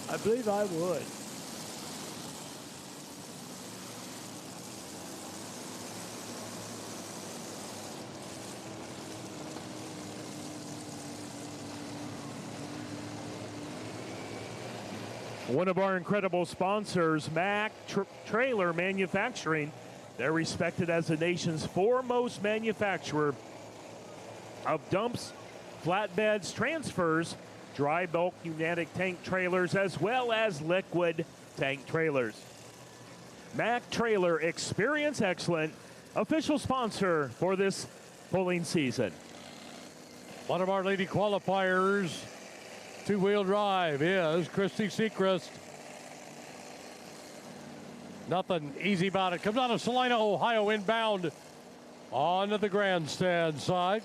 I believe I would. One of our incredible sponsors, Mack Trailer Manufacturing. They're respected as the nation's foremost manufacturer of dumps, flatbeds, transfers, dry bulk pneumatic tank trailers, as well as liquid tank trailers. Mack Trailer, experience excellent, official sponsor for this pulling season. One of our lady qualifiers, two-wheel drive, is Christy Seacrest. Nothing easy about it. Comes out of Salina, Ohio, inbound onto the grandstand side.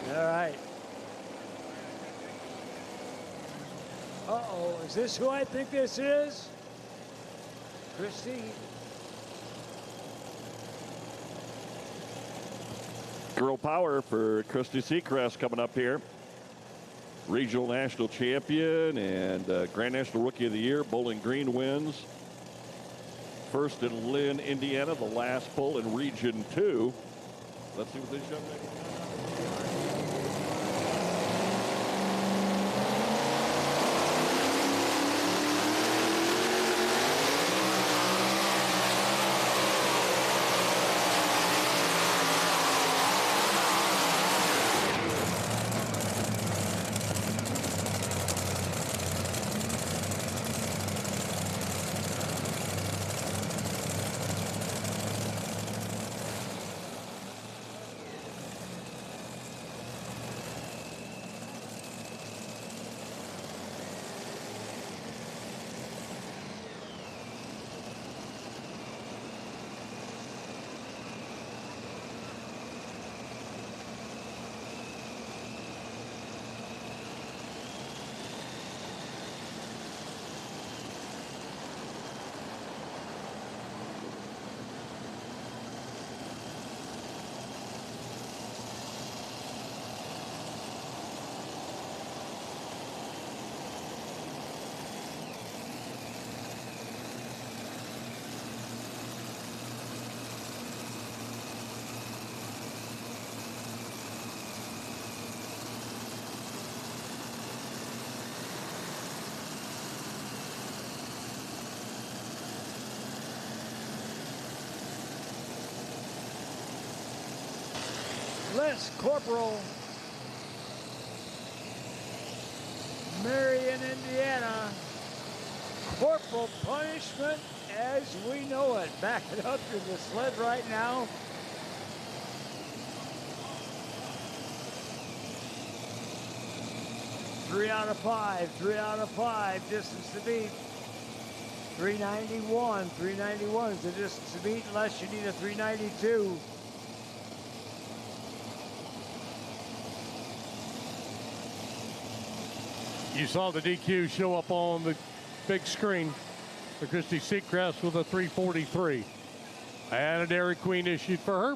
All right. Uh-oh, is this who I think this is? Christy? Girl power for Christy Seacrest coming up here. Regional national champion and Grand National Rookie of the Year. Bowling Green wins. First in Lynn, Indiana, the last pull in Region 2. Let's see what they show next. Lance Corporal, Marion, Indiana. Corporal punishment as we know it. Back it up to the sled right now. Three out of five, distance to beat. 391 is the distance to beat unless you need a 392. You saw the DQ show up on the big screen for Christy Seacrest with a 343. And a Dairy Queen issued for her.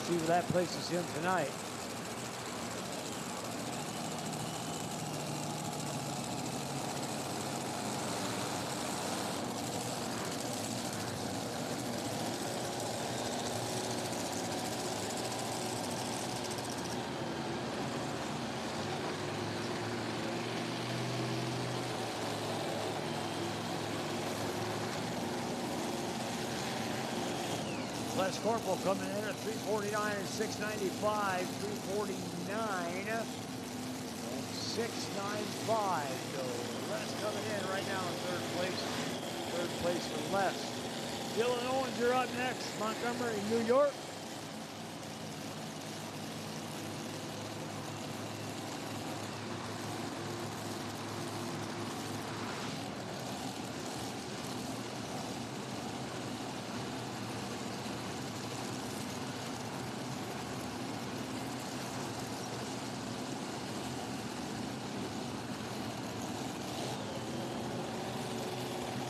See where that places him tonight. Lance Corporal coming in at 349 and 695, 349 and 695. So Les coming in right now in third place for Les. Dylan Owens, you're up next. Montgomery, New York.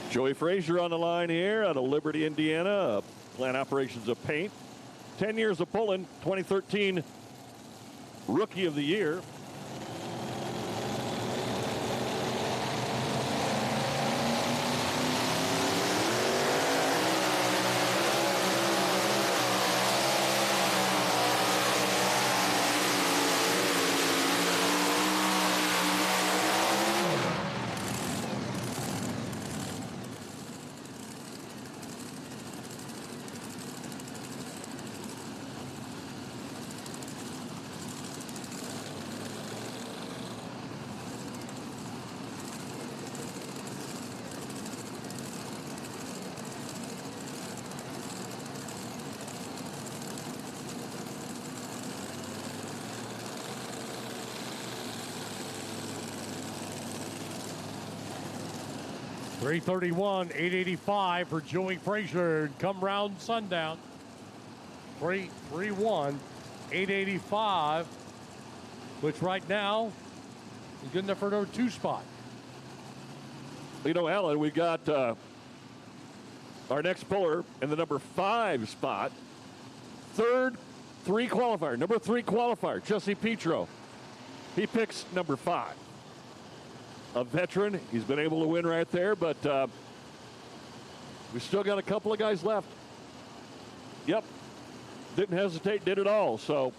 Joey Frazier on the line here out of Liberty, Indiana. Plant operations of paint. 10 years of pulling. 2013 Rookie of the Year. $331, $885 for Joey Frazier. Come round sundown. $331, $885, which right now is good enough for number 2 spot. You know, Alan, we got our next puller in the number 5 spot. Number 3 qualifier, Jesse Petro. He picks number 5. A veteran. He's been able to win right there, but we still got a couple of guys left. Yep. Didn't hesitate, did it all. So,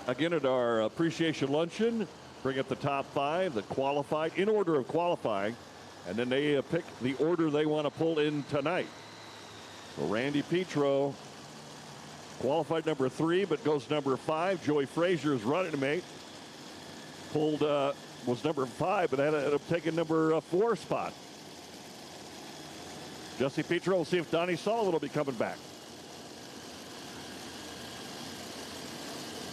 again, at our appreciation luncheon, bring up the top 5 that qualified in order of qualifying, and then they pick the order they want to pull in tonight. So, Randy Petro qualified number 3, but goes number 5. Joey Frazier's running mate. Pulled was number 5, but ended up taking number 4 spot. Jesse Petro, we'll see if Donnie Sullivan will be coming back.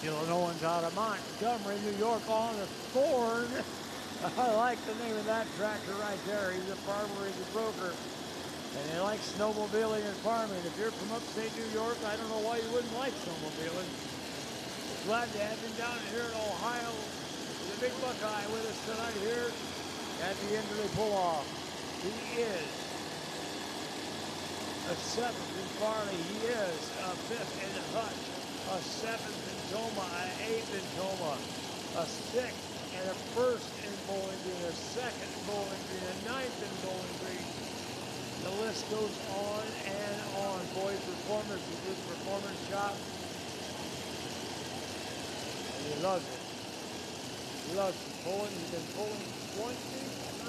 Dylan Owens out of Montgomery, New York on the Thorn. I like the name of that tractor right there. He's a farmer, he's a broker. And he likes snowmobiling and farming. If you're from upstate New York, I don't know why you wouldn't like snowmobiling. Glad to have him down here in Ohio. The big Buckeye with us tonight here at the Enderle Pull-Off. He is a 7th in Farley. He is a 5th in Hutch, a 7th in Toma, an 8th in Toma, a 6th and a 1st in Bowling Green, a 2nd in Bowling Green, a 9th in Bowling Green. The list goes on and on. Boyd Performance, a good performance shop. And he loves it. He loves it. Pulling, he's been pulling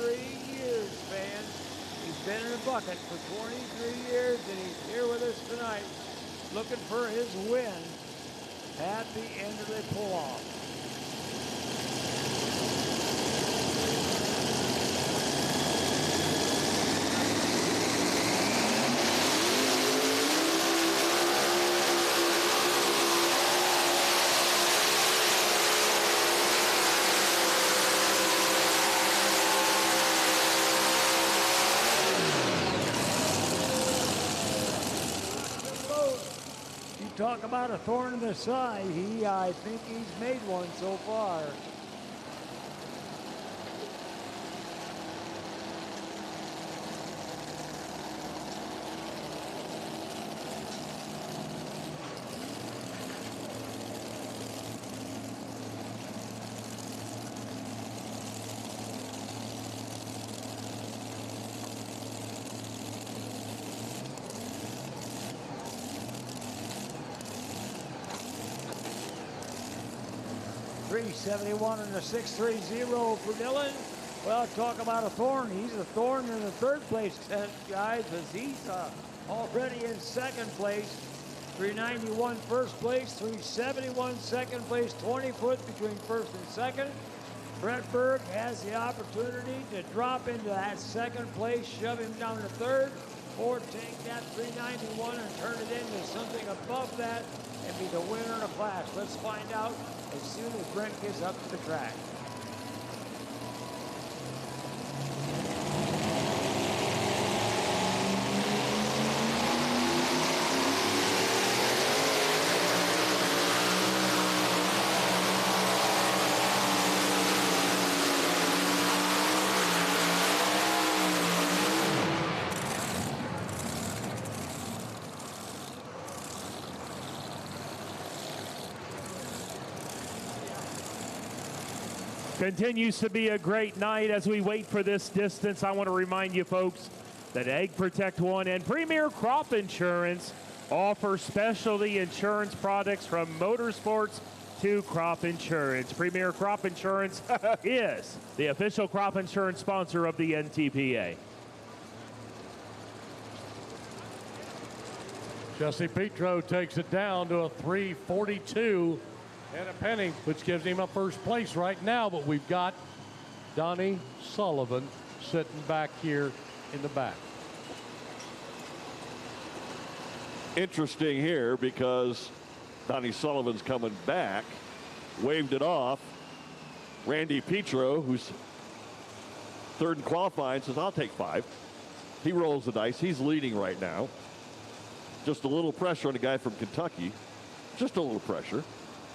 23 years, fans. He's been in the bucket for 23 years, and he's here with us tonight, looking for his win at the Enderle Pull-Off. Talk about a thorn in the side. I think he's made one so far. .371 and a 6.30 for Dylan. Well, talk about a thorn. He's a thorn in the 3rd place, guys, as he's already in 2nd place. 391 1st place, 371 2nd place, 20 foot between 1st and 2nd. Brett Berg has the opportunity to drop into that 2nd place, shove him down to 3rd, or take that 391 and turn it into something above that and be the winner of the class. Let's find out as soon as Brent gets up to the track. Continues to be a great night as we wait for this distance. I want to remind you folks that Egg Protect One and Premier Crop Insurance offer specialty insurance products from motorsports to crop insurance. Premier Crop Insurance is the official crop insurance sponsor of the NTPA. Jesse Petro takes it down to a 3:42 and a penny, which gives him a 1st place right now. But we've got Donnie Sullivan sitting back here in the back. Interesting here because Donnie Sullivan's coming back, waved it off. Randy Petro, who's 3rd in qualifying, says, I'll take 5. He rolls the dice. He's leading right now. Just a little pressure on a guy from Kentucky. Just a little pressure.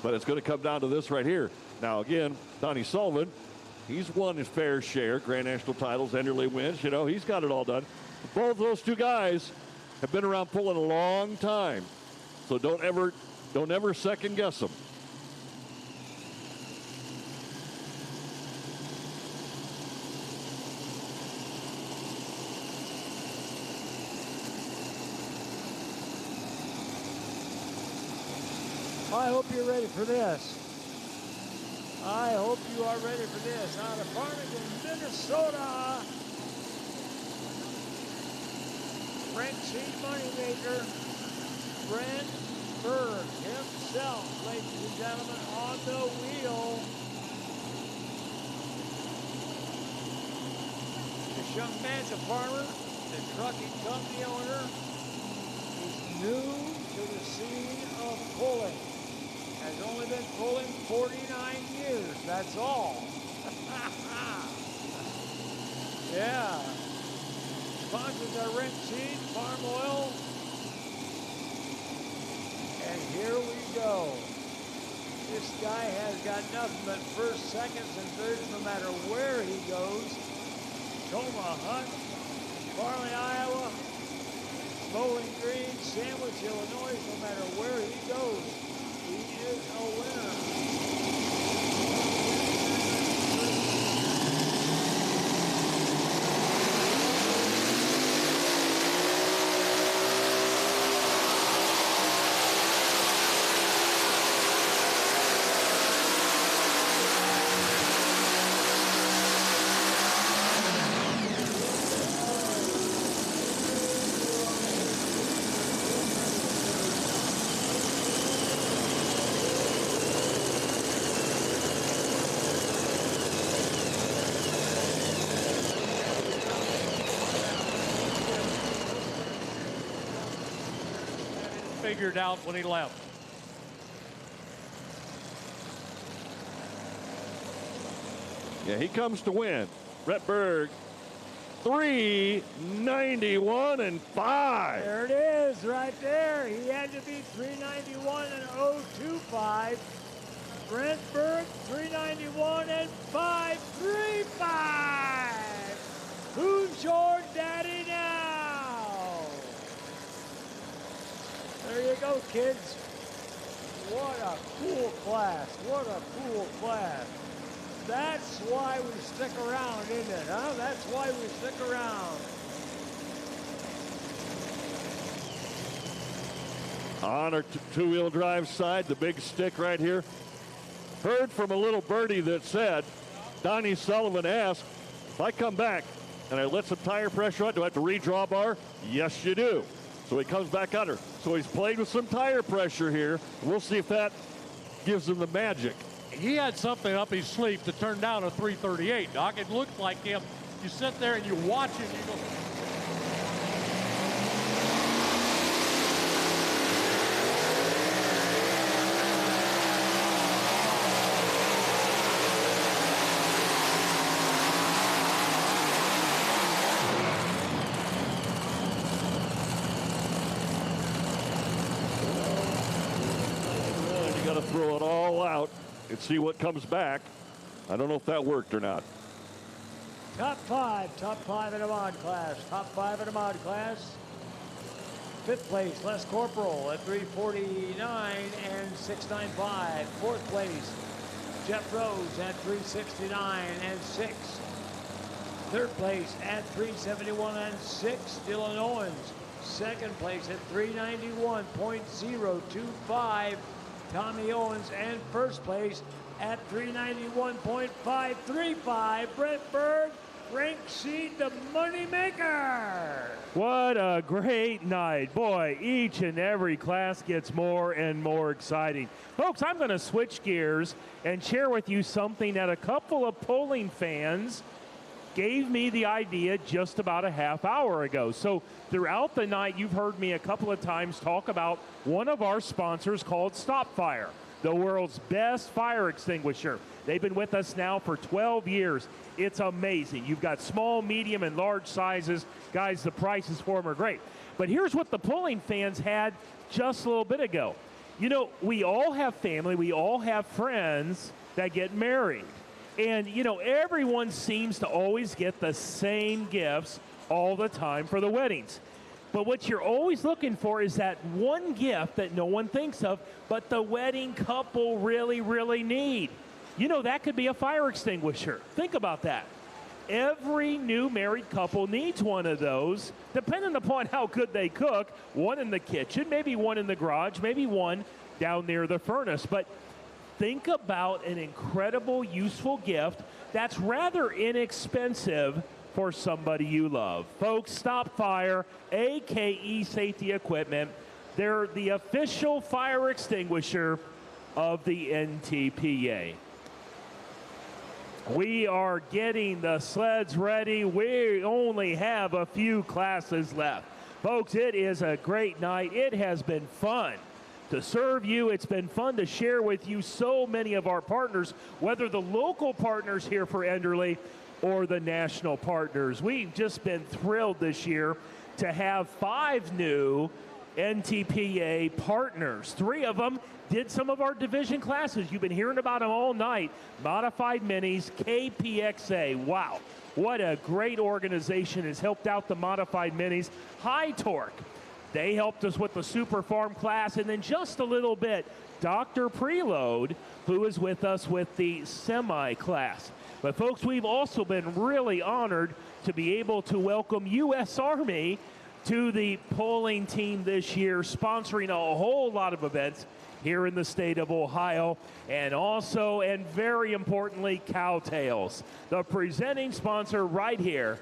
But it's going to come down to this right here. Now, again, Donnie Sullivan, he's won his fair share. Grand National titles, Enderle wins. You know, he's got it all done. Both those two guys have been around pulling a long time. So don't ever second guess them. I hope you're ready for this. I hope you are ready for this. Out of Farmington, Minnesota, Frank Seed Moneymaker, Brent Berg himself, ladies and gentlemen, on the wheel. This young man's a farmer, the trucking company owner. He's new to the scene of pulling. Has only been pulling 49 years, that's all. Yeah. Sponsors are Rent Seed, Farm Oil. And here we go. This guy has got nothing but 1st, 2nds, and 3rds no matter where he goes. Toma, Hunt, Farley, Iowa. Bowling Green, Sandwich, Illinois. No matter where he goes, he is a winner. Figured out when he left. Yeah, he comes to win. Brett Berg, 391 and 5. There it is, right there. He had to be 391 and 025. Brent Berg, 391 and 535. Who's your daddy now? There you go, kids. What a cool class. What a cool class. That's why we stick around, isn't it, huh? That's why we stick around. On our two-wheel drive side, the big stick right here. Heard from a little birdie that said, Donnie Sullivan asked, if I come back and I let some tire pressure on, do I have to redraw bar? Yes, you do. So he comes back under. So he's played with some tire pressure here. We'll see if that gives him the magic. He had something up his sleeve to turn down a 338, Doc. It looked like him. You sit there and you watch him, you go, you got to throw it all out and see what comes back. I don't know if that worked or not. Top five in the mod class. Top five in the mod class. Fifth place, Les Corporal at 349 and 695. Fourth place, Jeff Rose at 369 and 6. Third place at 371 and 6, Dylan Owens. Second place at 391.025, Tommy Owens. And first place at 391.535, Brent Berg. Rank seed, the money maker. what a great night. Boy, each and every class gets more and more exciting. Folks, I'm going to switch gears and share with you something that a couple of polling fans gave me the idea just about a half hour ago. So throughout the night, you've heard me a couple of times talk about one of our sponsors called Stop Fire, the world's best fire extinguisher. They've been with us now for 12 years. It's amazing. You've got small, medium, and large sizes. Guys, the prices for them are great. But here's what the polling fans had just a little bit ago. You know, we all have family. We all have friends that get married. And, you know, everyone seems to always get the same gifts all the time for the weddings. But what you're always looking for is that one gift that no one thinks of, but the wedding couple really, really need. You know, that could be a fire extinguisher. Think about that. Every new married couple needs one of those, depending upon how good they cook. One in the kitchen, maybe one in the garage, maybe one down near the furnace. But think about an incredible, useful gift that's rather inexpensive for somebody you love. Folks, Stop Fire, AKE Safety Equipment. They're the official fire extinguisher of the NTPA. We are getting the sleds ready. We only have a few classes left. Folks, it is a great night. It has been fun to serve you. It's been fun to share with you so many of our partners, whether the local partners here for Enderle or the national partners. We've just been thrilled this year to have 5 new NTPA partners. 3 of them did some of our division classes. You've been hearing about them all night. Modified Minis, KPXA. Wow, what a great organization has helped out the Modified Minis. High Torque, They helped us with the Super Farm class, and then just a little bit, Dr. Preload, who is with us with the semi class. But folks, we've also been really honored to be able to welcome U.S. Army to the polling team this year, sponsoring a whole lot of events here in the state of Ohio, and also, and very importantly, Cowtails, the presenting sponsor right here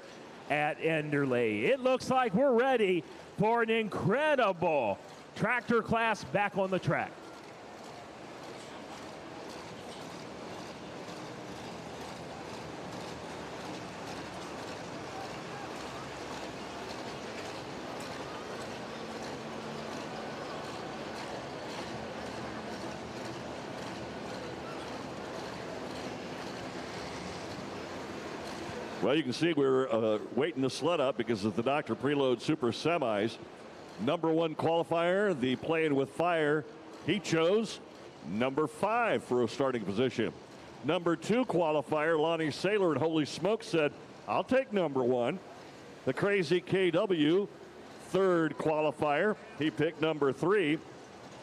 at Enderle. It looks like we're ready for an incredible tractor class back on the track. Well, you can see we're waiting the sled up because of the Dr. Preload Super Semis. Number 1 qualifier, the Playing with Fire, he chose number 5 for a starting position. Number 2 qualifier, Lonnie Saylor and Holy Smoke said, I'll take number 1. The Crazy KW, 3rd qualifier, he picked number 3.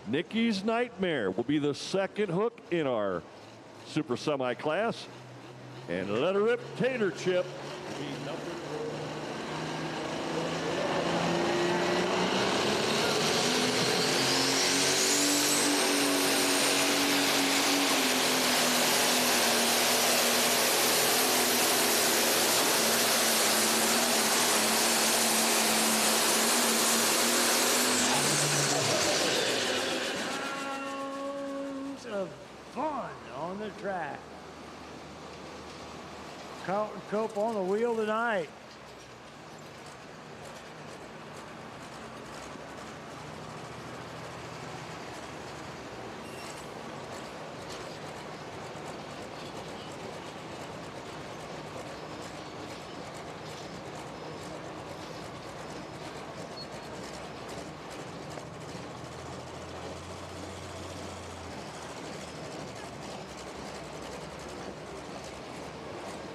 Nikki's Nightmare will be the 2nd hook in our Super Semi class. And Let Her Rip Tater Chip be number 4. Sounds of fun on the track. Carlton Cope on the wheel tonight.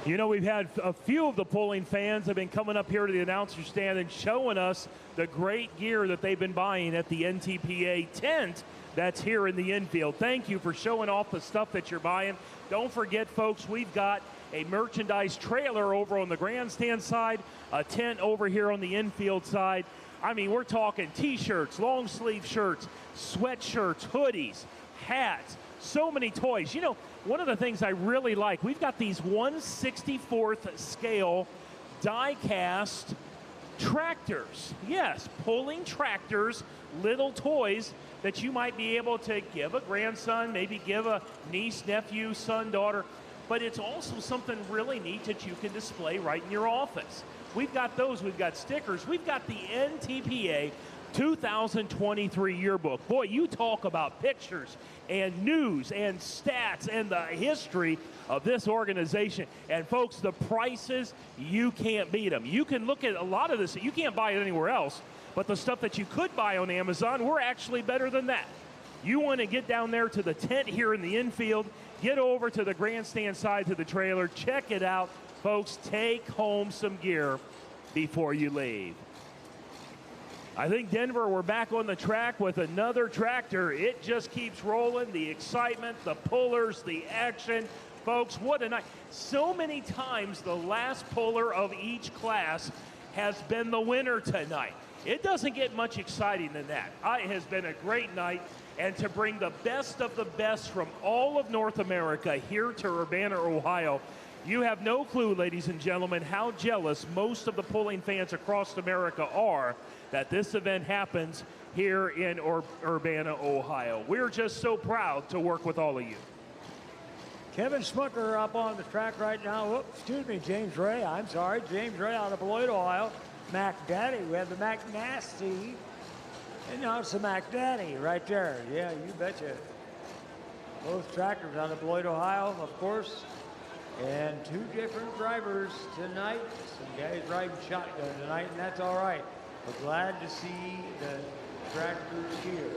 You know, we've had a few of the polling fans have been coming up here to the announcer stand and showing us the great gear that they've been buying at the NTPA tent that's here in the infield. Thank you for showing off the stuff that you're buying. Don't forget, folks, we've got a merchandise trailer over on the grandstand side, a tent over here on the infield side. I mean, we're talking T-shirts, long sleeve shirts, sweatshirts, hoodies, hats, so many toys. You know, one of the things I really like, we've got these 1/64th scale die-cast tractors. Yes, pulling tractors, little toys that you might be able to give a grandson, maybe give a niece, nephew, son, daughter. But it's also something really neat that you can display right in your office. We've got those, we've got stickers, we've got the NTPA 2023 yearbook. Boy, you talk about pictures and news and stats and the history of this organization. And folks, the prices, you can't beat them. You can look at a lot of this, you can't buy it anywhere else, but the stuff that you could buy on Amazon, we're actually better than that. You want to get down there to the tent here in the infield, get over to the grandstand side to the trailer, check it out. Folks, take home some gear before you leave. I think Denver, we're back on the track with another tractor. It just keeps rolling. The excitement, the pullers, the action. Folks, what a night. So many times the last puller of each class has been the winner tonight. It doesn't get much exciting than that. It has been a great night. And to bring the best of the best from all of North America here to Urbana, Ohio, you have no clue, ladies and gentlemen, how jealous most of the pulling fans across America are that this event happens here in Urbana, Ohio. We're just so proud to work with all of you. Kevin Smucker up on the track right now. Whoops, excuse me, James Ray. I'm sorry. James Ray out of Beloit, Ohio. Mac Daddy. We have the Mac Nasty. And now it's the Mac Daddy right there. Yeah, you betcha. Both tractors out of Beloit, Ohio, of course. And two different drivers tonight. Some guys riding shotgun tonight, and that's all right. We're glad to see the tractors here.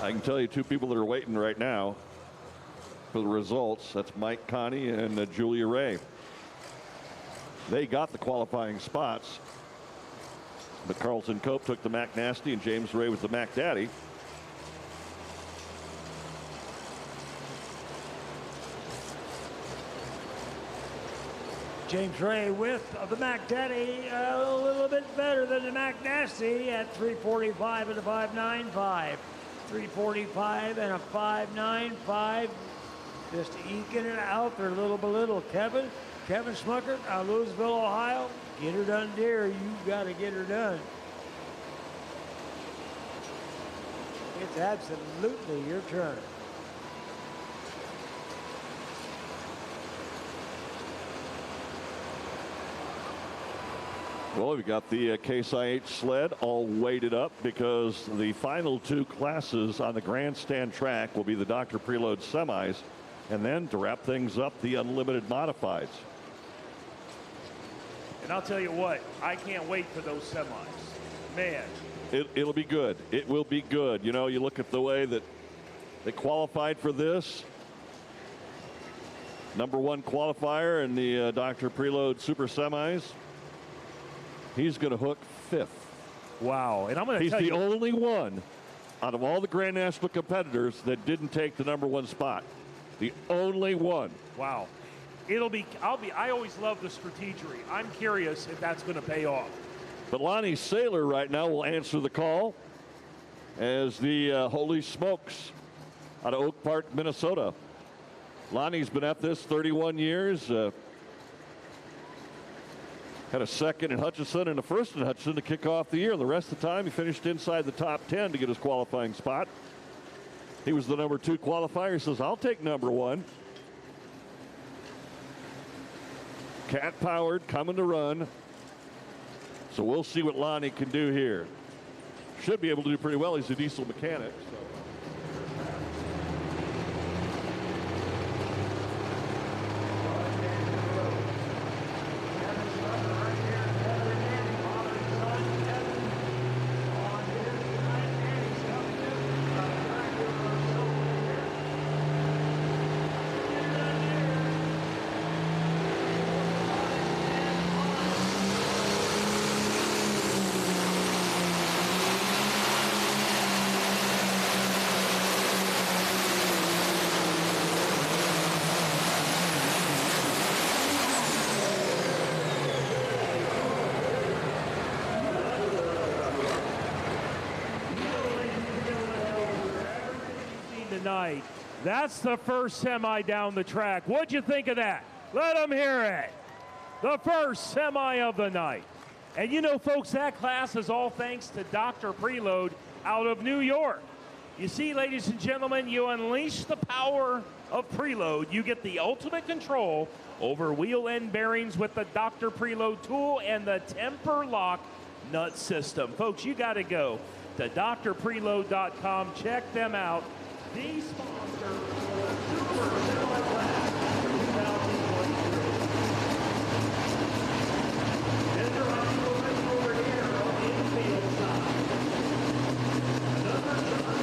I can tell you two people that are waiting right now for the results. That's Mike Connie and Julia Ray. They got the qualifying spots, but Carlton Cope took the Mac Nasty and James Ray was the Mac Daddy. James Ray with the Mac Daddy a little bit better than the Mac Nasty at 3:45 and a 5.95. 3:45 and a 5.95. Just eking it out there little by little. Kevin Schmuckert out of Louisville, Ohio. Get her done, dear. You got to get her done. It's absolutely your turn. Well, we've got the Case IH sled all weighted up because the final two classes on the grandstand track will be the Dr. Preload semis, and then to wrap things up, the unlimited modifieds. And I'll tell you what, I can't wait for those semis. Man. It'll be good. It will be good. You know, you look at the way that they qualified for this. Number one qualifier in the Dr. Preload Super Semis. He's going to hook fifth. Wow. And I'm going to tell you. He's the only one out of all the Grand National competitors that didn't take the number one spot. The only one. Wow. I always love the strategery. I'm curious if that's going to pay off. But Lonnie Saylor right now will answer the call as the Holy Smokes out of Oak Park, Minnesota. Lonnie's been at this 31 years. Had a second in Hutchinson and a first in Hutchinson to kick off the year. The rest of the time, he finished inside the top 10 to get his qualifying spot. He was the number 2 qualifier. He says, I'll take number 1. Cat powered, coming to run. So we'll see what Lonnie can do here. Should be able to do pretty well. He's a diesel mechanic. So. Tonight. That's the first semi down the track. What'd you think of that? Let them hear it. The first semi of the night. And you know, folks, that class is all thanks to Dr. Preload out of New York. You see, ladies and gentlemen, you unleash the power of Preload. You get the ultimate control over wheel end bearings with the Dr. Preload tool and the temper lock nut system. Folks, you got to go to drpreload.com. Check them out. The sponsor for the Super Semi Class 2023. And they're over here on the infield side. Another John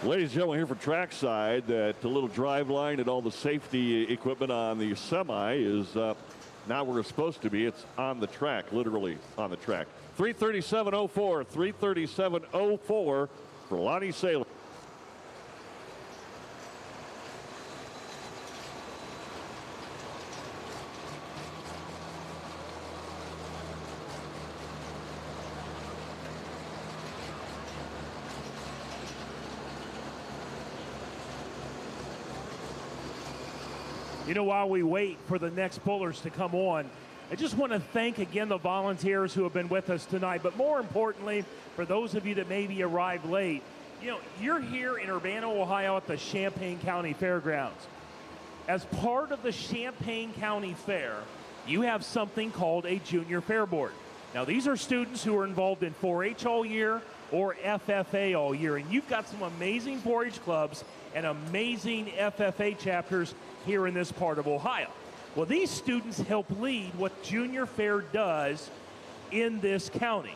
Ladies and gentlemen, here for trackside, that little drive line and all the safety equipment on the semi is now where it's supposed to be. It's on the track, literally on the track. 337.04, 337.04 for Lonnie Saylor. You know, while we wait for the next pullers to come on, I just want to thank again the volunteers who have been with us tonight, but more importantly, for those of you that maybe arrived late, you know, you're here in Urbana, Ohio at the Champaign County Fairgrounds. As part of the Champaign County Fair, you have something called a Junior Fair Board. Now, these are students who are involved in 4-H all year or FFA all year, and you've got some amazing 4-H clubs and amazing FFA chapters here in this part of Ohio. Well, these students help lead what Junior Fair does in this county.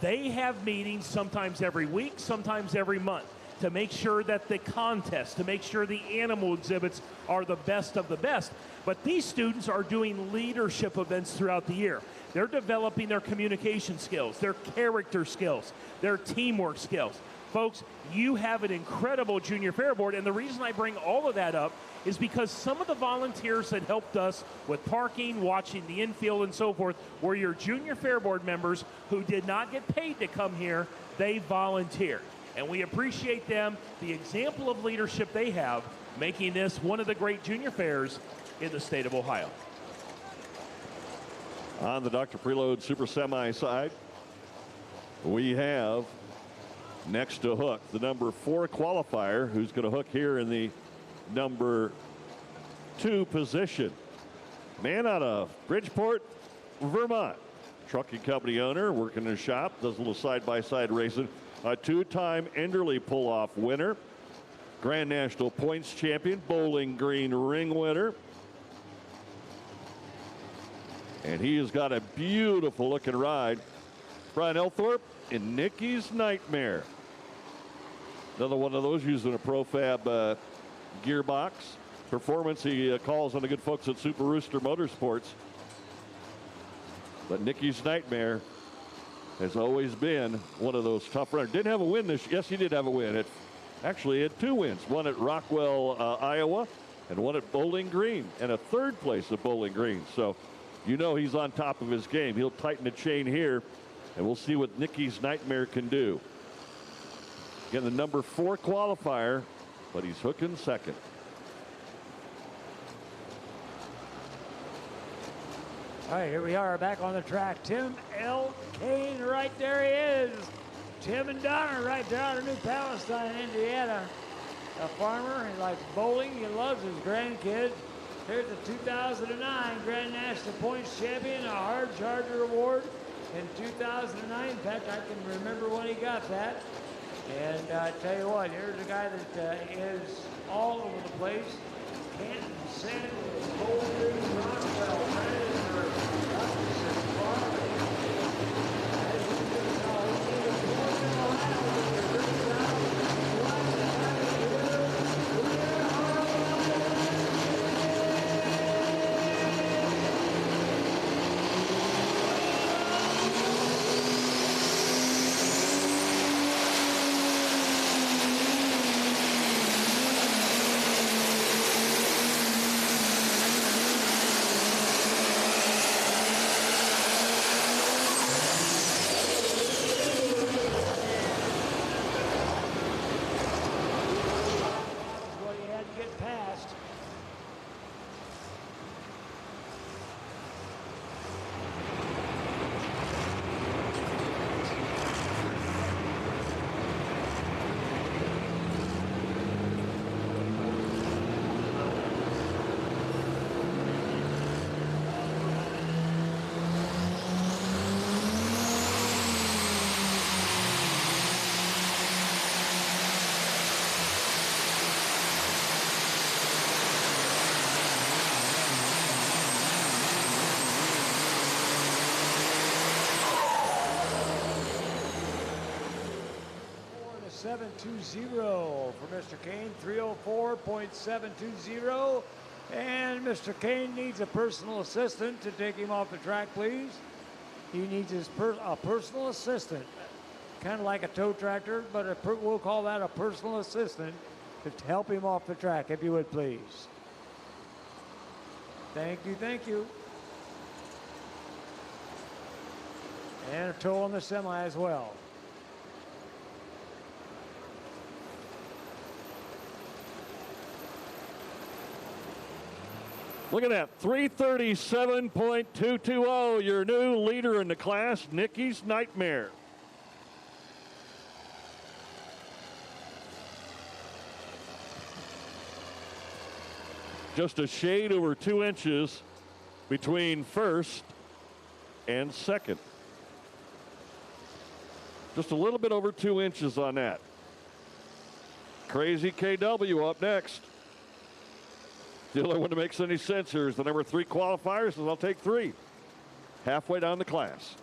They have meetings sometimes every week, sometimes every month, to make sure that the contests, to make sure the animal exhibits are the best of the best. But these students are doing leadership events throughout the year. They're developing their communication skills, their character skills, their teamwork skills. Folks, you have an incredible Junior Fair Board, and the reason I bring all of that up is because some of the volunteers that helped us with parking, watching the infield, and so forth were your Junior Fair Board members who did not get paid to come here. They volunteered. And we appreciate them, the example of leadership they have, making this one of the great junior fairs in the state of Ohio. On the Dr. Preload Super Semi side, we have next to hook the number 4 qualifier, who's going to hook here in the number 2 position. Man out of Bridgeport, Vermont. Trucking company owner, working in a shop, does a little side-by-side racing. A 2-time Enderle Pull-Off winner. Grand National Points champion, Bowling Green ring winner. And he has got a beautiful looking ride. Brian Elthorpe in Nicky's Nightmare. Another one of those using a Profab gearbox. Performance he calls on the good folks at Super Rooster Motorsports. But Nicky's Nightmare has always been one of those tough runners. Didn't have a win this year. Yes, he did have a win. Actually, he had 2 wins. One at Rockwell, Iowa, and one at Bowling Green, and a 3rd place at Bowling Green. So you know he's on top of his game. He'll tighten the chain here, and we'll see what Nicky's Nightmare can do. Again, the number 4 qualifier, but he's hooking second. All right, here we are back on the track. Tim L. Kane, right there he is. Tim and Donna right there out of New Palestine, Indiana. A farmer, he likes bowling, he loves his grandkids. Here's the 2009 Grand National Points Champion, a Hard Charger Award in 2009. In fact, I can remember when he got that. And I tell you what, here's a guy that is all over the place. Canton, San Diego, Rockwell, .720 for Mr. Kane, 304.720. And Mr. Kane needs a personal assistant to take him off the track, please. He needs a personal assistant, kind of like a tow tractor, but we'll call that a personal assistant to help him off the track, if you would, please. Thank you, thank you. And a tow on the semi as well. Look at that, 337.220, your new leader in the class, Nikki's Nightmare. Just a shade over 2 inches between first and second. Just a little bit over 2 inches on that. Crazy KW up next. The only one that makes any sense here is the number 3 qualifiers, and I'll take 3. Halfway down the class.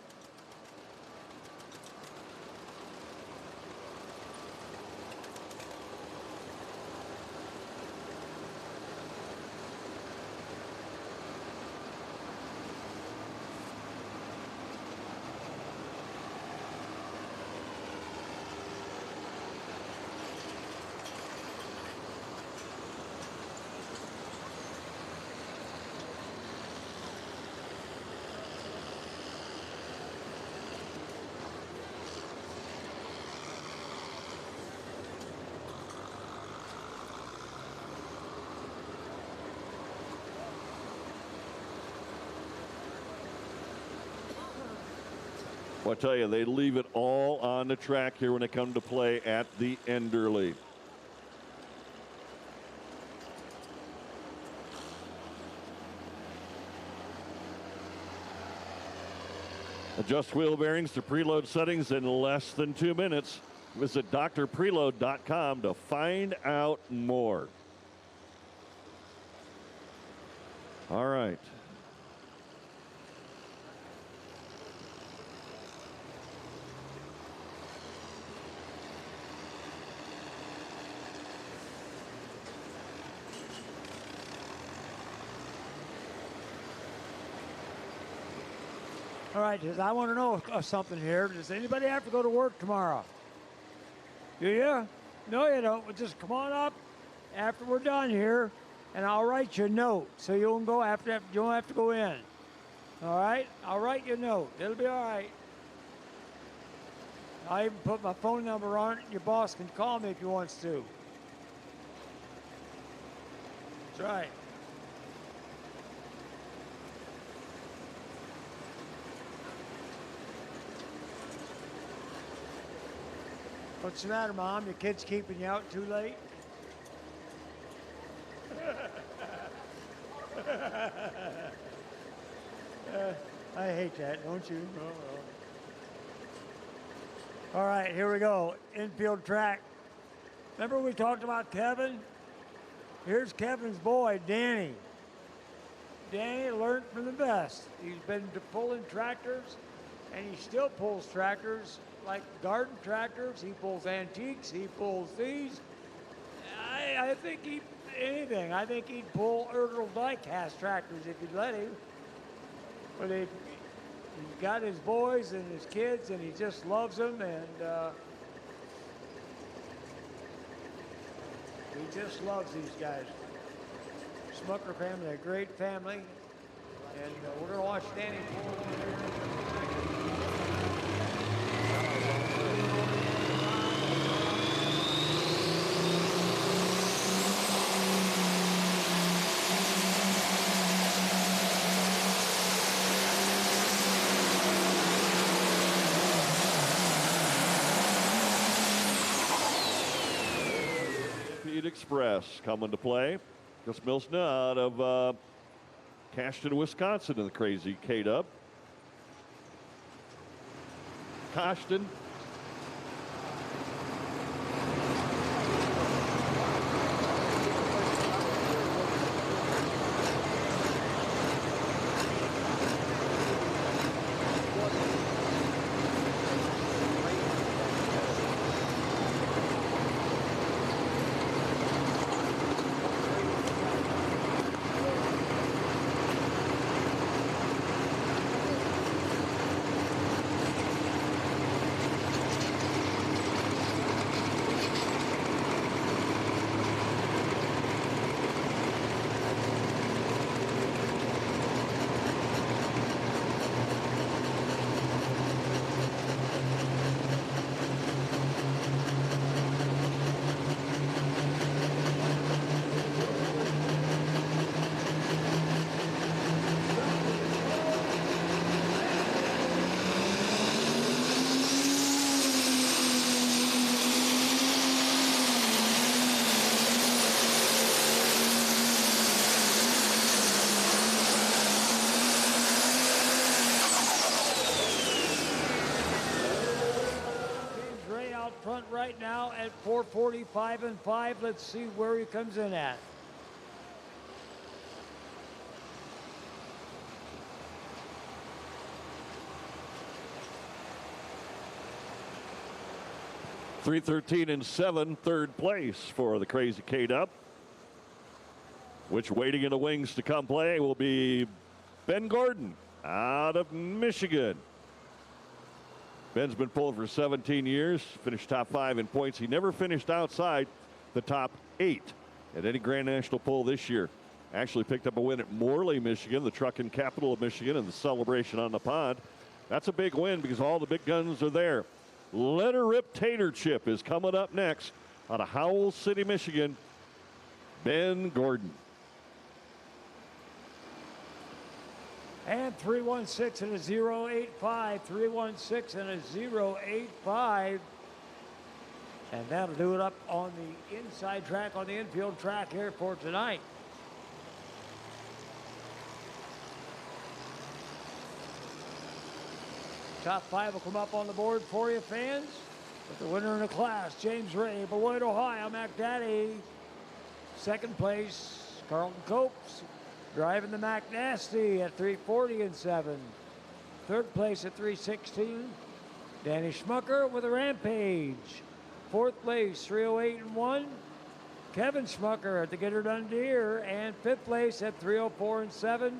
Well, I tell you, they leave it all on the track here when they come to play at the Enderle. Adjust wheel bearings to preload settings in less than 2 minutes. Visit drpreload.com to find out more. All right. All right, I want to know something here. Does anybody have to go to work tomorrow? Do you? No, you don't. Well, just come on up after we're done here, and I'll write you a note so you don't go after. You don't have to go in. All right? I'll write you a note. It'll be all right. I even put my phone number on it. Your boss can call me if he wants to. That's right. What's the matter, Mom? Your kid's keeping you out too late? I hate that, don't you? Oh. All right, here we go. Infield track. Remember we talked about Kevin? Here's Kevin's boy, Danny. Danny learned from the best. He's been pulling tractors, and he still pulls tractors like garden tractors. He pulls antiques. He pulls these. I think anything. I think he'd pull Enderle die-cast tractors if you'd let him. But he's got his boys and his kids, and he just loves them, and he just loves these guys. Smucker family, a great family, and we're going to watch Danny pull. Express coming to play. Gus Milsna out of Cashton, Wisconsin in the crazy K-Dub. Cashton. front right now at 4:45 and 5. Let's see where he comes in at. .313 and 7, third place for the Crazy K-Dub, which waiting in the wings to come play will be Ben Gordon out of Michigan. Ben's been pulling for 17 years, finished top 5 in points. He never finished outside the top 8 at any Grand National Pull this year. Actually picked up a win at Morley, Michigan, the trucking capital of Michigan, and the celebration on the pond. That's a big win because all the big guns are there. Let Her Rip Tater Chip is coming up next out of Howell City, Michigan. Ben Gordon. And 316 and a 085. 316 and a 085. And that'll do it up on the inside track, on the infield track here for tonight. Top 5 will come up on the board for you, fans. With the winner in the class, James Ray, Beloit, Ohio, Mac Daddy. Second place, Carlton Copes, driving the Mac Nasty at 340 and 7. Third place at 316, Danny Schmucker with a Rampage. Fourth place, 308 and 1, Kevin Schmucker at the Get Her Done Deer. And fifth place at 304 and 7.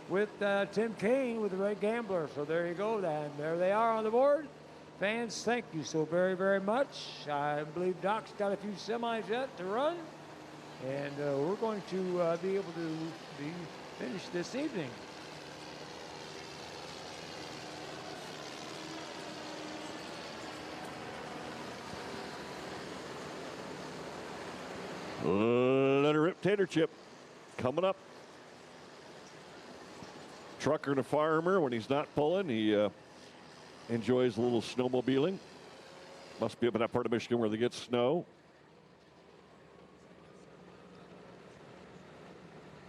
With Tim Kane with the Red Gambler. So there you go, then. There they are on the board. Fans, thank you so very, very much. I believe Doc's got a few semis yet to run. And we're going to be able to be finished this evening. Let Her Rip Tater Chip coming up. Trucker and a farmer, when he's not pulling, he enjoys a little snowmobiling. Must be up in that part of Michigan where they get snow.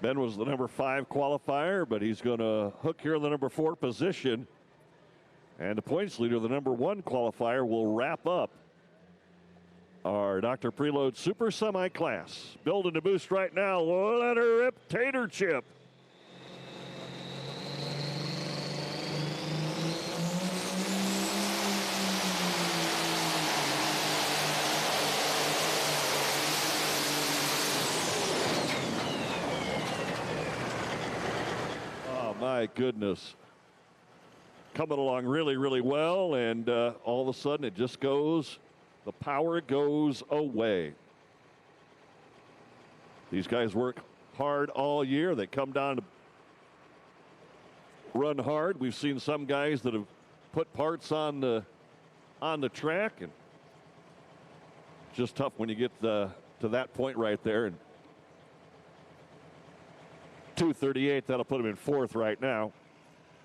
Ben was the number 5 qualifier, but he's going to hook here in the number 4 position. And the points leader, the number 1 qualifier, will wrap up our Dr. Preload Super Semi class. Building the boost right now. Let Her Rip Tater Chip. My goodness. Coming along really, really well, and all of a sudden it just goes, the power goes away. These guys work hard all year. They come down to run hard. We've seen some guys that have put parts on the track, and just tough when you get to that point right there. And 238, that'll put him in 4th right now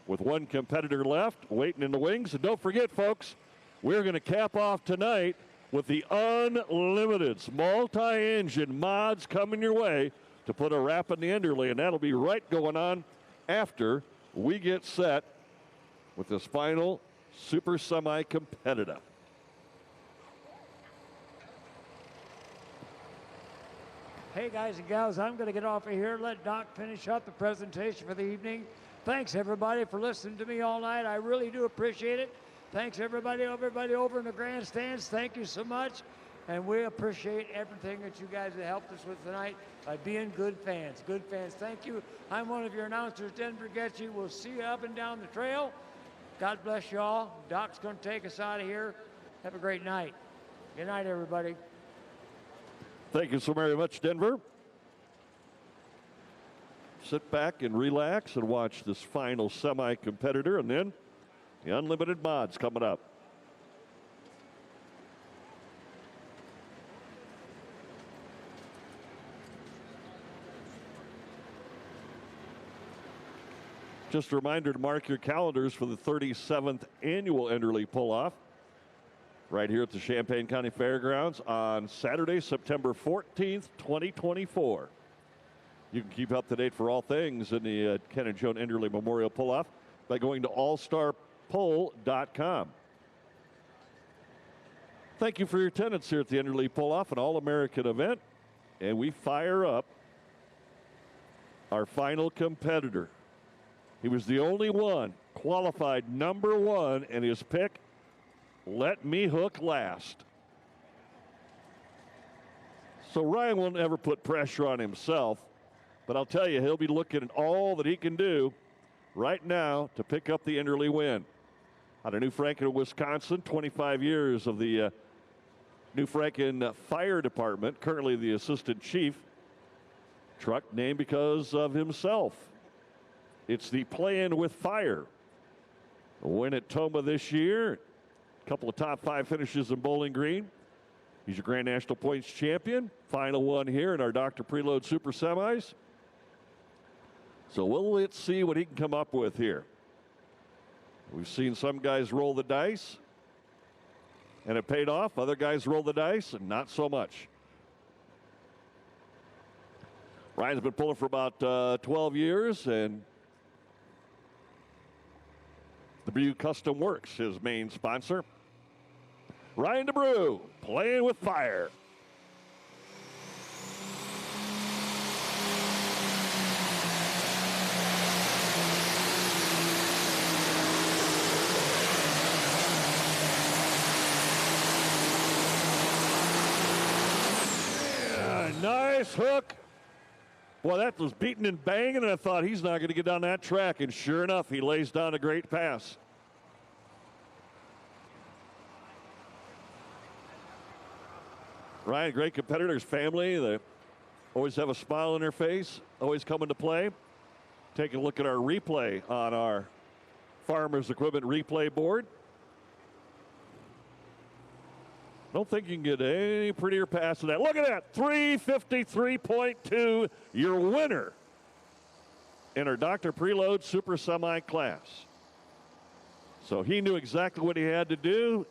with 1 competitor left waiting in the wings. And don't forget, folks, we're going to cap off tonight with the Unlimited multi-engine mods coming your way to put a wrap in the Enderle, and that'll be right going on after we get set with this final Super Semi competitive. Hey, guys and gals, I'm going to get off of here. Let Doc finish up the presentation for the evening. Thanks, everybody, for listening to me all night. I really do appreciate it. Thanks, everybody over in the grandstands. Thank you so much. And we appreciate everything that you guys have helped us with tonight by being good fans. Good fans, thank you. I'm one of your announcers, Denver Getchy. We'll see you up and down the trail. God bless you all. Doc's going to take us out of here. Have a great night. Good night, everybody. Thank you so very much, Denver. Sit back and relax and watch this final semi-competitor, and then the Unlimited mods coming up. Just a reminder to mark your calendars for the 37th annual Enderle Pull-Off right here at the Champaign County Fairgrounds on Saturday, September 14th, 2024. You can keep up to date for all things in the Ken and Joan Enderle Memorial Pull-Off by going to allstarpull.com. Thank you for your attendance here at the Enderle Pull-Off, an all-American event. And we fire up our final competitor. He was the only one qualified #1, and his pick, let me hook last. So Ryan won't ever put pressure on himself, but I'll tell you, he'll be looking at all that he can do right now to pick up the Enderle win. Out of New Franken, Wisconsin, 25 years of the New Franken Fire Department, currently the assistant chief. Truck named because of himself. It's the Playing with Fire. A win at Toma this year. A couple of top 5 finishes in Bowling Green. He's your Grand National Points champion. Final one here in our Dr. Preload Super Semis. So let's see what he can come up with here. We've seen some guys roll the dice, and it paid off. Other guys roll the dice, and not so much. Ryan's been pulling for about 12 years, and the Brew Custom Works, his main sponsor. Ryan DeBrew, Playing with Fire. Nice hook. Boy, that was beating and banging, and I thought he's not going to get down that track. And sure enough, he lays down a great pass. Ryan, great competitor. His family, they always have a smile on their face, always coming to play. Taking a look at our replay on our Farmers Equipment replay board. Don't think you can get any prettier pass than that. Look at that, 353.2, your winner in our Dr. Preload Super Semi class. So he knew exactly what he had to do,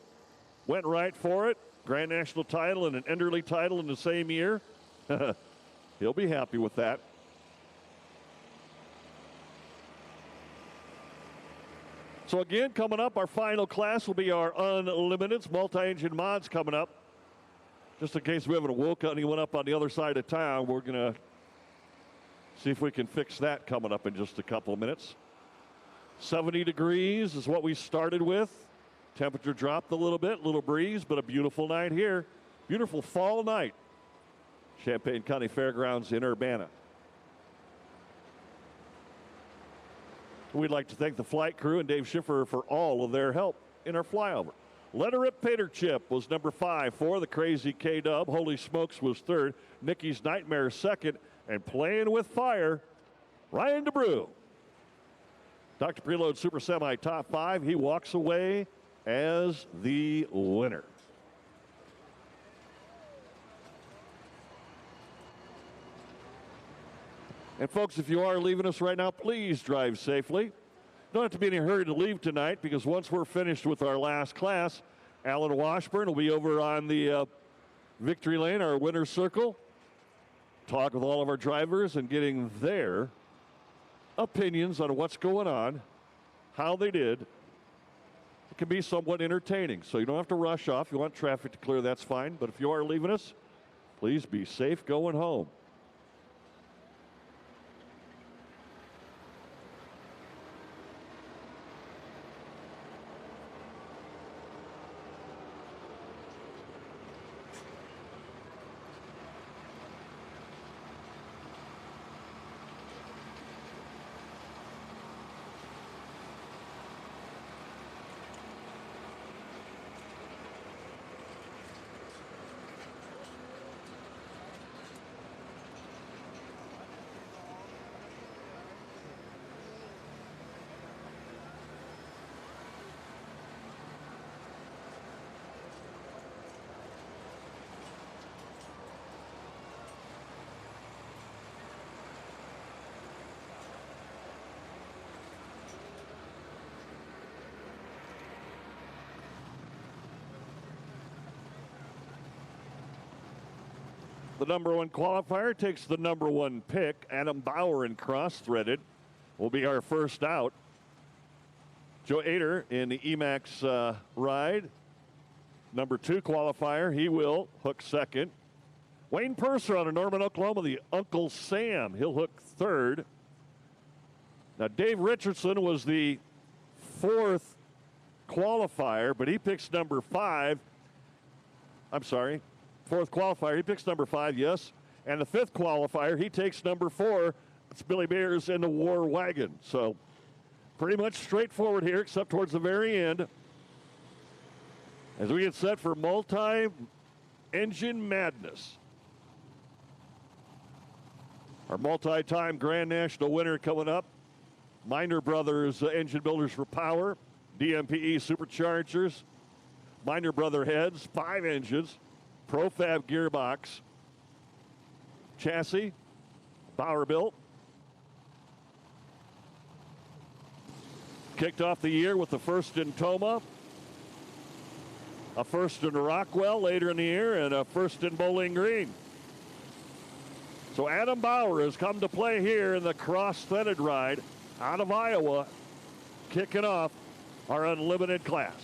went right for it. Grand National title and an Enderle title in the same year. He'll be happy with that. So again, coming up, our final class will be our Unlimiteds, multi-engine mods coming up. Just in case we haven't woke anyone up on the other side of town, we're going to see if we can fix that coming up in just a couple of minutes. 70 degrees is what we started with. Temperature dropped a little bit, little breeze, but a beautiful night here. Beautiful fall night. Champaign County Fairgrounds in Urbana. We'd like to thank the flight crew and Dave Schiffer for all of their help in our flyover. Letter Rip Pater Chip was #5 for the Crazy K-Dub. Holy Smokes was 3rd. Nikki's Nightmare 2nd. And Playing with Fire, Ryan DeBrew. Dr. Preload Super Semi top 5. He walks away as the winner. And folks, if you are leaving us right now, please drive safely. Don't have to be in a hurry to leave tonight, because once we're finished with our last class, Alan Washburn will be over on the victory lane, our winner's circle, talk with all of our drivers and getting their opinions on what's going on, how they did. It can be somewhat entertaining, so you don't have to rush off. If you want traffic to clear, that's fine. But if you are leaving us, please be safe going home. The #1 qualifier takes the #1 pick. Adam Bauer in cross-threaded will be our first out. Joe Ader in the Emax ride. number 2 qualifier. He will hook second. Wayne Purser out of Norman, Oklahoma, the Uncle Sam. He'll hook third. Now, Dave Richardson was the 4th qualifier, but he picks number 5. I'm sorry, 4th qualifier. He picks number 5, yes. And the 5th qualifier, he takes number 4. It's Billy Beers in the War Wagon. So pretty much straightforward here, except towards the very end. As we get set for multi-engine madness. Our multi-time Grand National winner coming up. Miner Brothers Engine Builders for Power. DMPE Superchargers. Miner Brother Heads, 5 engines. Profab Gearbox. Chassis. Power built. Kicked off the year with the first in Toma. A first in Rockwell later in the year, and a first in Bowling Green. So Adam Bauer has come to play here in the cross-threaded ride out of Iowa, kicking off our unlimited class.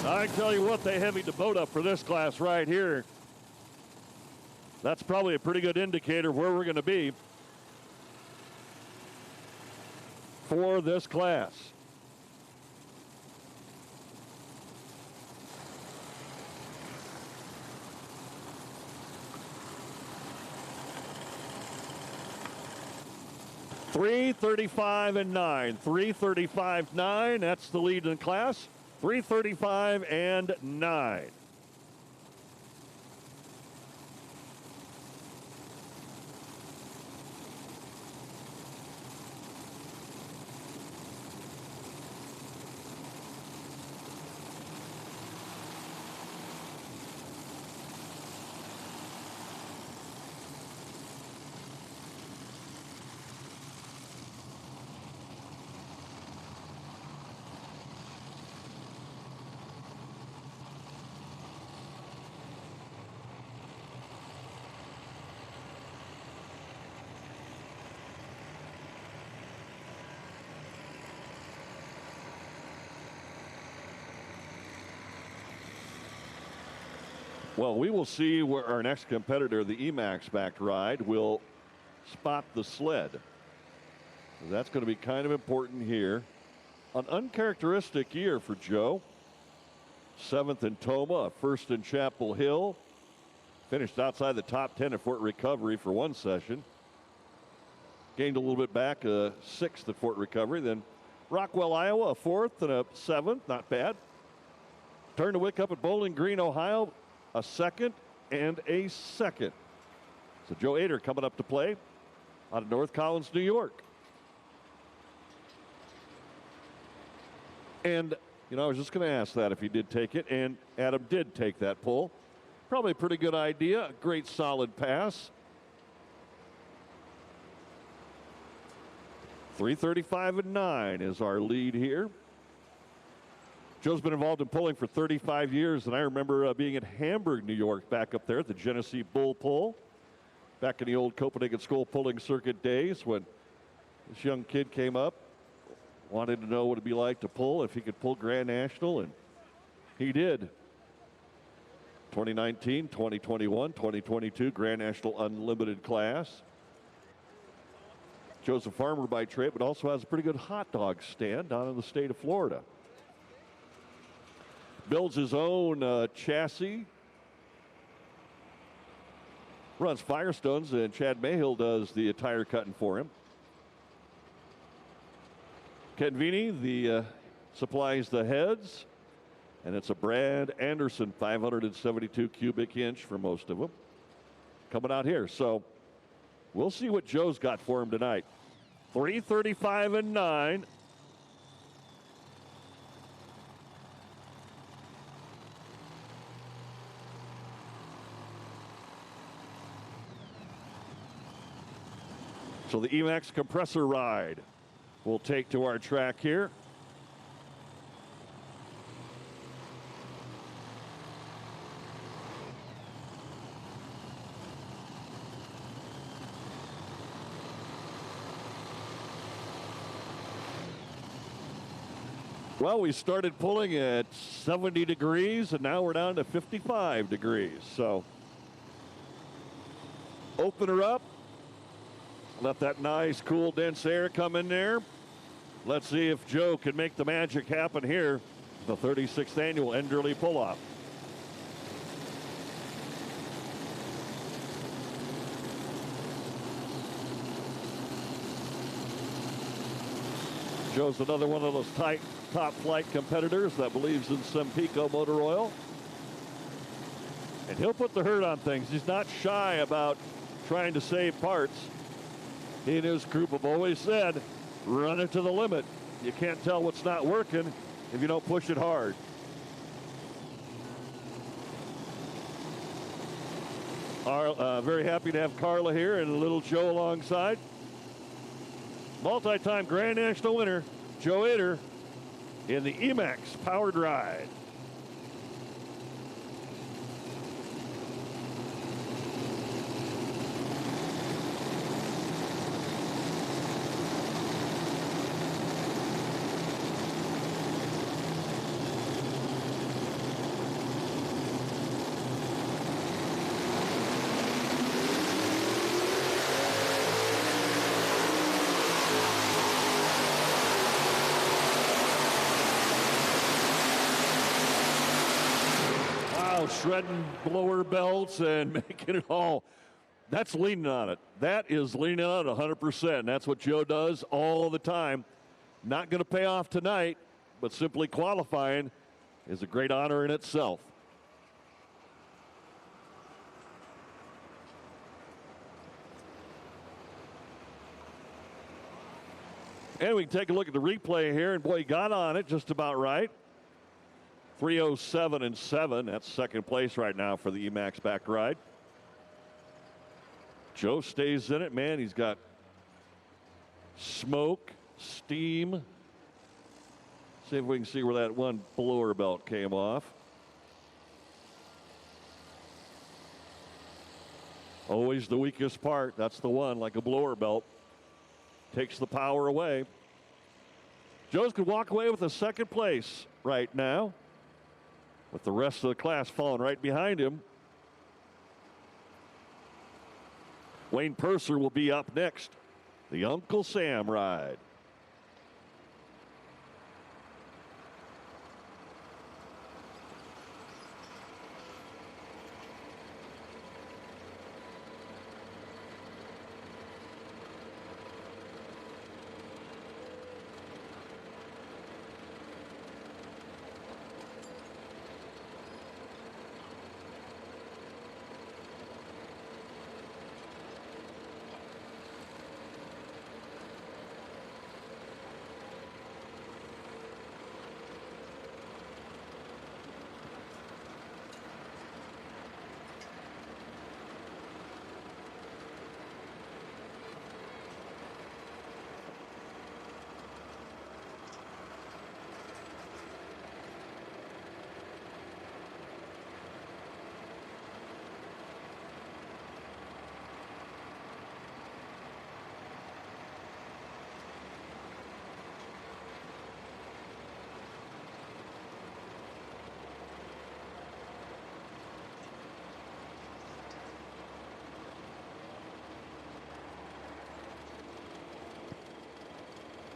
I can tell you what, they heavied the boat up for this class right here. That's probably a pretty good indicator of where we're going to be for this class. .335 and 9. 335.9. That's the lead in the class. 335 and 9. Well, we will see where our next competitor, the Emax-backed ride, will spot the sled. That's going to be kind of important here. An uncharacteristic year for Joe. 7th in Toma, 1st in Chapel Hill. Finished outside the top 10 at Fort Recovery for one session. Gained a little bit back, 6th at Fort Recovery. Then Rockwell, Iowa, a 4th and a 7th, not bad. Turned to Wick up at Bowling Green, Ohio, a 2nd and a 2nd. So Joe Ader coming up to play out of North Collins, New York. And, you know, I was just going to ask that if he did take it, and Adam did take that pull. Probably a pretty good idea, a great solid pass. 335 and 9 is our lead here. Joe's been involved in pulling for 35 years, and I remember being in Hamburg, New York, back up there at the Genesee Bull Pull, back in the old Copenhagen School pulling circuit days when this young kid came up, wanted to know what it'd be like to pull, if he could pull Grand National, and he did. 2019, 2021, 2022 Grand National Unlimited class. Joe's a farmer by trade, but also has a pretty good hot dog stand down in the state of Florida. Builds his own chassis. Runs Firestones, and Chad Mayhill does the tire cutting for him. Ken Vini, supplies the heads, and it's a Brad Anderson 572 cubic inch for most of them coming out here. So we'll see what Joe's got for him tonight. 3:35 and 9. So the Emax compressor ride we'll take to our track here. Well, we started pulling at 70 degrees, and now we're down to 55 degrees. So open her up. Let that nice, cool, dense air come in there. Let's see if Joe can make the magic happen here. The 36th annual Enderle Pull-Off. Joe's another one of those top flight competitors that believes in some Pico motor oil. And he'll put the hurt on things. He's not shy about trying to save parts. He and his group have always said, run it to the limit. You can't tell what's not working if you don't push it hard. Very happy to have Carla here and little Joe alongside. Multi-time Grand National winner, Joe Ader, in the Emax powered ride. Shredding blower belts and making it all. That's leaning on it. That is leaning on it 100%. That's what Joe does all the time. Not going to pay off tonight, but simply qualifying is a great honor in itself. And we can take a look at the replay here, and boy, he got on it just about right. 3:07 and 7. That's second place right now for the Emax back ride. Joe stays in it, man. He's got smoke, steam. See if we can see where that one blower belt came off. Always the weakest part. That's the one, like a blower belt. Takes the power away. Joe's could walk away with a second place right now, with the rest of the class falling right behind him. Wayne Purser will be up next. The Uncle Sam ride.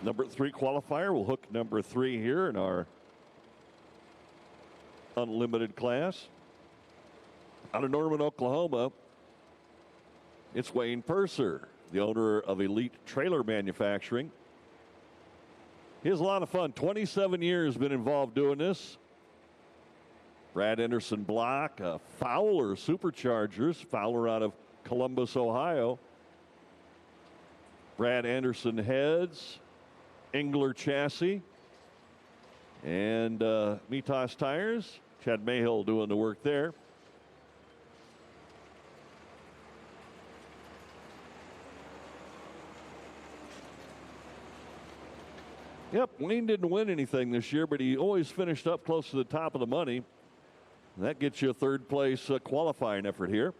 Number 3 qualifier will hook number 3 here in our unlimited class. Out of Norman, Oklahoma, it's Wayne Purser, the owner of Elite Trailer Manufacturing. He has a lot of fun. 27 years been involved doing this. Brad Anderson block, Fowler Superchargers, Fowler out of Columbus, Ohio. Brad Anderson heads, Engler chassis, and Mitas tires. Chad Mayhill doing the work there. Yep, Wayne didn't win anything this year, but he always finished up close to the top of the money. That gets you a third place qualifying effort here.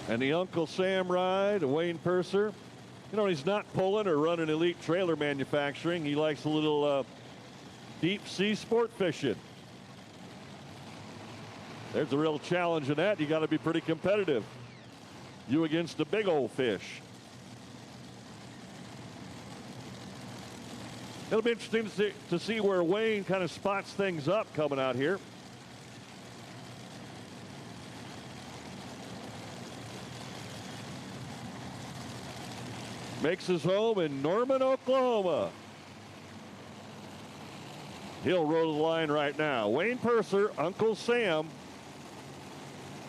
And the Uncle Sam ride, Wayne Purser. You know, he's not pulling or running elite trailer manufacturing. He likes a little deep sea sport fishing. There's a real challenge in that. You got to be pretty competitive. You against the big old fish. It'll be interesting to see where Wayne kind of spots things up coming out here. Makes his home in Norman, Oklahoma. He'll roll the line right now. Wayne Purser, Uncle Sam.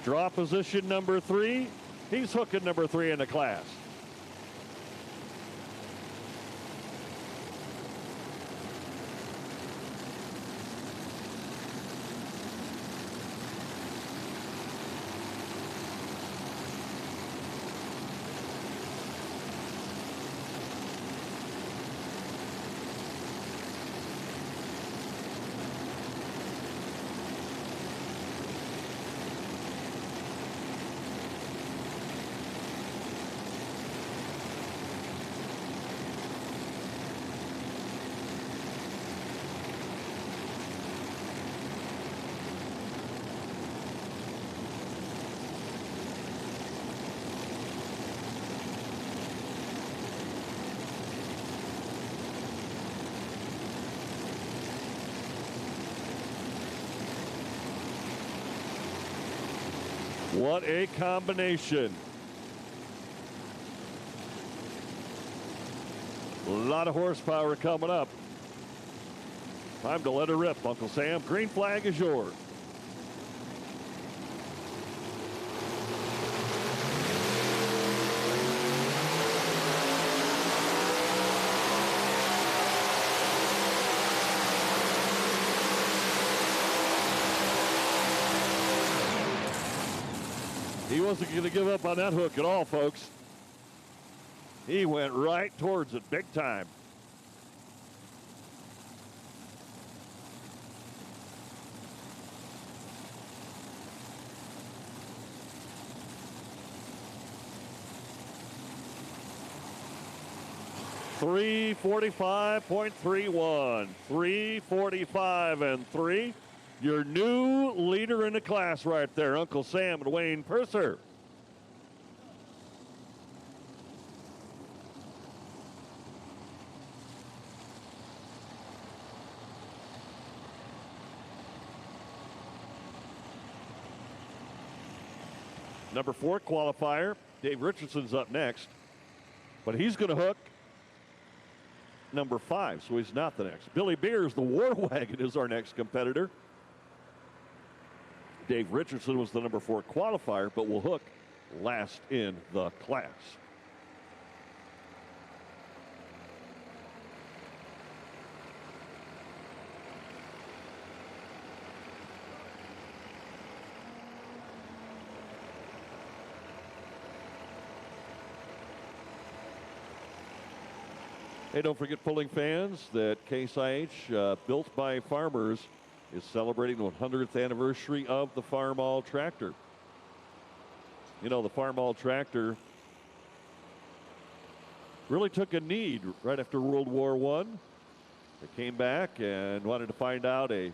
Draw position number 3. He's hooking number 3 in the class. What a combination. A lot of horsepower coming up. Time to let her rip, Uncle Sam. Green flag is yours. He wasn't going to give up on that hook at all, folks. He went right towards it big time. .345.31. 345 and 3. Your new leader in the class right there, Uncle Sam and Wayne Purser. Number 4 qualifier, Dave Richardson's up next, but he's going to hook number 5, so he's not the next. Billy Beers, the War Wagon, is our next competitor. Dave Richardson was the number 4 qualifier, but will hook last in the class. Hey, don't forget, pulling fans, that Case IH, built by farmers, is celebrating the 100th anniversary of the Farmall tractor. You know, the Farmall tractor really took a need right after World War I. They came back and wanted to find out a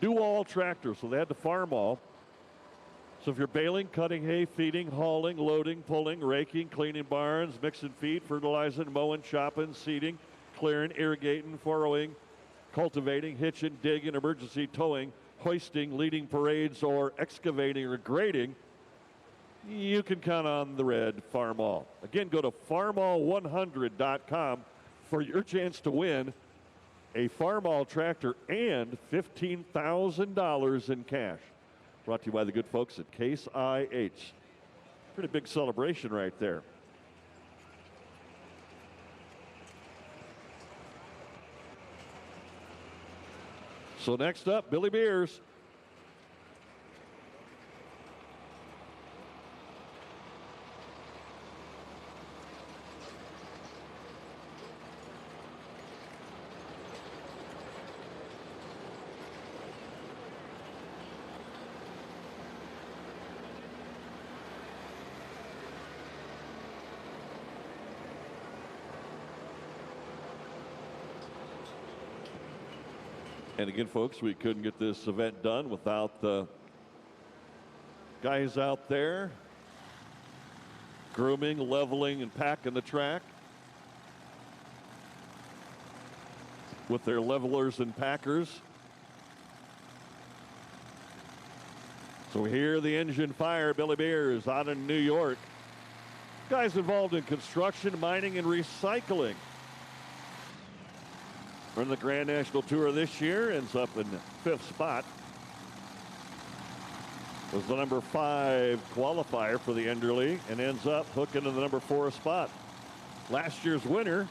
do-all tractor, so they had the Farmall. So if you're baling, cutting hay, feeding, hauling, loading, pulling, raking, cleaning barns, mixing feed, fertilizing, mowing, chopping, seeding, clearing, irrigating, furrowing, cultivating, hitching, digging, emergency towing, hoisting, leading parades, or excavating or grading, you can count on the red Farmall. Again, go to farmall100.com for your chance to win a Farmall tractor and $15,000 in cash. Brought to you by the good folks at Case IH. Pretty big celebration right there. So next up, Billy Beers. And again, folks, we couldn't get this event done without the guys out there grooming, leveling, and packing the track with their levelers and packers. So we hear the engine fire. Billy Beers out in New York. Guys involved in construction, mining, and recycling. From the Grand National Tour this year, ends up in 5th spot. Was the number 5 qualifier for the Enderle and ends up hooking in the number 4 spot. Last year's winner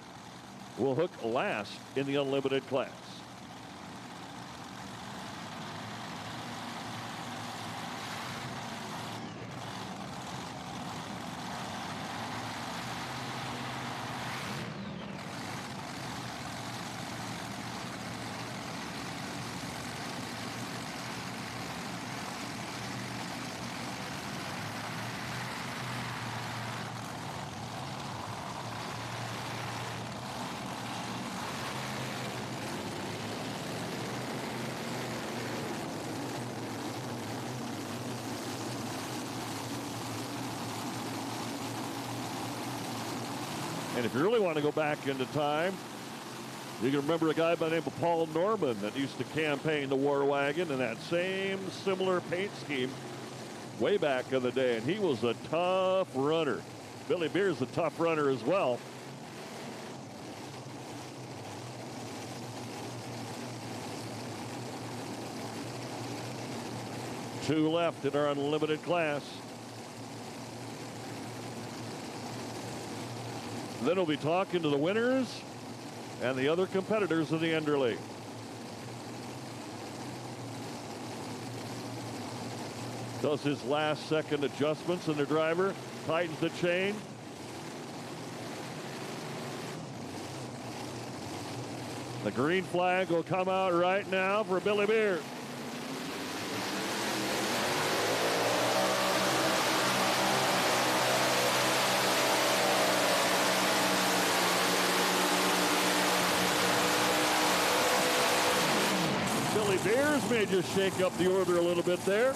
will hook last in the unlimited class. And if you really want to go back into time, you can remember a guy by the name of Paul Norman that used to campaign the War Wagon in that same similar paint scheme way back in the day. And he was a tough runner. Billy Beers a tough runner as well. Two left in our unlimited class. Then we'll be talking to the winners and the other competitors of the Enderle. Does his last second adjustments in the driver, tightens the chain. The green flag will come out right now for Billy Beers. Beers may just shake up the order a little bit there.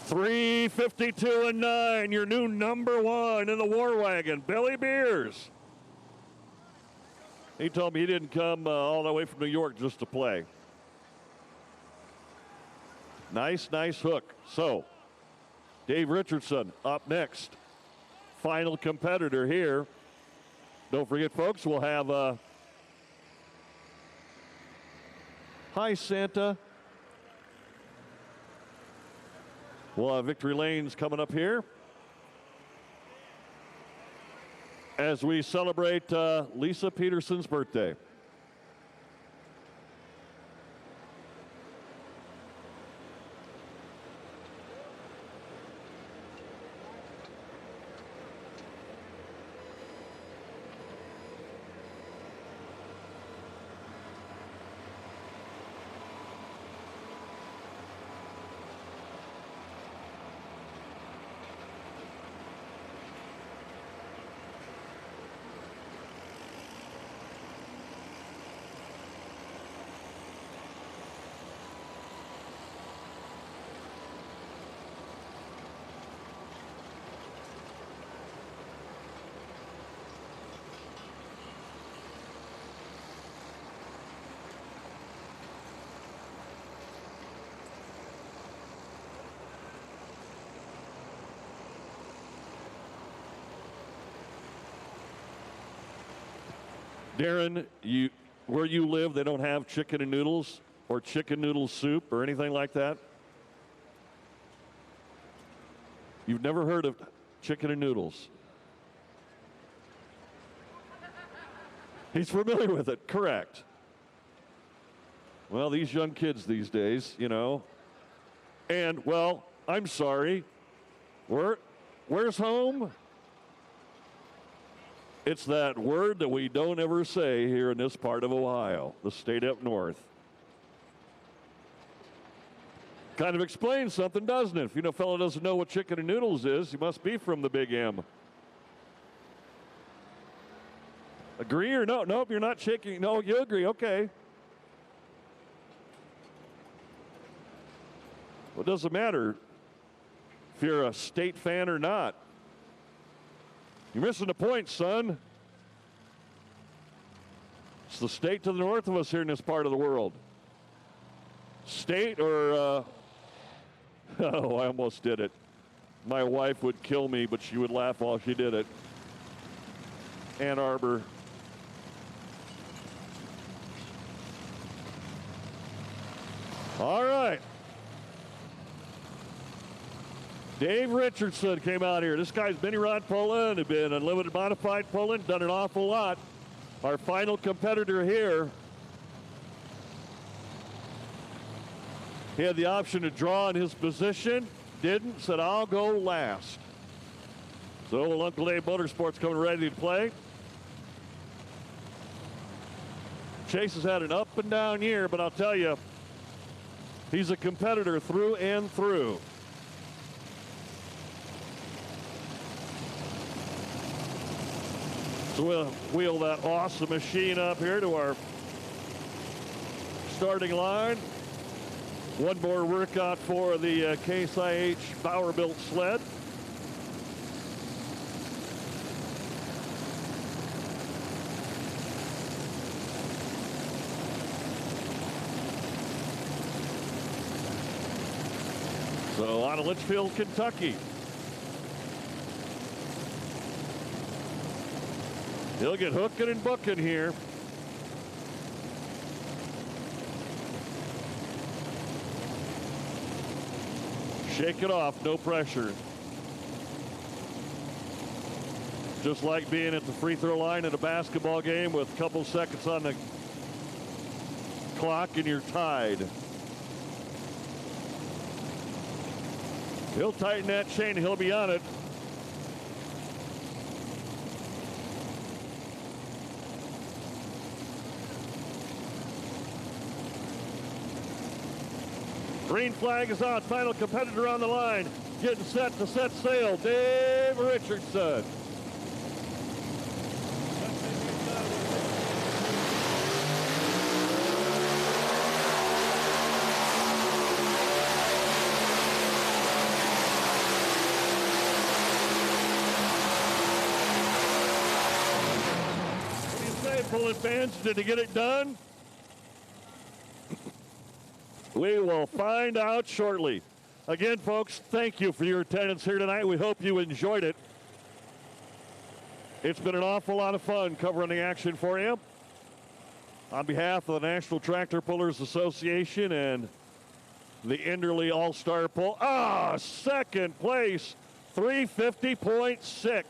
$352 and 9, your new number 1 in the War Wagon, Billy Beers. He told me he didn't come all the way from New York just to play. Nice hook. So, Dave Richardson up next. Final competitor here. Don't forget, folks, we'll have Hi Santa. We'll have Victory Lanes coming up here as we celebrate Lisa Peterson's birthday. Darren, where you live, they don't have chicken and noodles or chicken noodle soup or anything like that? You've never heard of chicken and noodles? He's familiar with it, correct. Well, these young kids these days, you know. And, well, I'm sorry. Where's home? It's that word that we don't ever say here in this part of Ohio, the state up north. Kind of explains something, doesn't it? If a fellow doesn't know what chicken and noodles is, he must be from the Big M. Agree or no? Nope, you're not shaking. No, you agree. Okay. Well, it doesn't matter if you're a state fan or not. You're missing the point, son. It's the state to the north of us here in this part of the world. State or, oh, I almost did it. My wife would kill me, but she would laugh while she did it. Ann Arbor. All right. Dave Richardson came out here. This guy's mini rod pulling, had been unlimited modified pulling, done an awful lot. Our final competitor here. He had the option to draw in his position, didn't, said I'll go last. So old Uncle Dave Motorsports coming ready to play. Chase has had an up and down year, but I'll tell you, he's a competitor through and through. So we'll wheel that awesome machine up here to our starting line. One more workout for the Case IH Bower-built sled. So out of Litchfield, Kentucky. He'll get hooking and booking here. Shake it off, no pressure. Just like being at the free throw line at a basketball game with a couple seconds on the clock and you're tied. He'll tighten that chain, he'll be on it. Green flag is out. Final competitor on the line. Getting set to set sail. Dave Richardson. What do you say, pulling fans? Did he get it done? We will find out shortly. Again, folks, thank you for your attendance here tonight. We hope you enjoyed it. It's been an awful lot of fun covering the action for you. On behalf of the National Tractor Pullers Association and the Enderle All-Star Pull, second place, 350.6,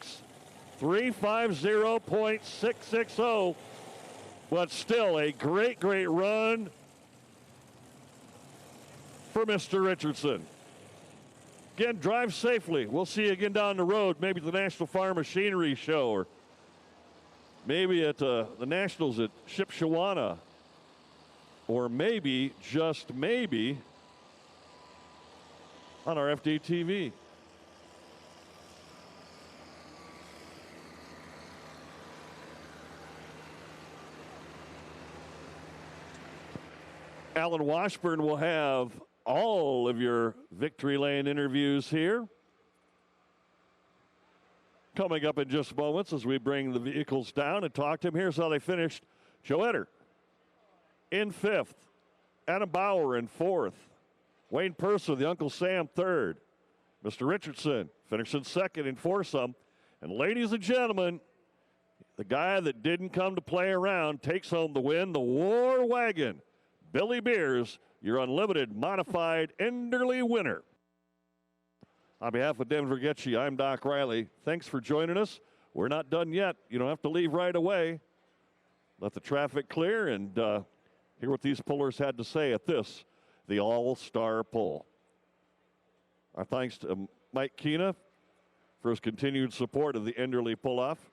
350.660, but still a great, great run for Mr. Richardson. Again, drive safely. We'll see you again down the road, maybe at the National Farm Machinery Show, or maybe at the Nationals at Shipshewana, or maybe, just maybe, on our FDTV. Alan Washburn will have all of your Victory Lane interviews here. Coming up in just moments as we bring the vehicles down and talk to him. Here's how they finished. Joe Etter in 5th. Adam Bauer in 4th. Wayne Purser, the Uncle Sam, 3rd. Mr. Richardson finishing 2nd in foursome. And ladies and gentlemen, the guy that didn't come to play around takes home the win, the War Wagon. Billy Beers, your unlimited modified Enderle winner. On behalf of Denver Getchy, I'm Doc Riley. Thanks for joining us. We're not done yet. You don't have to leave right away. Let the traffic clear and hear what these pullers had to say at this, the All-Star Pull. Our thanks to Mike Keena for his continued support of the Enderle Pull-Off,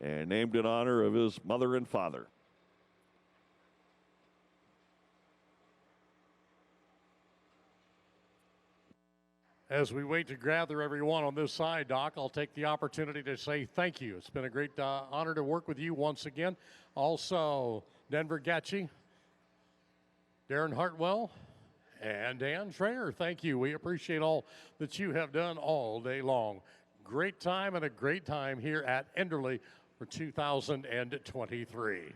and named in honor of his mother and father. As we wait to gather everyone on this side, Doc, I'll take the opportunity to say thank you. It's been a great honor to work with you once again. Also, Denver Getchy, Darren Hartwell, and Dan Schrayer, thank you. We appreciate all that you have done all day long. Great time and a great time here at Enderle for 2023.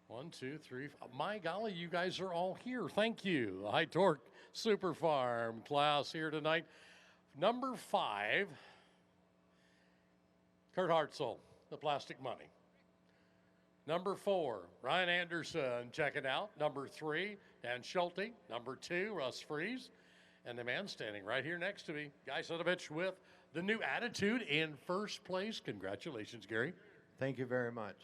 One, two, three. My golly, you guys are all here. Thank you. High Torque Super Farm class here tonight. Number 5, Kurt Hartzell, the Plastic Money. Number 4, Ryan Anderson, check it out. Number 3, Dan Schulte. Number 2, Russ Fries. And the man standing right here next to me, Guy Sedovich with the new attitude in first place. Congratulations, Gary. Thank you very much.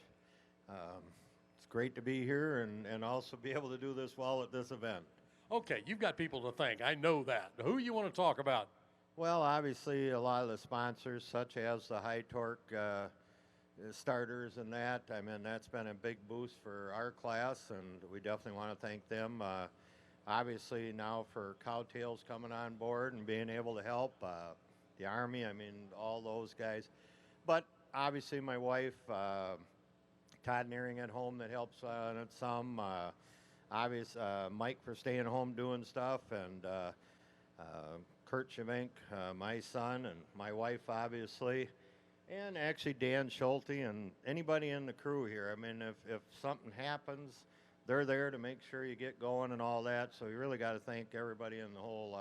It's great to be here and also be able to do this while at this event. Okay, you've got people to thank. I know that. Who you want to talk about? Well, obviously, a lot of the sponsors, such as the high torque starters and that. I mean, that's been a big boost for our class, and we definitely want to thank them. Obviously, now for Cowtails coming on board and being able to help, the Army, I mean, all those guys. But obviously, my wife, Todd Nearing at home that helps on it some. Mike for staying home doing stuff, and Kurt Chavink, my son, and my wife, obviously, and actually Dan Schulte and anybody in the crew here. I mean, if something happens, they're there to make sure you get going and all that. So you really got to thank everybody in the whole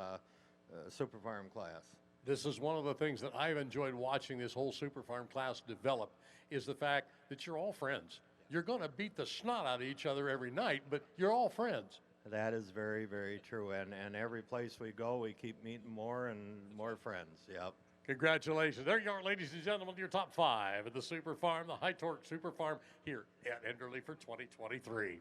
Super Farm class. This is one of the things that I've enjoyed watching this whole Super Farm class develop, is the fact that you're all friends. You're going to beat the snot out of each other every night, but you're all friends. That is very, very true. And every place we go, we keep meeting more and more friends. Yep. Congratulations. There you are, ladies and gentlemen, your top 5 at the Super Farm, the High Torque Super Farm here at Enderle for 2023.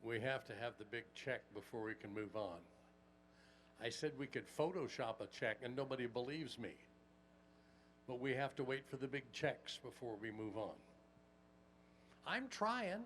We have to have the big check before we can move on. I said we could Photoshop a check and nobody believes me. But we have to wait for the big checks before we move on. I'm trying.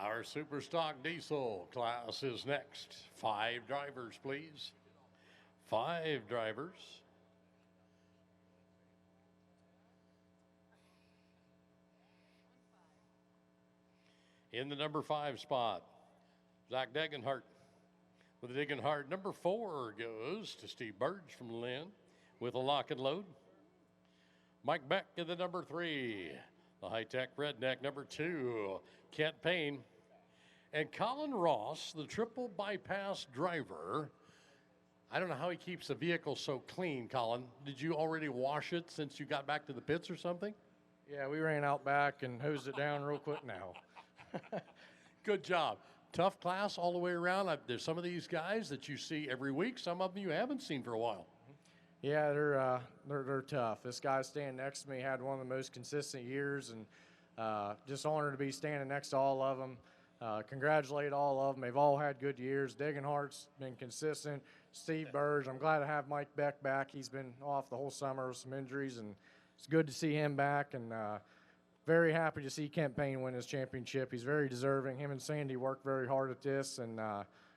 Our super stock diesel class is next. 5 drivers, please. 5 drivers. In the number 5 spot, Zach Degenhart. With the Degenhart, number 4 goes to Steve Burge from Lynn with a lock and load. Mike Beck in the number 3. The high-tech redneck, number 2, Kent Payne. And Colin Ross, the triple bypass driver. I don't know how he keeps the vehicle so clean, Colin. Did you already wash it since you got back to the pits or something? Yeah, we ran out back and hosed it down real quick now. Good job. Tough class all the way around. There's some of these guys that you see every week. Some of them you haven't seen for a while. Yeah, they're tough. This guy standing next to me had one of the most consistent years, and just honored to be standing next to all of them. Congratulate all of them. They've all had good years. Degenhart's been consistent. Steve Burge, I'm glad to have Mike Beck back. He's been off the whole summer with some injuries, and it's good to see him back. And very happy to see Kent Payne win his championship. He's very deserving. Him and Sandy worked very hard at this, and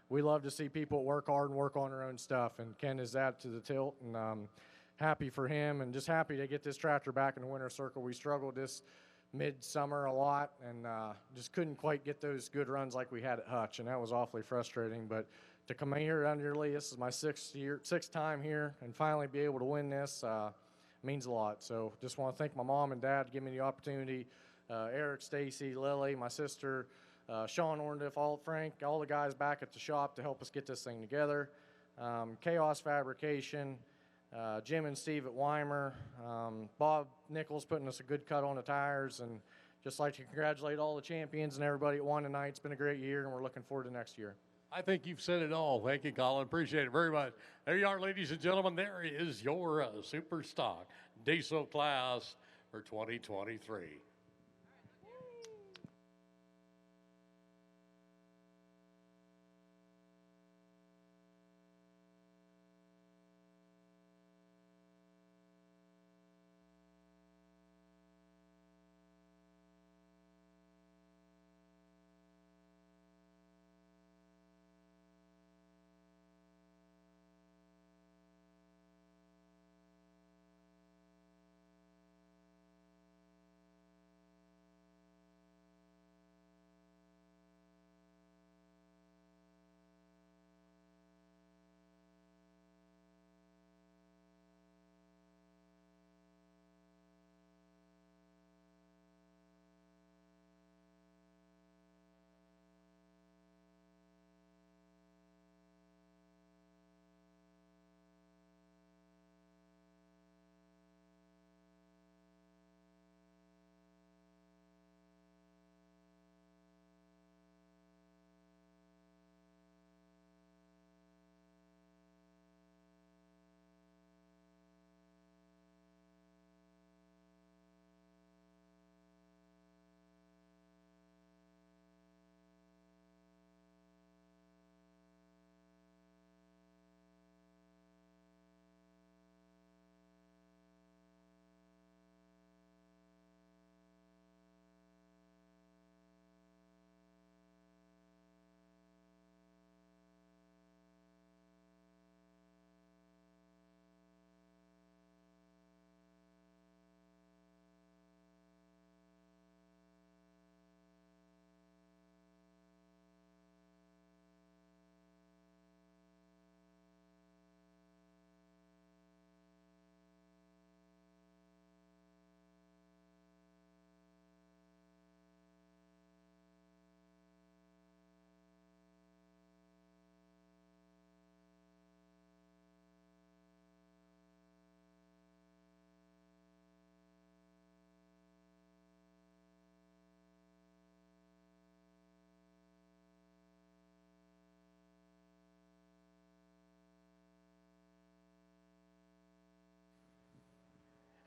we love to see people work hard and work on their own stuff, and Ken is that to the tilt, and happy for him, and just happy to get this tractor back in the winner's circle. We struggled this midsummer a lot, and just couldn't quite get those good runs like we had at Hutch, and that was awfully frustrating. But to come here at Enderle, this is my sixth time here, and finally be able to win this means a lot. So just want to thank my mom and dad to give me the opportunity, Eric, Stacy, Lily, my sister, Sean Orndorff, Frank, all the guys back at the shop to help us get this thing together. Chaos Fabrication, Jim and Steve at Weimer, Bob Nichols putting us a good cut on the tires, and just like to congratulate all the champions and everybody that won tonight. It's been a great year, and we're looking forward to next year. I think you've said it all. Thank you, Colin. Appreciate it very much. There you are, ladies and gentlemen. There is your super stock diesel class for 2023.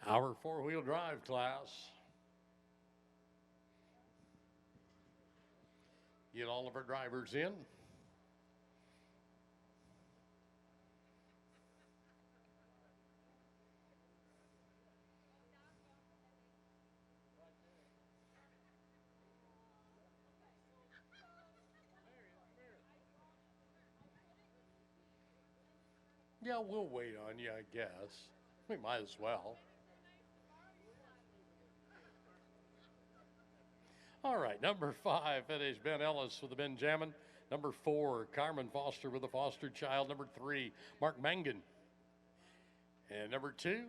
Our four-wheel drive class. Get all of our drivers in. Yeah, we'll wait on you, I guess. We might as well. All right, number 5 finished Ben Ellis with the Benjamin. Number 4, Carmen Foster with the Foster Child. Number 3, Mark Mangan. And number 2,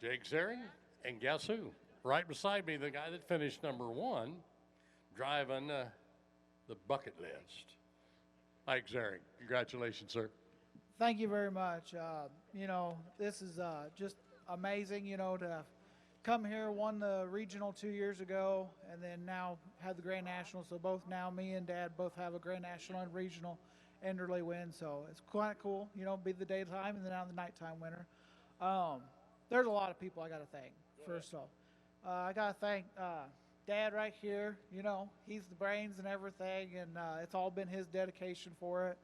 Jake Zering. And guess who? Right beside me, the guy that finished number 1, driving the bucket list. Mike Zering. Congratulations, sir. Thank you very much. You know, this is just amazing, you know, to come here, won the regional 2 years ago, and then now have the Grand National. So both now, me and Dad both have a Grand National and regional Enderle win. So it's quite cool, you know, be the daytime and then now the nighttime winner. There's a lot of people I got to thank, first off. I got to thank Dad right here. You know, he's the brains and everything, and it's all been his dedication for it.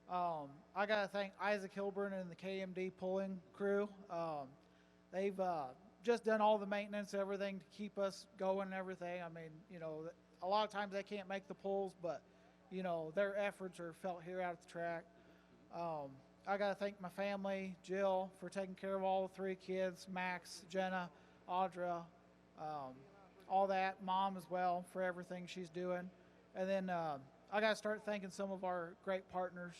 I got to thank Isaac Hilburn and the KMD pulling crew. They've just done all the maintenance, everything to keep us going and everything. I mean, you know, a lot of times they can't make the pulls, but, you know, their efforts are felt here out at the track. I got to thank my family, Jill, for taking care of all the 3 kids, Max, Jenna, Audra, all that, Mom as well for everything she's doing. And then I got to start thanking some of our great partners.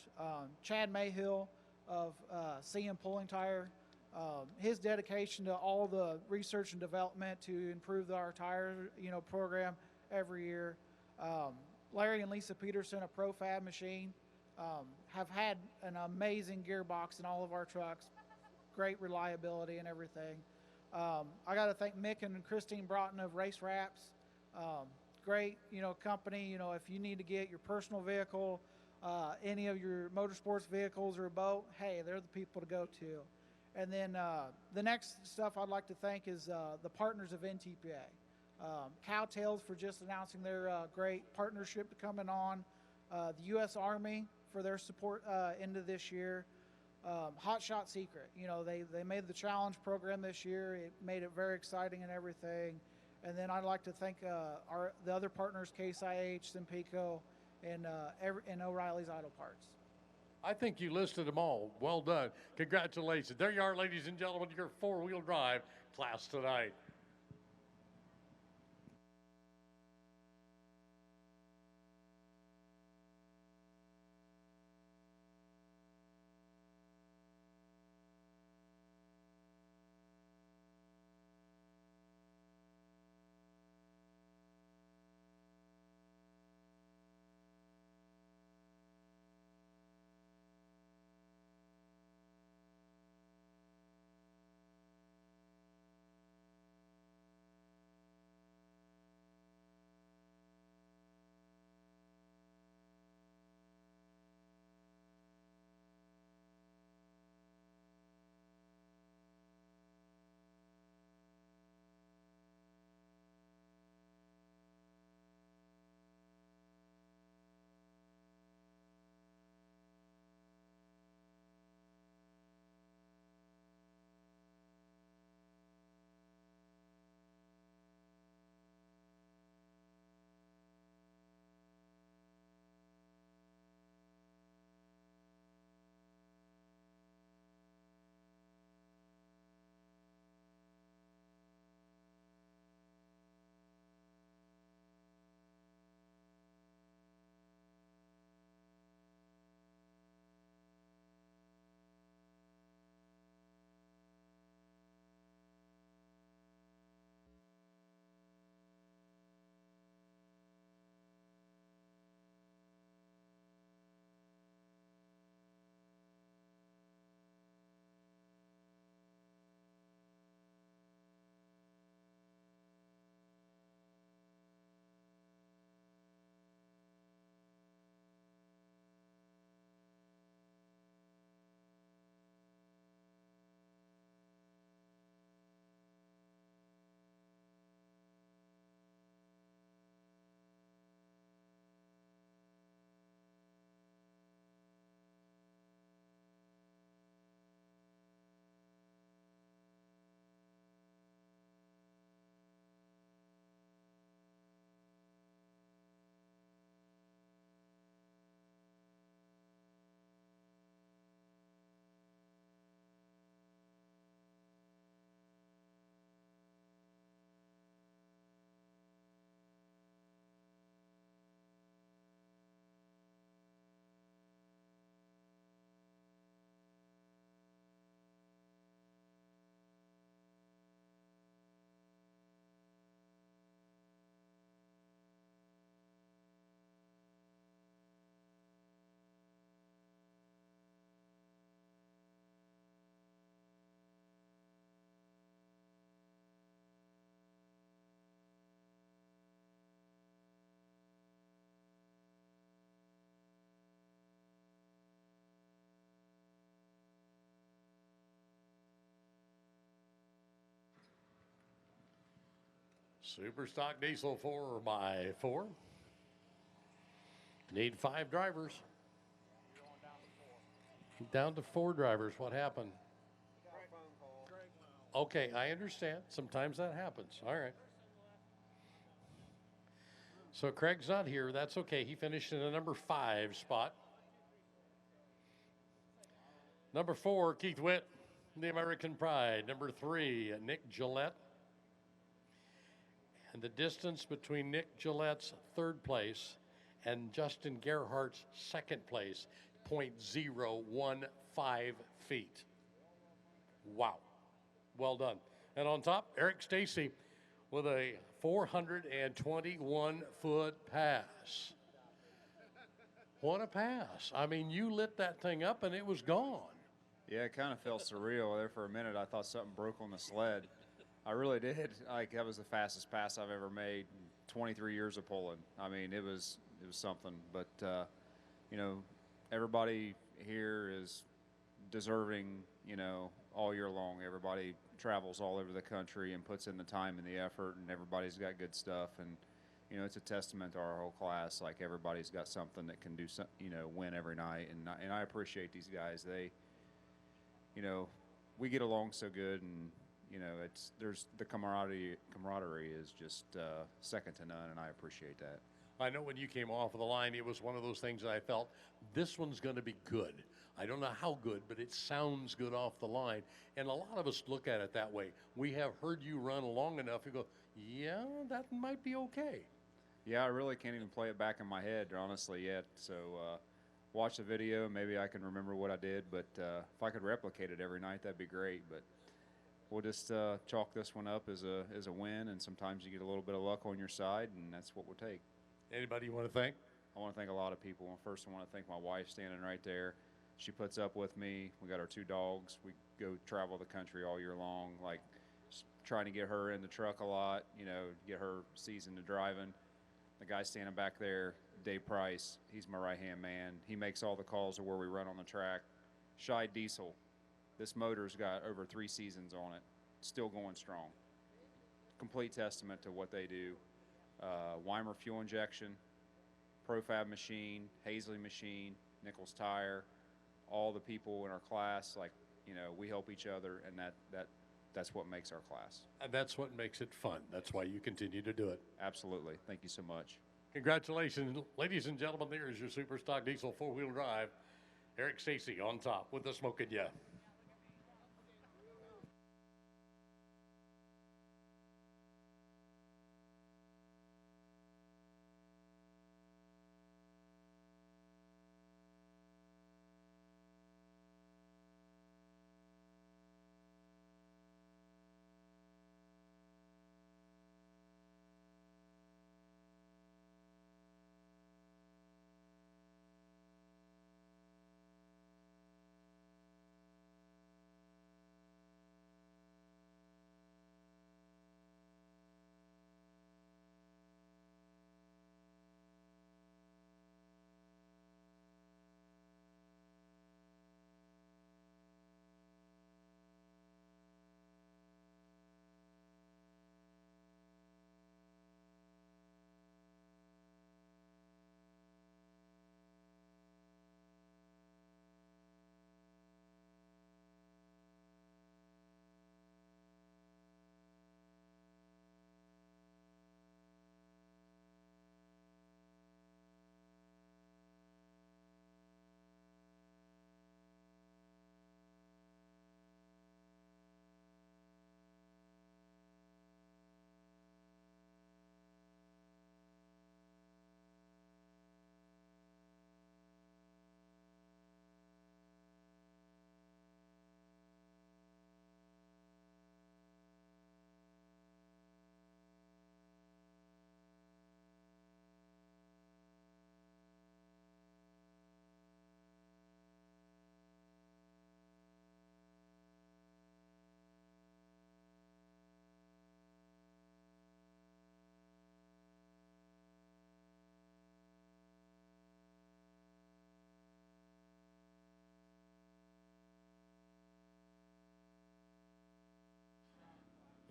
Chad Mayhill of CM Pulling Tire, his dedication to all the research and development to improve our tire, you know, program every year. Larry and Lisa Peterson of ProFab Machine have had an amazing gearbox in all of our trucks, great reliability and everything. I got to thank Mick and Christine Broughton of Race Wraps. Great, you know, company. You know, if you need to get your personal vehicle, any of your motorsports vehicles or a boat, hey, they're the people to go to. And then the next stuff I'd like to thank is the partners of NTPA. Cowtails for just announcing their great partnership coming on. The U.S. Army for their support into this year. Hot Shot Secret, you know, they made the challenge program this year. It made it very exciting and everything. And then I'd like to thank the other partners, Case IH, Simpico, and O'Reilly's Auto Parts. I think you listed them all. Well done. Congratulations. There you are, ladies and gentlemen, your 4-wheel drive class tonight. Super stock diesel 4x4. Need 5 drivers. Down to 4 drivers. What happened? Okay, I understand. Sometimes that happens. All right. So Craig's not here. That's okay. He finished in a number 5 spot. Number 4, Keith Witt, the American Pride. Number 3, Nick Gillette. And the distance between Nick Gillette's 3rd place and Justin Gerhardt's 2nd place, 0.015 feet. Wow. Well done. And on top, Eric Stacy with a 421-foot pass. What a pass. I mean, you lit that thing up and it was gone. Yeah, it kind of felt surreal there for a minute. I thought something broke on the sled. I really did. Like, that was the fastest pass I've ever made. 23 years of pulling. I mean, it was something. But you know, everybody here is deserving. You know, all year long. Everybody travels all over the country and puts in the time and the effort, and everybody's got good stuff. And you know, it's a testament to our whole class. Like, everybody's got something that can do some, you know, win every night. And I appreciate these guys. They, you know, we get along so good, and you know, there's the camaraderie is just second to none, and I appreciate that. I know when you came off of the line, it was one of those things that I felt, this one's going to be good. I don't know how good, but it sounds good off the line. And a lot of us look at it that way. We have heard you run long enough, you go, yeah, that might be okay. Yeah, I really can't even play it back in my head, honestly, yet. So watch the video, maybe I can remember what I did. But if I could replicate it every night, that'd be great. But we'll just chalk this one up as a win, and sometimes you get a little bit of luck on your side, and that's what we'll take. Anybody you want to thank? I want to thank a lot of people. First, I want to thank my wife standing right there. She puts up with me. We got our 2 dogs. We go travel the country all year long, like trying to get her in the truck a lot, you know, get her seasoned to driving. The guy standing back there, Dave Price, he's my right-hand man. He makes all the calls of where we run on the track. Shy Diesel, this motor's got over 3 seasons on it, still going strong. Complete testament to what they do. Weimer fuel injection, Profab machine, Hazley machine, Nichols tire, all the people in our class, like, you know, we help each other, and that's what makes our class. And that's what makes it fun. That's why you continue to do it. Absolutely. Thank you so much. Congratulations, ladies and gentlemen. There's your super stock diesel 4-wheel drive. Eric Stacy on top with the Smokin' Ya.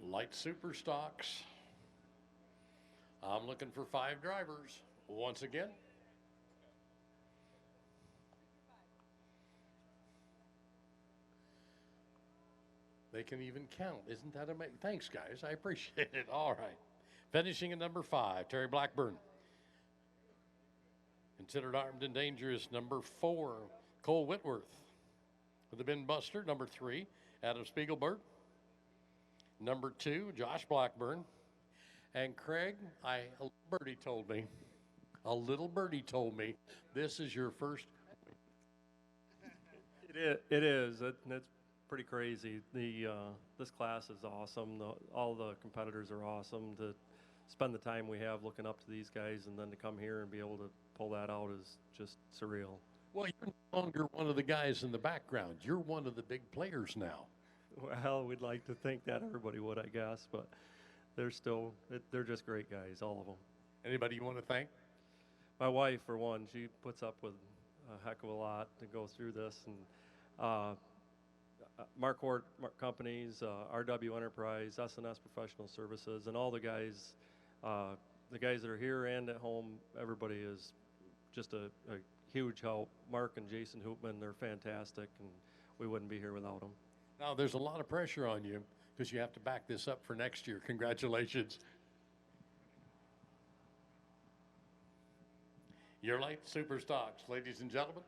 Light super stocks I'm looking for 5 drivers once again. They can even count. Isn't that amazing? Thanks, guys. I appreciate it. All right. Finishing at number 5, Terry Blackburn. Considered armed and dangerous, number 4, Cole Whitworth. For the bin buster, number 3, Adam Spiegelberg. Number 2, Josh Blackburn. And Craig, a little birdie told me, this is your first. It is. It's pretty crazy. This class is awesome. All the competitors are awesome. To spend the time we have looking up to these guys and then to come here and be able to pull that out is just surreal. Well, you're no longer one of the guys in the background. You're one of the big players now. Well, we'd like to think that everybody would, I guess, but they're just great guys, all of them. Anybody you want to thank? My wife, for one. She puts up with a heck of a lot to go through this. And Marquardt Companies, RW Enterprise, SNS Professional Services, and all the guys that are here and at home, everybody is just a huge help. Mark and Jason Hoopman, they're fantastic, and we wouldn't be here without them. Now, there's a lot of pressure on you because you have to back this up for next year. Congratulations. Your Light Super Stocks, ladies and gentlemen.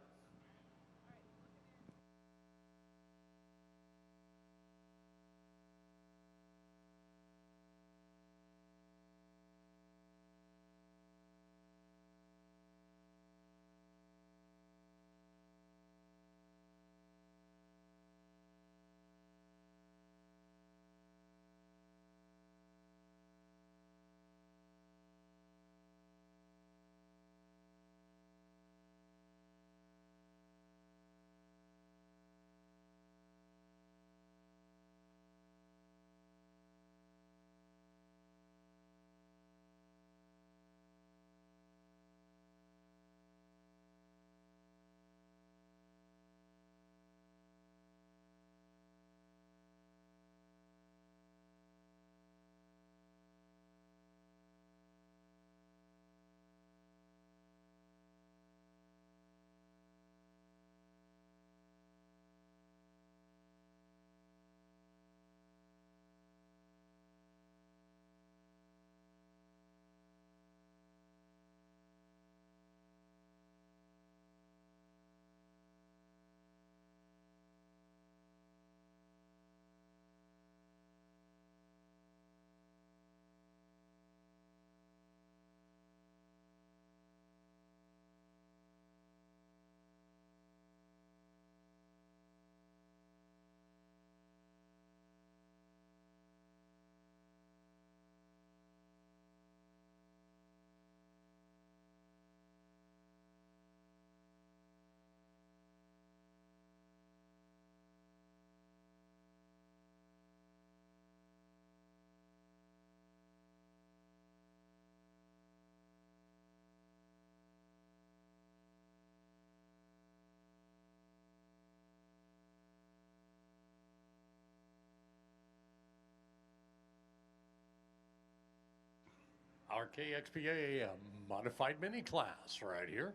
Our KXPA modified mini class right here.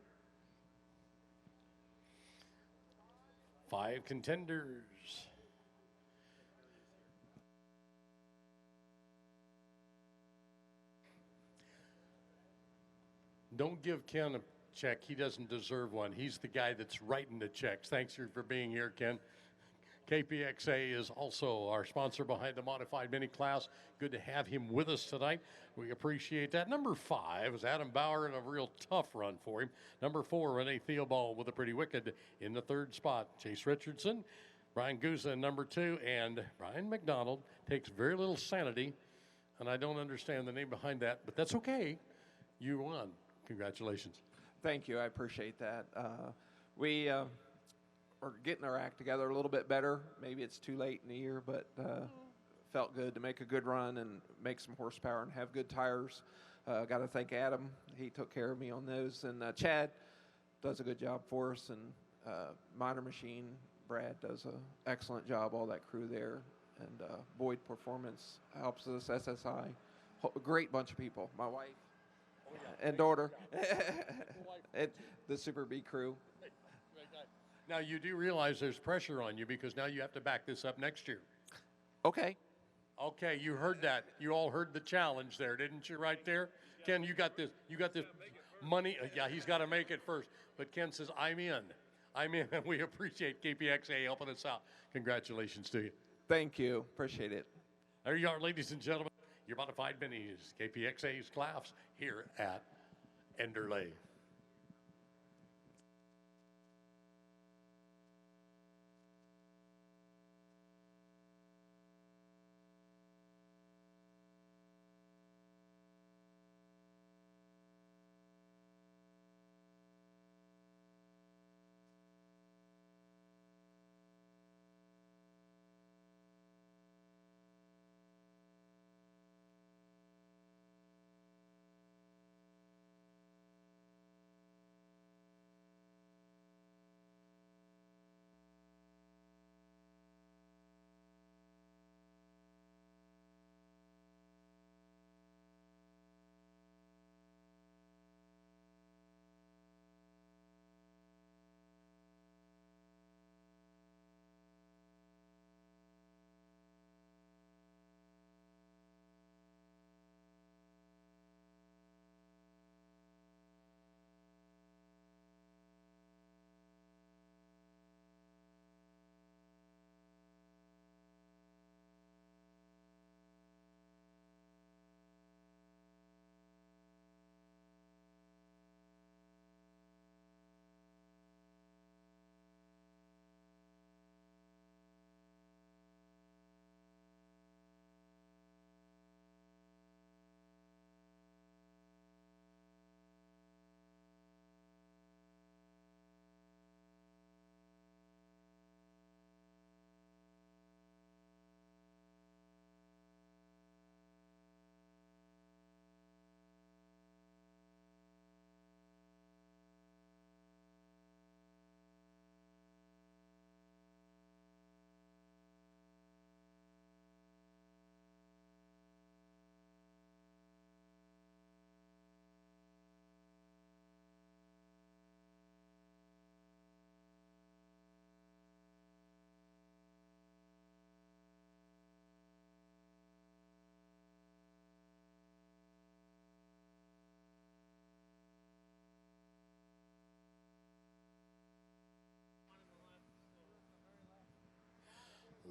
5 contenders. Don't give Ken a check. He doesn't deserve one. He's the guy that's writing the checks. Thanks for being here, Ken. KPXA is also our sponsor behind the modified mini class. Good to have him with us tonight. We appreciate that. Number 5 is Adam Bauer in a real tough run for him. Number 4, Renee Theobald with a pretty wicked in the 3rd spot. Chase Richardson, Brian Guza in number 2, and Brian McDonald takes very little sanity, and I don't understand the name behind that, but that's okay. You won. Congratulations. Thank you. I appreciate that. We are getting our act together a little bit better. Maybe it's too late in the year, but felt good to make a good run and make some horsepower and have good tires. Got to thank Adam. He took care of me on those. And Chad does a good job for us. And Minor Machine, Brad does an excellent job, all that crew there. And Boyd Performance helps us, SSI. Great bunch of people. My wife, and daughter, and the Super B crew. Now, you do realize there's pressure on you because now you have to back this up next year. Okay. Okay, you heard that. You all heard the challenge there, didn't you, right there? Ken, you got this money. Yeah, he's got to make it first. But Ken says, I'm in. I'm in, and we appreciate KPXA helping us out. Congratulations to you. Thank you. Appreciate it. There you are, ladies and gentlemen. Your modified minis, KPXA's class here at Enderle.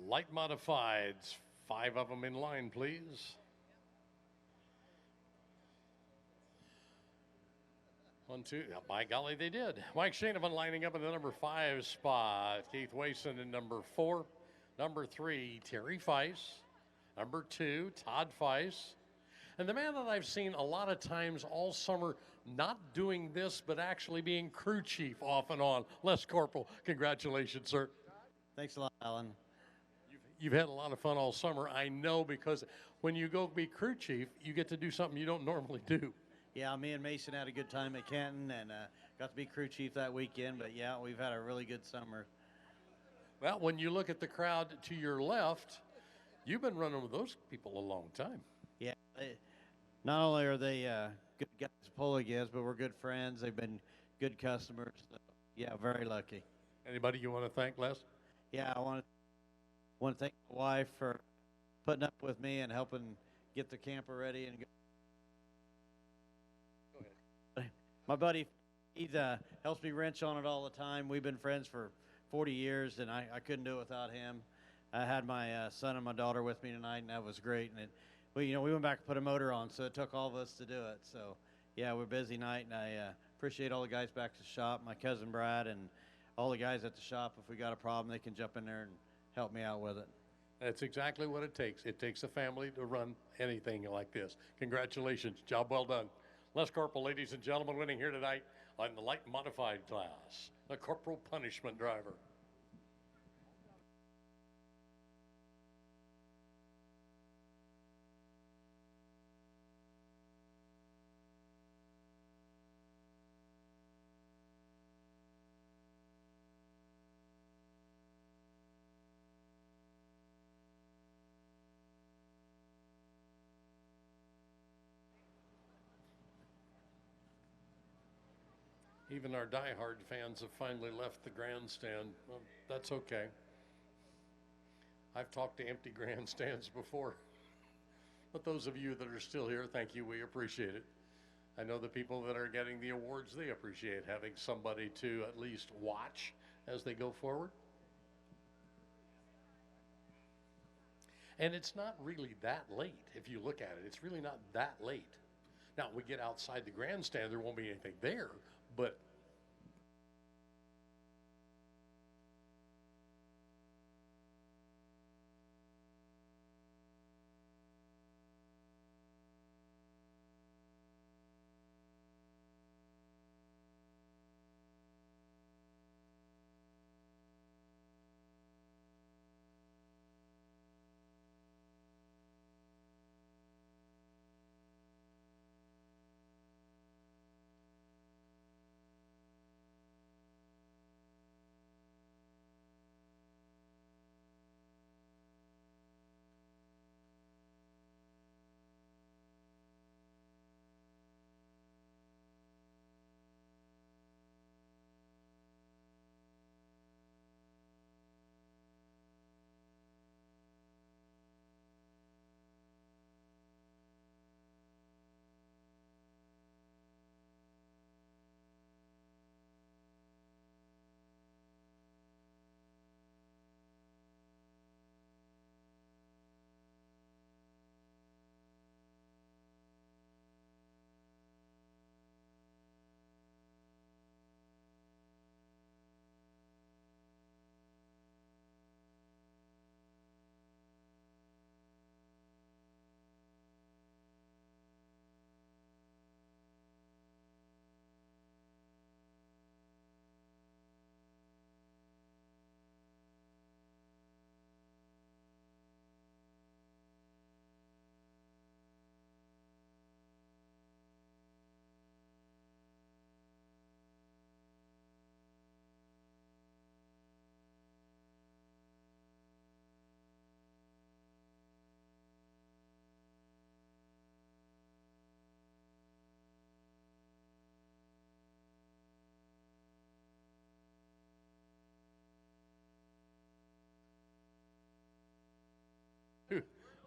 Light modifieds, 5 of them in line, please. 1, 2, by golly, they did. Mike Shanavan lining up in the number 5 spot. Keith Wason in number 4. Number 3, Terry Feist. Number 2, Todd Feist. And the man that I've seen a lot of times all summer not doing this, but actually being crew chief off and on, Les Corporal. Congratulations, sir. Thanks a lot, Alan. You've had a lot of fun all summer, I know, because when you go be crew chief, you get to do something you don't normally do. Yeah, me and Mason had a good time at Canton and got to be crew chief that weekend. But yeah, we've had a really good summer. Well, when you look at the crowd to your left, you've been running with those people a long time. Yeah, not only are they good guys to pull against, but we're good friends. They've been good customers. So, yeah, very lucky. Anybody you want to thank, Les? Yeah, I want to thank my wife for putting up with me and helping get the camper ready. And my buddy, he helps me wrench on it all the time. We've been friends for 40 years, and I couldn't do it without him. I had my son and my daughter with me tonight, and that was great. And we went back and put a motor on, so it took all of us to do it. So, yeah, we're a busy night, and I appreciate all the guys back at the shop, my cousin Brad, and all the guys at the shop. If we got a problem, they can jump in there and help me out with it. That's exactly what it takes. It takes a family to run anything like this. Congratulations. Job well done. Les Corporal, ladies and gentlemen, winning here tonight on the light modified class, the Corporal Punishment Driver. Even our diehard fans have finally left the grandstand. Well, that's okay. I've talked to empty grandstands before. But those of you that are still here, thank you. We appreciate it. I know the people that are getting the awards, they appreciate having somebody to at least watch as they go forward. And it's not really that late if you look at it. It's really not that late. Now, we get outside the grandstand, there won't be anything there, but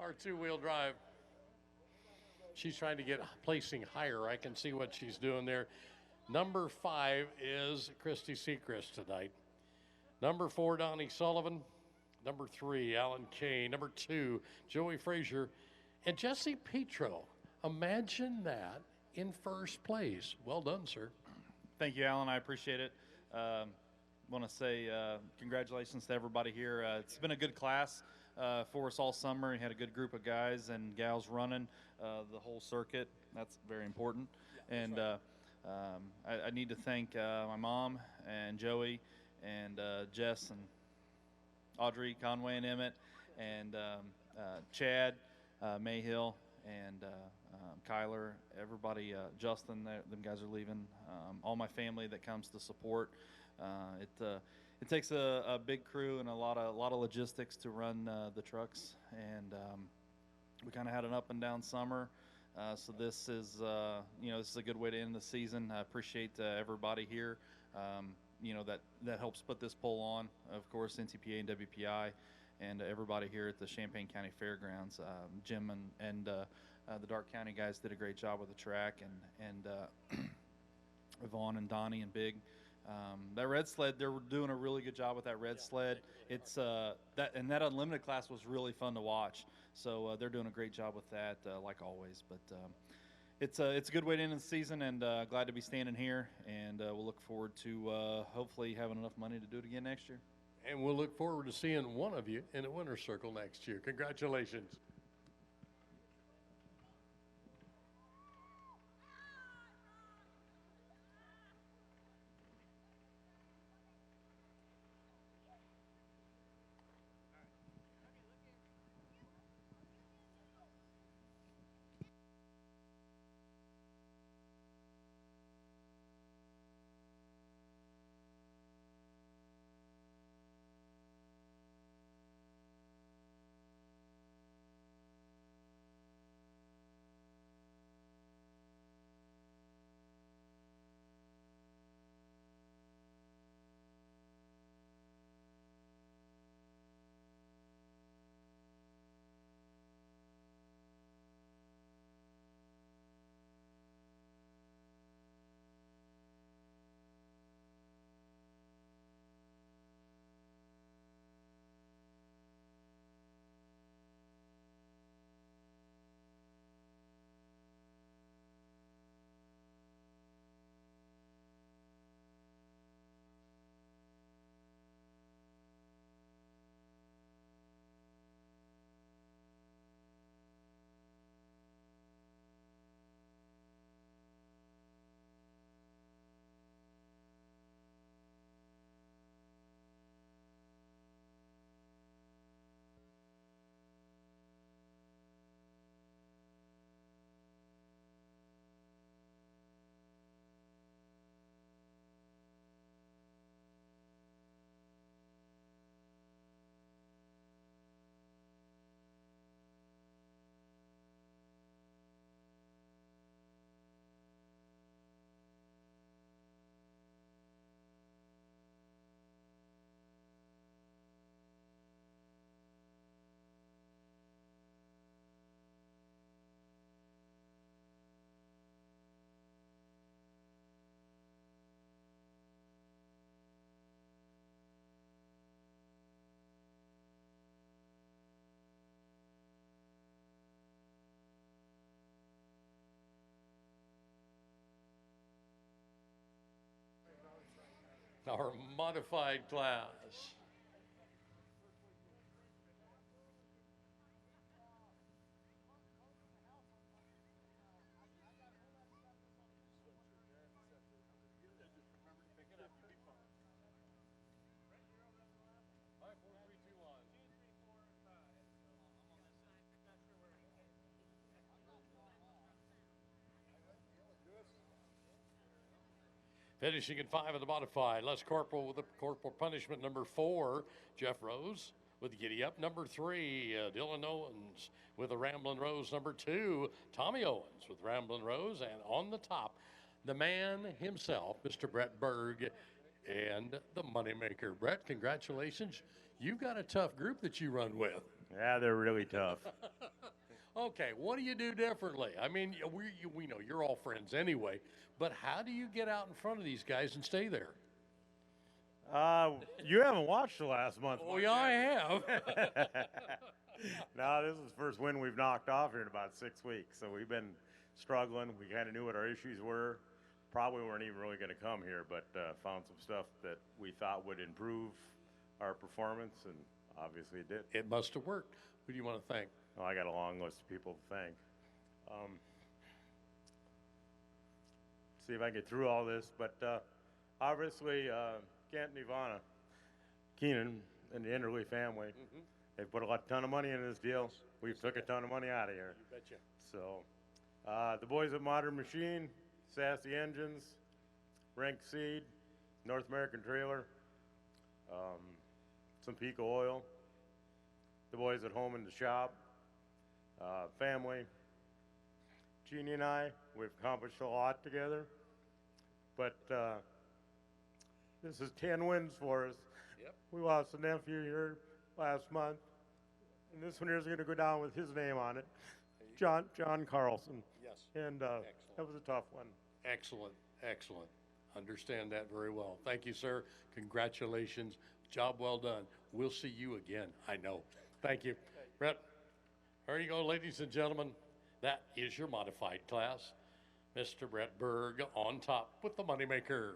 our two-wheel drive. She's trying to get placing higher. I can see what she's doing there. Number 5 is Christy Seacrest tonight. Number 4, Donnie Sullivan. Number 3, Alan Kay. Number 2, Joey Frazier. And Jesse Petro. Imagine that in first place. Well done, sir. Thank you, Alan. I appreciate it. Want to say congratulations to everybody here. It's been a good class for us all summer. We had a good group of guys and gals running the whole circuit. That's very important. And I need to thank my mom and Joey and Jess and Audrey, Conway and Emmett, and Chad Mayhill, and Kyler, everybody, Justin, them guys are leaving. All my family that comes to support. It takes a big crew and a lot of logistics to run the trucks, and we kind of had an up and down summer. So this is this is a good way to end the season. I appreciate everybody here. That helps put this poll on. Of course, NTPA and WPI, and everybody here at the Champaign County Fairgrounds. Jim and the Dark County guys did a great job with the track, and Yvonne and Donnie and Big. That red sled, they were doing a really good job with that red sled. It's that unlimited class was really fun to watch. So they're doing a great job with that, like always. But it's a good way to end the season, and glad to be standing here. And we'll look forward to hopefully having enough money to do it again next year. And we'll look forward to seeing one of you in a winner's circle next year. Congratulations. our modified class. Finishing at 5 of the modified, Les Corporal with the corporal punishment number 4, Jeff Rose with the giddy up number 3, Dylan Owens with the Ramblin' Rose number 2, Tommy Owens with Ramblin' Rose, and on the top, the man himself, Mr. Brett Berg, and the moneymaker. Brett, congratulations. You've got a tough group that you run with. Yeah, they're really tough. Okay, what do you do differently? I mean, we know you're all friends anyway, but how do you get out in front of these guys and stay there? You haven't watched the last month. Oh, yeah, I have. No, this is the first win we've knocked off here in about 6 weeks. So we've been struggling. We kind of knew what our issues were. Probably weren't even really going to come here, but found some stuff that we thought would improve our performance, and obviously it did. It must have worked. Who do you want to thank? Well, I got a long list of people to thank. See if I can get through all this, but obviously Kent and Ivana Keenan and the Enderle family, they've put a ton of money in this deal. We've took a ton of money out of here. You betcha. So the boys at Modern Machine, Sassy Engines, Rank Seed, North American Trailer, some Pico Oil, the boys at home in the shop, family, Jeannie and I, we've accomplished a lot together, but this is 10 wins for us. Yep. We lost a nephew here last month, and this one here is going to go down with his name on it, John Carlson. Yes. And that was a tough one. Excellent, excellent. Understand that very well. Thank you, sir. Congratulations. Job well done. We'll see you again, I know. Thank you. Brett, there you go, ladies and gentlemen. That is your modified class. Mr. Brett Berg on top with the moneymaker.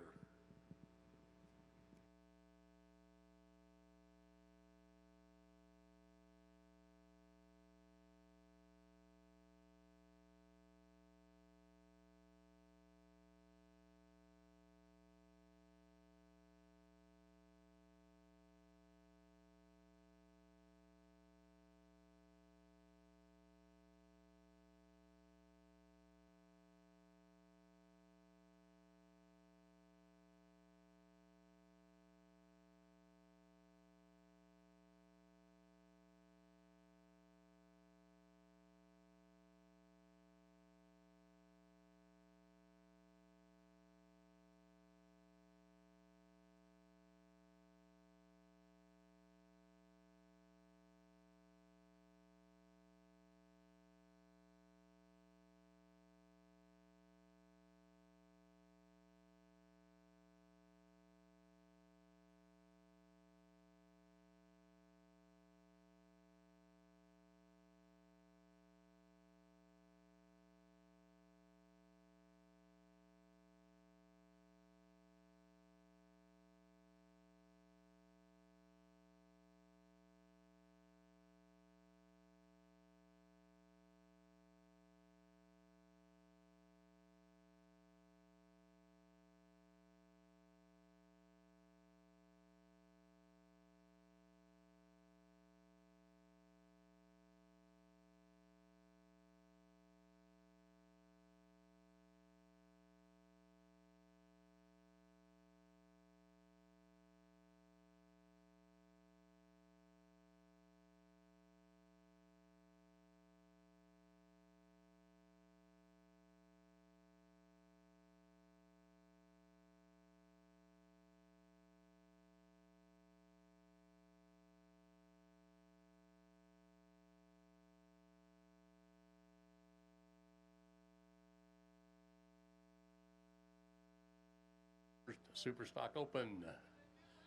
Super Stock Open.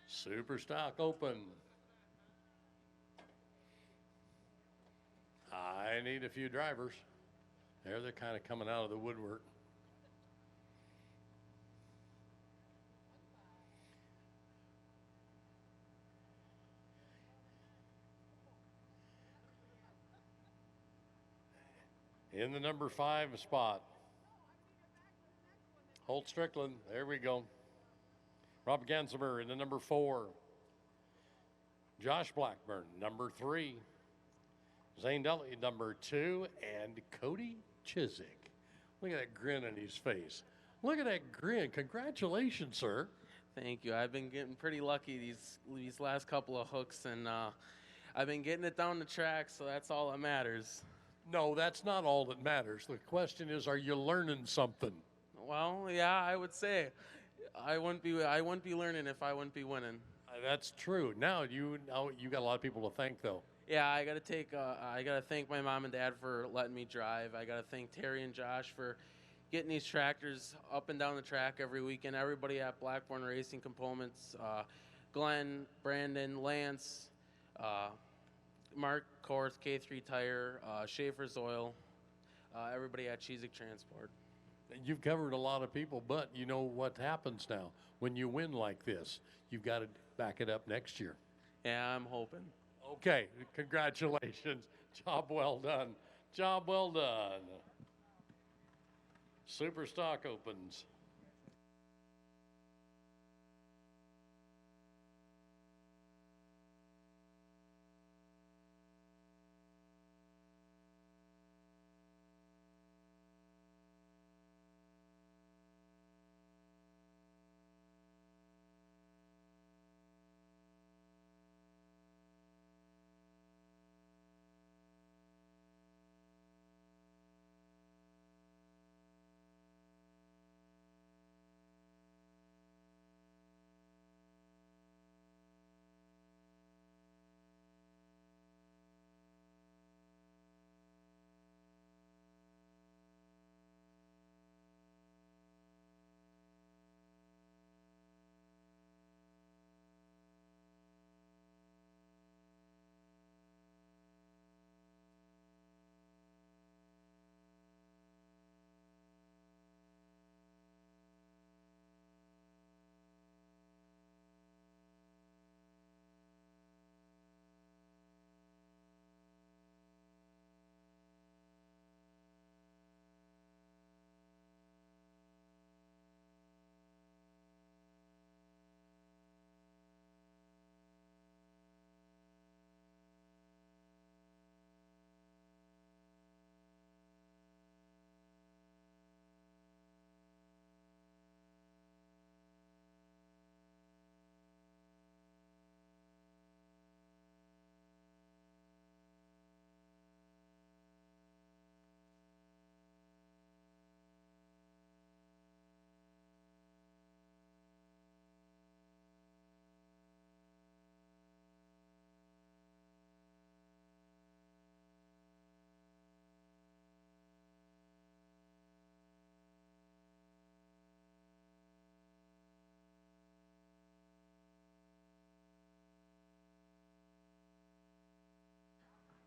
Super Stock Open. I need a few drivers. They're kind of coming out of the woodwork. In the number 5 spot, Holt Strickland. There we go. Rob Gansemer in the number 4. Josh Blackburn, number 3. Zane Deli, number 2. And Cody Chiswick. Look at that grin on his face. Look at that grin. Congratulations, sir. Thank you. I've been getting pretty lucky these last couple of hooks, and I've been getting it down the track, so that's all that matters. No, that's not all that matters. The question is, are you learning something? Well, yeah, I would say I wouldn't be learning if I wouldn't be winning. That's true. Now you got a lot of people to thank, though. Yeah, I gotta thank my mom and dad for letting me drive. I gotta thank Terry and Josh for getting these tractors up and down the track every weekend. Everybody at Blackburn Racing Components, Glenn, Brandon, Lance, Mark Korth, K3 Tire, Schaefer's Oil, everybody at Cheesick Transport. You've covered a lot of people, but you know what happens now. When you win like this, you've got to back it up next year. Yeah, I'm hoping. Okay, congratulations. Job well done. Job well done. Super Stock opens.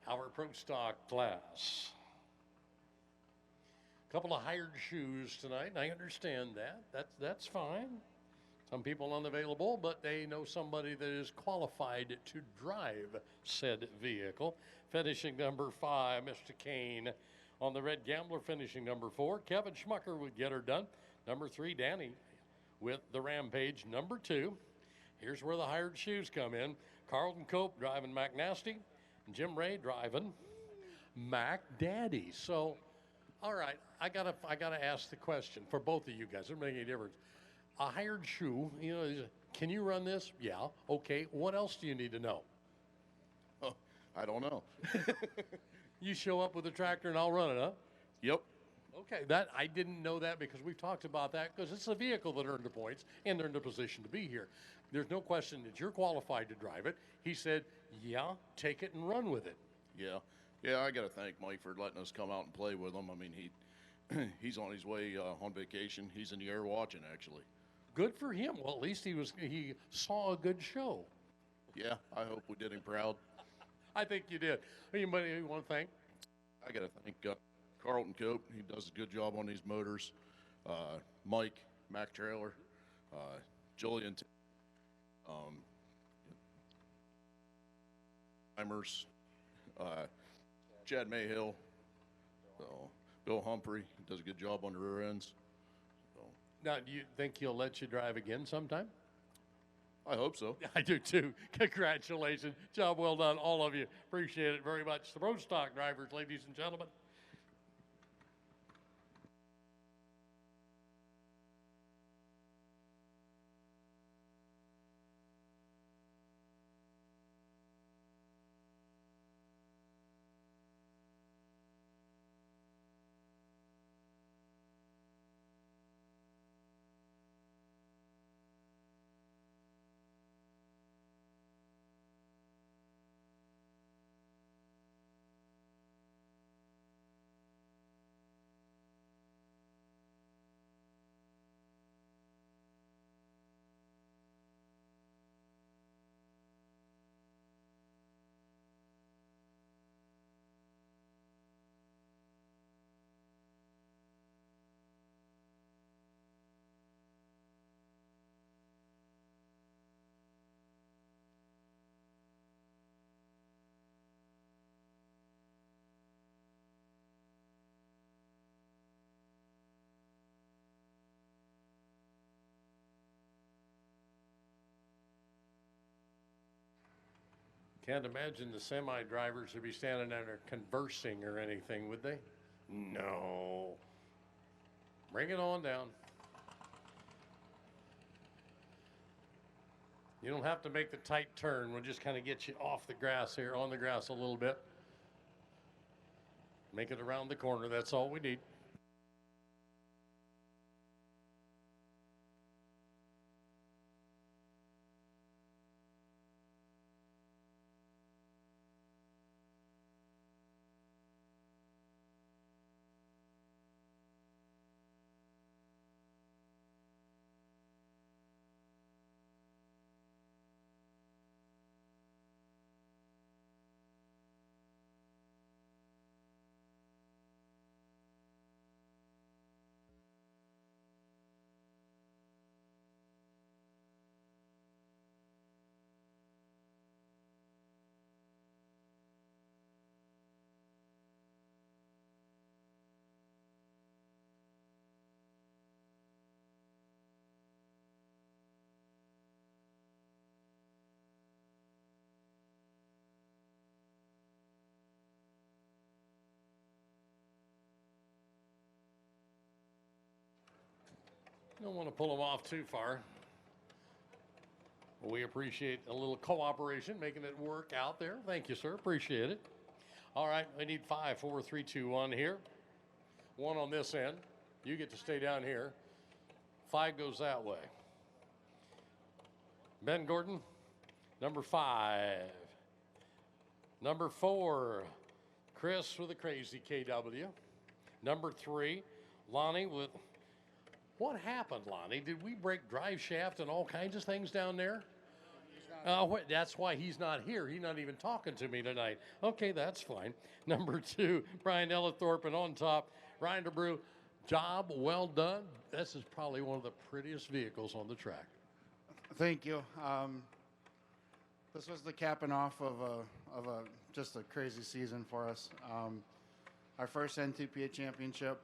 Our Pro Stock class. A couple of hired shoes tonight, and I understand that. That's fine. Some people unavailable, but they know somebody that is qualified to drive said vehicle. Finishing number 5, Mr. Kane. On the Red Gambler, finishing number 4, Kevin Schmucker would get her done. Number 3, Danny with the Rampage. Number 2, here's where the hired shoes come in. Carlton Cope driving McNasty. Jim Ray driving Mac Daddy. So, all right, I gotta ask the question for both of you guys. It doesn't make any difference. A hired shoe, can you run this? Yeah. Okay. What else do you need to know? Oh, I don't know. You show up with a tractor and I'll run it, huh? Yep. Okay. That I didn't know that because we've talked about that because it's a vehicle that earned the points and they're in the position to be here. There's no question that you're qualified to drive it. He said, yeah, take it and run with it. Yeah. Yeah, I got to thank Mike for letting us come out and play with him. I mean, he's on his way on vacation. He's in the air watching, actually. Good for him. Well, at least he saw a good show. Yeah, I hope we did him proud. I think you did. Anybody you want to thank? I got to thank Carlton Cope. He does a good job on these motors. Mike, Mac Trailer, Julian, Timers, Chad Mayhill. So Bill Humphrey does a good job on the rear ends. Now, do you think he'll let you drive again sometime? I hope so. I do too. Congratulations. Job well done, all of you. Appreciate it very much. The road stock drivers, ladies and gentlemen. Can't imagine the semi drivers would be standing there conversing or anything, would they? No. Bring it on down. You don't have to make the tight turn. We'll just kind of get you off the grass here, on the grass a little bit. Make it around the corner. That's all we need. Don't want to pull them off too far. We appreciate a little cooperation, making it work out there. Thank you, sir. Appreciate it. All right, we need 5, 4, 3, 2, 1 here. 1 on this end. You get to stay down here. 5 goes that way. Ben Gordon, number 5. Number 4, Chris with a crazy KW. Number 3, Lonnie with... What happened, Lonnie? Did we break drive shaft and all kinds of things down there? That's why he's not here. He's not even talking to me tonight. Okay, that's fine. Number 2, Brian Ellithorpe, and on top, Ryan DeBrew. Job well done. This is probably one of the prettiest vehicles on the track. Thank you. This was the capping off of just a crazy season for us. Our first NTPA championship.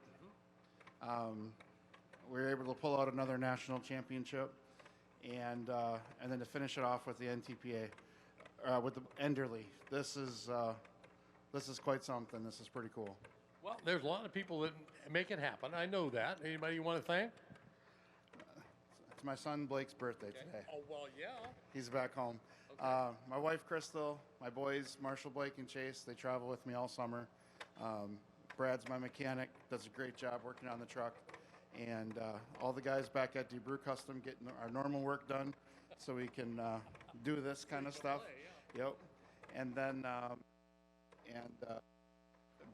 We were able to pull out another national championship, and then to finish it off with the NTPA, with the Enderle. This is quite something. This is pretty cool. Well, there's a lot of people that make it happen. I know that. Anybody you want to thank? It's my son Blake's birthday today. Oh, well, yeah. He's back home. Okay. My wife Crystal, my boys Marshall, Blake, and Chase. They travel with me all summer. Brad's my mechanic. Does a great job working on the truck. And all the guys back at DeBrew Custom getting our normal work done so we can do this kind of stuff. Yep. And then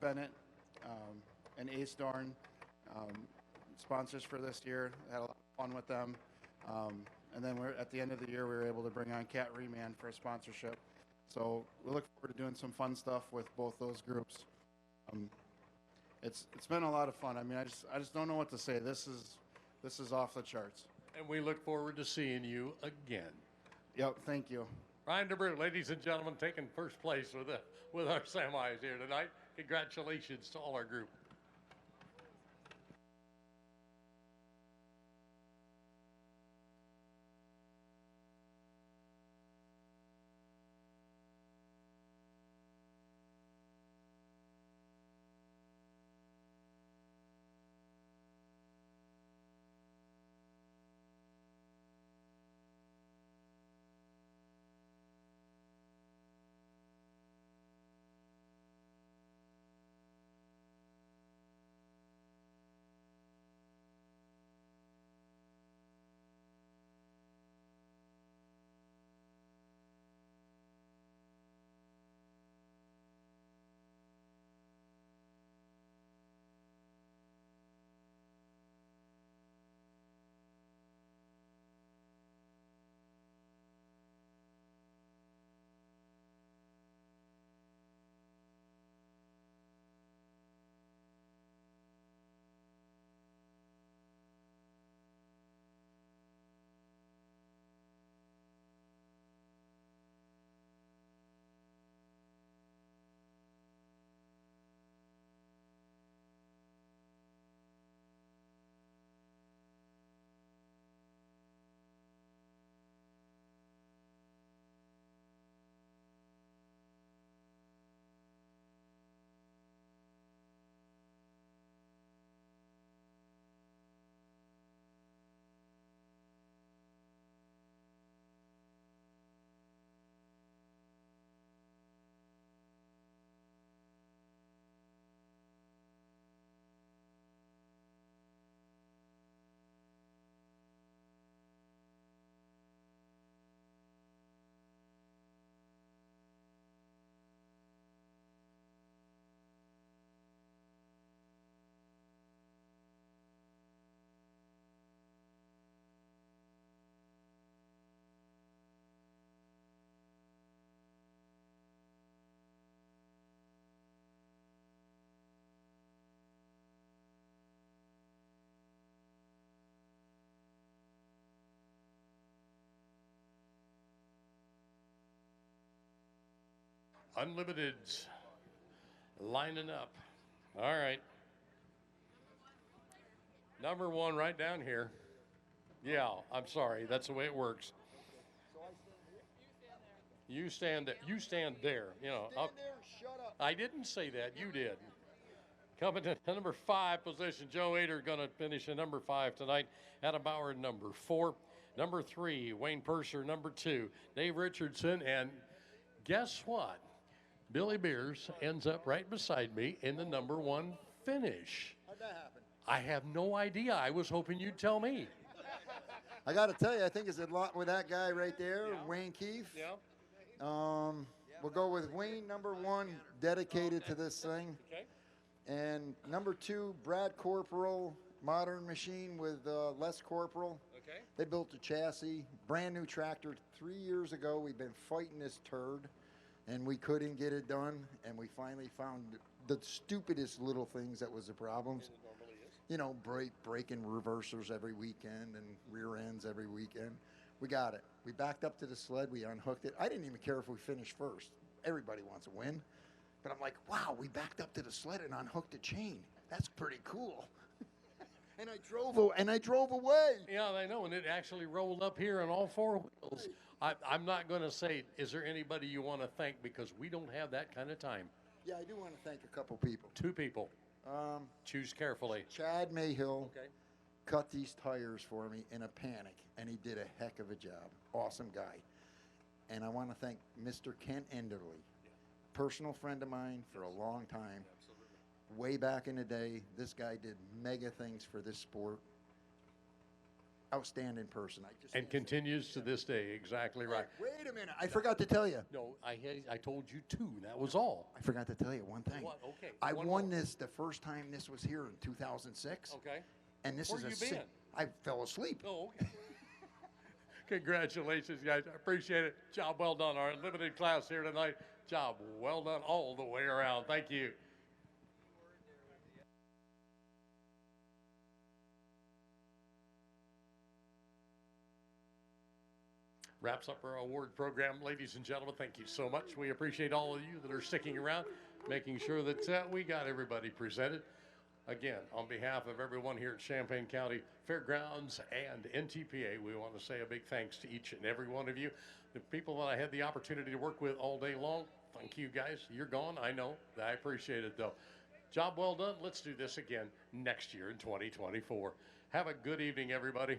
Bennett and Ace Dorn, sponsors for this year. Had a lot of fun with them. And then at the end of the year, we were able to bring on Cat Reman for a sponsorship. So we look forward to doing some fun stuff with both those groups. It's been a lot of fun. I mean, I just don't know what to say. This is off the charts. And we look forward to seeing you again. Yep, thank you. Ryan DeBrew, ladies and gentlemen, taking first place with our semis here tonight. Congratulations to all our group. Unlimiteds lining up. All right. Number 1 right down here. Yeah, I'm sorry. That's the way it works. You stand there. You stand there. You know. Stand there and shut up. I didn't say that. You did. Coming to number 5 position, Joe Ader going to finish at number 5 tonight. Adam Bauer, number 4. Number 3, Wayne Purser, number 2. Dave Richardson, and guess what? Billy Beers ends up right beside me in the number 1 finish. How'd that happen? I have no idea. I was hoping you'd tell me. I got to tell you, I think it's a lot with that guy right there, Wayne Keefe. Yeah. We'll go with Wayne, number 1, dedicated to this thing. Okay. And number 2, Brad Corporal, modern machine with Les Corporal. Okay. They built a chassis, brand new tractor 3 years ago. We've been fighting this turd, and we couldn't get it done. And we finally found the stupidest little things that was the problems. You know, breaking reversers every weekend and rear ends every weekend. We got it. We backed up to the sled. We unhooked it. I didn't even care if we finished first. Everybody wants a win. But I'm like, wow, we backed up to the sled and unhooked the chain. That's pretty cool. and I drove away. Yeah, I know, and it actually rolled up here on all 4 wheels. I'm not going to say, is there anybody you want to thank, because we don't have that kind of time. Yeah, I do want to thank a couple people. 2 people. Choose carefully. Chad Mayhill cut these tires for me in a panic, and he did a heck of a job. Awesome guy. And I want to thank Mr. Kent Enderle, personal friend of mine for a long time. Way back in the day, this guy did mega things for this sport. Outstanding person. And continues to this day. Exactly right. Wait a minute. I forgot to tell you. No, I told you 2. That was all. I forgot to tell you one thing. What? Okay. I one won more. this the first time this was here in 2006. Okay. And this Where is you been? I fell asleep. Oh, okay. Congratulations, guys. I appreciate it. Job well done. Our limited class here tonight. Job well done all the way around. Thank you. Wraps up our award program, ladies and gentlemen. Thank you so much. We appreciate all of you that are sticking around, making sure that we got everybody presented. Again, on behalf of everyone here at Champaign County Fairgrounds and NTPA, we want to say a big thanks to each and every one of you. The people that I had the opportunity to work with all day long, thank you guys. You're gone, I know. I appreciate it, though. Job well done. Let's do this again next year in 2024. Have a good evening, everybody.